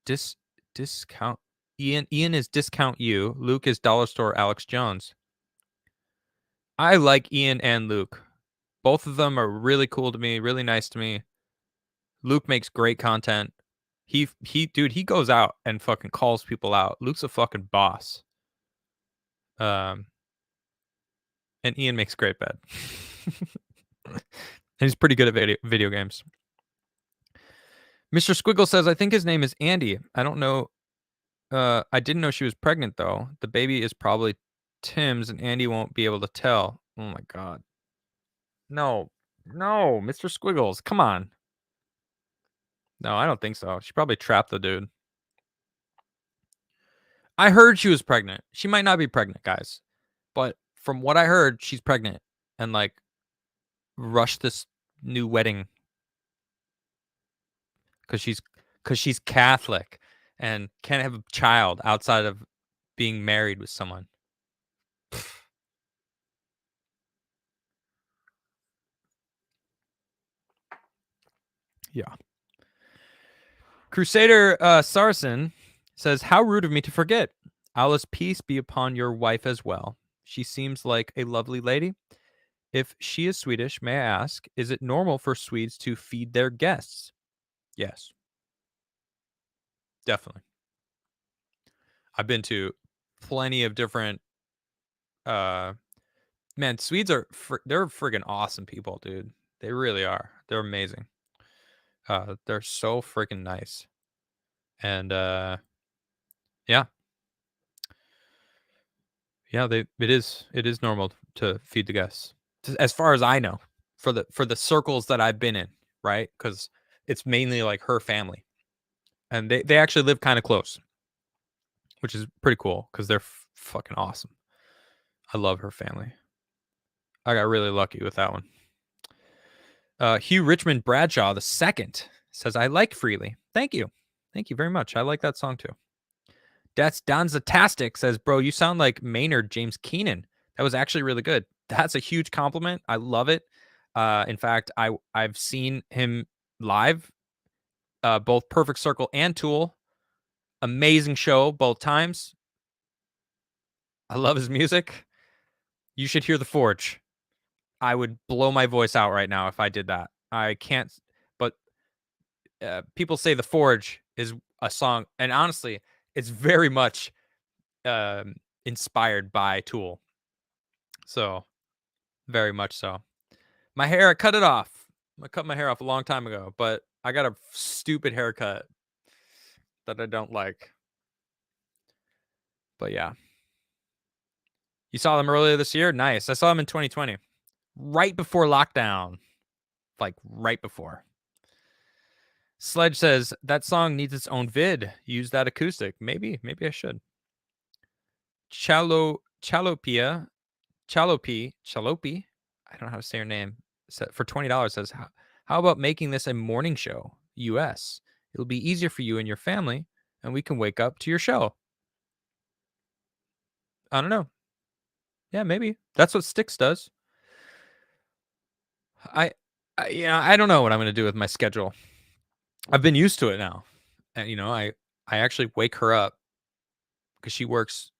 discount. Ian is discount you. Luke is dollar store Alex Jones. I like Ian and Luke. Both of them are really cool to me, really nice to me. Luke makes great content. He goes out and fucking calls people out. Luke's a fucking boss. And Ian makes great bed. And he's pretty good at video games. Mr. Squiggle says, I think his name is Andy. I don't know. I didn't know she was pregnant, though. The baby is probably Tim's, and Andy won't be able to tell. Oh, my God. No, Mr. Squiggles. Come on. No, I don't think so. She probably trapped the dude. I heard she was pregnant. She might not be pregnant, guys. But from what I heard, she's pregnant. And, like, rushed this new wedding. Because she's Catholic and can't have a child outside of being married with someone. Yeah. Crusader Sarson says, how rude of me to forget. Allah's peace be upon your wife as well. She seems like a lovely lady. If she is Swedish, may I ask, is it normal for Swedes to feed their guests? Yes. Definitely. I've been to plenty of different man, Swedes are they're friggin' awesome people, dude. They really are. They're amazing. They're so freaking nice. And yeah. Yeah, it is normal to feed the guests. As far as I know, for the circles that I've been in, right? Cuz it's mainly like her family. and they actually live kind of close, which is pretty cool because they're fucking awesome. I love her family. I got really lucky with that one. Hugh Richmond Bradshaw the second says, I like Freely. Thank you. Thank you very much. I like that song too. That's Danzatastic says, bro, you sound like Maynard James Keenan. That was actually really good. That's a huge compliment. I love it. In fact, I've seen him live, both Perfect Circle and Tool. Amazing show both times. I love his music. You should hear The Forge. I would blow my voice out right now if I did that. I can't, but people say The Forge is a song, and honestly, it's very much inspired by Tool. So, very much so. My hair, I cut it off. I cut my hair off a long time ago, but I got a stupid haircut that I don't like. But yeah. You saw them earlier this year? Nice. I saw them in 2020. Right before lockdown. Like right before. Sledge says, that song needs its own vid. Use that acoustic. Maybe I should. Chalopi, I don't know how to say her name. For $20 says, how about making this a morning show? US. It'll be easier for you and your family, and we can wake up to your show. I don't know. Yeah, maybe. That's what Styx does. I don't know what I'm going to do with my schedule. I've been used to it now. And, I actually wake her up because she works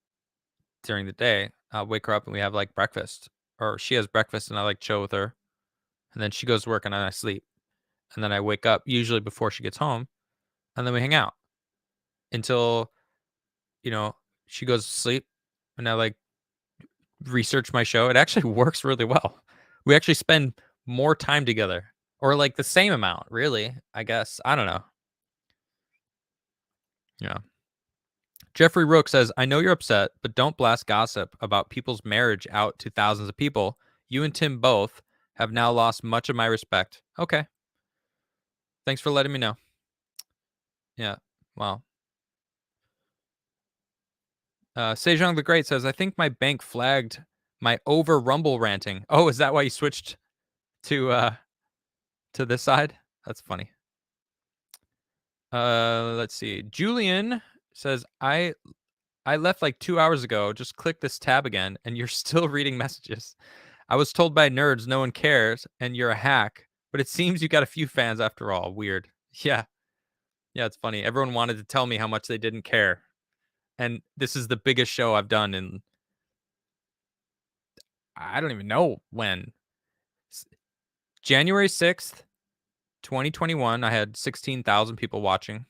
during the day. I'll wake her up and we have like breakfast, or she has breakfast and I like chill with her. And then she goes to work and then I sleep. And then I wake up usually before she gets home, and then we hang out until, she goes to sleep, and I like research my show. It actually works really well. We actually spend more time together, or like the same amount, really, I guess. I don't know. Yeah. Jeffrey Rook says, I know you're upset, but don't blast gossip about people's marriage out to thousands of people. You and Tim both have now lost much of my respect. Okay. Thanks for letting me know. Yeah. Wow. Sejong the Great says, I think my bank flagged my over Rumble ranting. Oh, is that why you switched to this side? That's funny. Let's see. Julian says, I left like 2 hours ago. Just click this tab again, and you're still reading messages. I was told by nerds no one cares, and you're a hack. But it seems you got a few fans after all. Weird. Yeah. Yeah, it's funny. Everyone wanted to tell me how much they didn't care. And this is the biggest show I've done in, I don't even know when. January 6th, 2021, I had 16,000 people watching.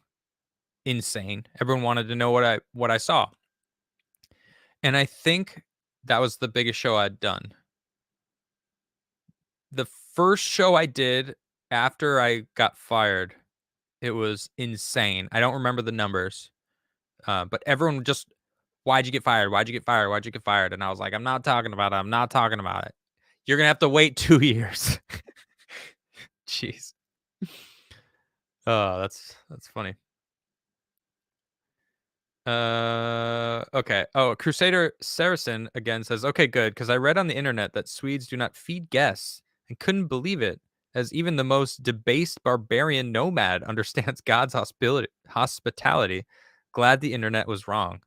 Insane. Everyone wanted to know what I saw. And I think that was the biggest show I'd done. The first show I did after I got fired, it was insane. I don't remember the numbers. But everyone just, why'd you get fired? Why'd you get fired? Why'd you get fired? And I was like, I'm not talking about it. I'm not talking about it. You're going to have to wait 2 years. Jeez. Oh, that's funny. Okay. Oh, Crusader Saracen again says, okay, good, because I read on the internet that Swedes do not feed guests and couldn't believe it, as even the most debased barbarian nomad understands God's hospitality. Glad the internet was wrong.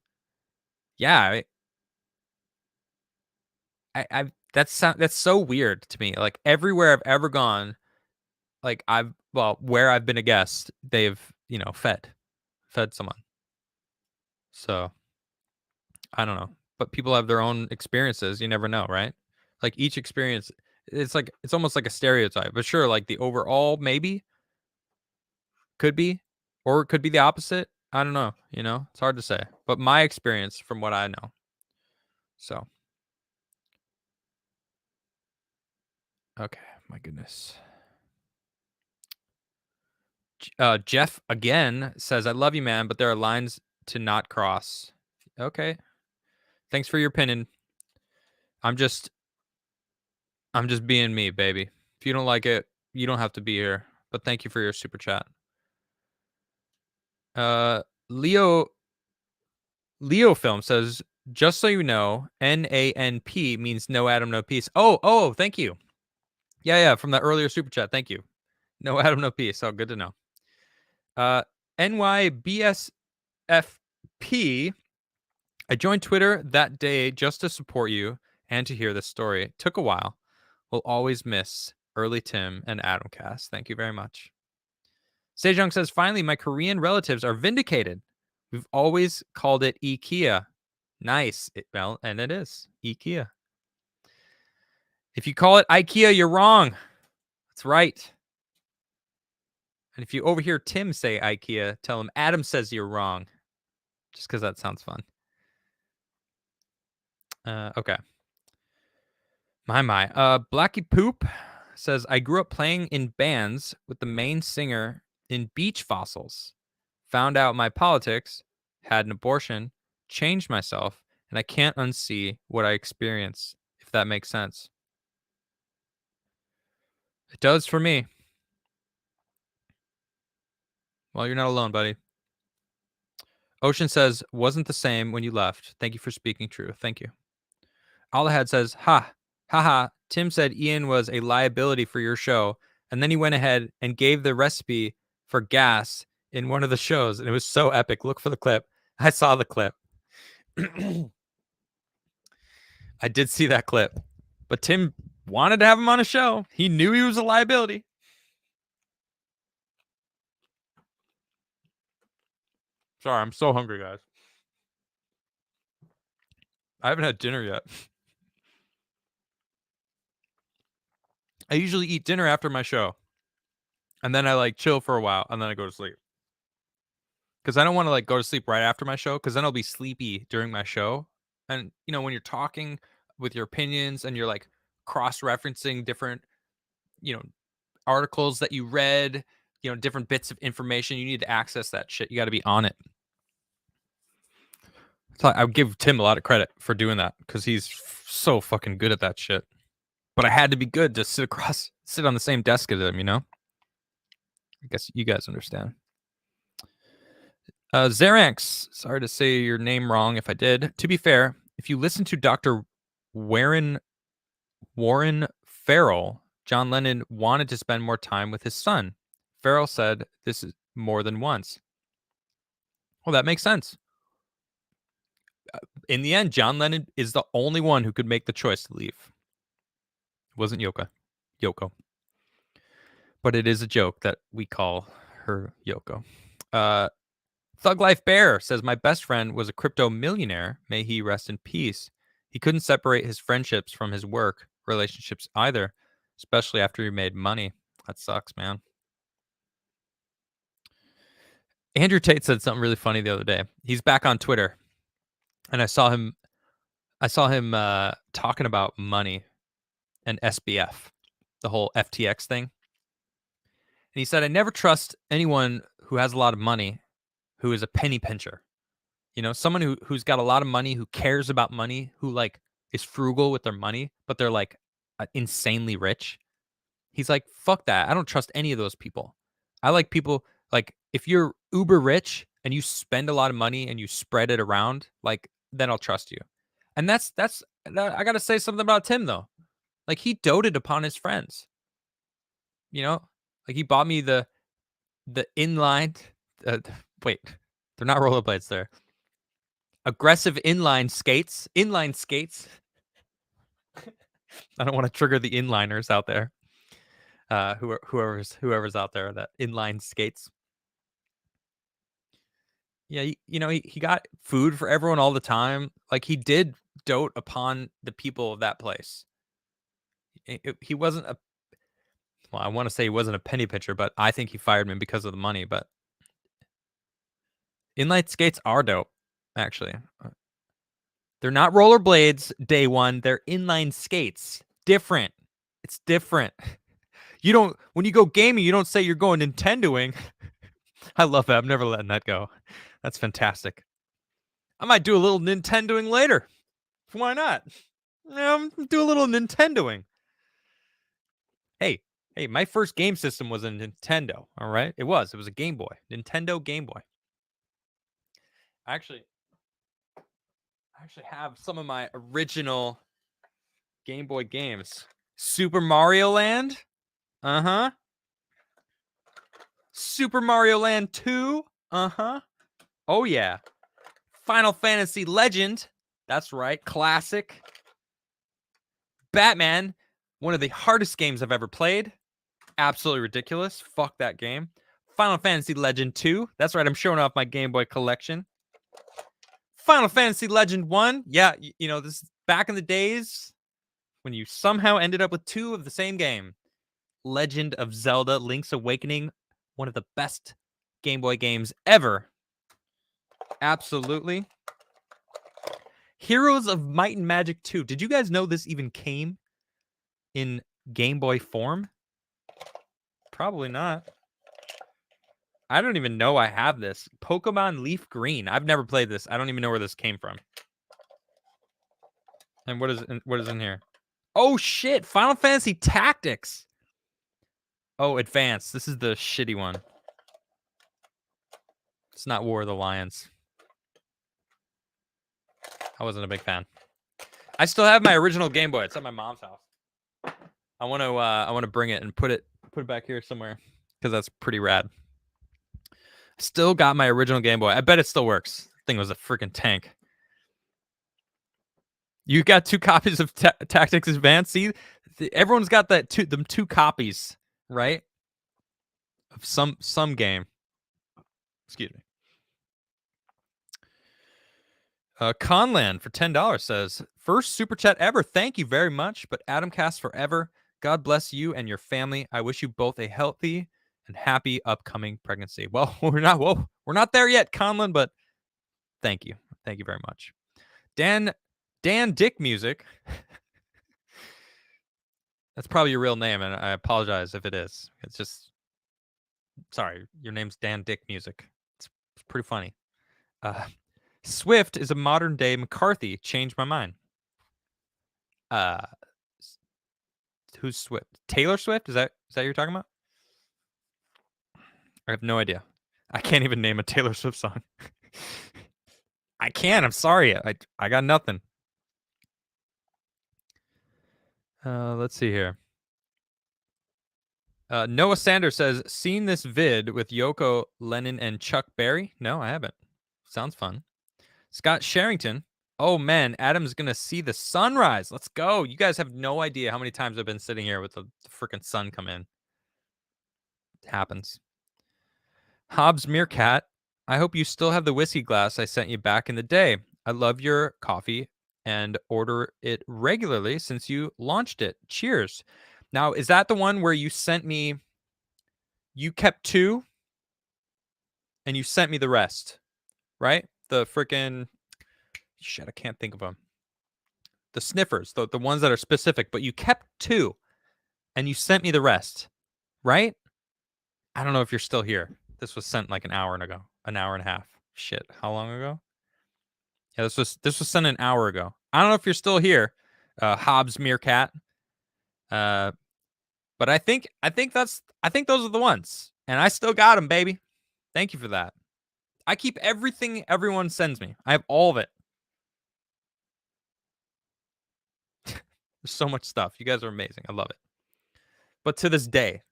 Yeah, that's so weird to me. Like everywhere I've ever gone, like where I've been a guest, they've, fed someone. So I don't know, but people have their own experiences. You never know, right? Like each experience, it's almost like a stereotype. But sure, like the overall maybe could be, or it could be the opposite. I don't know. It's hard to say. But my experience, from what I know. So, okay, my goodness. Jeff again says, I love you, man, but there are lines to not cross. Okay. Thanks for your opinion. I'm just being me, baby. If you don't like it, you don't have to be here. But thank you for your super chat. Leo Film says, just so you know, NANP means no Adam, no peace. Oh, thank you. Yeah, from the earlier super chat. Thank you. No Adam, no peace. Oh, good to know. NYBSFP. I joined Twitter that day just to support you and to hear this story. It took a while. We'll always miss early Tim and Adamcast. Thank you very much. Sejong says, finally, my Korean relatives are vindicated. We've always called it IKEA. Nice. Well, and it is IKEA. If you call it IKEA, you're wrong. That's right. And if you overhear Tim say IKEA, tell him Adam says you're wrong. Just because that sounds fun. Okay. My. Blackie Poop says, I grew up playing in bands with the main singer in Beach Fossils. Found out my politics, had an abortion, changed myself, and I can't unsee what I experienced, if that makes sense. It does for me. Well, you're not alone, buddy. Ocean says, wasn't the same when you left. Thank you for speaking true. Thank you. Alahad says, haha, Tim said Ian was a liability for your show, and then he went ahead and gave the recipe for gas in one of the shows, and it was so epic. Look for the clip. I saw the clip. I did see that clip, but Tim wanted to have him on a show. He knew he was a liability. Sorry, I'm so hungry, guys. I haven't had dinner yet. I usually eat dinner after my show, and then I like chill for a while, and then I go to sleep. Because I don't want to like go to sleep right after my show, because then I'll be sleepy during my show. And you know, when you're talking with your opinions and you're like cross-referencing different, you know, articles that you read, you know, different bits of information, you need to access that shit. You got to be on it. So I would give Tim a lot of credit for doing that, because he's so fucking good at that shit. But I had to be good to sit on the same desk as him, you know? I guess you guys understand. Xeranx, sorry to say your name wrong if I did. To be fair, if you listen to Dr. Warren Farrell, John Lennon wanted to spend more time with his son. Farrell said this is more than once. Well, that makes sense. In the end, John Lennon is the only one who could make the choice to leave. It wasn't Yoko. But it is a joke that we call her Yoko. Thug Life Bear says, my best friend was a crypto millionaire. May he rest in peace. He couldn't separate his friendships from his work relationships either, especially after he made money. That sucks, man. Andrew Tate said something really funny the other day. He's back on Twitter, and I saw him talking about money and SBF, the whole FTX thing. And he said, I never trust anyone who has a lot of money who is a penny pincher. You know, someone who's got a lot of money, who cares about money, who like is frugal with their money, but they're like insanely rich. He's like, fuck that. I don't trust any of those people. I like people like, if you're uber rich and you spend a lot of money and you spread it around, like, then I'll trust you. And that's I got to say something about Tim though. Like, he doted upon his friends. You know, like he bought me the inline wait, they're not rollerblades, they're aggressive inline skates. I don't want to trigger the inliners out there. Whoever's out there that inline skates. Yeah, you know, he got food for everyone all the time. Like, he did dote upon the people of that place. He wasn't a, well, I want to say he wasn't a penny pitcher, but I think he fired him because of the money. But inline skates are dope, actually. They're not rollerblades day one. They're inline skates. Different. It's different. You don't, when you go gaming, you don't say you're going Nintendoing. I love that. I'm never letting that go. That's fantastic. I might do a little Nintendoing later. Why not? Do a little Nintendoing. Hey, my first game system was a Nintendo. All right. It was a Game Boy. Nintendo Game Boy. I actually have some of my original Game Boy games. Super Mario Land. Uh-huh. Super Mario Land 2. Uh-huh. Oh, yeah. Final Fantasy Legend. That's right. Classic. Batman. One of the hardest games I've ever played. Absolutely ridiculous. Fuck that game. Final Fantasy Legend 2. That's right. I'm showing off my Game Boy collection. Final Fantasy Legend 1. Yeah, you know, this is back in the days when you somehow ended up with 2 of the same game. Legend of Zelda Link's Awakening. One of the best Game Boy games ever. Absolutely. Heroes of Might and Magic 2. Did you guys know this even came in Game Boy form? Probably not. I don't even know I have this. Pokemon Leaf Green. I've never played this. I don't even know where this came from. And what is in here? Oh shit! Final Fantasy Tactics. Oh, Advanced. This is the shitty one. It's not War of the Lions. I wasn't a big fan. I still have my original Game Boy. It's at my mom's house. I want to bring it and put it back here somewhere because that's pretty rad. Still got my original Game Boy. I bet it still works. Thing was a freaking tank. You got 2 copies of Tactics Advanced. See, everyone's got them 2 copies, right? Of some game. Excuse me. Conland for $10 says, first super chat ever. Thank you very much. But Adamcast forever. God bless you and your family. I wish you both a healthy and happy upcoming pregnancy. Well, we're not there yet, Conland, but thank you. Thank you very much. Dan Dick Music. That's probably your real name, and I apologize if it is. It's just sorry, your name's Dan Dick Music. It's pretty funny. Swift is a modern day McCarthy. Changed my mind. Who's Swift? Taylor Swift? Is that what you're talking about? I have no idea. I can't even name a Taylor Swift song. I can't. I'm sorry. I got nothing. Let's see here. Noah Sanders says, seen this vid with Yoko, Lennon, and Chuck Berry? No, I haven't. Sounds fun. Scott Sherrington. Oh, man, Adam's going to see the sunrise. Let's go. You guys have no idea how many times I've been sitting here with the freaking sun come in. It happens. Hobbs Meerkat. I hope you still have the whiskey glass I sent you back in the day. I love your coffee and order it regularly since you launched it. Cheers. Now, is that the one where you sent me, you kept 2 and you sent me the rest, right? The freaking, shit, I can't think of them. The sniffers, the ones that are specific, but you kept 2 and you sent me the rest, right? I don't know if you're still here. This was sent like an hour and a half. Shit, how long ago? Yeah, this was sent an hour ago. I don't know if you're still here, Hobbs Meerkat. But I think those are the ones, and I still got them, baby. Thank you for that. I keep everything everyone sends me. I have all of it. There's so much stuff. You guys are amazing. I love it. But to this day,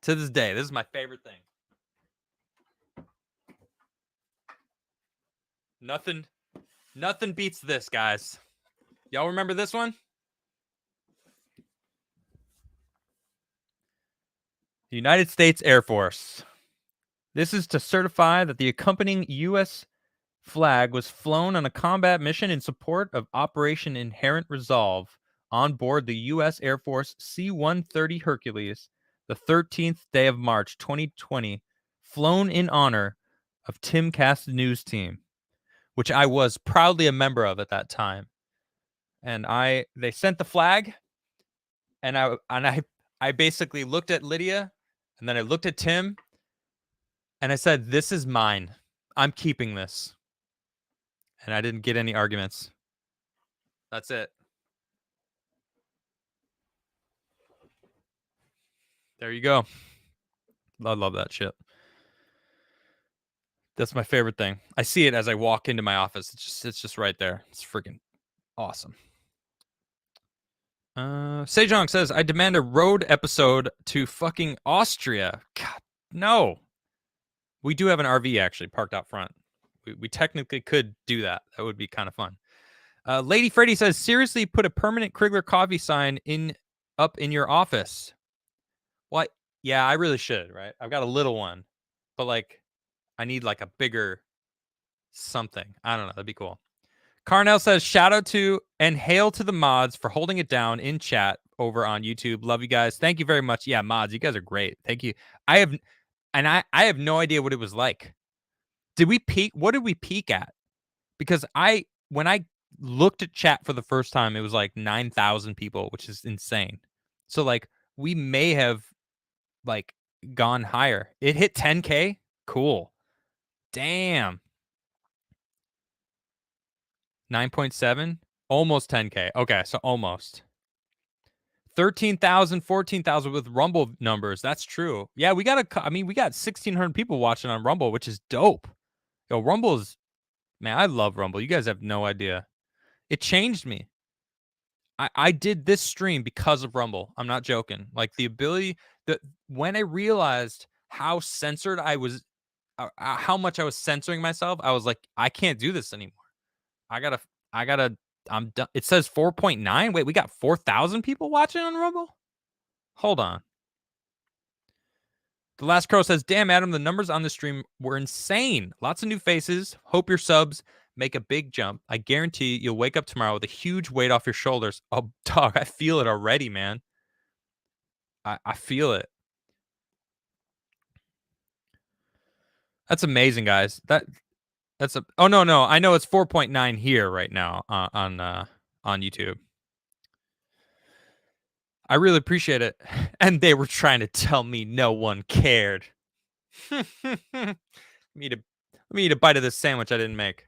this is my favorite thing. Nothing beats this, guys. Y'all remember this one? The United States Air Force. This is to certify that the accompanying U.S. flag was flown on a combat mission in support of Operation Inherent Resolve on board the U.S. Air Force C-130 Hercules, the 13th day of March 2020, flown in honor of TimCast News Team, which I was proudly a member of at that time. And they sent the flag, and I basically looked at Lydia, and then I looked at Tim, and I said, "This is mine. I'm keeping this." And I didn't get any arguments. That's it. There you go. I love that shit. That's my favorite thing. I see it as I walk into my office. It's just right there. It's freaking awesome. Sejong says, I demand a road episode to fucking Austria. God, no. We do have an RV actually parked out front. We technically could do that. That would be kind of fun. Lady Freddy says, seriously, put a permanent Crigler coffee sign up in your office. What? Yeah, I really should, right? I've got a little one, but like, I need like a bigger something. I don't know. That'd be cool. Carnell says, shout out to and hail to the mods for holding it down in chat over on YouTube. Love you guys. Thank you very much. Yeah, mods, you guys are great. Thank you. I have no idea what it was like. Did we peak? What did we peak at? Because when I looked at chat for the first time, it was like 9,000 people, which is insane. So like we may have like gone higher. It hit 10K. Cool. Damn. 9.7, almost 10K. Okay, so almost 13,000, 14,000 with Rumble numbers. That's true. Yeah, we got 1,600 people watching on Rumble, which is dope. Yo, Rumble's, man, I love Rumble. You guys have no idea. It changed me. I did this stream because of Rumble. I'm not joking. Like the ability that when I realized how censored I was, how much I was censoring myself, I was like, I can't do this anymore. I gotta, I'm done. It says 4.9. Wait, we got 4,000 people watching on Rumble? Hold on. The Last Crow says, damn, Adam, the numbers on the stream were insane. Lots of new faces. Hope your subs make a big jump. I guarantee you'll wake up tomorrow with a huge weight off your shoulders. Oh, dog, I feel it already, man. I feel it. That's amazing, guys. That's a. Oh no, I know it's 4.9 here right now on YouTube. I really appreciate it. And they were trying to tell me no one cared. Let me eat a bite of this sandwich I didn't make.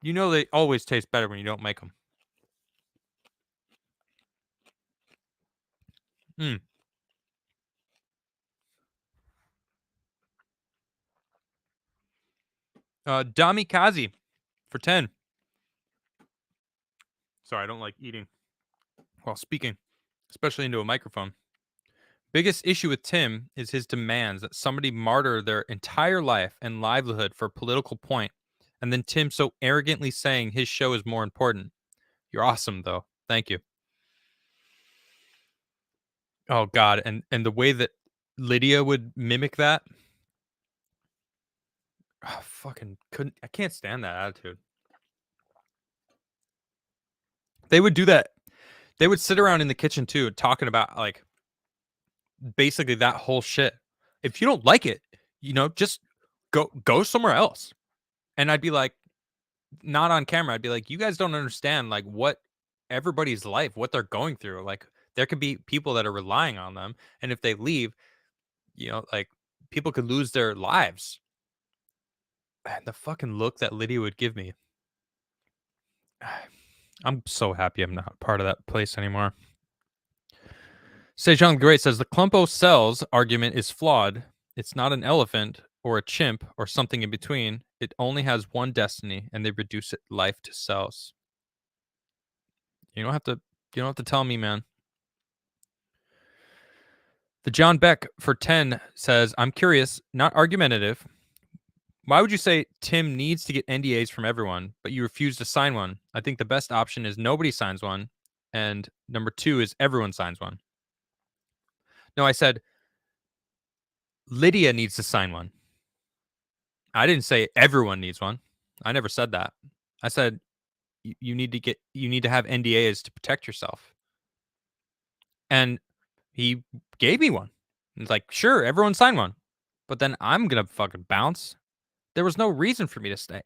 You know they always taste better when you don't make them. Dami Kazi for 10. Sorry, I don't like eating while speaking, especially into a microphone. Biggest issue with Tim is his demands that somebody martyr their entire life and livelihood for a political point, and then Tim so arrogantly saying his show is more important. You're awesome, though. Thank you. Oh, God. And the way that Lydia would mimic that. Oh, I can't stand that attitude. They would do that. They would sit around in the kitchen, too, talking about, like, basically that whole shit. If you don't like it, just go somewhere else. And I'd be like, not on camera. I'd be like, you guys don't understand like what everybody's life, what they're going through. Like there could be people that are relying on them. And if they leave, like people could lose their lives. And the fucking look that Lydia would give me. I'm so happy I'm not part of that place anymore. Sejong the Great says the Clumpo cells argument is flawed. It's not an elephant or a chimp or something in between. It only has one destiny, and they reduce it life to cells. You don't have to tell me, man. The John Beck for 10 says, I'm curious, not argumentative. Why would you say Tim needs to get NDAs from everyone, but you refuse to sign one? I think the best option is nobody signs one. And number 2 is everyone signs one. No, I said Lydia needs to sign one. I didn't say everyone needs one. I never said that. I said you need to have NDAs to protect yourself. And he gave me one. It's like, sure, everyone sign one. But then I'm gonna fucking bounce. There was no reason for me to stay.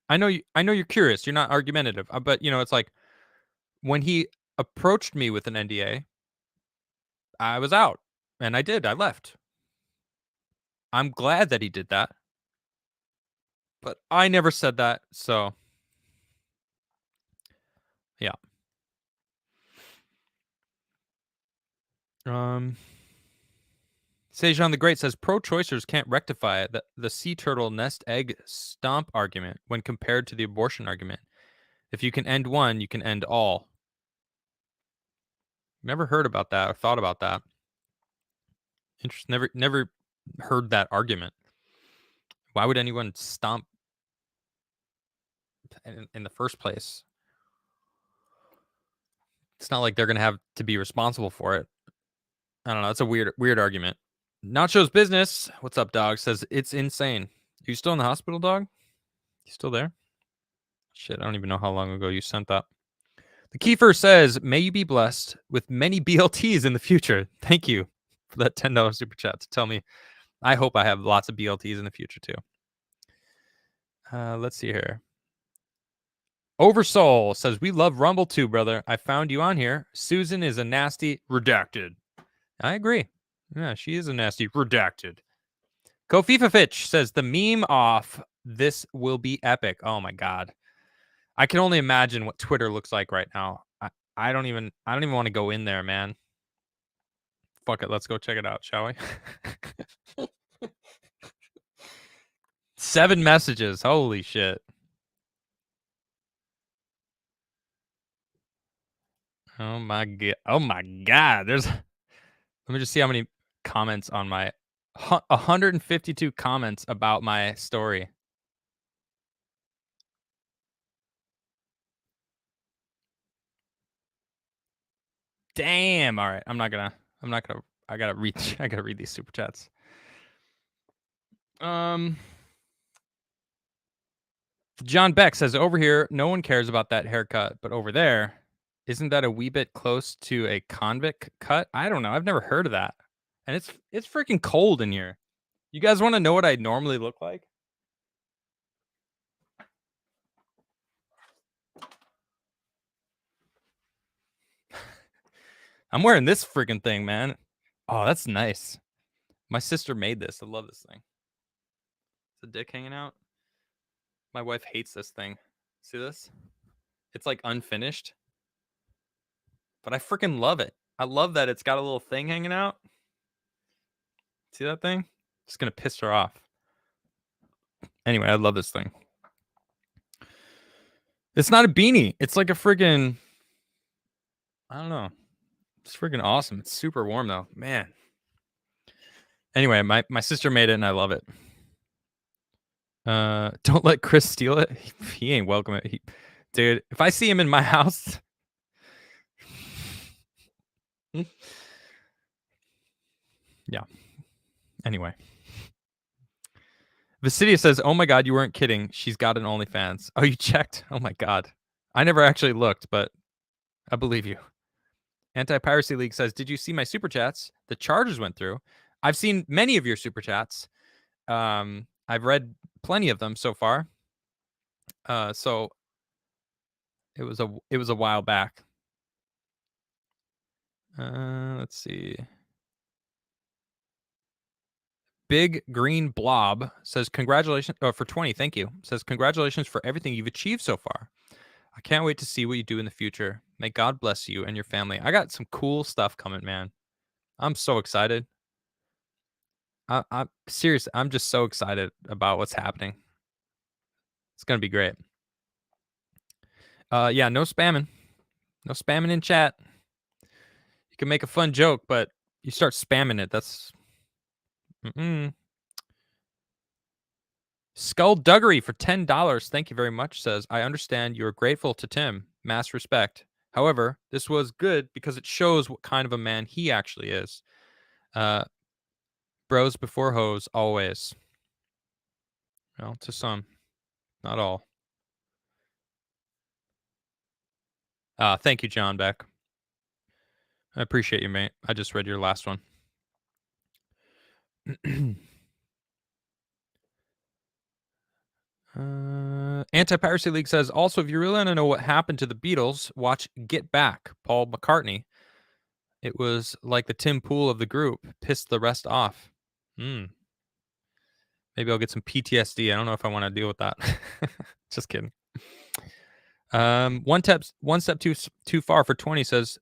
I know you're curious. You're not argumentative. But it's like when he approached me with an NDA, I was out. And I did. I left. I'm glad that he did that. But I never said that. So yeah. Sejan the Great says pro-choicers can't rectify the sea turtle nest egg stomp argument when compared to the abortion argument. If you can end one, you can end all. Never heard about that or thought about that. Interesting. Never heard that argument. Why would anyone stomp in the first place? It's not like they're going to have to be responsible for it. I don't know. It's a weird argument. Nacho's Business, what's up, dog? Says it's insane. Are you still in the hospital, dog? You still there? Shit, I don't even know how long ago you sent that. The Kiefer says, may you be blessed with many BLTs in the future. Thank you for that $10 super chat to tell me. I hope I have lots of BLTs in the future, too. Let's see here. Oversoul says, we love Rumble too, brother. I found you on here. Susan is a nasty redacted. I agree. Yeah, she is a nasty redacted. Kofifa Fitch says, the meme off. This will be epic. Oh, my God. I can only imagine what Twitter looks like right now. I don't even want to go in there, man. Fuck it, let's go check it out, shall we? 7 messages. Holy shit. Oh my god. Oh my god. Let me just see how many comments on my 152 comments about my story. Damn. All right. I gotta read these super chats. John Beck says, over here, no one cares about that haircut, but over there, isn't that a wee bit close to a convict cut? I don't know. I've never heard of that. And it's freaking cold in here. You guys want to know what I normally look like? I'm wearing this freaking thing, man. Oh, that's nice. My sister made this. I love this thing. It's a dick hanging out. My wife hates this thing. See this? It's like unfinished. But I freaking love it. I love that it's got a little thing hanging out. See that thing? It's going to piss her off. Anyway, I love this thing. It's not a beanie. It's like a friggin', I don't know. It's freaking awesome. It's super warm though, man. Anyway, my sister made it and I love it. Don't let Chris steal it. He ain't welcome. Dude, if I see him in my house, yeah. Anyway, Visidia says, "Oh my God, you weren't kidding. She's got an OnlyFans. Oh, you checked? Oh my God, I never actually looked, but I believe you." Anti-Piracy League says, "Did you see my super chats? The charges went through. I've seen many of your super chats. I've read plenty of them so far. So it was a while back. Let's see. Big Green Blob says, congratulations for 20. Thank you. Says, congratulations for everything you've achieved so far. I can't wait to see what you do in the future. May God bless you and your family. I got some cool stuff coming, man. I'm so excited. I'm serious. I'm just so excited about what's happening. It's going to be great. Yeah, no spamming. No spamming in chat. You can make a fun joke, but you start spamming it. That's... Skullduggery for $10. Thank you very much. Says, I understand you're grateful to Tim. Mass respect. However, this was good because it shows what kind of a man he actually is. Bros before hoes, always. Well, to some. Not all. Thank you, John Beck. I appreciate you, mate. I just read your last one. Anti-Piracy League says, also, if you really want to know what happened to the Beatles, watch Get Back, Paul McCartney. It was like the Tim Pool of the group, pissed the rest off. Maybe I'll get some PTSD. I don't know if I want to deal with that. Just kidding. One step too far for 20 says,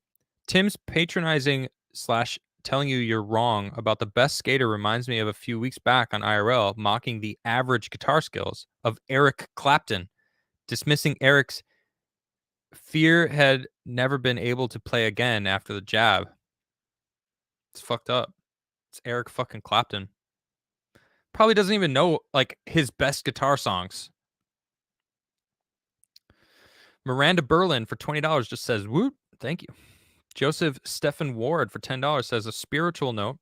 Tim's patronizing / telling you you're wrong about the best skater reminds me of a few weeks back on IRL mocking the average guitar skills of Eric Clapton, dismissing Eric's fear had never been able to play again after the jab. It's fucked up. It's Eric fucking Clapton. Probably doesn't even know like his best guitar songs. Miranda Berlin for $20 just says, "Woot, thank you." Joseph Stephen Ward for $10 says, "A spiritual note.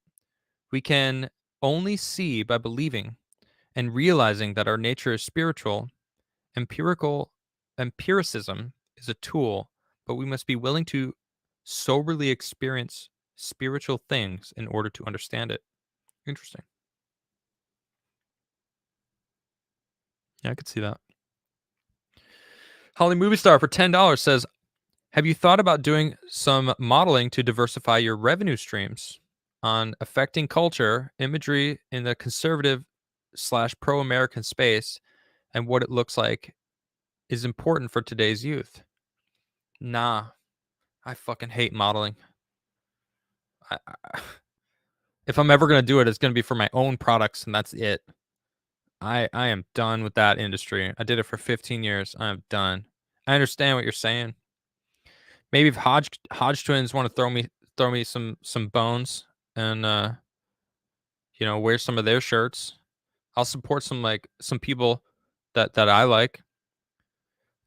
We can only see by believing and realizing that our nature is spiritual. Empiricism is a tool, but we must be willing to soberly experience spiritual things in order to understand it." Interesting. Yeah, I could see that. Holly Movie Star for $10 says, "Have you thought about doing some modeling to diversify your revenue streams on affecting culture, imagery in the conservative / pro-American space, and what it looks like is important for today's youth?" Nah, I fucking hate modeling. If I'm ever going to do it, it's going to be for my own products, and that's it. I am done with that industry. I did it for 15 years. I'm done. I understand what you're saying. Maybe if Hodge twins want to throw me some bones and wear some of their shirts, I'll support some people that I like.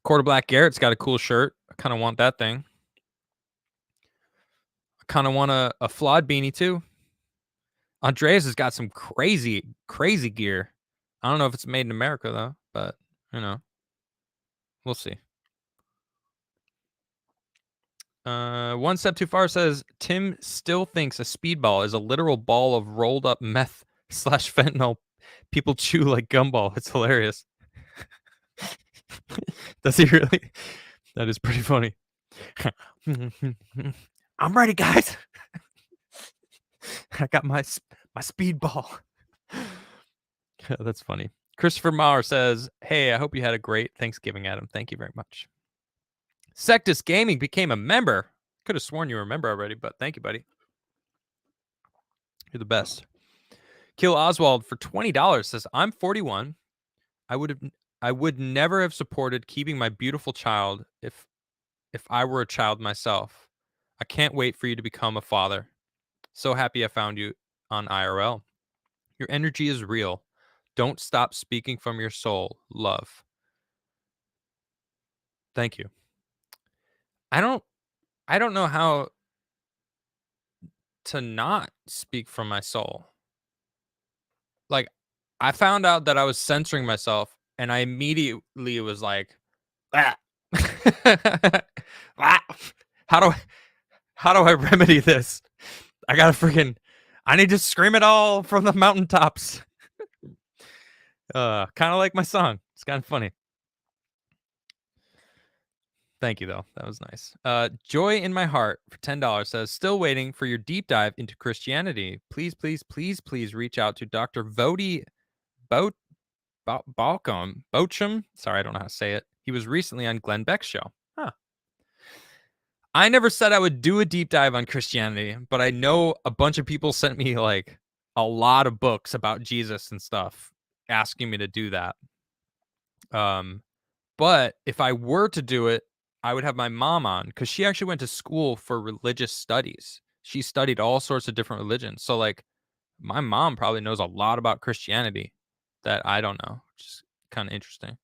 Quarter Black Garrett's got a cool shirt. I kind of want that thing. I kind of want a flawed beanie too. Andreas has got some crazy gear. I don't know if it's made in America though, but we'll see. One Step Too Far says, "Tim still thinks a speedball is a literal ball of rolled up meth / fentanyl people chew like gumball. It's hilarious." Does he really? That is pretty funny. I'm ready, guys. I got my speedball. That's funny. Christopher Maurer says, "Hey, I hope you had a great Thanksgiving, Adam. Thank you very much." Sectus Gaming became a member. Could have sworn you were a member already, but thank you, buddy. You're the best. Kill Oswald for $20 says, "I'm 41. I would never have supported keeping my beautiful child if I were a child myself. I can't wait for you to become a father. So happy I found you on IRL. Your energy is real. Don't stop speaking from your soul. Love." Thank you. I don't know how to not speak from my soul. Like, I found out that I was censoring myself, and I immediately was like, "Ah." Ah. How do I remedy this? I need to scream it all from the mountaintops. Kind of like my song. It's kind of funny. Thank you, though. That was nice. Joy in My Heart for $10 says, "Still waiting for your deep dive into Christianity. Please, please, please, please reach out to Dr. Vodi Bochum. Sorry, I don't know how to say it. He was recently on Glenn Beck's show." Huh. I never said I would do a deep dive on Christianity, but I know a bunch of people sent me like a lot of books about Jesus and stuff asking me to do that. But if I were to do it, I would have my mom on because she actually went to school for religious studies. She studied all sorts of different religions. So like my mom probably knows a lot about Christianity that I don't know, which is kind of interesting.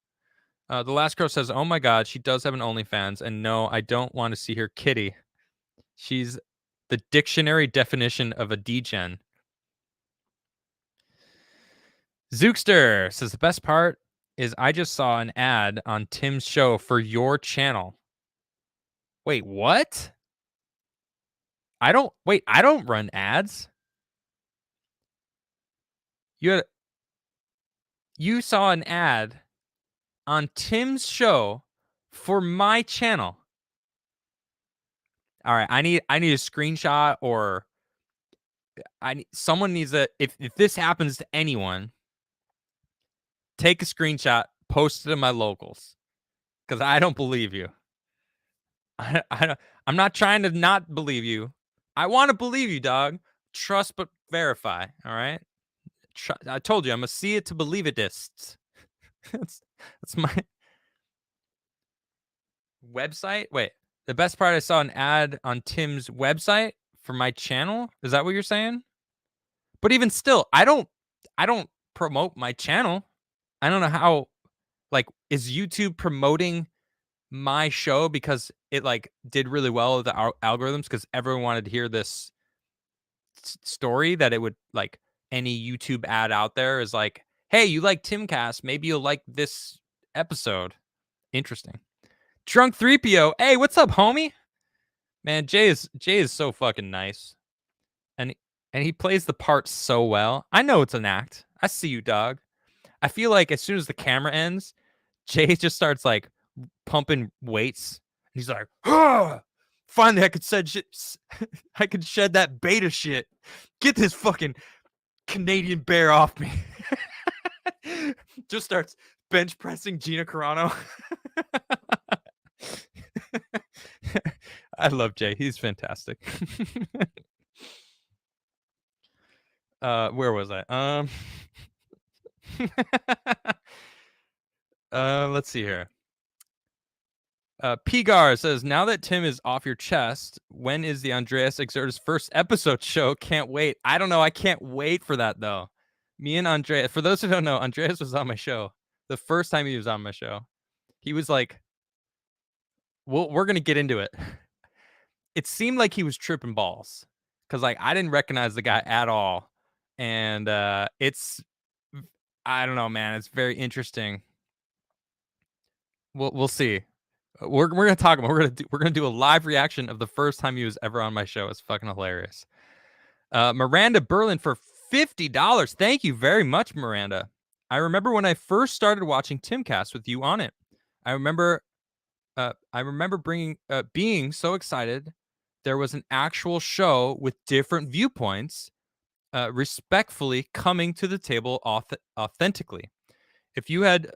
The Last Crow says, "Oh my God, she does have an OnlyFans. And no, I don't want to see her kitty. She's the dictionary definition of a degen." Zookster says, "The best part is I just saw an ad on Tim's show for your channel." Wait, what? I don't run ads. You saw an ad on Tim's show for my channel. All right, I need a screenshot, or someone needs if this happens to anyone, take a screenshot, post it in my locals, because I don't believe you. I'm not trying to not believe you. I want to believe you, dog. trust but verify. All right. I told you I'm a see it to believe it. That's my website. Wait, the best part, I saw an ad on Tim's website for my channel. Is that what you're saying? But even still, I don't promote my channel. I don't know how. Like, is YouTube promoting my show because it like did really well with the algorithms because everyone wanted to hear this story that it would like any YouTube ad out there is like, hey, you like TimCast, maybe you'll like this episode. Interesting. Drunk 3PO, hey, what's up, homie? Man, Jay is so fucking nice. And he plays the part so well. I know it's an act. I see you, dog. I feel like as soon as the camera ends, Jay just starts like pumping weights. He's like, oh, finally I could shed shit. I could shed that beta shit. Get this fucking Canadian bear off me. Just starts bench pressing Gina Carano. I love Jay. He's fantastic. Where was I? Let's see here. Pigar says, now that Tim is off your chest, when is the Andreas Exertus first episode show? Can't wait. I don't know. I can't wait for that, though. Me and Andreas, for those who don't know, Andreas was on my show. The first time he was on my show, he was like, well, we're going to get into it. It seemed like he was tripping balls because like I didn't recognize the guy at all. And it's, I don't know, man. It's very interesting. We'll see. We're gonna talk about. We're gonna do a live reaction of the first time he was ever on my show. It's fucking hilarious. Miranda Berlin for $50. Thank you very much, Miranda. I remember when I first started watching TimCast with you on it. I remember being so excited. There was an actual show with different viewpoints, respectfully coming to the table authentically. If you had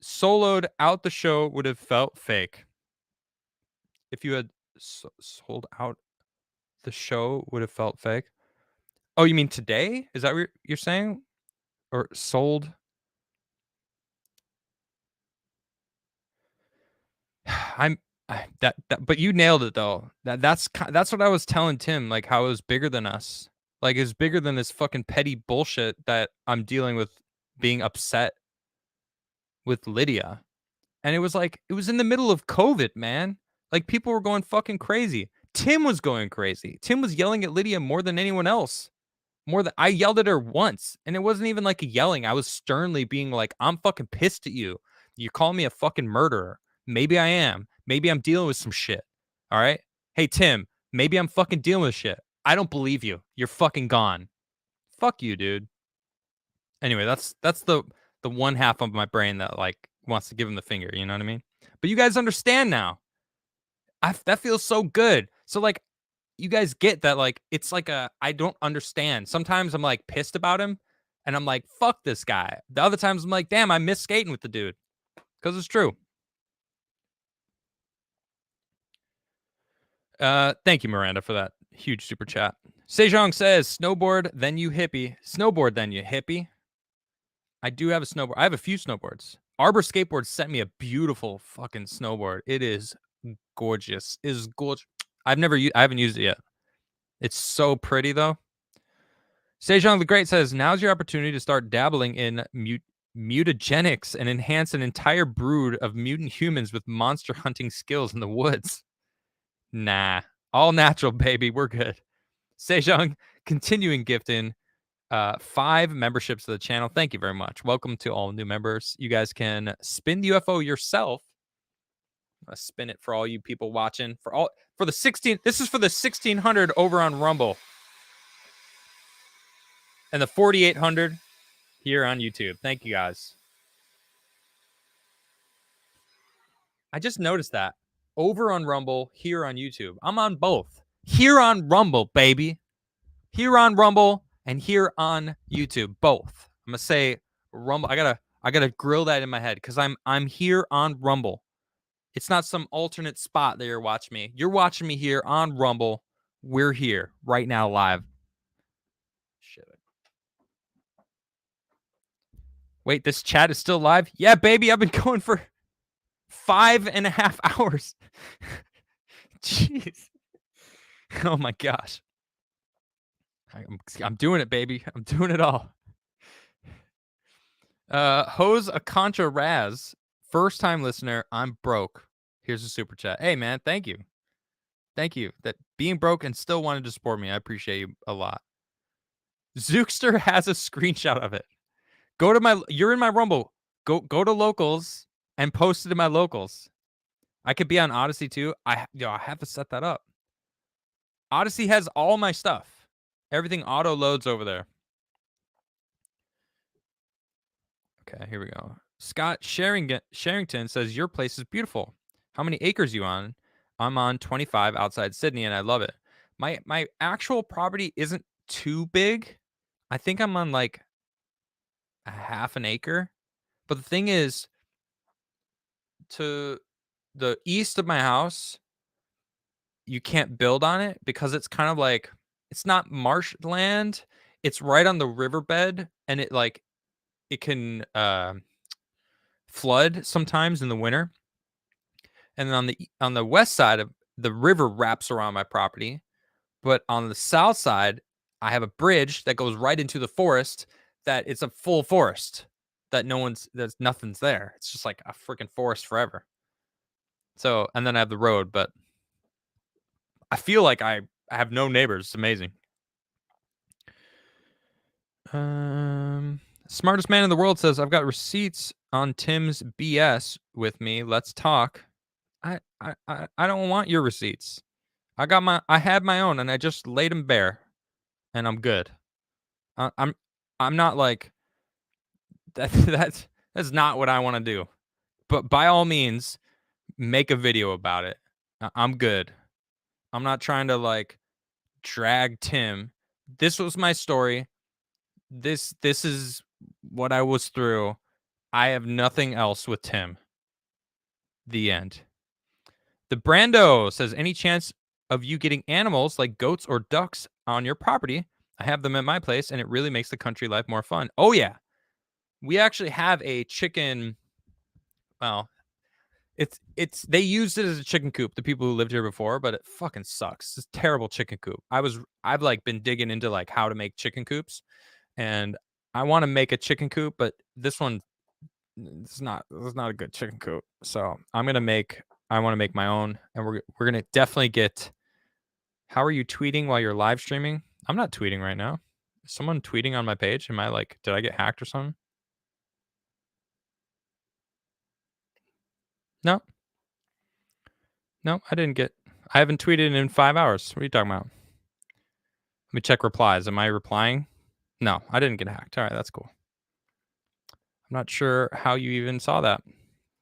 soloed out, the show would have felt fake. If you had sold out, the show would have felt fake. Oh, you mean today? Is that what you're saying? Or sold? But you nailed it though. That's what I was telling Tim, like how it was bigger than us. Like it's bigger than this fucking petty bullshit that I'm dealing with, being upset with Lydia. And it was like, it was in the middle of COVID, man. Like people were going fucking crazy. Tim was going crazy. Tim was yelling at Lydia more than anyone else. More than I yelled at her once. And it wasn't even like a yelling. I was sternly being like, I'm fucking pissed at you. You call me a fucking murderer. Maybe I am. Maybe I'm dealing with some shit. All right. Hey, Tim, maybe I'm fucking dealing with shit. I don't believe you. You're fucking gone. Fuck you, dude. Anyway, that's the one half of my brain that like wants to give him the finger. You know what I mean? But you guys understand now. That feels so good. So like, you guys get that, like, it's like I don't understand. Sometimes I'm like pissed about him and I'm like, fuck this guy. The other times I'm like, damn, I miss skating with the dude. Because it's true. Thank you, Miranda, for that huge super chat. Sejong says, snowboard, then you hippie. Snowboard, then you hippie. I do have a snowboard. I have a few snowboards. Arbor Skateboards sent me a beautiful fucking snowboard. It is gorgeous. It is gorgeous. I haven't used it yet. It's so pretty though. Sejong the Great says, now's your opportunity to start dabbling in mutagenics and enhance an entire brood of mutant humans with monster hunting skills in the woods. Nah, all natural, baby. We're good. Sejong continuing gifting 5 memberships to the channel. Thank you very much. Welcome to all new members. You guys can spin the UFO yourself. Spin it for all you people watching. For the 16. This is for the 1600 over on Rumble. And the 4800 here on YouTube. Thank you guys. I just noticed that. Over on Rumble, here on YouTube. I'm on both. Here on Rumble, baby. Here on Rumble and here on YouTube. Both. I'm gonna say Rumble. I gotta grill that in my head because I'm here on Rumble. It's not some alternate spot that you're watching me. You're watching me here on Rumble. We're here right now live. Wait, this chat is still live? Yeah, baby, I've been going for 5.5 hours. Jeez. Oh my gosh. I'm doing it, baby. I'm doing it all. Hose a Contra Raz, first time listener. I'm broke. Here's a super chat. Hey man, thank you. Thank you. That being broke and still wanted to support me. I appreciate you a lot. Zookster has a screenshot of it. Go to my you're in my Rumble. Go to locals and post it in my locals. I could be on Odyssey too. I have to set that up. Odyssey has all my stuff. Everything auto loads over there. Okay, here we go. Scott Sherrington says your place is beautiful. How many acres you on? I'm on 25 outside Sydney and I love it. My actual property isn't too big. I think I'm on like a half an acre. But the thing is, to the east of my house, you can't build on it because it's kind of like it's not marshland. It's right on the riverbed, and it can flood sometimes in the winter. And then on the west side of the river wraps around my property, but on the south side, I have a bridge that goes right into the forest. That it's a full forest that there's nothing's there. It's just like a freaking forest forever. So, and then I have the road, but I feel like I have no neighbors. It's amazing. Smartest man in the world says, I've got receipts on Tim's BS with me. Let's talk. I don't want your receipts. I had my own and I just laid them bare and I'm good. I'm not like that's not what I want to do. But by all means, make a video about it. I'm good. I'm not trying to like drag Tim. This was my story. This is what I was through. I have nothing else with Tim. The end. The Brando says, any chance of you getting animals like goats or ducks on your property? I have them at my place, and it really makes the country life more fun. Oh, yeah. We actually have a chicken. Well, they used it as a chicken coop, the people who lived here before, but it fucking sucks. It's a terrible chicken coop. I've like been digging into like how to make chicken coops, and I want to make a chicken coop, but this one it's not a good chicken coop. So I want to make my own, and we're gonna definitely get. How are you tweeting while you're live streaming? I'm not tweeting right now. Is someone tweeting on my page? Am I like, did I get hacked or something? No. No, I didn't get. I haven't tweeted in 5 hours. What are you talking about? Let me check replies. Am I replying? No, I didn't get hacked. All right, that's cool. I'm not sure how you even saw that,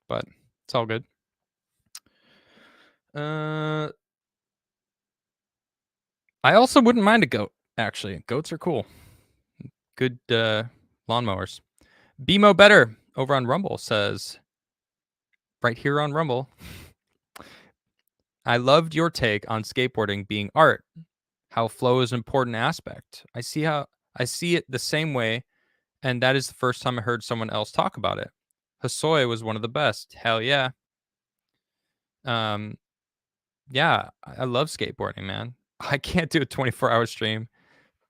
but it's all good. I also wouldn't mind a goat, actually. Goats are cool. Good lawnmowers. BMO Better over on Rumble says, right here on Rumble, I loved your take on skateboarding being art, how flow is an important aspect. I see it the same way, and that is the first time I heard someone else talk about it. Hosoi was one of the best. Hell yeah. Yeah, I love skateboarding, man. I can't do a 24-hour stream.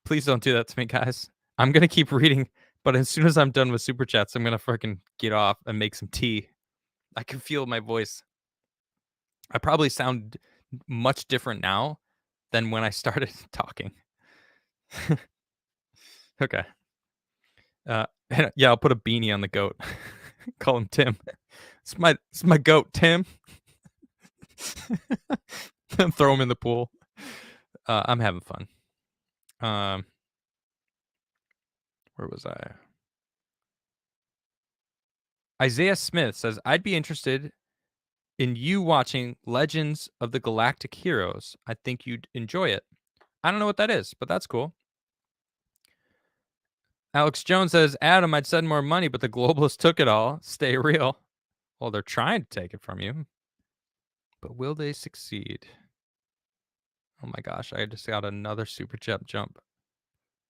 Please don't do that to me, guys. I'm going to keep reading, but as soon as I'm done with super chats, I'm going to freaking get off and make some tea. I can feel my voice. I probably sound much different now than when I started talking. Okay. Yeah, I'll put a beanie on the goat. Call him Tim. It's my goat, Tim. Throw him in the pool. I'm having fun. Where was I? Isaiah Smith says, I'd be interested in you watching Legends of the Galactic Heroes. I think you'd enjoy it. I don't know what that is, but that's cool. Alex Jones says, Adam, I'd send more money, but the globalists took it all. Stay real. Well, they're trying to take it from you. But will they succeed? Oh my gosh, I just got another super chat jump.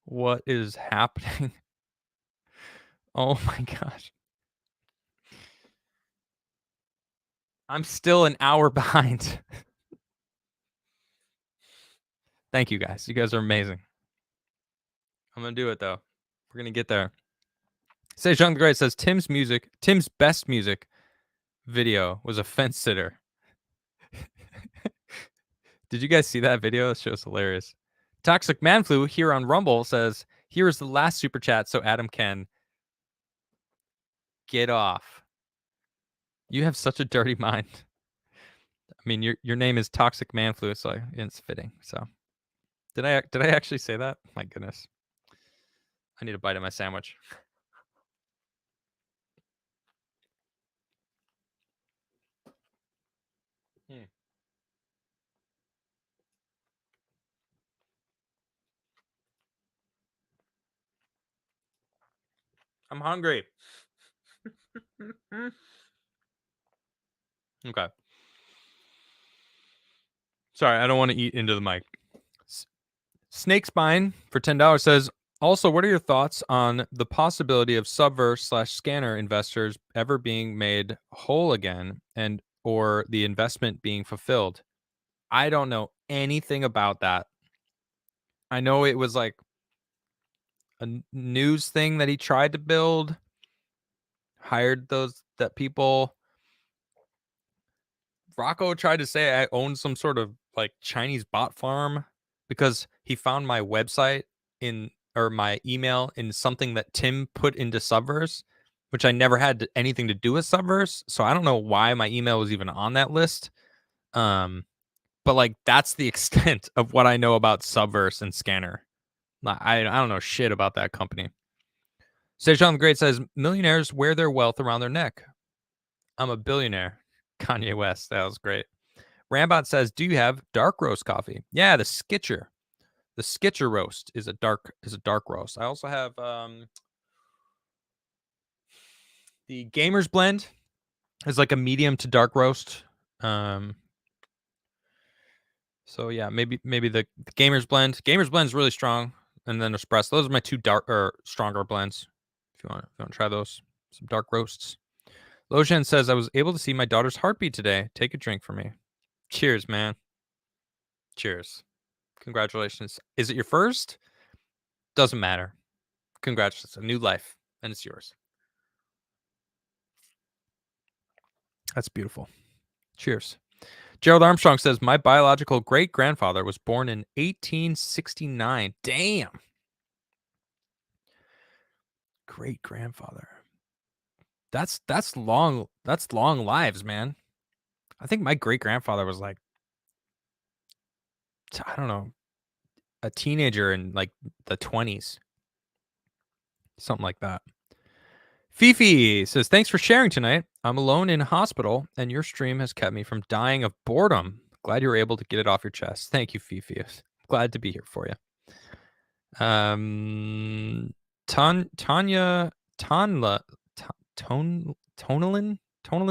What is happening? Oh my gosh. I'm still an hour behind. Thank you guys. You guys are amazing. I'm gonna do it though. We're gonna get there. Say Jean the Great says Tim's best music video was a fence sitter. Did you guys see that video? That show's hilarious. Toxic Man Flu here on Rumble says, here is the last super chat so Adam can get off. You have such a dirty mind. I mean, your name is Toxic Man Flu, so it's fitting. So did I actually say that? My goodness. I need a bite of my sandwich. I'm hungry. Okay. Sorry, I don't want to eat into the mic. Snake Spine for $10 says, also, what are your thoughts on the possibility of Subverse/Scanner investors ever being made whole again and or the investment being fulfilled? I don't know anything about that. I know it was like a news thing that he tried to build, hired that people. Rocco tried to say I owned some sort of like Chinese bot farm because he found my website or my email in something that Tim put into Subverse, which I never had anything to do with Subverse. So I don't know why my email was even on that list. But like that's the extent of what I know about Subverse and Scanner. I don't know shit about that company. Sejan the Great says millionaires wear their wealth around their neck. I'm a billionaire. Kanye West. That was great. Rambot says, do you have dark roast coffee? Yeah, the Skitcher. The Skitcher roast is a dark roast. I also have the Gamers Blend is like a medium to dark roast. So yeah, maybe the Gamers Blend. Gamers Blend is really strong, and then espresso. Those are my two stronger blends. If you want to try those, some dark roasts. Lojan says, I was able to see my daughter's heartbeat today. Take a drink for me. Cheers, man. Cheers. Congratulations. Is it your first? Doesn't matter. Congratulations. A new life, and it's yours. That's beautiful. Cheers. Gerald Armstrong says, my biological great-grandfather was born in 1869. Damn. Great-grandfather. That's long lives, man. I think my great-grandfather was like, I don't know, a teenager in like the 20s. Something like that. Fifi says, thanks for sharing tonight. I'm alone in hospital, and your stream has kept me from dying of boredom. Glad you were able to get it off your chest. Thank you, Fifi. Glad to be here for you. Tanya Tonalin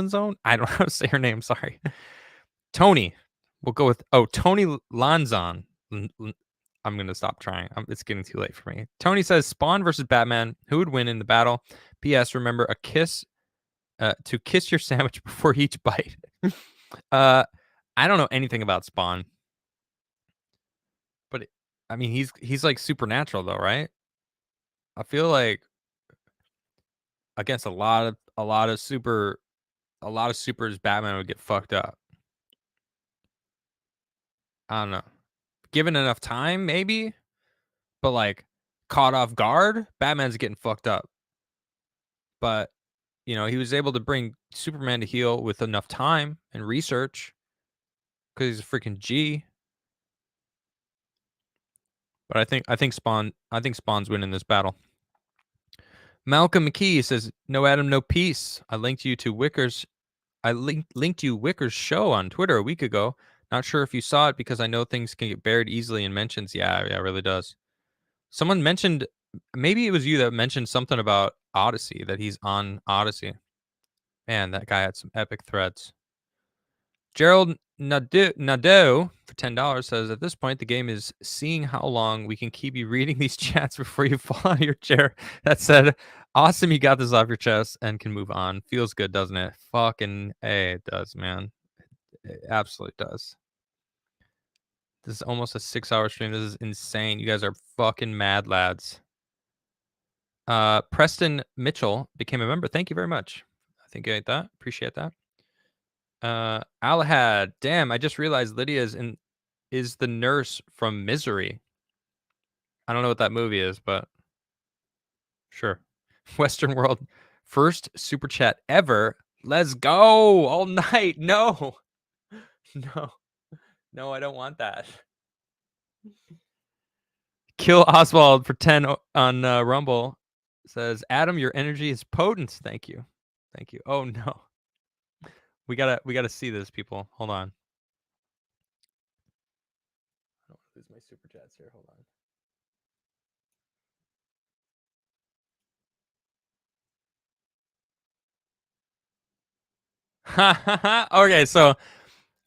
Zone? I don't know how to say her name. Sorry. Tony. We'll go with, Tony Lanzon. I'm going to stop trying. It's getting too late for me. Tony says, Spawn versus Batman. Who would win in the battle? P.S. Remember to kiss your sandwich before each bite. I don't know anything about Spawn. But, I mean, he's like supernatural, though, right? I feel like against a lot of supers, Batman would get fucked up. I don't know. Given enough time, maybe, but like caught off guard, Batman's getting fucked up. But he was able to bring Superman to heel with enough time and research because he's a freaking G. But I think Spawn's winning this battle. Malcolm McKee says, "No Adam, no peace." I linked you Wicker's show on Twitter a week ago. Not sure if you saw it because I know things can get buried easily in mentions. Yeah, it really does. Someone mentioned, maybe it was you that mentioned something about Odyssey, that he's on Odyssey. Man, that guy had some epic threads. Gerald Nadeau for $10 says, at this point, the game is seeing how long we can keep you reading these chats before you fall out of your chair. That said, awesome, you got this off your chest and can move on. Feels good, doesn't it? Fucking A, it does, man. It absolutely does. This is almost a 6-hour stream. This is insane. You guys are fucking mad lads. Preston Mitchell became a member. Thank you very much. I think you ate that. Appreciate that. Alahad, damn, I just realized Lydia is the nurse from Misery. I don't know what that movie is, but sure. Western World, first super chat ever. Let's go all night. No, no, I don't want that. Kill Oswald for 10 on Rumble says, Adam, your energy is potent. Thank you. Oh no. We gotta see this, people. Hold on. I don't want to lose my super chats here. Hold on.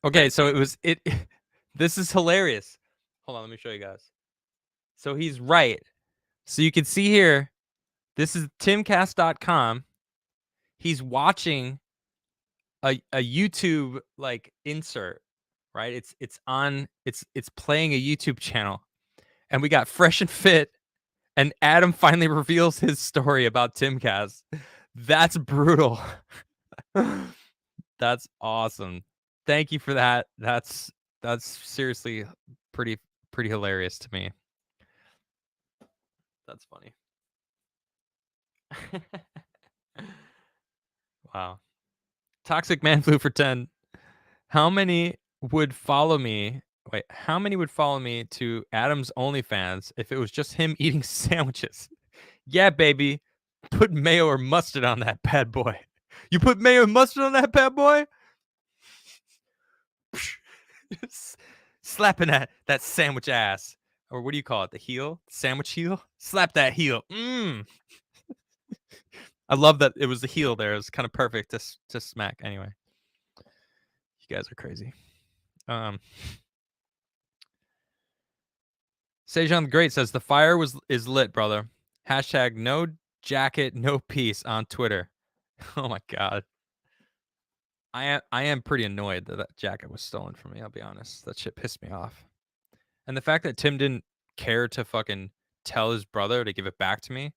Okay, so it was it. This is hilarious. Hold on, let me show you guys. So he's right. So you can see here. This is TimCast.com. He's watching a YouTube like insert, right? It's playing a YouTube channel, and we got Fresh and Fit, and Adam finally reveals his story about TimCast. That's brutal. That's awesome. Thank you for that. That's seriously pretty hilarious to me. That's funny. Wow. Toxic Man Flu for 10. How many would follow me? Wait, how many would follow me to Adam's OnlyFans if it was just him eating sandwiches? Yeah, baby. Put mayo or mustard on that bad boy. You put mayo and mustard on that bad boy? Slapping that sandwich ass. Or what do you call it? The heel? Sandwich heel? Slap that heel. I love that it was the heel there. It was kind of perfect to smack. Anyway. You guys are crazy. Sejan the Great says the fire is lit, brother. Hashtag no jacket, no peace on Twitter. Oh my god. I am pretty annoyed that jacket was stolen from me, I'll be honest. That shit pissed me off. And the fact that Tim didn't care to fucking tell his brother to give it back to me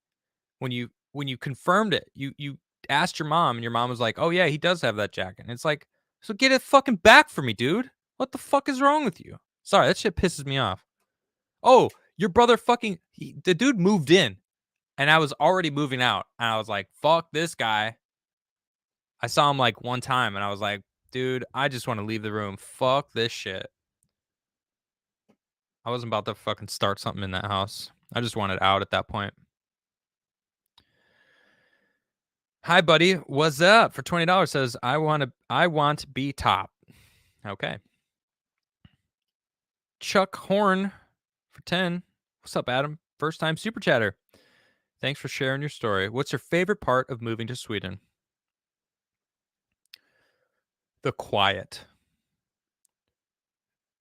when you confirmed it, you asked your mom, and your mom was like, "Oh yeah, he does have that jacket." And it's like, so get it fucking back for me, dude. What the fuck is wrong with you? Sorry, that shit pisses me off. Oh, your brother the dude moved in, and I was already moving out, and I was like, fuck this guy. I saw him like one time, and I was like, dude, I just want to leave the room. Fuck this shit. I wasn't about to fucking start something in that house. I just wanted out at that point. Hi, buddy. What's up? For $20 says, I want to be top. Okay. Chuck Horn for 10. What's up, Adam? First time super chatter. Thanks for sharing your story. What's your favorite part of moving to Sweden? The quiet.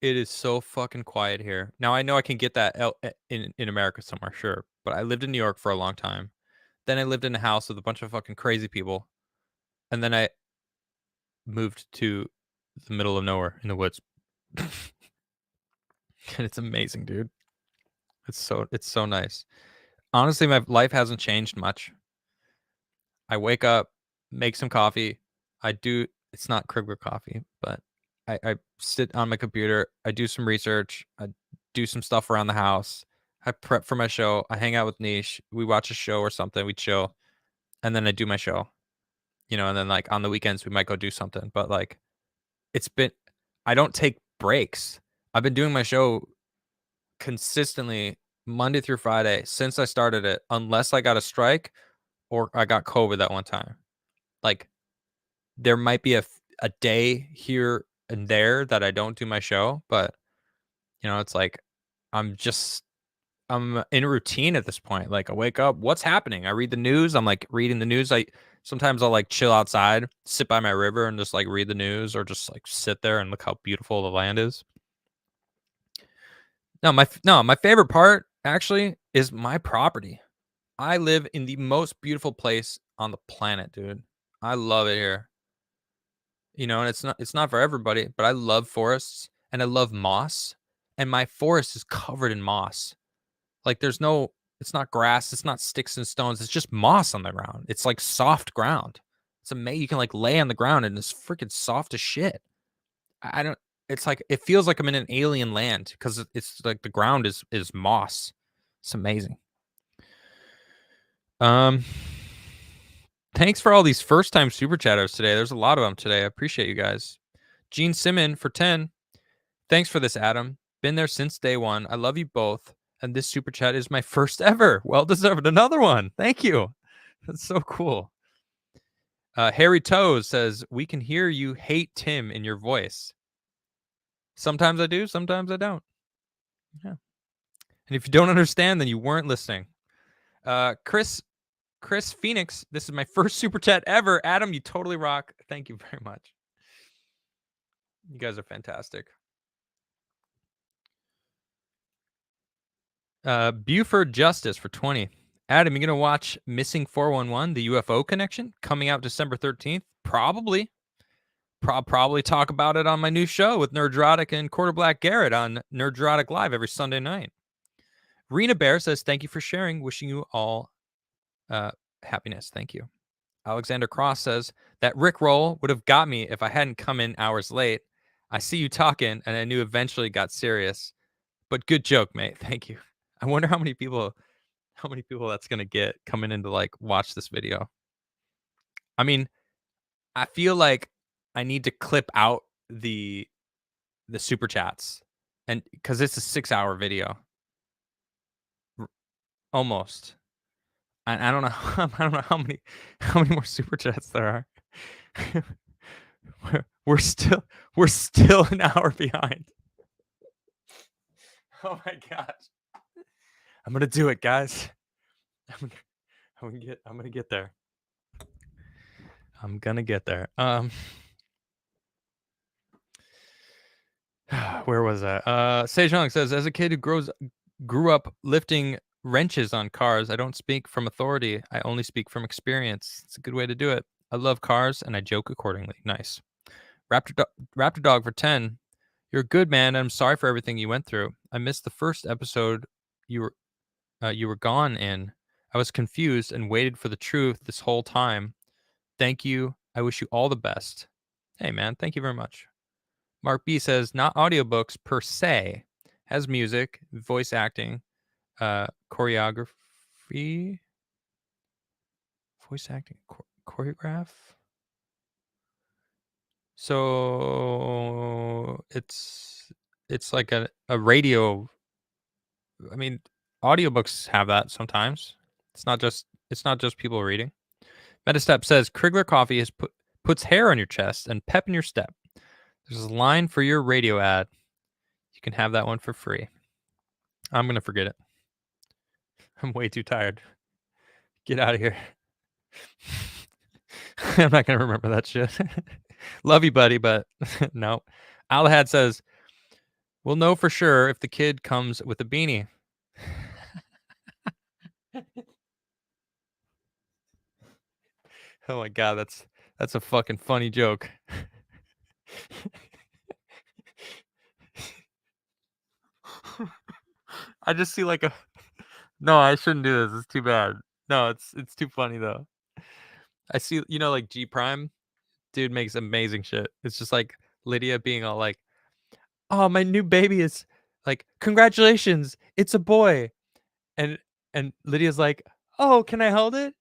It is so fucking quiet here. Now, I know I can get that in America somewhere, sure. But I lived in New York for a long time. Then I lived in a house with a bunch of fucking crazy people. And then I moved to the middle of nowhere in the woods. And it's amazing, dude. It's so nice. Honestly, my life hasn't changed much. I wake up, make some coffee. It's not Crigler coffee, but I sit on my computer. I do some research. I do some stuff around the house. I prep for my show. I hang out with Niche. We watch a show or something. We chill. And then I do my show. And then like on the weekends, we might go do something. But like, I don't take breaks. I've been doing my show consistently Monday through Friday since I started it, unless I got a strike or I got COVID that one time. Like, there might be a day here and there that I don't do my show, but it's like I'm in a routine at this point. Like, I wake up, what's happening? I read the news. I'm like reading the news. Sometimes I'll like chill outside, sit by my river, and just like read the news, or just like sit there and look how beautiful the land is. No, my favorite part actually is my property. I live in the most beautiful place on the planet, dude. I love it here. You know, and it's not for everybody, but I love forests and I love moss. And my forest is covered in moss. Like it's not grass, it's not sticks and stones, it's just moss on the ground. It's like soft ground. It's amazing. You can like lay on the ground and it's freaking soft as shit. I don't. It's like it feels like I'm in an alien land because it's like the ground is moss. It's amazing. Thanks for all these first time super chatters today. There's a lot of them today. I appreciate you guys. Gene Simon for 10. Thanks for this, Adam. Been there since day one. I love you both. And this super chat is my first ever. Well deserved. Another one. Thank you. That's so cool. Harry Toes says, we can hear you hate Tim in your voice. Sometimes I do, sometimes I don't. Yeah. And if you don't understand, then you weren't listening. Chris Phoenix, this is my first super chat ever. Adam, you totally rock. Thank you very much. You guys are fantastic. Buford Justice for 20. Adam, you gonna watch Missing 411, the UFO connection, coming out December 13th? Probably. Probably talk about it on my new show with Nerdrotic and Quarter Black Garrett on Nerdrotic Live every Sunday night. Rena Bear says, thank you for sharing. Wishing you all happiness. Thank you. Alexander Cross says, that Rickroll would have got me if I hadn't come in hours late. I see you talking, and I knew eventually got serious. But good joke, mate. Thank you. I wonder how many people that's gonna get coming in to like watch this video. I mean, I feel like I need to clip out the super chats, and because it's a 6-hour video, almost. I don't know. I don't know how many more super chats there are. we're still an hour behind. Oh my gosh! I'm gonna do it, guys. I'm gonna get there. I'm gonna get there. Where was I? Sejong says, as a kid who grew up lifting wrenches on cars, I don't speak from authority. I only speak from experience. It's a good way to do it. I love cars and I joke accordingly. Nice. Raptor Dog for 10. You're a good man, and I'm sorry for everything you went through. I missed the first episode you were gone in. I was confused and waited for the truth this whole time. Thank you. I wish you all the best. Hey, man. Thank you very much. Mark B says, not audiobooks per se, has music, voice acting, choreography, voice acting, choreograph. So it's like a radio. I mean, audiobooks have that sometimes. It's not just people reading. Metastep says, Crigler coffee puts hair on your chest and pep in your step. There's a line for your radio ad. You can have that one for free. I'm going to forget it. I'm way too tired. Get out of here. I'm not going to remember that shit. Love you, buddy, but no. Alahad says, we'll know for sure if the kid comes with a beanie. Oh my God, that's a fucking funny joke. I just see like no, I shouldn't do this. It's too bad. No, it's too funny though. I see, like G Prime, dude makes amazing shit. It's just like Lydia being all like, "Oh, my new baby is like, congratulations, it's a boy," and Lydia's like, "Oh, can I hold it?"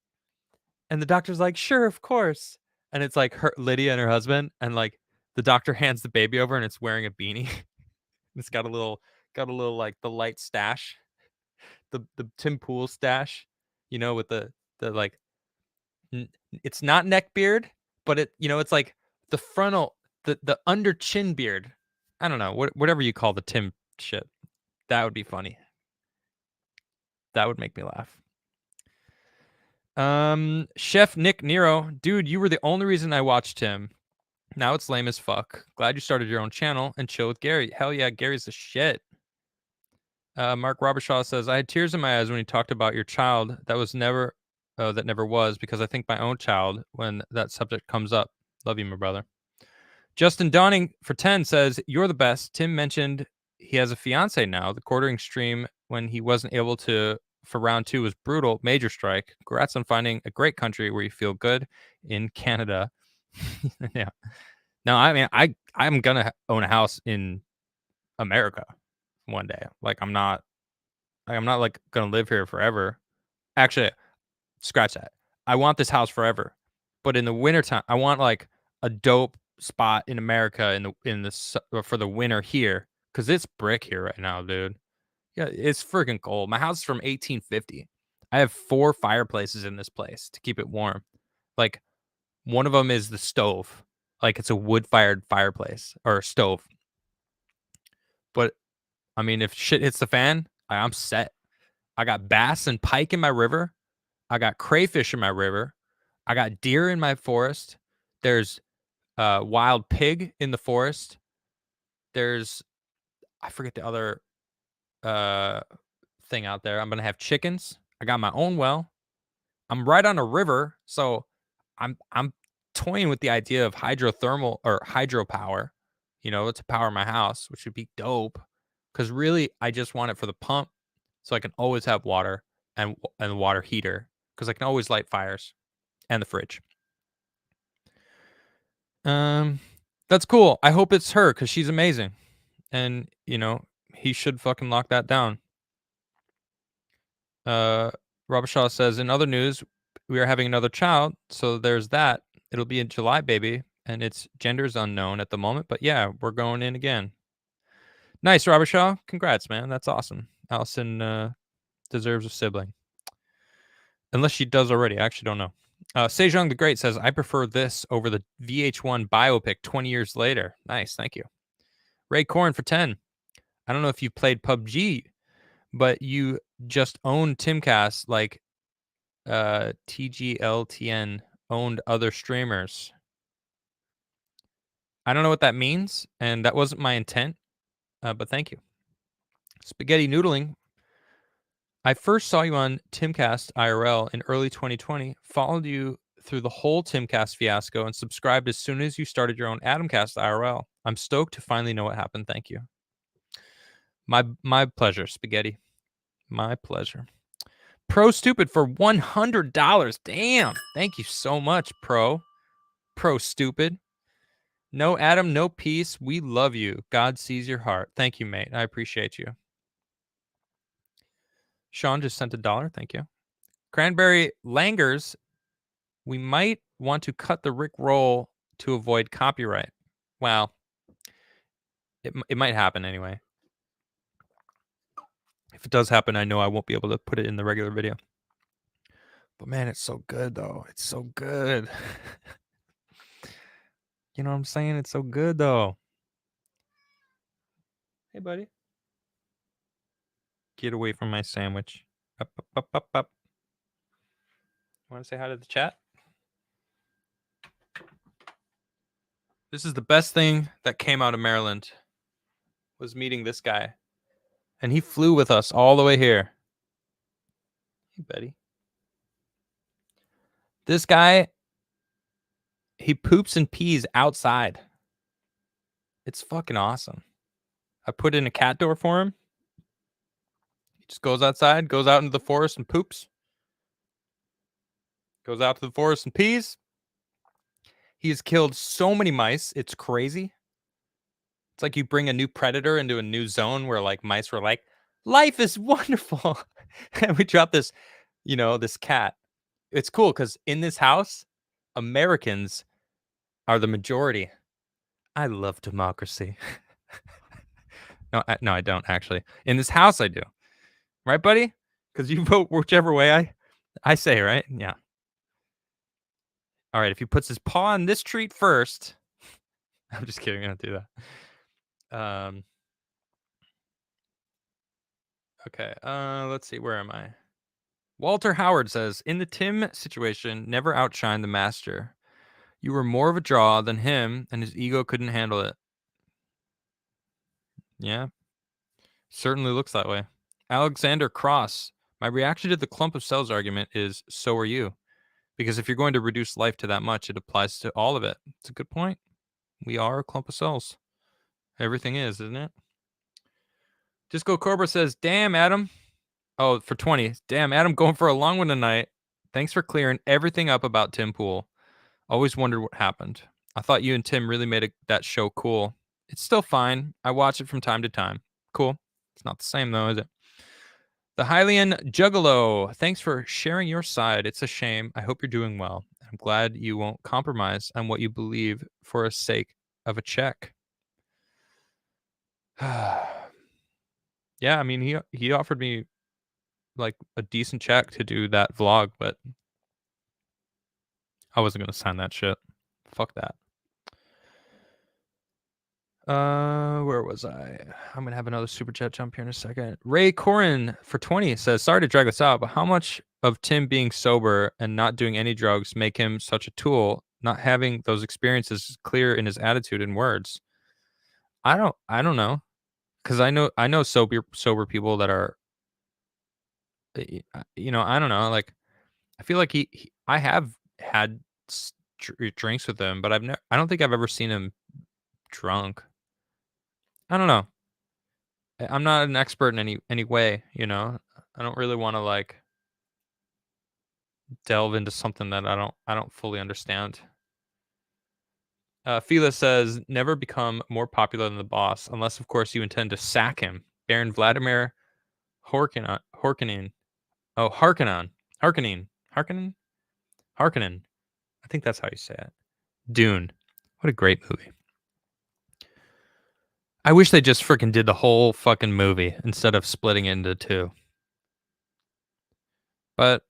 And the doctor's like, "Sure, of course." And it's like Lydia and her husband, and like the doctor hands the baby over, and it's wearing a beanie. It's got a little like the light stash, the Tim Pool stash, with the like. It's not neck beard, but it's like the frontal, the under chin beard. I don't know, whatever you call the Tim shit. That would be funny. That would make me laugh. Chef Nick Nero, dude, you were the only reason I watched him. Now it's lame as fuck. Glad you started your own channel and chill with Gary. Hell yeah, Gary's the shit. Mark Robershaw says, I had tears in my eyes when he talked about your child that never was, because I think my own child when that subject comes up. Love you, my brother. Justin Donning for 10 says, you're the best. Tim mentioned he has a fiance now. The quartering stream when he wasn't able to for round 2 was brutal. Major strike. Congrats on finding a great country where you feel good in Canada. Yeah. No, I mean, I'm gonna own a house in America one day. Like I'm not like gonna live here forever. Actually, scratch that. I want this house forever, but in the wintertime, I want like a dope spot in America for the winter here, because it's brick here right now, dude. Yeah, it's freaking cold. My house is from 1850. I have 4 fireplaces in this place to keep it warm. Like one of them is the stove. Like it's a wood-fired fireplace or stove. But I mean, if shit hits the fan, I'm set. I got bass and pike in my river. I got crayfish in my river. I got deer in my forest. There's wild pig in the forest. There's, I forget the other thing out there. I'm gonna have chickens. I got my own well. I'm right on a river, so I'm toying with the idea of hydrothermal or hydropower, to power my house, which would be dope. Because really, I just want it for the pump, so I can always have water and the water heater, because I can always light fires, and the fridge. That's cool. I hope it's her, because she's amazing, and he should fucking lock that down. Robert Shaw says, in other news, we are having another child, so there's that. It'll be in July, baby, and its gender is unknown at the moment, but yeah, we're going in again. Nice, Robert Shaw. Congrats, man. That's awesome. Allison deserves a sibling. Unless she does already. I actually don't know. Sejong the Great says, I prefer this over the VH1 biopic 20 years later. Nice. Thank you. Ray Corn for 10. I don't know if you played PUBG, but you just owned TimCast like TGLTN owned other streamers. I don't know what that means, and that wasn't my intent, but thank you. Spaghetti Noodling. I first saw you on TimCast IRL in early 2020, followed you through the whole TimCast fiasco, and subscribed as soon as you started your own Adamcast IRL. I'm stoked to finally know what happened. Thank you. My pleasure, Spaghetti. My pleasure. Pro Stupid for $100. Damn. Thank you so much, Pro Stupid. No Adam, no peace. We love you. God sees your heart. Thank you, mate. I appreciate you. Sean just sent $1. Thank you. Cranberry Langers. We might want to cut the Rick roll to avoid copyright. Well, it might happen anyway. If it does happen, I know I won't be able to put it in the regular video. But man, it's so good, though. It's so good. You know what I'm saying? It's so good, though. Hey, buddy. Get away from my sandwich. Up, up, up, up, up. Want to say hi to the chat? This is the best thing that came out of Maryland, was meeting this guy. And he flew with us all the way here. Hey, buddy. This guy, he poops and pees outside. It's fucking awesome. I put in a cat door for him. He just goes outside, goes out into the forest and poops. Goes out to the forest and pees. He has killed so many mice. It's crazy. It's like you bring a new predator into a new zone where like mice were like, life is wonderful. And we dropped this, this cat. It's cool because in this house, Americans are the majority. I love democracy. No, I don't actually. In this house, I do. Right, buddy? Because you vote whichever way I say, right? Yeah. All right. If he puts his paw on this treat first, I'm just kidding. I don't do that. Okay. Let's see. Where am I? Walter Howard says, in the Tim situation, never outshine the master. You were more of a draw than him, and his ego couldn't handle it. Yeah, certainly looks that way. Alexander Cross, my reaction to the clump of cells argument is, so are you. Because if you're going to reduce life to that much, it applies to all of it. It's a good point. We are a clump of cells. Everything is, isn't it? Disco Cobra says, damn, Adam. Oh, for 20. Damn, Adam going for a long one tonight. Thanks for clearing everything up about Tim Pool. Always wondered what happened. I thought you and Tim really made that show cool. It's still fine. I watch it from time to time. Cool. It's not the same, though, is it? The Hylian Juggalo. Thanks for sharing your side. It's a shame. I hope you're doing well. I'm glad you won't compromise on what you believe for the sake of a check. Yeah, I mean, he offered me like a decent check to do that vlog, but I wasn't gonna sign that shit. Fuck that. Where was I? I'm gonna have another super chat jump here in a second. Ray Corin for 20 says, sorry to drag this out, but how much of Tim being sober and not doing any drugs make him such a tool? Not having those experiences is clear in his attitude and words. I don't know, because I know sober people that are, I don't know. Like, I feel like I have had drinks with him, but I don't think I've ever seen him drunk. I don't know. I'm not an expert in any way, I don't really want to like delve into something that I don't fully understand. Fila says, never become more popular than the boss, unless of course you intend to sack him. Baron Vladimir Harkonnen. Oh, Harkonnen. Harkonnen. I think that's how you say it. Dune. What a great movie. I wish they just freaking did the whole fucking movie instead of splitting it into two. But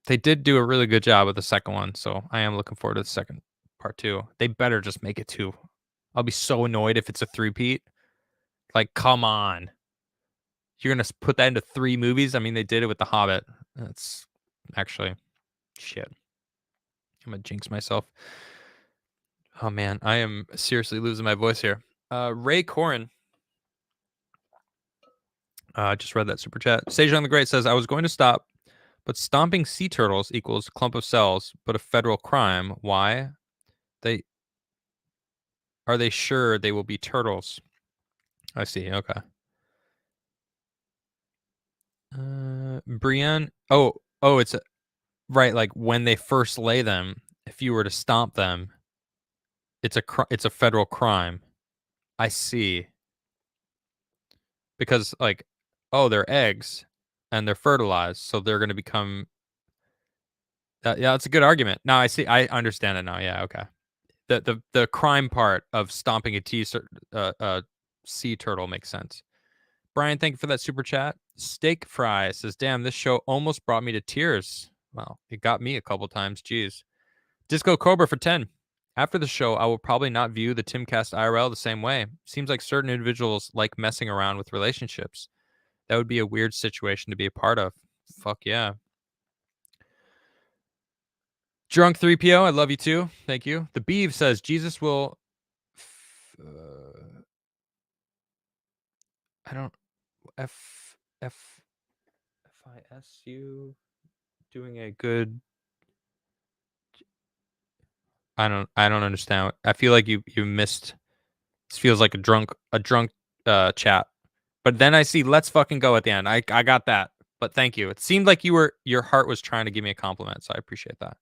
they did do a really good job with the second one, so I am looking forward to the second part two. They better just make it two. I'll be so annoyed if it's a three-peat. Like, come on. You're going to put that into 3 movies? I mean, they did it with The Hobbit. That's actually shit. I'm going to jinx myself. Oh, man. I am seriously losing my voice here. Ray Corin. Just read that super chat. Sejan the Great says, I was going to stop, but stomping sea turtles equals clump of cells, but a federal crime. Why? Are they sure they will be turtles? I see. Okay. Brienne. Oh, it's right. Like when they first lay them, if you were to stomp them, it's a federal crime. I see. Because like, oh, they're eggs, and they're fertilized, so they're going to become. Yeah, that's a good argument. Now I see. I understand it now. Yeah. Okay. The crime part of stomping a sea turtle makes sense. Brian, thank you for that super chat. Steak Fry says, damn, this show almost brought me to tears. Well, it got me a couple times. Jeez. Disco Cobra for 10. After the show, I will probably not view the TimCast IRL the same way. Seems like certain individuals like messing around with relationships. That would be a weird situation to be a part of. Fuck yeah. Drunk 3PO, I love you too. Thank you. The Beeve says, Jesus will... I don't... FISU doing a good... I don't understand. I feel like you missed. This feels like a drunk chat. But then I see let's fucking go at the end. I got that. But thank you. It seemed like your heart was trying to give me a compliment, so I appreciate that.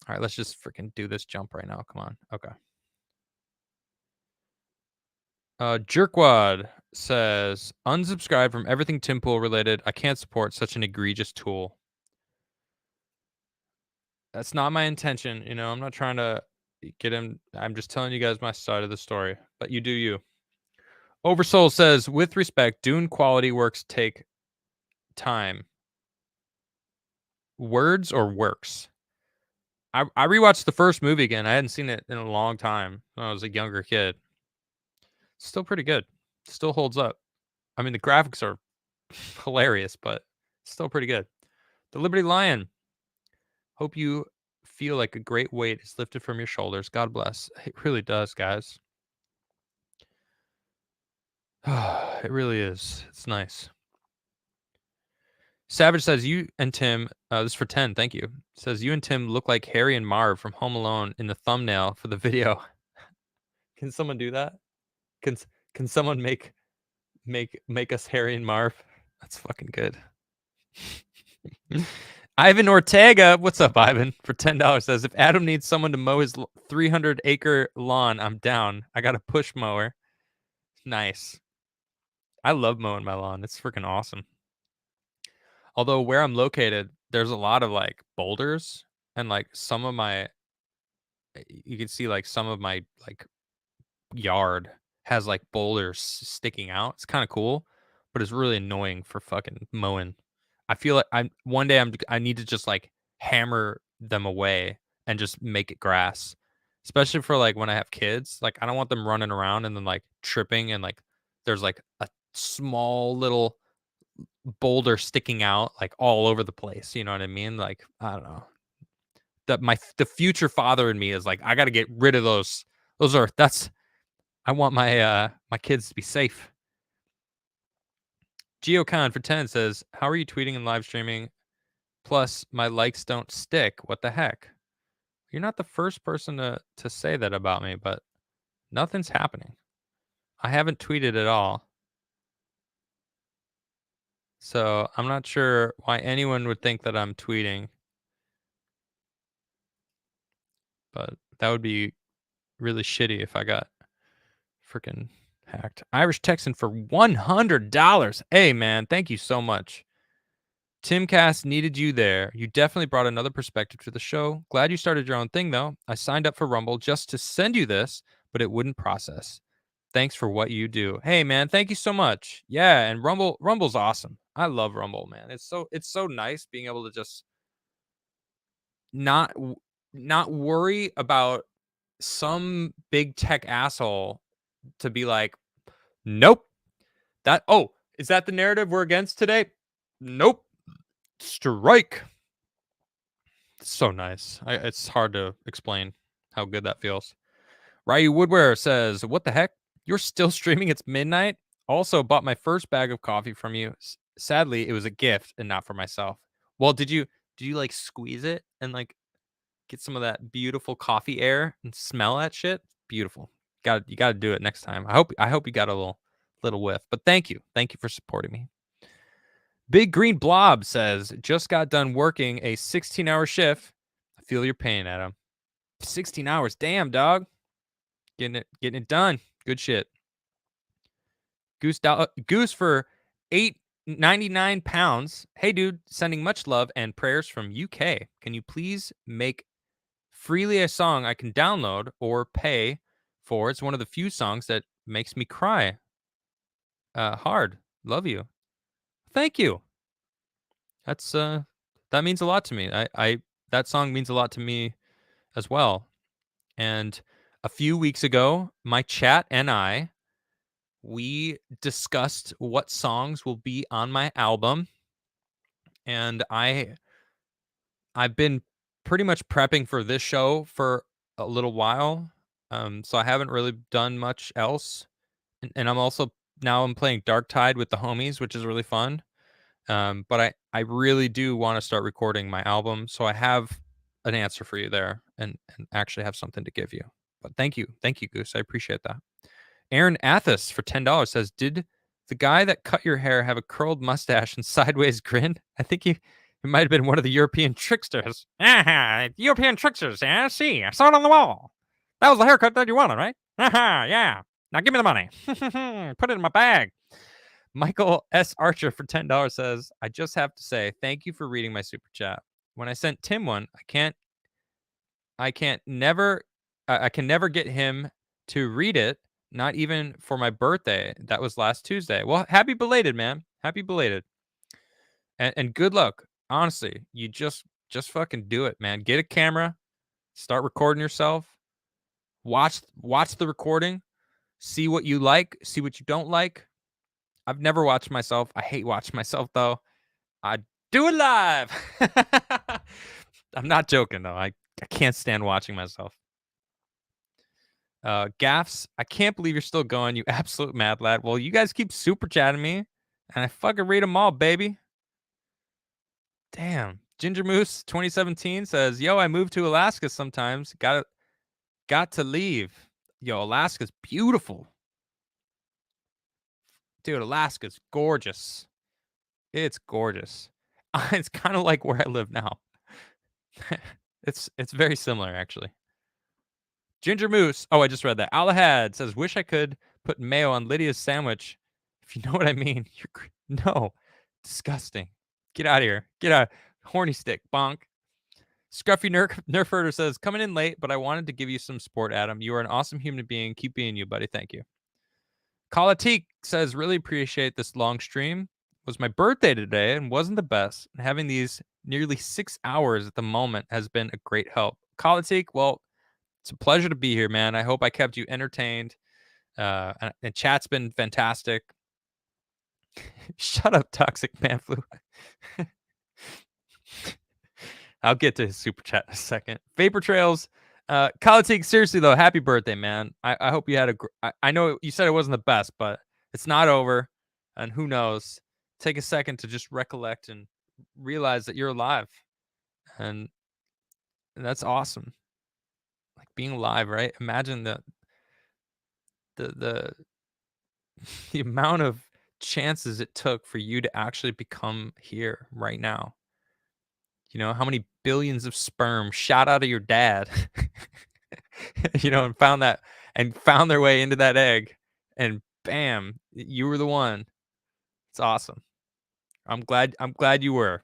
All right, let's just freaking do this jump right now. Come on. Okay. Jerkwad says, unsubscribe from everything Tim Pool related. I can't support such an egregious tool. That's not my intention. I'm not trying to get him. I'm just telling you guys my side of the story. But you do you. Oversoul says, with respect, Dune quality works take time. Words or works? I rewatched the first movie again. I hadn't seen it in a long time when I was a younger kid. Still pretty good. Still holds up. I mean, the graphics are hilarious, but still pretty good. The Liberty Lion. Hope you feel like a great weight is lifted from your shoulders. God bless. It really does, guys. It really is. It's nice. Savage says, you and Tim, this is for 10, thank you. Says, you and Tim look like Harry and Marv from Home Alone in the thumbnail for the video. Can someone do that? Can someone make us Harry and Marv? That's fucking good. Ivan Ortega, what's up, Ivan? For $10 says, if Adam needs someone to mow his 300-acre lawn, I'm down. I got a push mower. Nice. I love mowing my lawn. It's freaking awesome. Although where I'm located, there's a lot of like boulders and like some of my, you can see like some of my like yard has like boulders sticking out. It's kind of cool, but it's really annoying for fucking mowing. I feel like I need to just like hammer them away and just make it grass. Especially for like when I have kids, like I don't want them running around and then like tripping and like there's like a small little boulder sticking out like all over the place. You know what I mean? Like, I don't know. The future father in me is like, I got to get rid of those. I want my my kids to be safe. GeoCon for 10 says, how are you tweeting and live streaming? Plus, my likes don't stick. What the heck? You're not the first person to say that about me, but nothing's happening. I haven't tweeted at all. So I'm not sure why anyone would think that I'm tweeting. But that would be really shitty if I got freaking hacked. Irish Texan for $100. Hey, man, thank you so much. TimCast needed you there. You definitely brought another perspective to the show. Glad you started your own thing, though. I signed up for Rumble just to send you this, but it wouldn't process. Thanks for what you do. Hey, man, thank you so much. Yeah, and Rumble's awesome. I love Rumble, man. It's so nice being able to just not worry about some big tech asshole to be like, nope. Is that the narrative we're against today? Nope. Strike. So nice. It's hard to explain how good that feels. Ryu Woodware says, what the heck? You're still streaming? It's midnight? Also bought my first bag of coffee from you. Sadly, it was a gift and not for myself. Well, did you like squeeze it and like get some of that beautiful coffee air and smell that shit? Beautiful. You got to do it next time. I hope you got a little whiff. But thank you for supporting me. Big Green Blob says, just got done working a 16-hour shift. I feel your pain, Adam. 16 hours, damn dog. Getting it done. Good shit. Goose for £8.99. Hey dude, sending much love and prayers from UK. Can you please make freely a song I can download or pay for? It's one of the few songs that makes me cry hard. Love you. Thank you. That's that means a lot to me. That song means a lot to me as well. And a few weeks ago, my chat and we discussed what songs will be on my album. And I've been pretty much prepping for this show for a little while. So I haven't really done much else. And I'm also I'm playing Dark Tide with the homies, which is really fun. But I really do want to start recording my album. So I have an answer for you there and actually have something to give you. But thank you, Goose. I appreciate that. Aaron Athos for $10 says, did the guy that cut your hair have a curled mustache and sideways grin? I think he might have been one of the European tricksters. European tricksters, yeah, see, I saw it on the wall. That was the haircut that you wanted, right? Yeah. Now give me the money. Put it in my bag. Michael S. Archer for $10 says, I just have to say thank you for reading my super chat. When I sent Tim one, I can never get him to read it, not even for my birthday. That was last Tuesday. Well, happy belated, man. Happy belated. And good luck. Honestly, you just fucking do it, man. Get a camera, start recording yourself. Watch the recording. See what you like, see what you don't like. I've never watched myself. I hate watching myself though. Do it live. I'm not joking though. I can't stand watching myself. Gaffs, I can't believe you're still going, you absolute mad lad. Well, you guys keep super chatting me, and I fucking read them all, baby. Damn. Ginger Moose 2017 says, "Yo, I moved to Alaska sometimes. Got to leave. Yo, Alaska's beautiful. Dude, Alaska's gorgeous. It's gorgeous. It's kind of like where I live now. It's very similar actually." Ginger Moose. Oh, I just read that. Alahad says, "Wish I could put mayo on Lydia's sandwich. If you know what I mean." No, disgusting. Get out of here. Get out. Horny stick. Bonk. Scruffy Nerf Herder says, "Coming in late, but I wanted to give you some support, Adam. You are an awesome human being. Keep being you, buddy. Thank you." Kalatik says, "Really appreciate this long stream. It was my birthday today and wasn't the best. And having these nearly 6 hours at the moment has been a great help." Kalatik, well, it's a pleasure to be here, man. I hope I kept you entertained. And chat's been fantastic. Shut up, Toxic Man Flu. I'll get to his super chat in a second. Vapor Trails. Kalatik, seriously though, happy birthday, man. I hope you had I know you said it wasn't the best, but it's not over. And who knows? Take a second to just recollect and realize that you're alive. And that's awesome. Like being alive, right? Imagine the the amount of chances it took for you to actually become here right now. You know, how many billions of sperm shot out of your dad, and found their way into that egg, and bam, you were the one. It's awesome. I'm glad you were.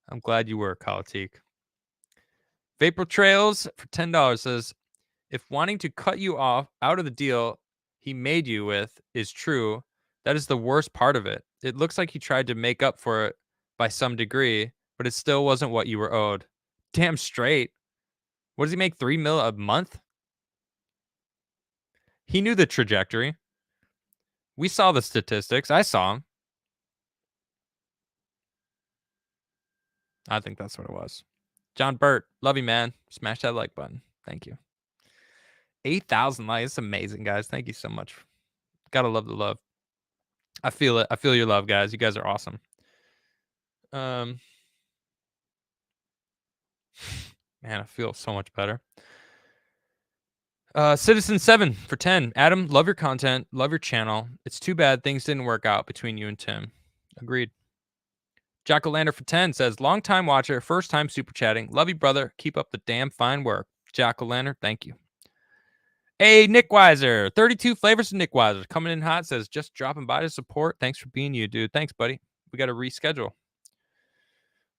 I'm glad you were, Kalatik. Vapor Trails for $10 says, "If wanting to cut you off out of the deal he made you with is true, that is the worst part of it. It looks like he tried to make up for it by some degree, but it still wasn't what you were owed." Damn straight. What does he make? 3 mil a month? He knew the trajectory. We saw the statistics. I saw him. I think that's what it was. John Burt, love you, man. Smash that like button. Thank you. 8,000 likes. It's amazing, guys. Thank you so much. Gotta love the love. I feel it. I feel your love, guys. You guys are awesome. Man, I feel so much better. Citizen 7 for 10. Adam, love your content. Love your channel. It's too bad things didn't work out between you and Tim. Agreed. Jack-O-Lantern for 10 says, "Long time watcher, first time super chatting. Love you, brother. Keep up the damn fine work." Jack-O-Lantern, thank you. Hey, Nick Weiser, 32 flavors of Nick Weiser. Coming in hot, says, "Just dropping by to support. Thanks for being you, dude." Thanks, buddy. We got to reschedule.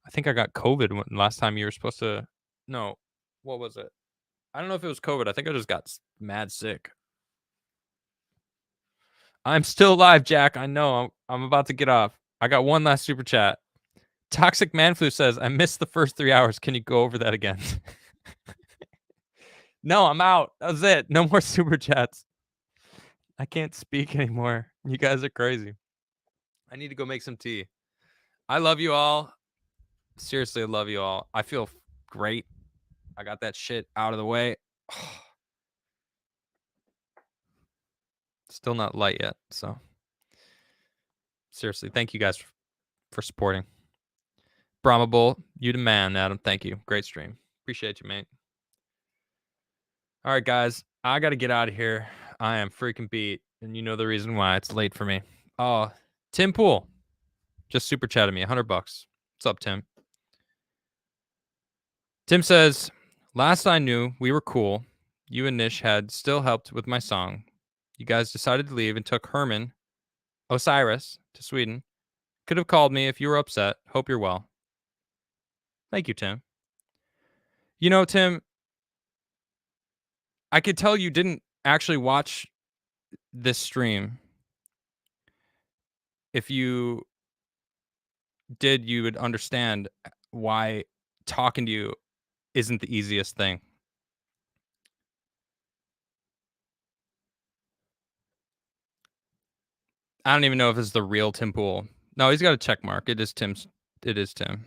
I think I got COVID last time you were supposed to. No, what was it? I don't know if it was COVID. I think I just got mad sick. I'm still alive, Jack. I know. I'm about to get off. I got one last super chat. Toxic Manflu says, "I missed the first 3 hours. Can you go over that again?" No, I'm out. That was it. No more super chats. I can't speak anymore. You guys are crazy. I need to go make some tea. I love you all. Seriously, I love you all. I feel great. I got that shit out of the way. Still not light yet, so seriously, thank you guys for supporting. Brahma Bull, you the man, Adam. Thank you. Great stream. Appreciate you, mate. All right, guys, I got to get out of here. I am freaking beat, and you know the reason why. It's late for me. Oh, Tim Pool just super chatted me, $100. What's up, Tim? Tim says, "Last I knew, we were cool. You and Nish had still helped with my song. You guys decided to leave and took Herman Osiris to Sweden. Could have called me if you were upset. Hope you're well." Thank you, Tim. You know, Tim, I could tell you didn't actually watch this stream. If you did, you would understand why talking to you isn't the easiest thing. I don't even know if it's the real Tim Pool. No, he's got a check mark. It is Tim's It is Tim.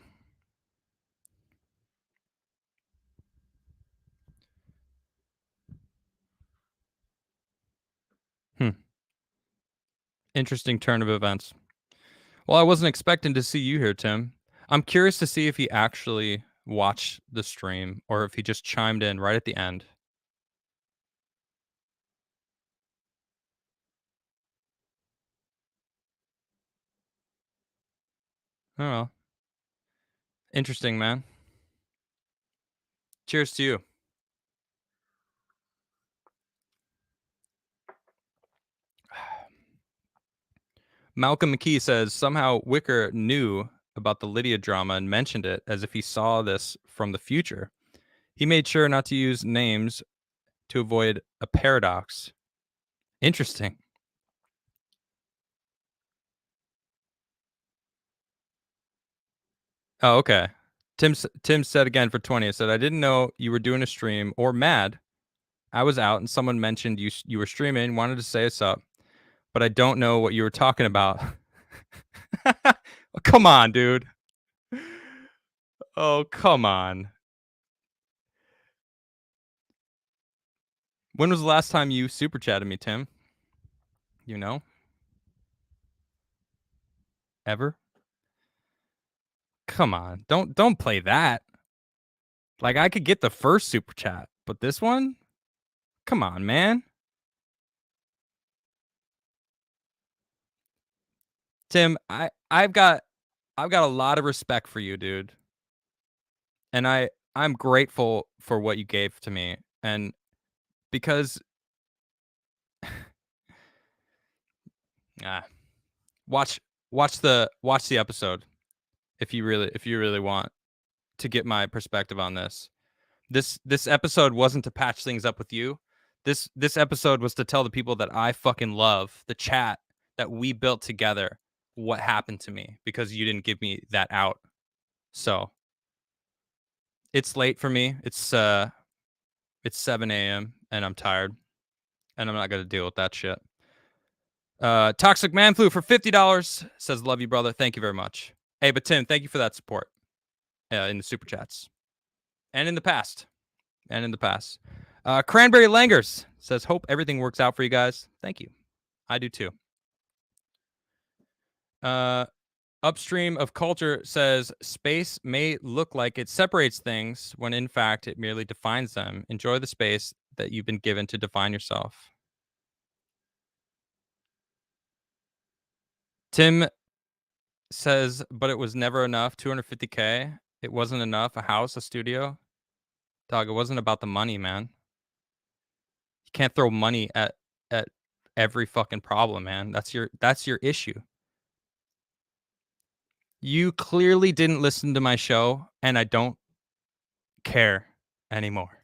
Interesting turn of events. Well, I wasn't expecting to see you here, Tim. I'm curious to see if he actually watched the stream or if he just chimed in right at the end. I don't know. Interesting, man. Cheers to you. Malcolm McKee says somehow Wicker knew about the Lydia drama and mentioned it as if he saw this from the future. He made sure not to use names to avoid a paradox. Interesting. Oh, okay. Tim said again for 20. I said, I didn't know you were doing a stream or mad. I was out and someone mentioned you were streaming, wanted to say what's up, but I don't know what you were talking about. Come on, dude. Oh, come on. When was the last time you super chatted me, Tim? You know? Ever? Come on. Don't play that. Like I could get the first super chat, but this one? Come on, man. Tim, I've got a lot of respect for you, dude. And I'm grateful for what you gave to me. And because watch the episode if you really want to get my perspective on this. This episode wasn't to patch things up with you. This episode was to tell the people that I fucking love, the chat that we built together, what happened to me because you didn't give me that out. So it's late for me. It's 7 a.m. and I'm tired. And I'm not gonna deal with that shit. Toxic Man Flu for $50 says, love you, brother. Thank you very much. Hey, but Tim, thank you for that support in the super chats. And in the past. Cranberry Langers says, hope everything works out for you guys. Thank you. I do too. Upstream of Culture says, space may look like it separates things when in fact it merely defines them. Enjoy the space that you've been given to define yourself. Tim says, but it was never enough. 250K. It wasn't enough. A house, a studio. Dog, it wasn't about the money, man. You can't throw money at every fucking problem, man. That's your issue. You clearly didn't listen to my show, and I don't care anymore.